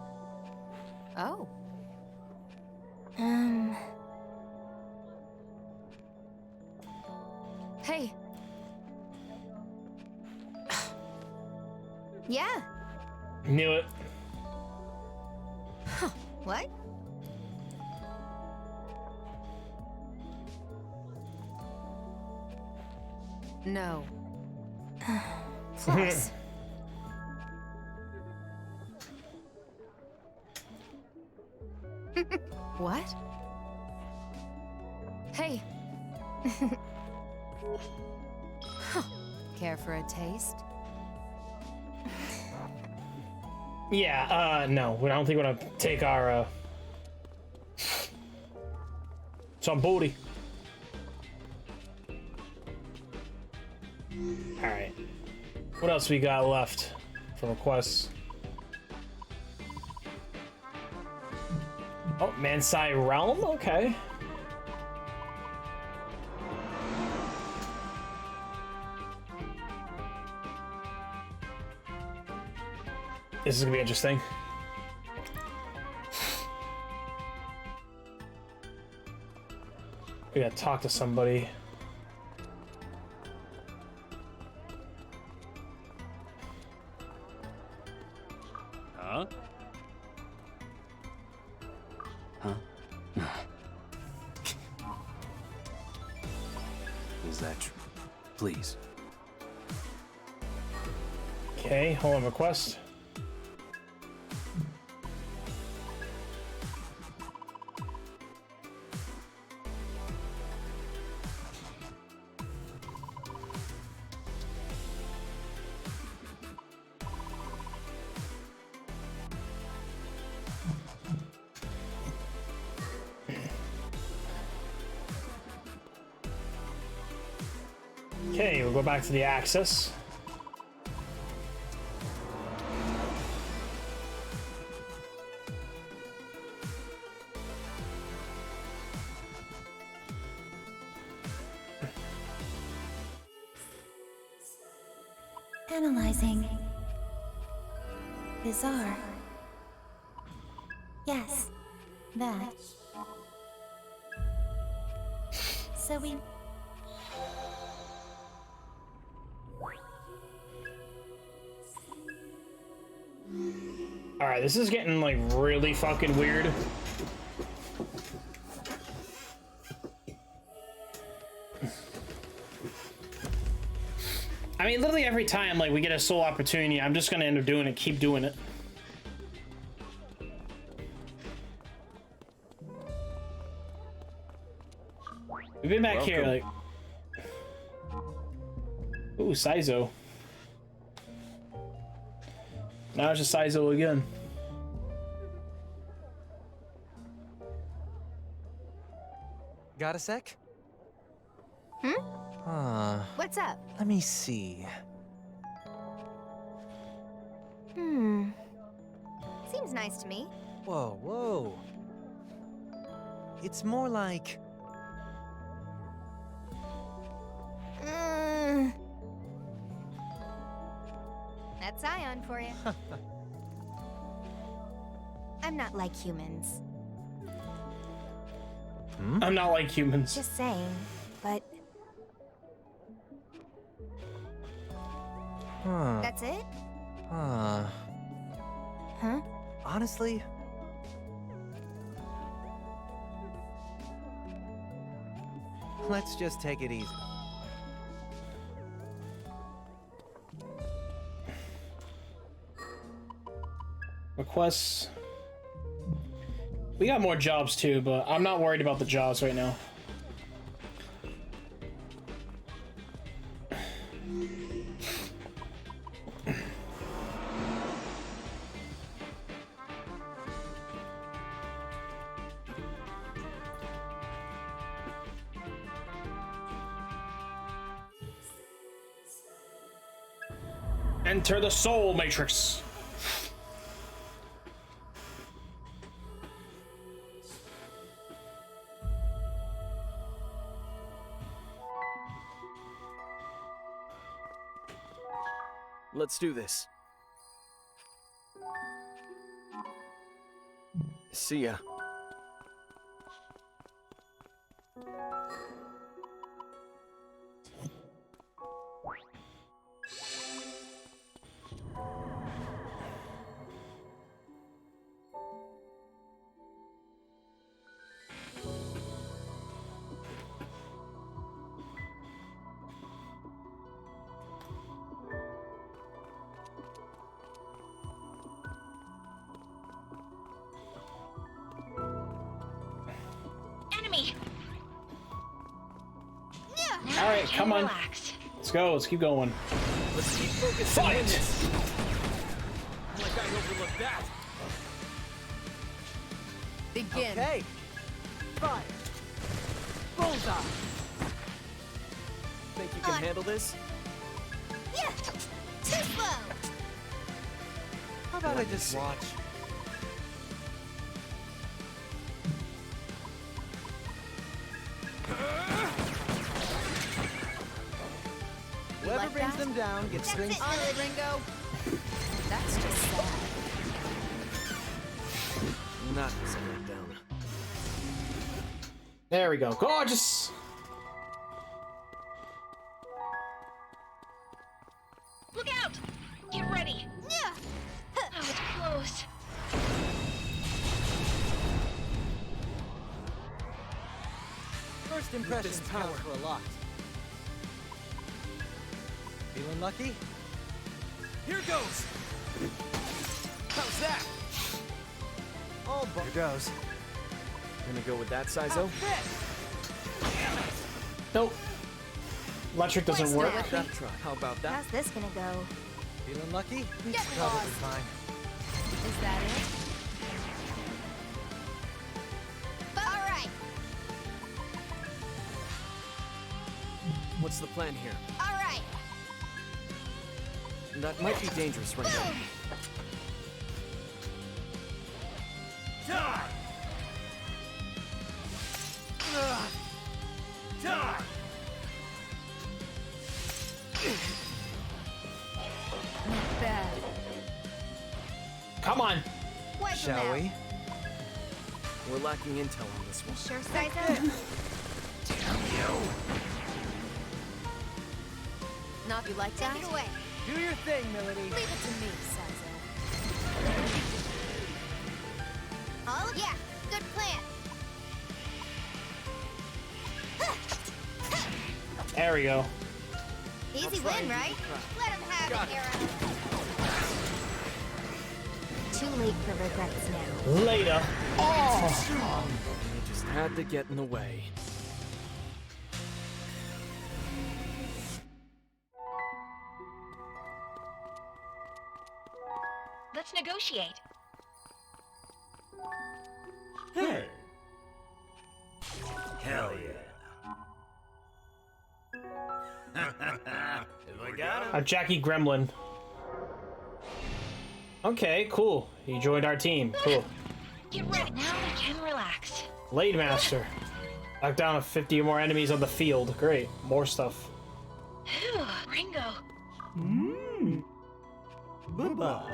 Oh. Hey. Yeah. Knew it. Huh. What? No. Close. What? Hey. Huh. Care for a taste? Yeah, no. I don't think we're gonna take our, some booty. Alright. What else we got left for requests? Oh, Mansai Realm? Okay. This is gonna be interesting. We gotta talk to somebody. Huh? Is that true? Please. Okay, hold on, request. Okay, we'll go back to the Axis. Analyzing. Bizarre. Yes, that. So we... Alright, this is getting like really fucking weird. I mean, literally every time like we get a soul opportunity, I'm just gonna end up doing it, keep doing it. We've been back here like... Ooh, Saizo. Now it's just Saizo again. Got a sec? What's up? Let me see. Seems nice to me. Whoa, whoa. It's more like... That's Ion for you. I'm not like humans. I'm not like humans. Just saying, but... That's it? Huh? Honestly? Let's just take it easy. Requests. We got more jobs too, but I'm not worried about the jobs right now. Enter the Soul Matrix. Let's do this. See ya. All right, come on. Let's go. Let's keep going. Let's keep focused. Fight! Like I overlooked that. Begin. Okay. Fire. Bullseye. Think you can handle this? Yeah. Too slow. How about I just watch? Whoever like brings that? them down gets strings. On it, Ringo. That's just sad. Not this down. There we go. Gorgeous. Look out! Get ready! Yeah. Oh, it's close. First impressions count for a lot. Feeling lucky? Here goes. How's that? Oh, here goes. Gonna go with that, Sizo? Nope. Electric doesn't work. How about that? How's this gonna go? Feeling lucky? Get Probably lost. fine. Is that it? All right. What's the plan here? All right. That might be dangerous right now. Die! Die! Not bad. Come on. Shall we? We're lacking intel on this one. Sure, Sizo? Damn you! Not you like that? Take it away. Do your thing, Melody. Leave it to me, Sizo. All of yeah. Good plan. There we go. Easy win, right? Let him have it, Hero. Too late for regrets now. Later. Oh! You just had to get in the way. Let's negotiate. Hey. Hell yeah. If I got him. Jackie Gremlin. Okay, cool. He joined our team. Cool. Get ready. Now we can relax. Blade Master. Knock down 50 or more enemies on the field. Great. More stuff. Phew, Ringo. Bye-bye.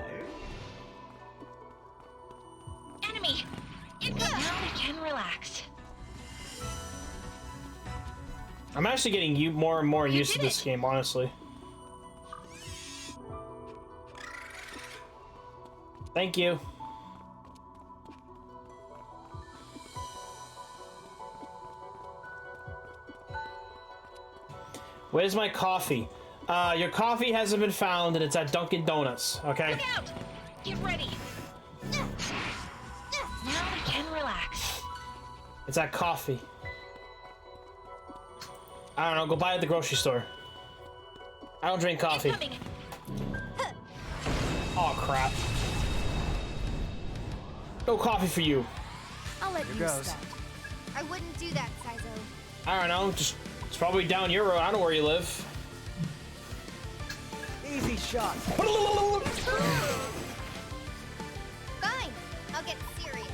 Enemy. Now we can relax. I'm actually getting more and more used to this game, honestly. Thank you. Where's my coffee? Your coffee hasn't been found, and it's at Dunkin' Donuts. Okay. Look out! Get ready. Now we can relax. It's at coffee. I don't know. Go buy it at the grocery store. I don't drink coffee. Incoming. Oh crap. No coffee for you. I'll let Here you goes. start. I wouldn't do that, Sizo. I don't know. Just it's probably down your road. I don't know where you live. Easy shot. Fine, I'll get serious.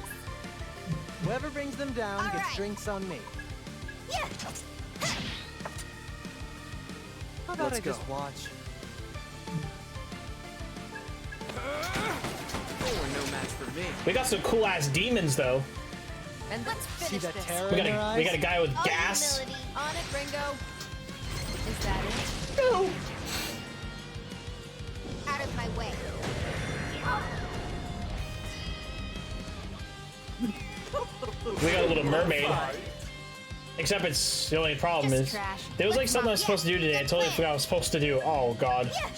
Whoever brings them down All gets right. drinks on me. Yeah. How about Let's I just go. watch? You're no match for me. We got some cool ass demons though. And let's See finish that this. terror We in got their eyes? we got a guy with All gas. humility. On it, Ringo. Is that it? No. Out of my way. We got a little mermaid. Except it's the only problem Just is trash. there was like Let's something I not- was supposed to do today. I good totally plan. forgot I was supposed to do. Oh god. Yeah.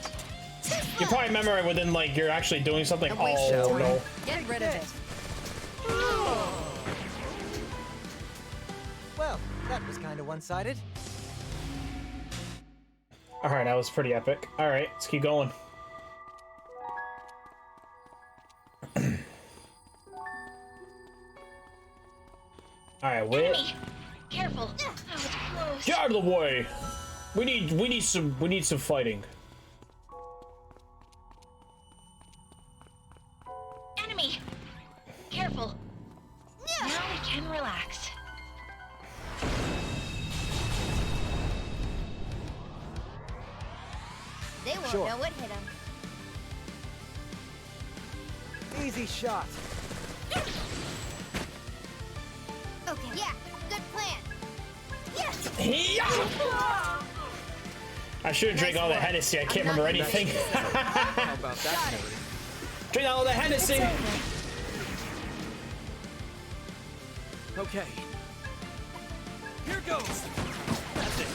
You probably remember it within like you're actually doing something. A waste Oh of time. no. Get rid of it. Well, that was kind of one-sided. Alright, that was pretty epic. Alright, let's keep going. Alright, wait. Enemy! Careful! That was close. Get out of the way! We need some fighting. Enemy! Careful! Now we can relax. They won't Sure. know what hit them. Easy shot. Okay. Yeah, good plan. Yes. Yeah! I should have drank all the Hennessy. I can't remember anything. How about that? Drink all the Hennessy. Okay. Here goes.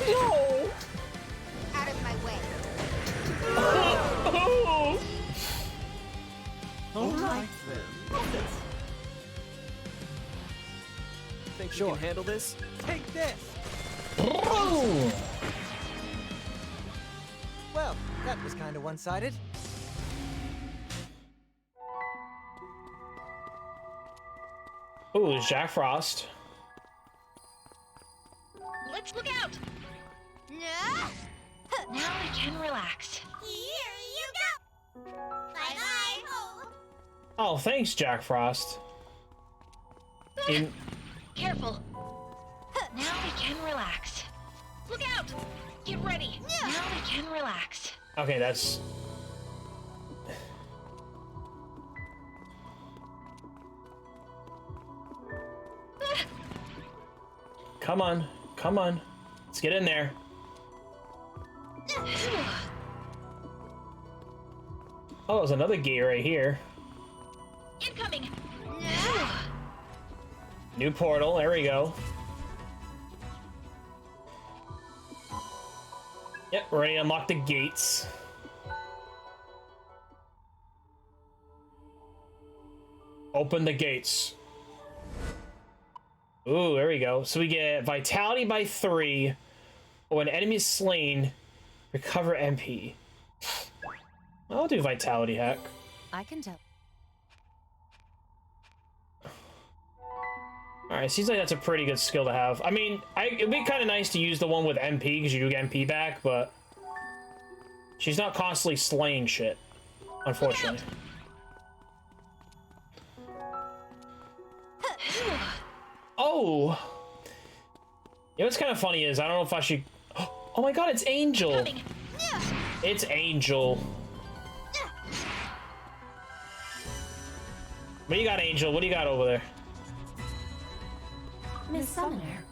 No. Out of my way. Oh. All right then. Think you can handle this? Take this. Oh. Well, that was kind of one-sided. Ooh, there's Jack Frost. Let's look out! Nah. Now we can relax. Here you go. Bye-bye. Oh, thanks, Jack Frost. In Careful! Now we can relax. Look out! Get ready! Now we can relax. okay, that's. Come on, come on. Let's get in there. Oh, there's another gate right here. Incoming! New portal, there we go. Yep, we're ready to unlock the gates. Open the gates. Ooh, there we go. So we get vitality by 3. Or when enemy is slain, recover MP. I'll do vitality, heck. I can tell. Alright, seems like that's a pretty good skill to have. I mean, it'd be kind of nice to use the one with MP, because you do get MP back, but... she's not constantly slaying shit, unfortunately. Oh! You know what's kind of funny is, I don't know if I should... Oh my god, it's Angel! It's Angel. What do you got, Angel? What do you got over there? Miss Summoner.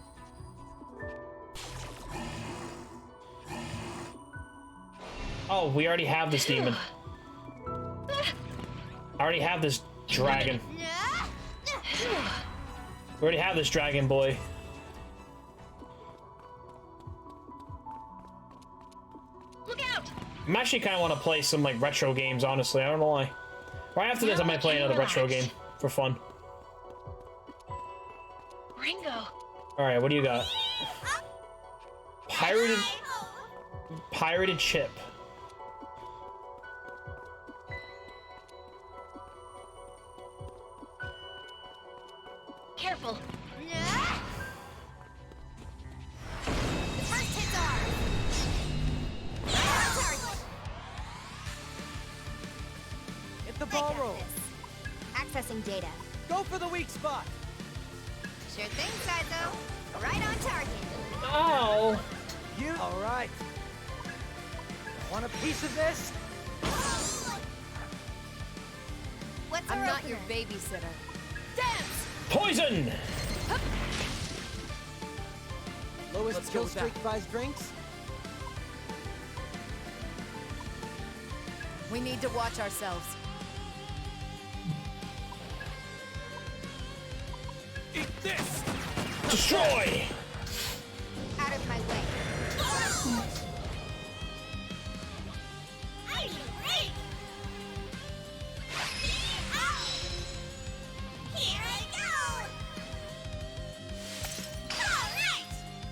Oh, we already have this demon. I already have this dragon. We already have this dragon boy. Look out! I'm actually kind of want to play some like retro games, honestly. I don't know why. Right after this, I might play another retro game for fun. Ringo! All right, what do you got? Pirated chip. Careful! The first hit's ours. Target. ball rolls. Accessing data. Go for the weak spot. Sure thing, Saizo. Right on target. Ow! You. All right. Want a piece of this? What's I'm our not opener? your babysitter. Dance! Poison! Lowest Let's go kill with streak that. buys drinks. We need to watch ourselves. Eat this! Destroy! Out of my way. Here I go! Alright!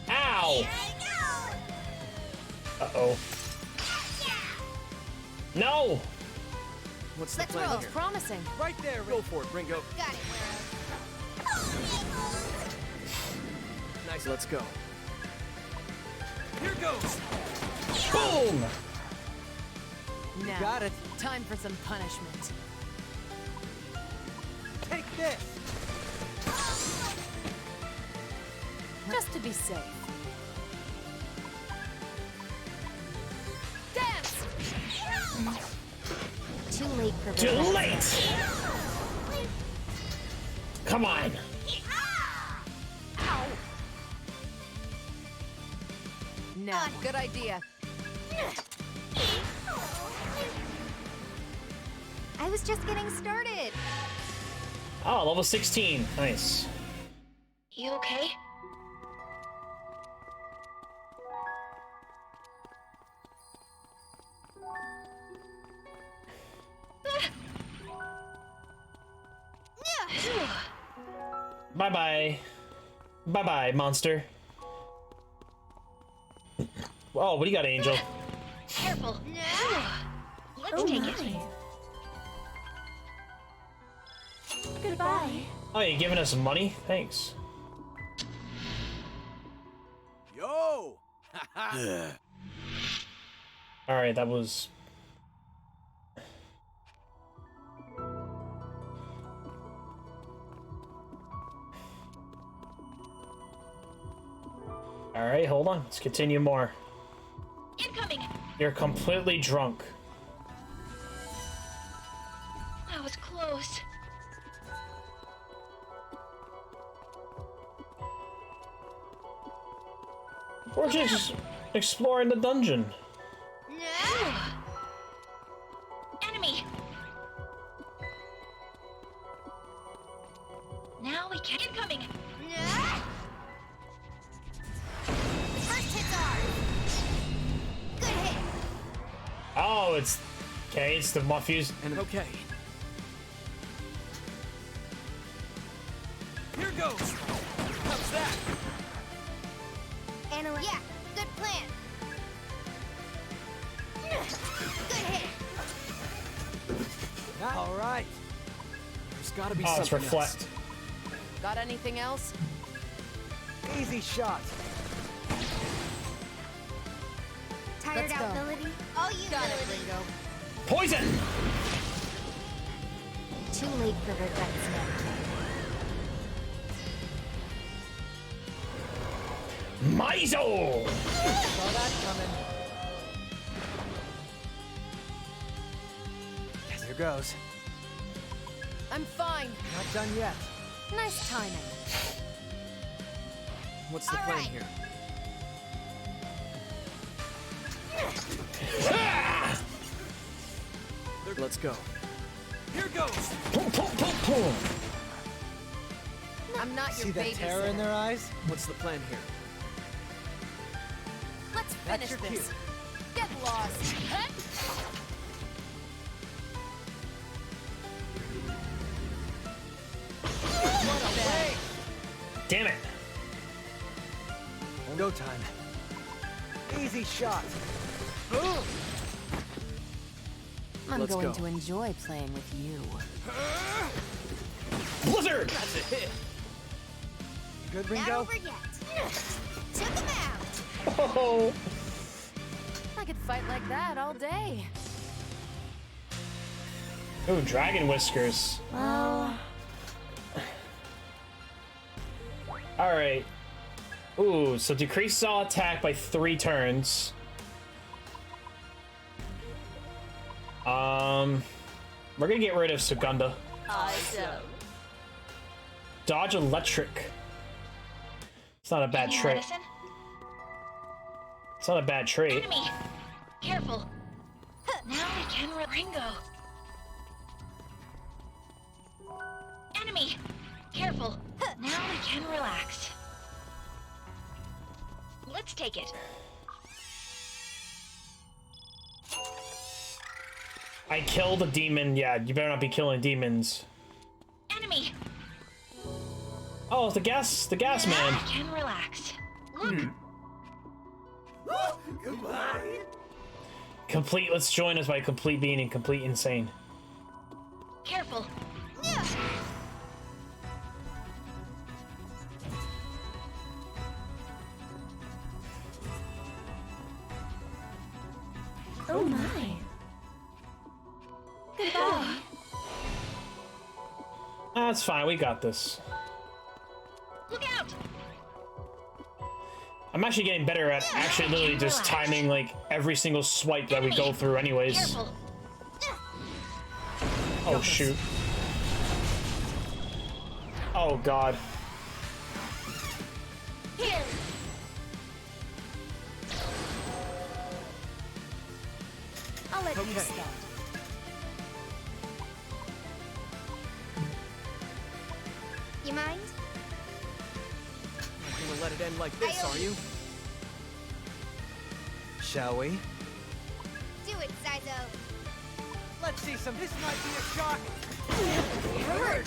Ow! Here I go! Uh-oh. No! What's the Let's plan roll. here? Promising. Right there, Go for it, Ringo. Got it, Nice. Let's go. Here goes! Boom! Now, got it. time for some punishment. Take this. Just to be safe. Dance! Too late for Too revenge. late! Come on! Now, good idea. I was just getting started. Oh, level 16. Nice. You okay? Bye-bye. Bye-bye, monster. Oh, what do you got, Angel? Careful. Let's Oh take my. it. Goodbye. Oh, you giving us money? Thanks. Yo! Alright, that was... Alright, hold on. Let's continue more. Incoming! You're completely drunk. That was close. We're just exploring the dungeon. No! Enemy! Now we can. Incoming! First hit's ours. Good hit. Oh, it's... Okay, it's the Muffus. And okay. Here goes! How's that? Analyze. Yeah, good plan. Good hit. All right. There's gotta be Oh, it's something reflect. else. Got anything else? Easy shot. Tired Let's out, go. Lily? Oh, you Got it, Lily. Ringo. Poison! Too late for regrets now. Mizo! Saw that coming. Here goes. I'm fine. Not done yet. Nice timing. What's the All plan right. here? Let's go. Here goes! Boom, boom, boom, boom. I'm not See your that terror in babysitter. their eyes? What's the plan here? Let's That's finish your this. cue. Get lost. What a way! Damn it. Go time. Easy shot. Boom! I'm Let's going go. to enjoy playing with you. Blizzard! That's a hit. Good, Not Ringo? over yet. Took him out. Oh. I could fight like that all day. Ooh, dragon whiskers. Well... Alright. Ooh, so decreases all attack by 3 turns. We're gonna get rid of Sugunda. Awesome. Dodge electric. It's not a bad trait. Medicine? It's not a bad trait. Enemy! Careful! Now we can Ringo! Enemy! Careful! Now we can relax. Let's take it. I killed a demon. Yeah, you better not be killing demons. Enemy! Oh, it's the gas man. I can relax. Look! Goodbye. Complete. Let's join us by complete being and complete insane. Careful! Oh my. Goodbye. That's fine. We got this. Look out! I'm actually getting better at actually literally just timing like every single swipe that we go through anyways. Careful! Oh shoot. Oh god. Here. I'll let you start. You mind? Not gonna let it end like this, are you? Shall we? Do it, Saizo. Let's see some. This might be a shock. Hurt.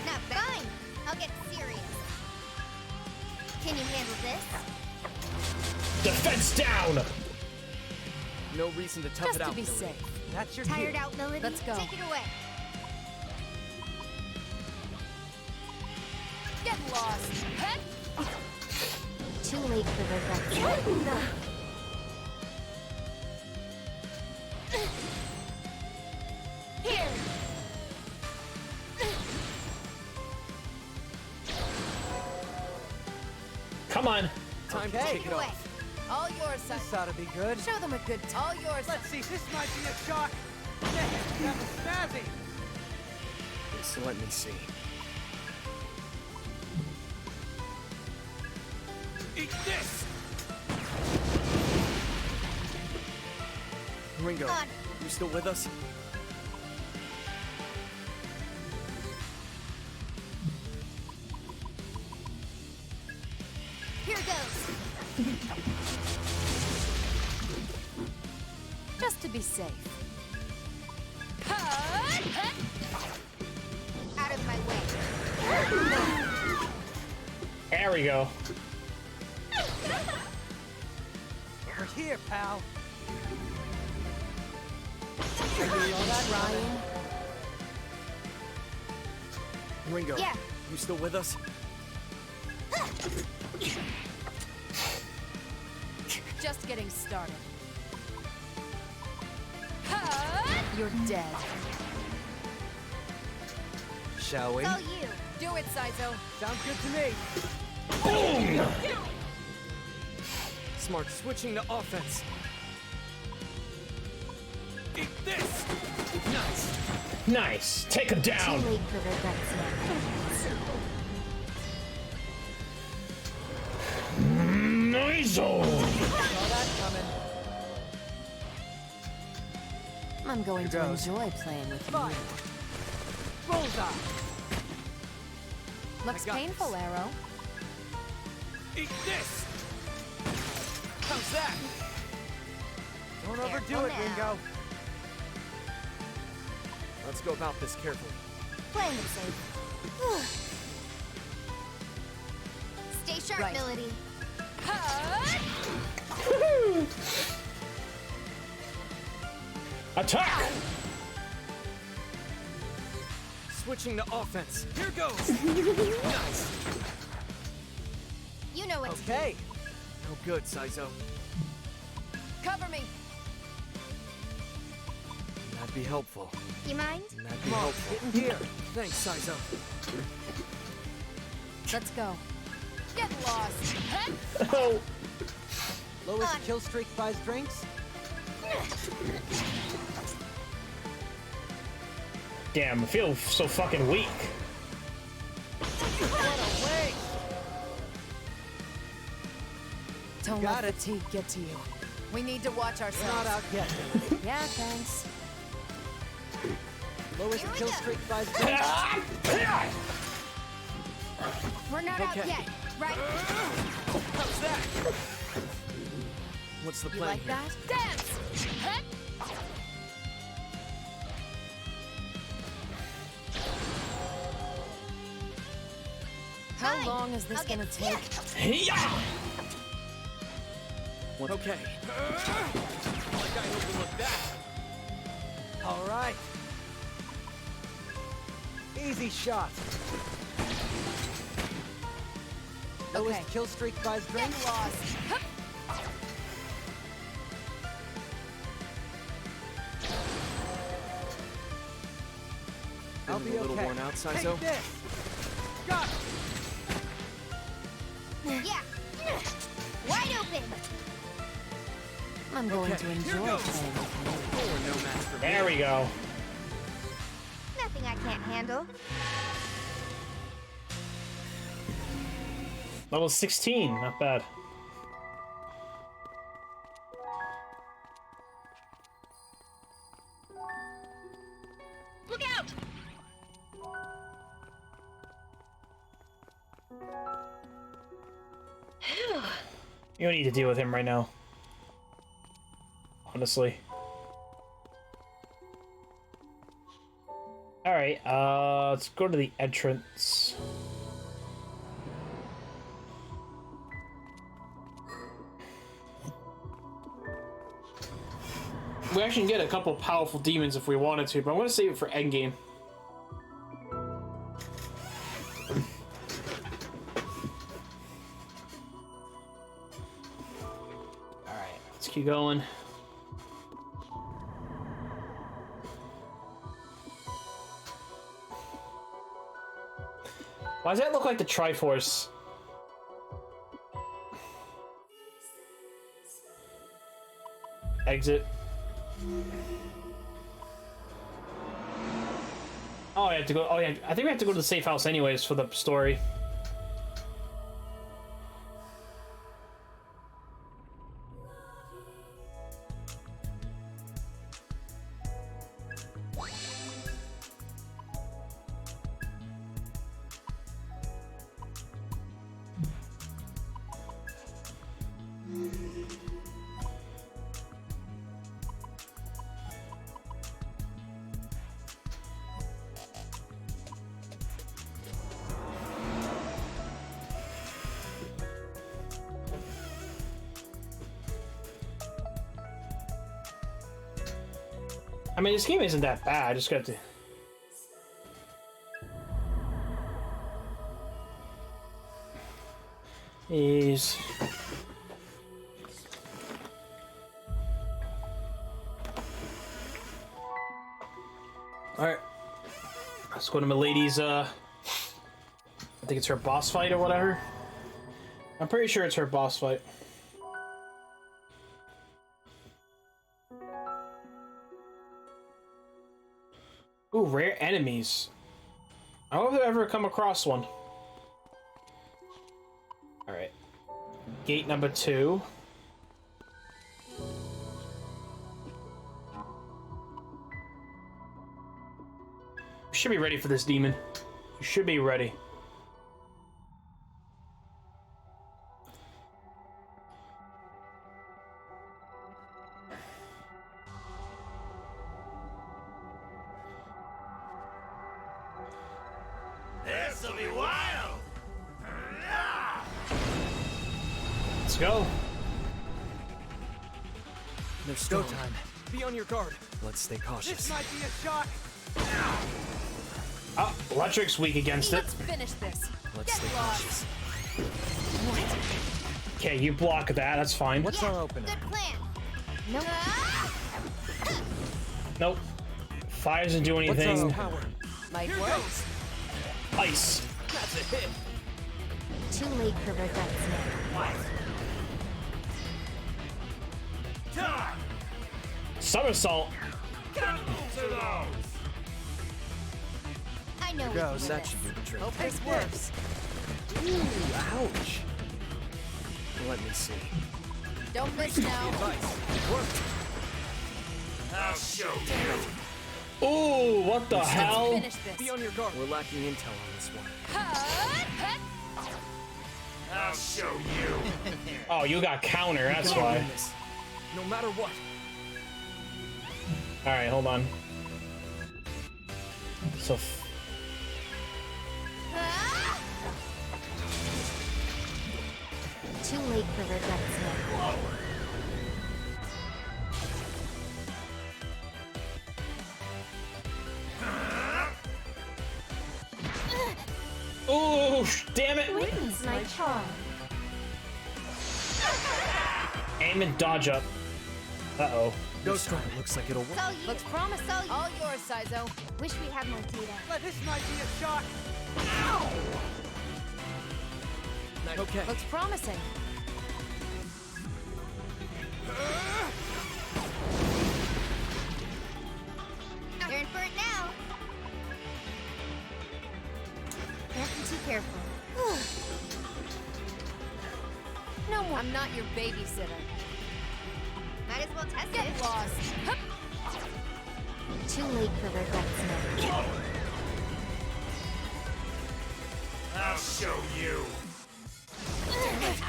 Not fine. I'll get serious. Can you handle this? Defense down! No reason to tough it out. Just to be safe. That's your Tired cue. out, Melody? Let's go. Take it away. Get lost. Head. Too late for regret. Here. Come on. Time to Okay. kick it off. All yours, son. This ought to be good. Show them a good time. All yours, son. Let's see. This might be a shock. That was snazzy. So let me see. Eat this! Ringo, On. you still with us? Here goes. Just to be safe. Out of my way. There we go. We're here, pal. Ryan. Ringo, Yeah. you still with us? Just getting started. You're dead. Shall we? It's all you. Do it, Saizo. Sounds good to me. Boom! Smart, switching to offense. Eat this! Nice. Nice. Take him Too down. late for regrets now. Nice. Saw that coming. I'm going Here to goes. enjoy playing with Fire. you. Bullseye. Looks I got painful, this. Arrow. Eat this! How's that? Don't overdo Careful it, now. Ringo. Let's go about this carefully. Playing it safe. Stay sharp, Right. Melody. Attack! Switching to offense. Here goes. Nice. You know what to do. Okay. No good, Saizo. Cover me. That'd be helpful. You mind? That'd be Come on, helpful. get in here. Thanks, Sizo. Let's go. Get lost. Oh. Lowest kill streak buys drinks. Damn, I feel so fucking weak. What a waste. Don't let fatigue get to you. We need to watch ourselves. We're not out yet. Yeah, thanks. Lowest kill streak buys drinks. We're not out yet, right? How's that? What's the You plan like here? that? Dance! How long is this gonna take? What? Okay. Like I overlooked that. All right. Easy shot. Lowest kill streak buys drinks. Get lost. I'll be a little okay. worn out, Sizo. Take this. Got it. Yeah. Wide open. I'm going to Here enjoy goes. playing with you. You're no match for me. There we go. Nothing I can't handle. Level 16, not bad. Look out! Phew. You don't need to deal with him right now. Honestly. Alright, let's go to the entrance. We actually can get a couple powerful demons if we wanted to, but I'm gonna save it for endgame. Alright, let's keep going. Why does that look like the Triforce? Exit. Oh, I have to go. Oh, yeah. I think we have to go to the safe house anyways for the story. I mean, this game isn't that bad. I just got to... Jeez. Alright. Let's go to Milady's, I think it's her boss fight or whatever. I'm pretty sure it's her boss fight. Ooh, rare enemies. I don't know if I've ever come across one. Alright. Gate number 2. We should be ready for this demon. We should be ready. This'll be wild! Let's go. They're still time. Be on your guard. Let's stay cautious. This might be a shot. Oh, Electric's weak against it. Let's finish this. Let's stay cautious. Okay, you block that. That's fine. What's our opener? Good plan. Nope. Nope. Fire doesn't do anything. Might work. Ice. That's a hit. Too late for regrets now. Somersault. I know Goes. we can That do should do the trick. Hope this works. Ooh, ouch. Let me see. Don't miss now. Work. I'll show you. Ooh, what the hell? Finish this. Be on your guard. We're lacking intel on this one. I'll show you. Oh, you got counter, that's why. No matter what. Alright, hold on. So. Too late for regrets now. Ooh, damn it! Witness my charm. Aim and dodge up. Uh-oh. Ghost Strike looks like it'll work. Looks promising. All yours, Sizo. Wish we had more data. Well, this might be a shot. Okay. Looks promising. You're in for it now. Can't be too careful. No more. I'm not your babysitter. Might as well test Get it. lost. Too late for regrets now. I'll show you.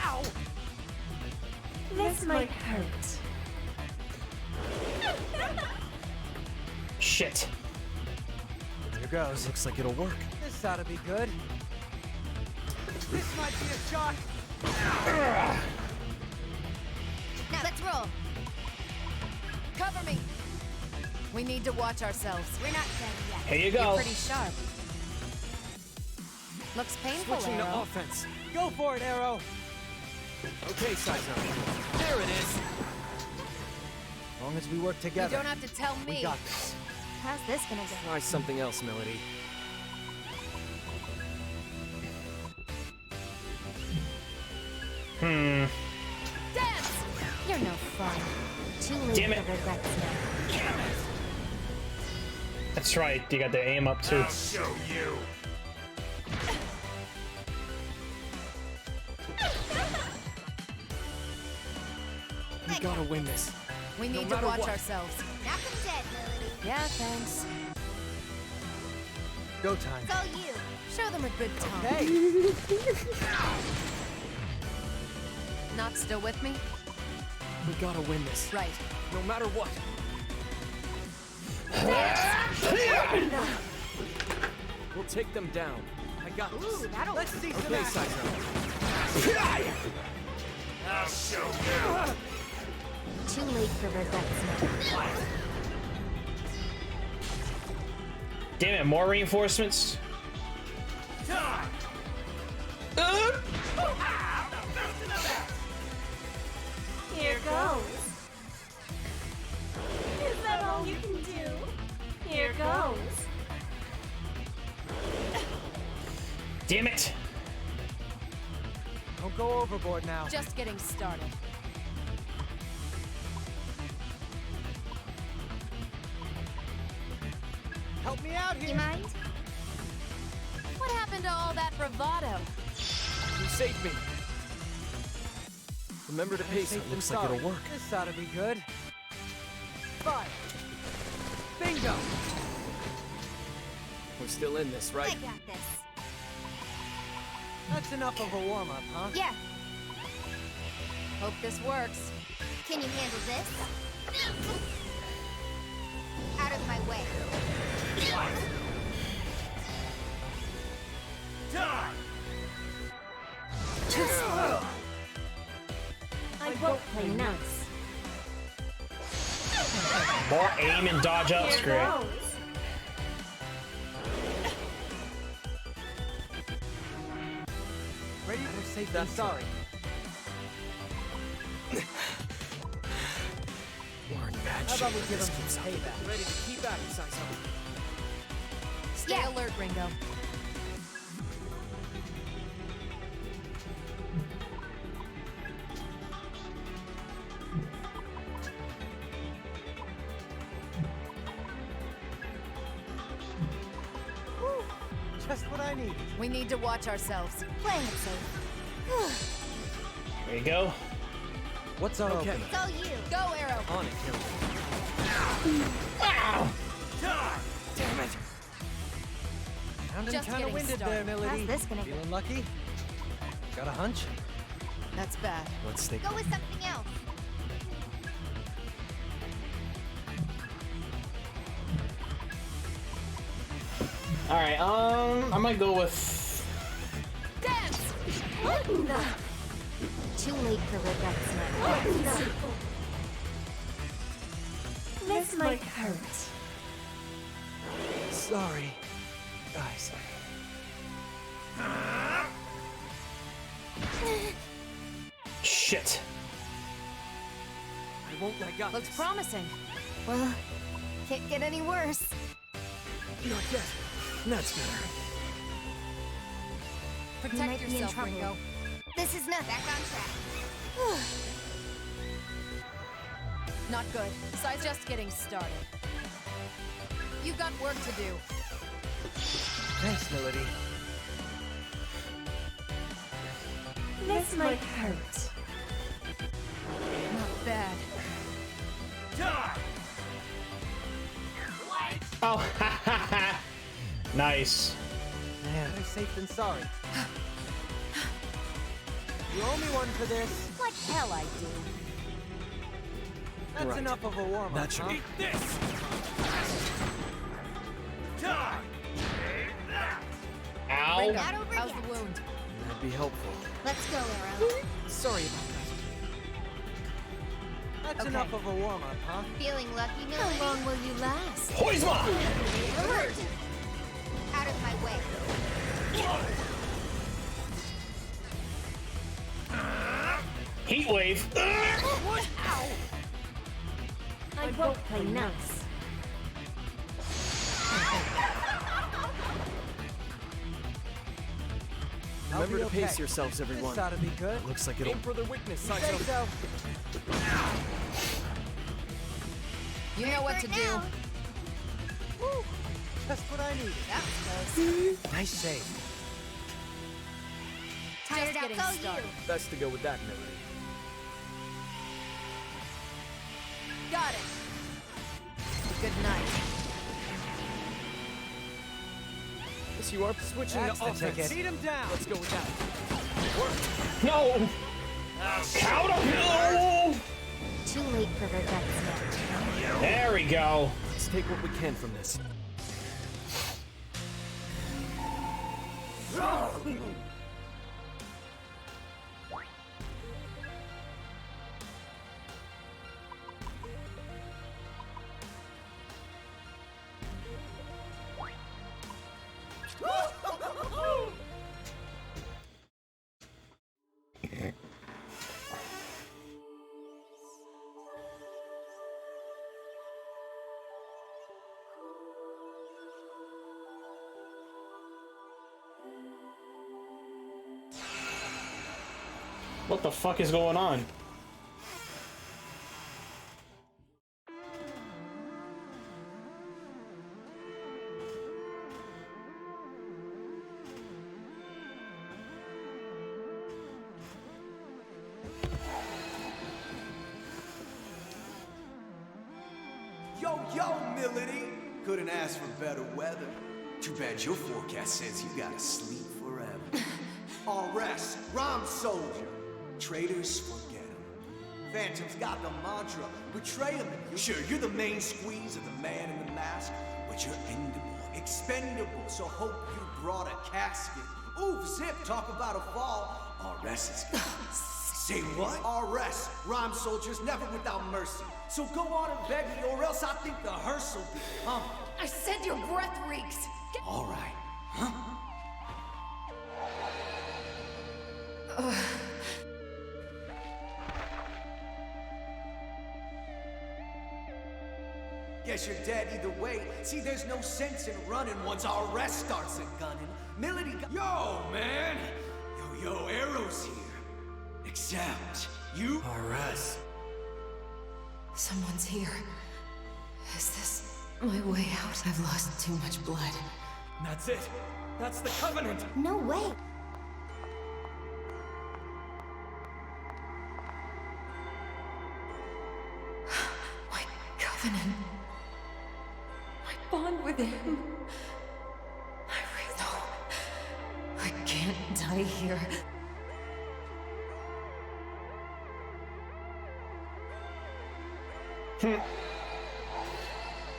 Ow! This might hurt. Shit. There goes. Looks like it'll work. This ought to be good. This might be a shot. Now let's roll. Cover me. We need to watch ourselves. We're not dead yet. Here you You're go. pretty sharp. Looks painful, Switching to Arrow. offense. Go for it, Arrow. Okay, Sizo. There it is. As long as we work You together. don't have to tell me. We got this. How's this gonna go? Try something else, Melody. Dance! You're no fun. Too late Damn it. for regrets now. That's right, you got the aim up too. I'll show you. We gotta win this. We need to matter watch what. ourselves. Knock 'em dead, Melody. Yeah, thanks. Go time. It's all you. Show them a good time. Hey, Not still with me? We gotta win this. Right. No matter what. We'll take them down. I got this. Ooh, that'll let's see some Okay, action. Sizo. I'll show you. Too late for regrets now. Damn it, more reinforcements? Here goes. Is that all you can do? Here goes. Damn it! Don't go overboard now. Just getting started. Help me out You here. mind? What happened to all that bravado? You saved me. Remember to pace. Safe It and looks like sorry. it'll work. This ought to be good. Fire. Bingo. We're still in this, right? I got this. That's enough of a warm-up, huh? Yeah. Hope this works. Can you handle this? Out of my way. I won't play nice. More aim and dodge up, screw it. Ready for safe and sorry. We're in bad How about we give him some payback? Ready to keep at it, Saizo. Stay alert, Ringo. Just what I need. We need to watch ourselves. Playing it safe. There you go. What's our Okay. opener? It's all you. Go, Arrow. On it, Killer. Ow! Damn it! Sounding Just kind of getting winded started. there, Milady. How's this gonna go? Feeling lucky? Got a hunch? That's bad. Let's stay. Go with something else. All right. I might go with. Dance! What the? Too late for regrets now. This might hurt. Sorry, guys. Shit. I won't let go. Looks promising. Well, can't get any worse. Not yet. That's better. You Protect might be in yourself, trouble. Ringo. This is not back on track. Not good. Sai's just getting started. You've got work to do. Thanks, Milady. This might hurt. Not bad. Oh, ha ha ha! Nice. Man, better safe than sorry. You owe me one for this. Like hell I do. That's Right. enough of a warm-up, That should huh? eat this. Ow! Ringo, Not over how's yet. the wound? That'd be helpful. Let's go, Arrow. Sorry about That's Okay. enough of a warm-up, huh? Feeling lucky, Milady? How long will you last? Poisma! Alert! Out of my way. Heat wave. Ow! I won't play nice. I'll Remember be to okay. pace yourselves, everyone. This ought to be good. Looks like it'll. Aim for the weakness, You say Saizo. so. You know what to do. Woo. Just what I needed. That was close. Nice save. Tired Just out, getting go started. you. Best to go with that, Milady. Got it. Good night. Yes, you are switching That's to the offense. ticket. Beat him down. Let's go with that. No! Counter! No! Too late for regrets now. There we go. Let's take what we can from this. What the fuck is going on? Yo, Milady! Couldn't ask for better weather. Too bad your forecast says you gotta sleep forever. All rest, Rom Soldier. Traitors, forget 'em. Phantom's got the mantra, betray 'em. Sure, you're the main squeeze of the man in the mask, but you're endable, expendable, so hope you brought a casket. Oof, zip, talk about a fall. RS is gone. Say what? RS, Rhyme Soldiers, never without mercy. So go on and beg me, or else I think the hearse will be coming. I said your breath reeks. All right. Huh? Guess you're dead either way. See, there's no sense in running once our arrest starts a gunning. Milady Yo, man! Yo, Arrow's here. Except, you are us. Someone's here. Is this my way out? I've lost too much blood. That's it. That's the Covenant. No way. My Covenant. My bond with him. I can't die here.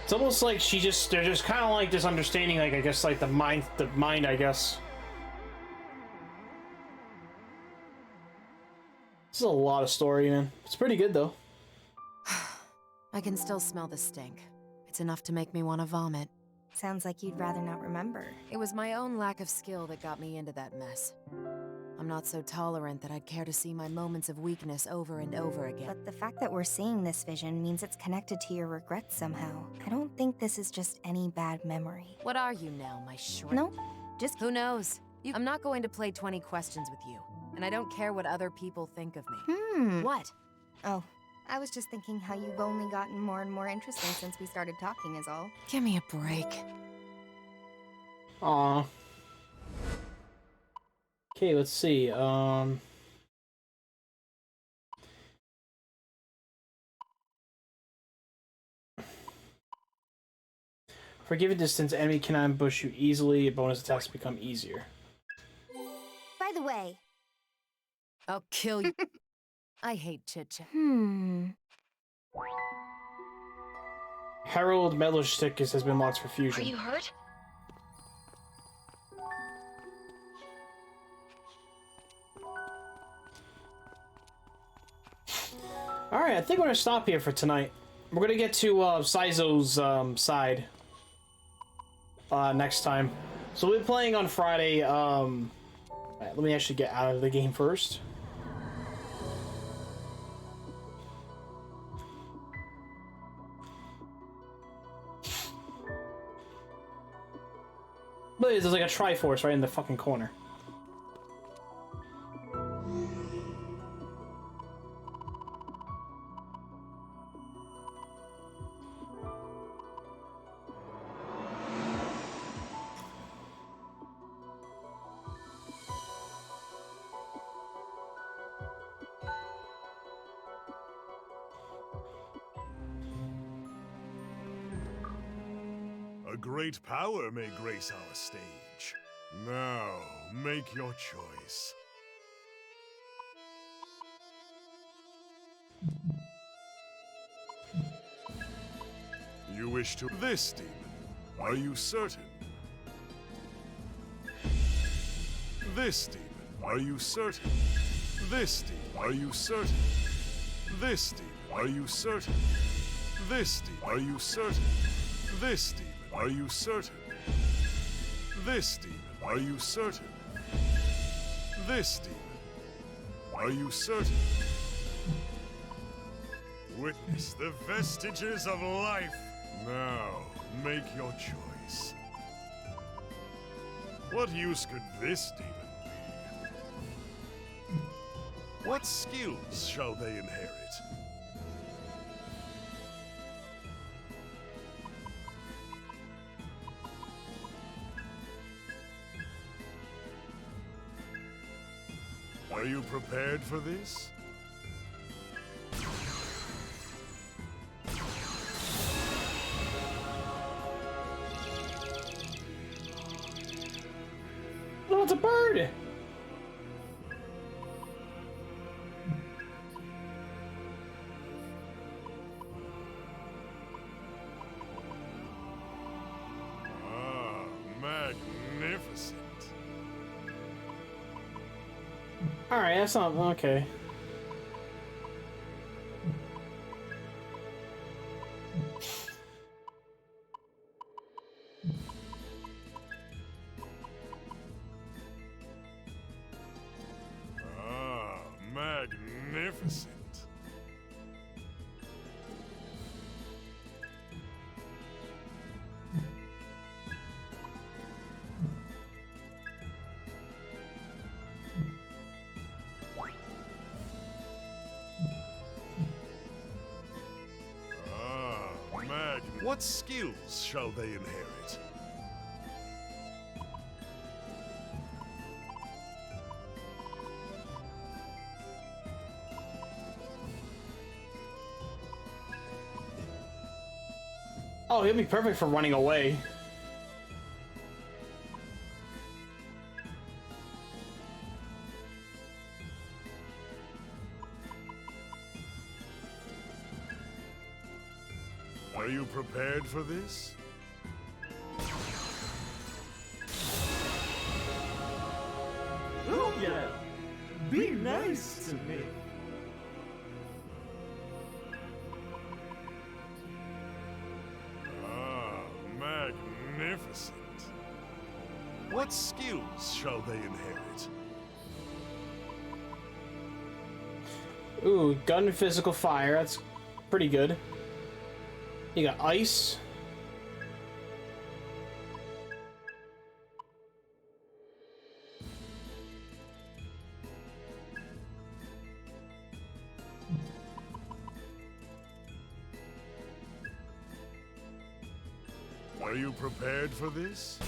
It's almost like they're just kind of like this understanding, like, I guess, like the mind, I guess. This is a lot of story, man. It's pretty good, though. I can still smell the stink. It's enough to make me want to vomit. Sounds like you'd rather not remember. It was my own lack of skill that got me into that mess. I'm not so tolerant that I'd care to see my moments of weakness over and over again. But the fact that we're seeing this vision means it's connected to your regrets somehow. I don't think this is just any bad memory. What are you now, my shrimp? No, just... Who knows? I'm not going to play 20 questions with you. And I don't care what other people think of me. What? Oh, I was just thinking how you've only gotten more and more interesting since we started talking is all. Give me a break. Aw. Okay, let's see. For a given distance, enemy can ambush you easily. Bonus attacks become easier. By the way... I'll kill you. I hate chit-chat. Herald Metal Stick has been locked for fusion. Are you hurt? Alright, I think we're gonna stop here for tonight. We're gonna get to Saizo's side next time. So we'll be playing on Friday. Alright, let me actually get out of the game first. But there's like a Triforce right in the fucking corner. A great power may grace our stage. Now, make your choice. You wish to... This demon. Are you certain? This demon. Are you certain? This demon. Are you certain? This demon. Are you certain? This demon. Are you certain? This demon. Are you certain? This demon. Are you certain? This demon. Are you certain? Witness the vestiges of life. Now, make your choice. What use could this demon be? What skills shall they inherit? Are you prepared for this? Oh, it's a bird! Ah, magnificent. Alright, that's not... okay. Ah, magnificent. What skills shall they inherit? Oh, he'll be perfect for running away. Are you prepared for this? Oh yeah, be nice to me. Ah, magnificent. What skills shall they inherit? Ooh, gun, physical, fire. That's pretty good. You got ice. Are you prepared for this?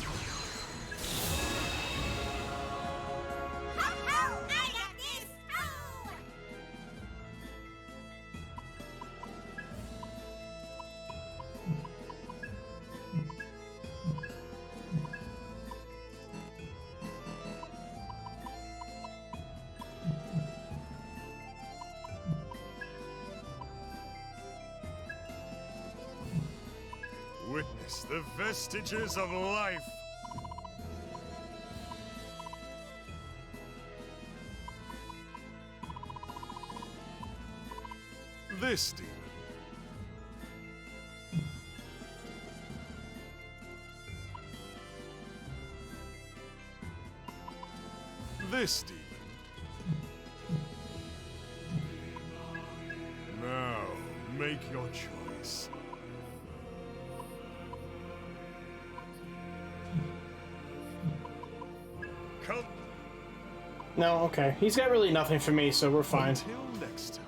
Witness the vestiges of life. This demon. This demon. Now, make your choice. Come. No, okay. He's got really nothing for me, so we're fine. Until next time.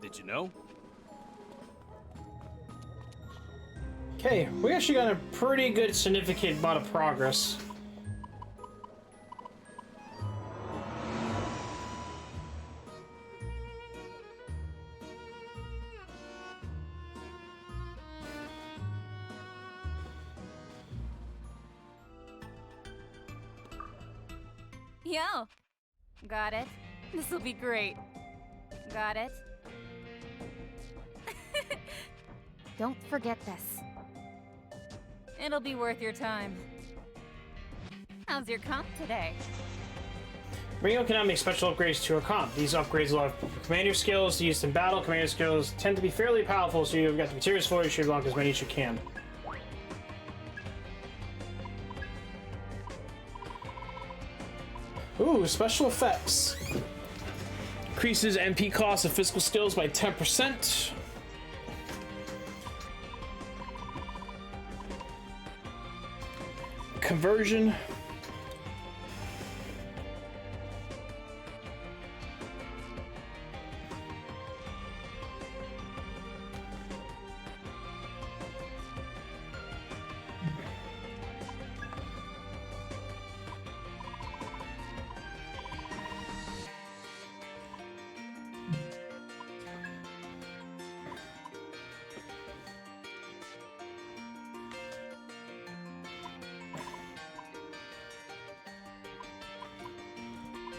Did you know? Okay, we actually got a pretty good significant amount of progress. Yo! Got it. This'll be great. Got it. Don't forget this. It'll be worth your time. How's your comp today? Ringo cannot make special upgrades to her comp. These upgrades allow commander skills to use in battle. Commander skills tend to be fairly powerful, so you've got the materials for it. You should unlock as many as you can. Ooh, special effects. Increases MP cost of physical skills by 10%. Conversion.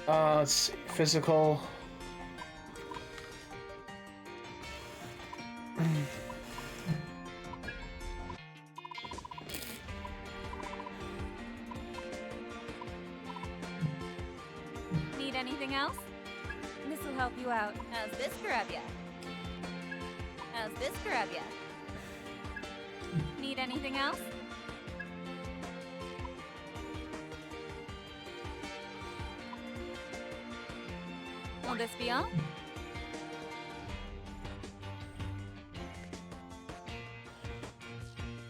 Let's see. Physical. Need anything else? This'll help you out. How's this grab ya? How's this grab ya? Need anything else? Will this be all?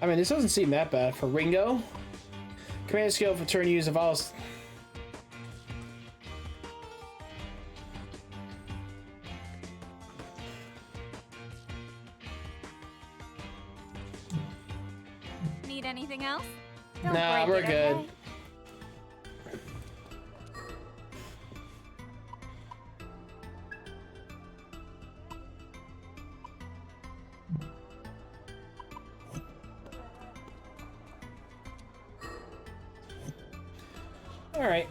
I mean, this doesn't seem that bad for Ringo. Command skill for turn use of all. Need anything else? Nah, we're good. Okay? All right.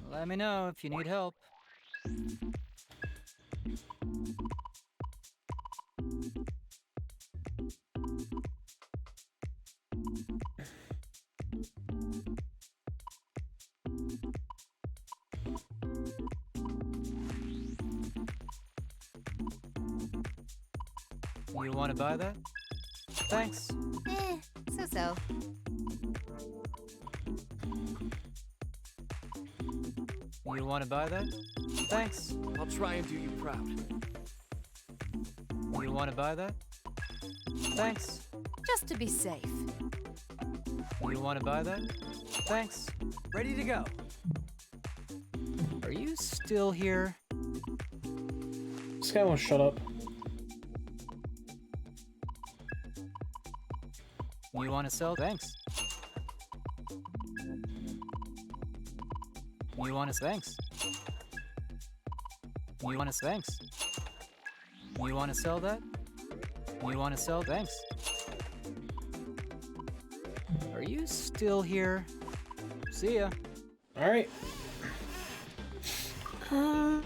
Let me know if you need help. You want to buy that? Thanks. So-so. You want to buy that? Thanks. I'll try and do you proud. You want to buy that? Thanks. Just to be safe. You want to buy that? Thanks. Ready to go. Are you still here? This guy won't shut up. You want to sell? Thanks. You want to thanks? You want to thanks? You want to sell that? You want to sell? Thanks. Are you still here? See ya. All right. All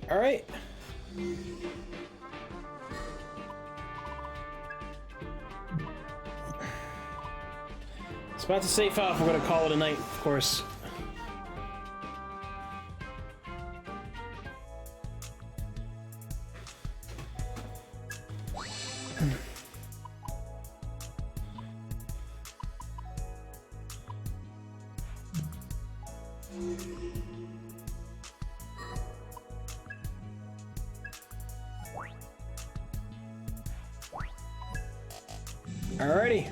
right. It's about to safe off. We're gonna call it a night, of course. Alrighty.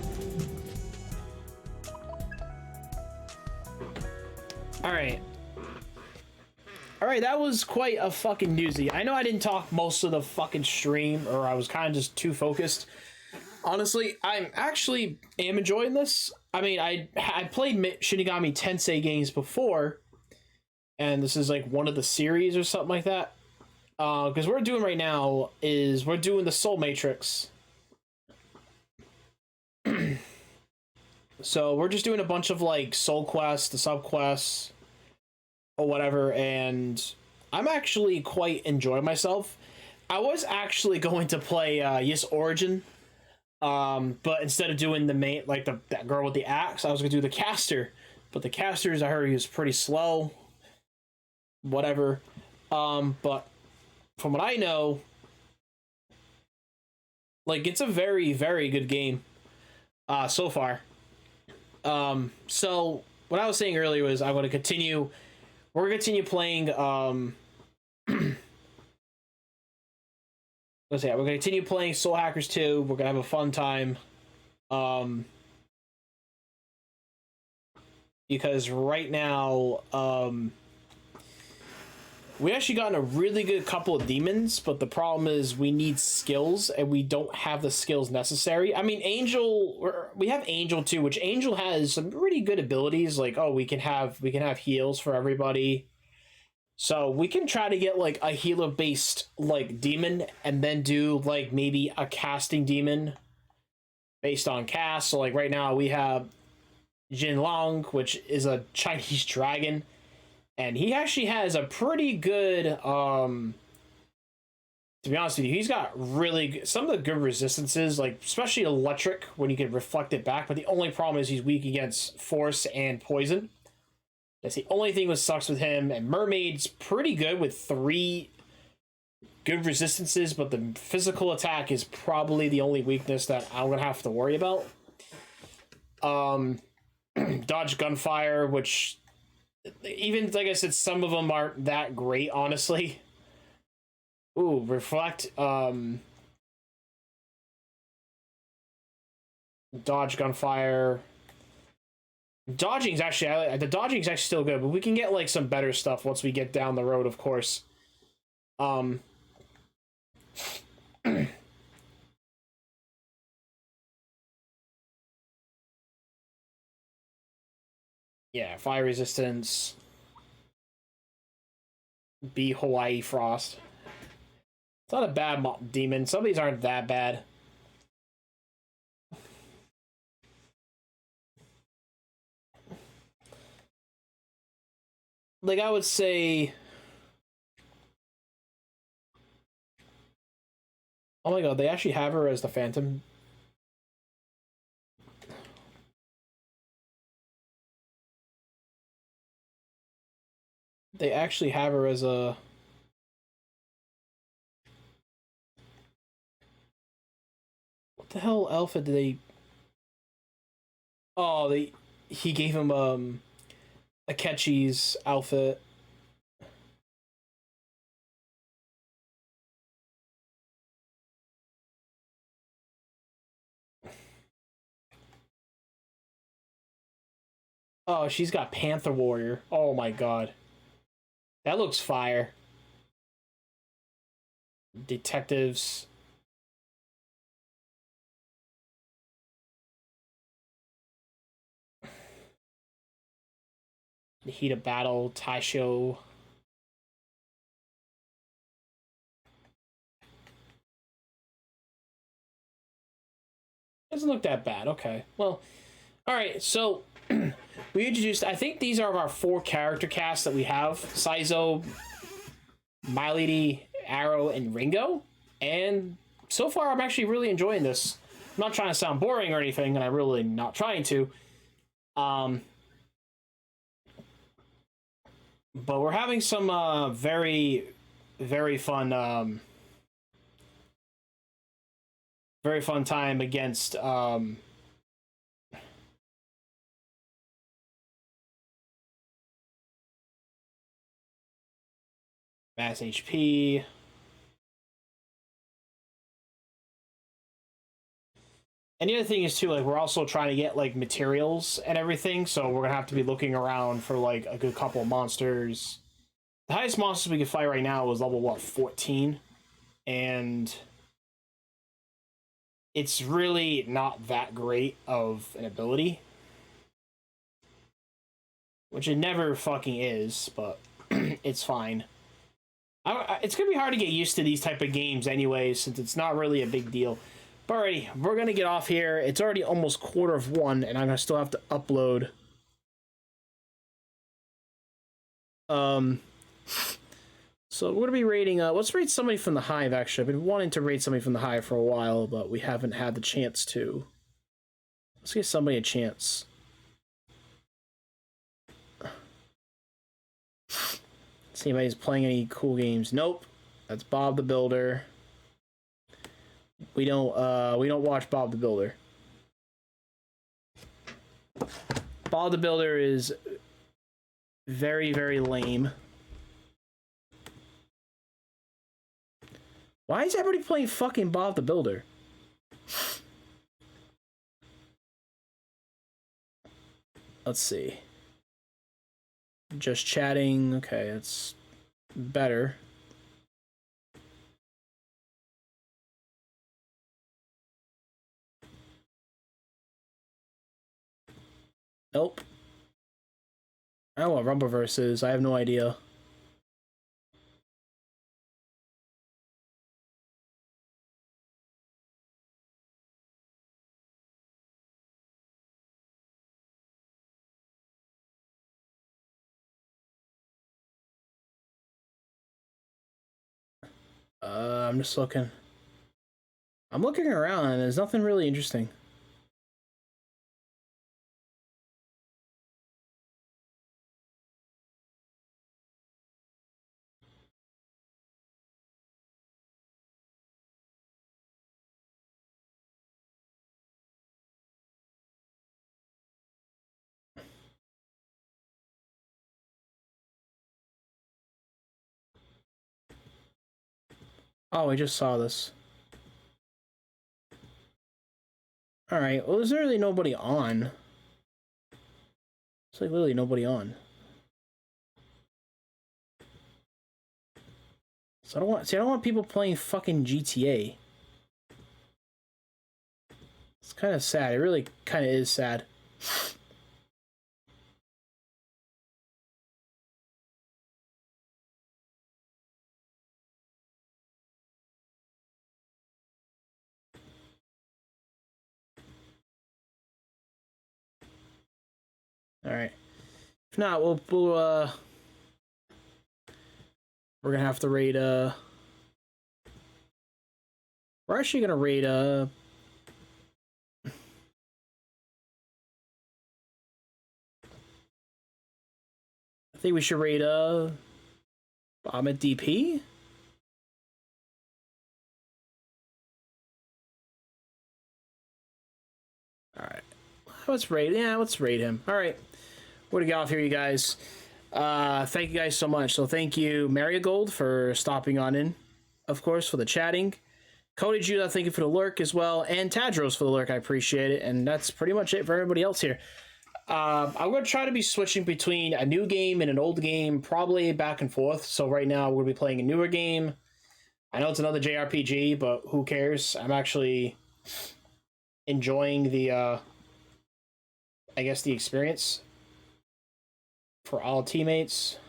Alright. Alright, that was quite a fucking doozy. I know I didn't talk most of the fucking stream, or I was kind of just too focused. Honestly, I'm actually am enjoying this. I mean, I played Shinigami Tensei games before, and this is like one of the series or something like that. Because what we're doing right now is we're doing the Soul Matrix. So we're just doing a bunch of like soul quests, the subquests, or whatever, and I'm actually quite enjoying myself. I was actually going to play Yes Origin, but instead of doing the main, like that girl with the axe, I was gonna do the caster. But the casters, I heard, he was pretty slow. Whatever. But from what I know, like, it's a very, very good game so far. So what I was saying earlier was I'm going to continue. We're going to continue playing. We're going to continue playing Soul Hackers 2. We're going to have a fun time. Because right now, we actually gotten a really good couple of demons, but the problem is we need skills, and we don't have the skills necessary. I mean, we have Angel too, which Angel has some pretty good abilities. Like, oh, we can have heals for everybody, so we can try to get like a healer based like demon, and then do like maybe a casting demon based on cast. So like right now we have Jin Long, which is a Chinese dragon. And he actually has a pretty good, to be honest with you, he's got really good, some of the good resistances, like especially electric when you can reflect it back. But the only problem is he's weak against force and poison. That's the only thing that sucks with him. And Mermaid's pretty good with 3 good resistances, but the physical attack is probably the only weakness that I'm gonna have to worry about. Dodge gunfire, which even like I said, some of them aren't that great, honestly. Ooh, reflect. Dodge gunfire. Dodging's actually the dodging's actually still good, but we can get like some better stuff once we get down the road, of course. Yeah, fire resistance. B Hawaii frost. It's not a bad demon. Some of these aren't that bad. Like, I would say... Oh my god, they actually have her as the Phantom. They actually have her as a... What the hell alpha did they... Oh, he gave him, Akechi's outfit. Oh, she's got Panther Warrior. Oh my god. That looks fire. Detectives. The heat of battle. Taisho. Doesn't look that bad. Okay. Well, alright, so we introduced, I think these are our 4 character casts that we have. Saizo, My Lady, Arrow, and Ringo. And so far, I'm actually really enjoying this. I'm not trying to sound boring or anything, and I'm really not trying to. But we're having some very, very fun, very fun time against mass HP. And the other thing is too, like, we're also trying to get like materials and everything, so we're gonna have to be looking around for like a good couple of monsters. The highest monsters we can fight right now is level, what, 14? And it's really not that great of an ability. Which it never fucking is, but it's fine. It's gonna be hard to get used to these type of games anyway, since it's not really a big deal. But alrighty, we're gonna get off here. It's already almost 1:45, and I'm gonna still have to upload. So we're gonna be rating. Let's rate somebody from the Hive. Actually, I've been wanting to rate somebody from the Hive for a while, but we haven't had the chance to. Let's give somebody a chance. See if anybody's playing any cool games. Nope, that's Bob the Builder. We don't watch Bob the Builder. Bob the Builder is very, very lame. Why is everybody playing fucking Bob the Builder? Let's see. Just chatting. Okay, that's better. Nope. I don't know what Rumbleverse is. I have no idea. I'm just looking. I'm looking around and there's nothing really interesting. Oh, I just saw this. Alright, well, there's literally nobody on. It's like literally nobody on. So I don't want people playing fucking GTA. It's kind of sad. It really kind of is sad. All right. If not, we're gonna have to raid. We're actually gonna raid. I think we should raid. Bomb at DP. All right. Let's raid. Yeah, let's raid him. All right. What do we got off here, you guys? Thank you guys so much. So thank you, Marigold, for stopping on in, of course, for the chatting. Cody Judah, thank you for the lurk as well, and Tadros for the lurk. I appreciate it, and that's pretty much it for everybody else here. I'm going to try to be switching between a new game and an old game, probably back and forth. So right now we're going to be playing a newer game. I know it's another JRPG, but who cares? I'm actually enjoying the, I guess, the experience for all teammates.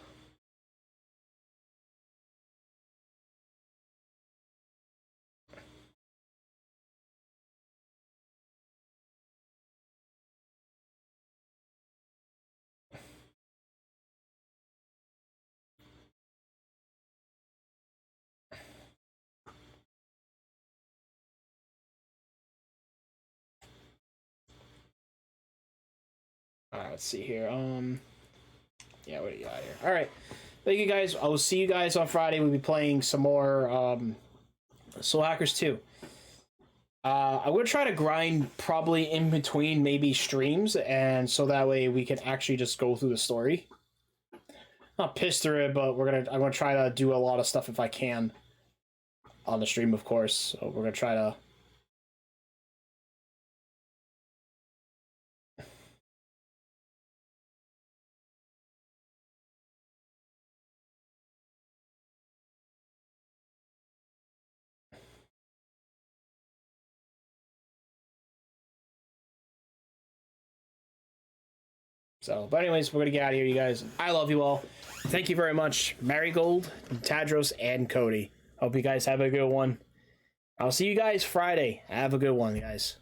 Alright, let's see here. Yeah, what do you got here? Alright. Thank you guys. I will see you guys on Friday. We'll be playing some more Soul Hackers 2. I'm going to try to grind probably in between maybe streams, and so that way we can actually just go through the story. Not pissed through it, but I'm going to try to do a lot of stuff if I can on the stream, of course. So we're going to try to... So, but anyways, we're going to get out of here, you guys. I love you all. Thank you very much, Marigold, Tadros, and Cody. Hope you guys have a good one. I'll see you guys Friday. Have a good one, guys.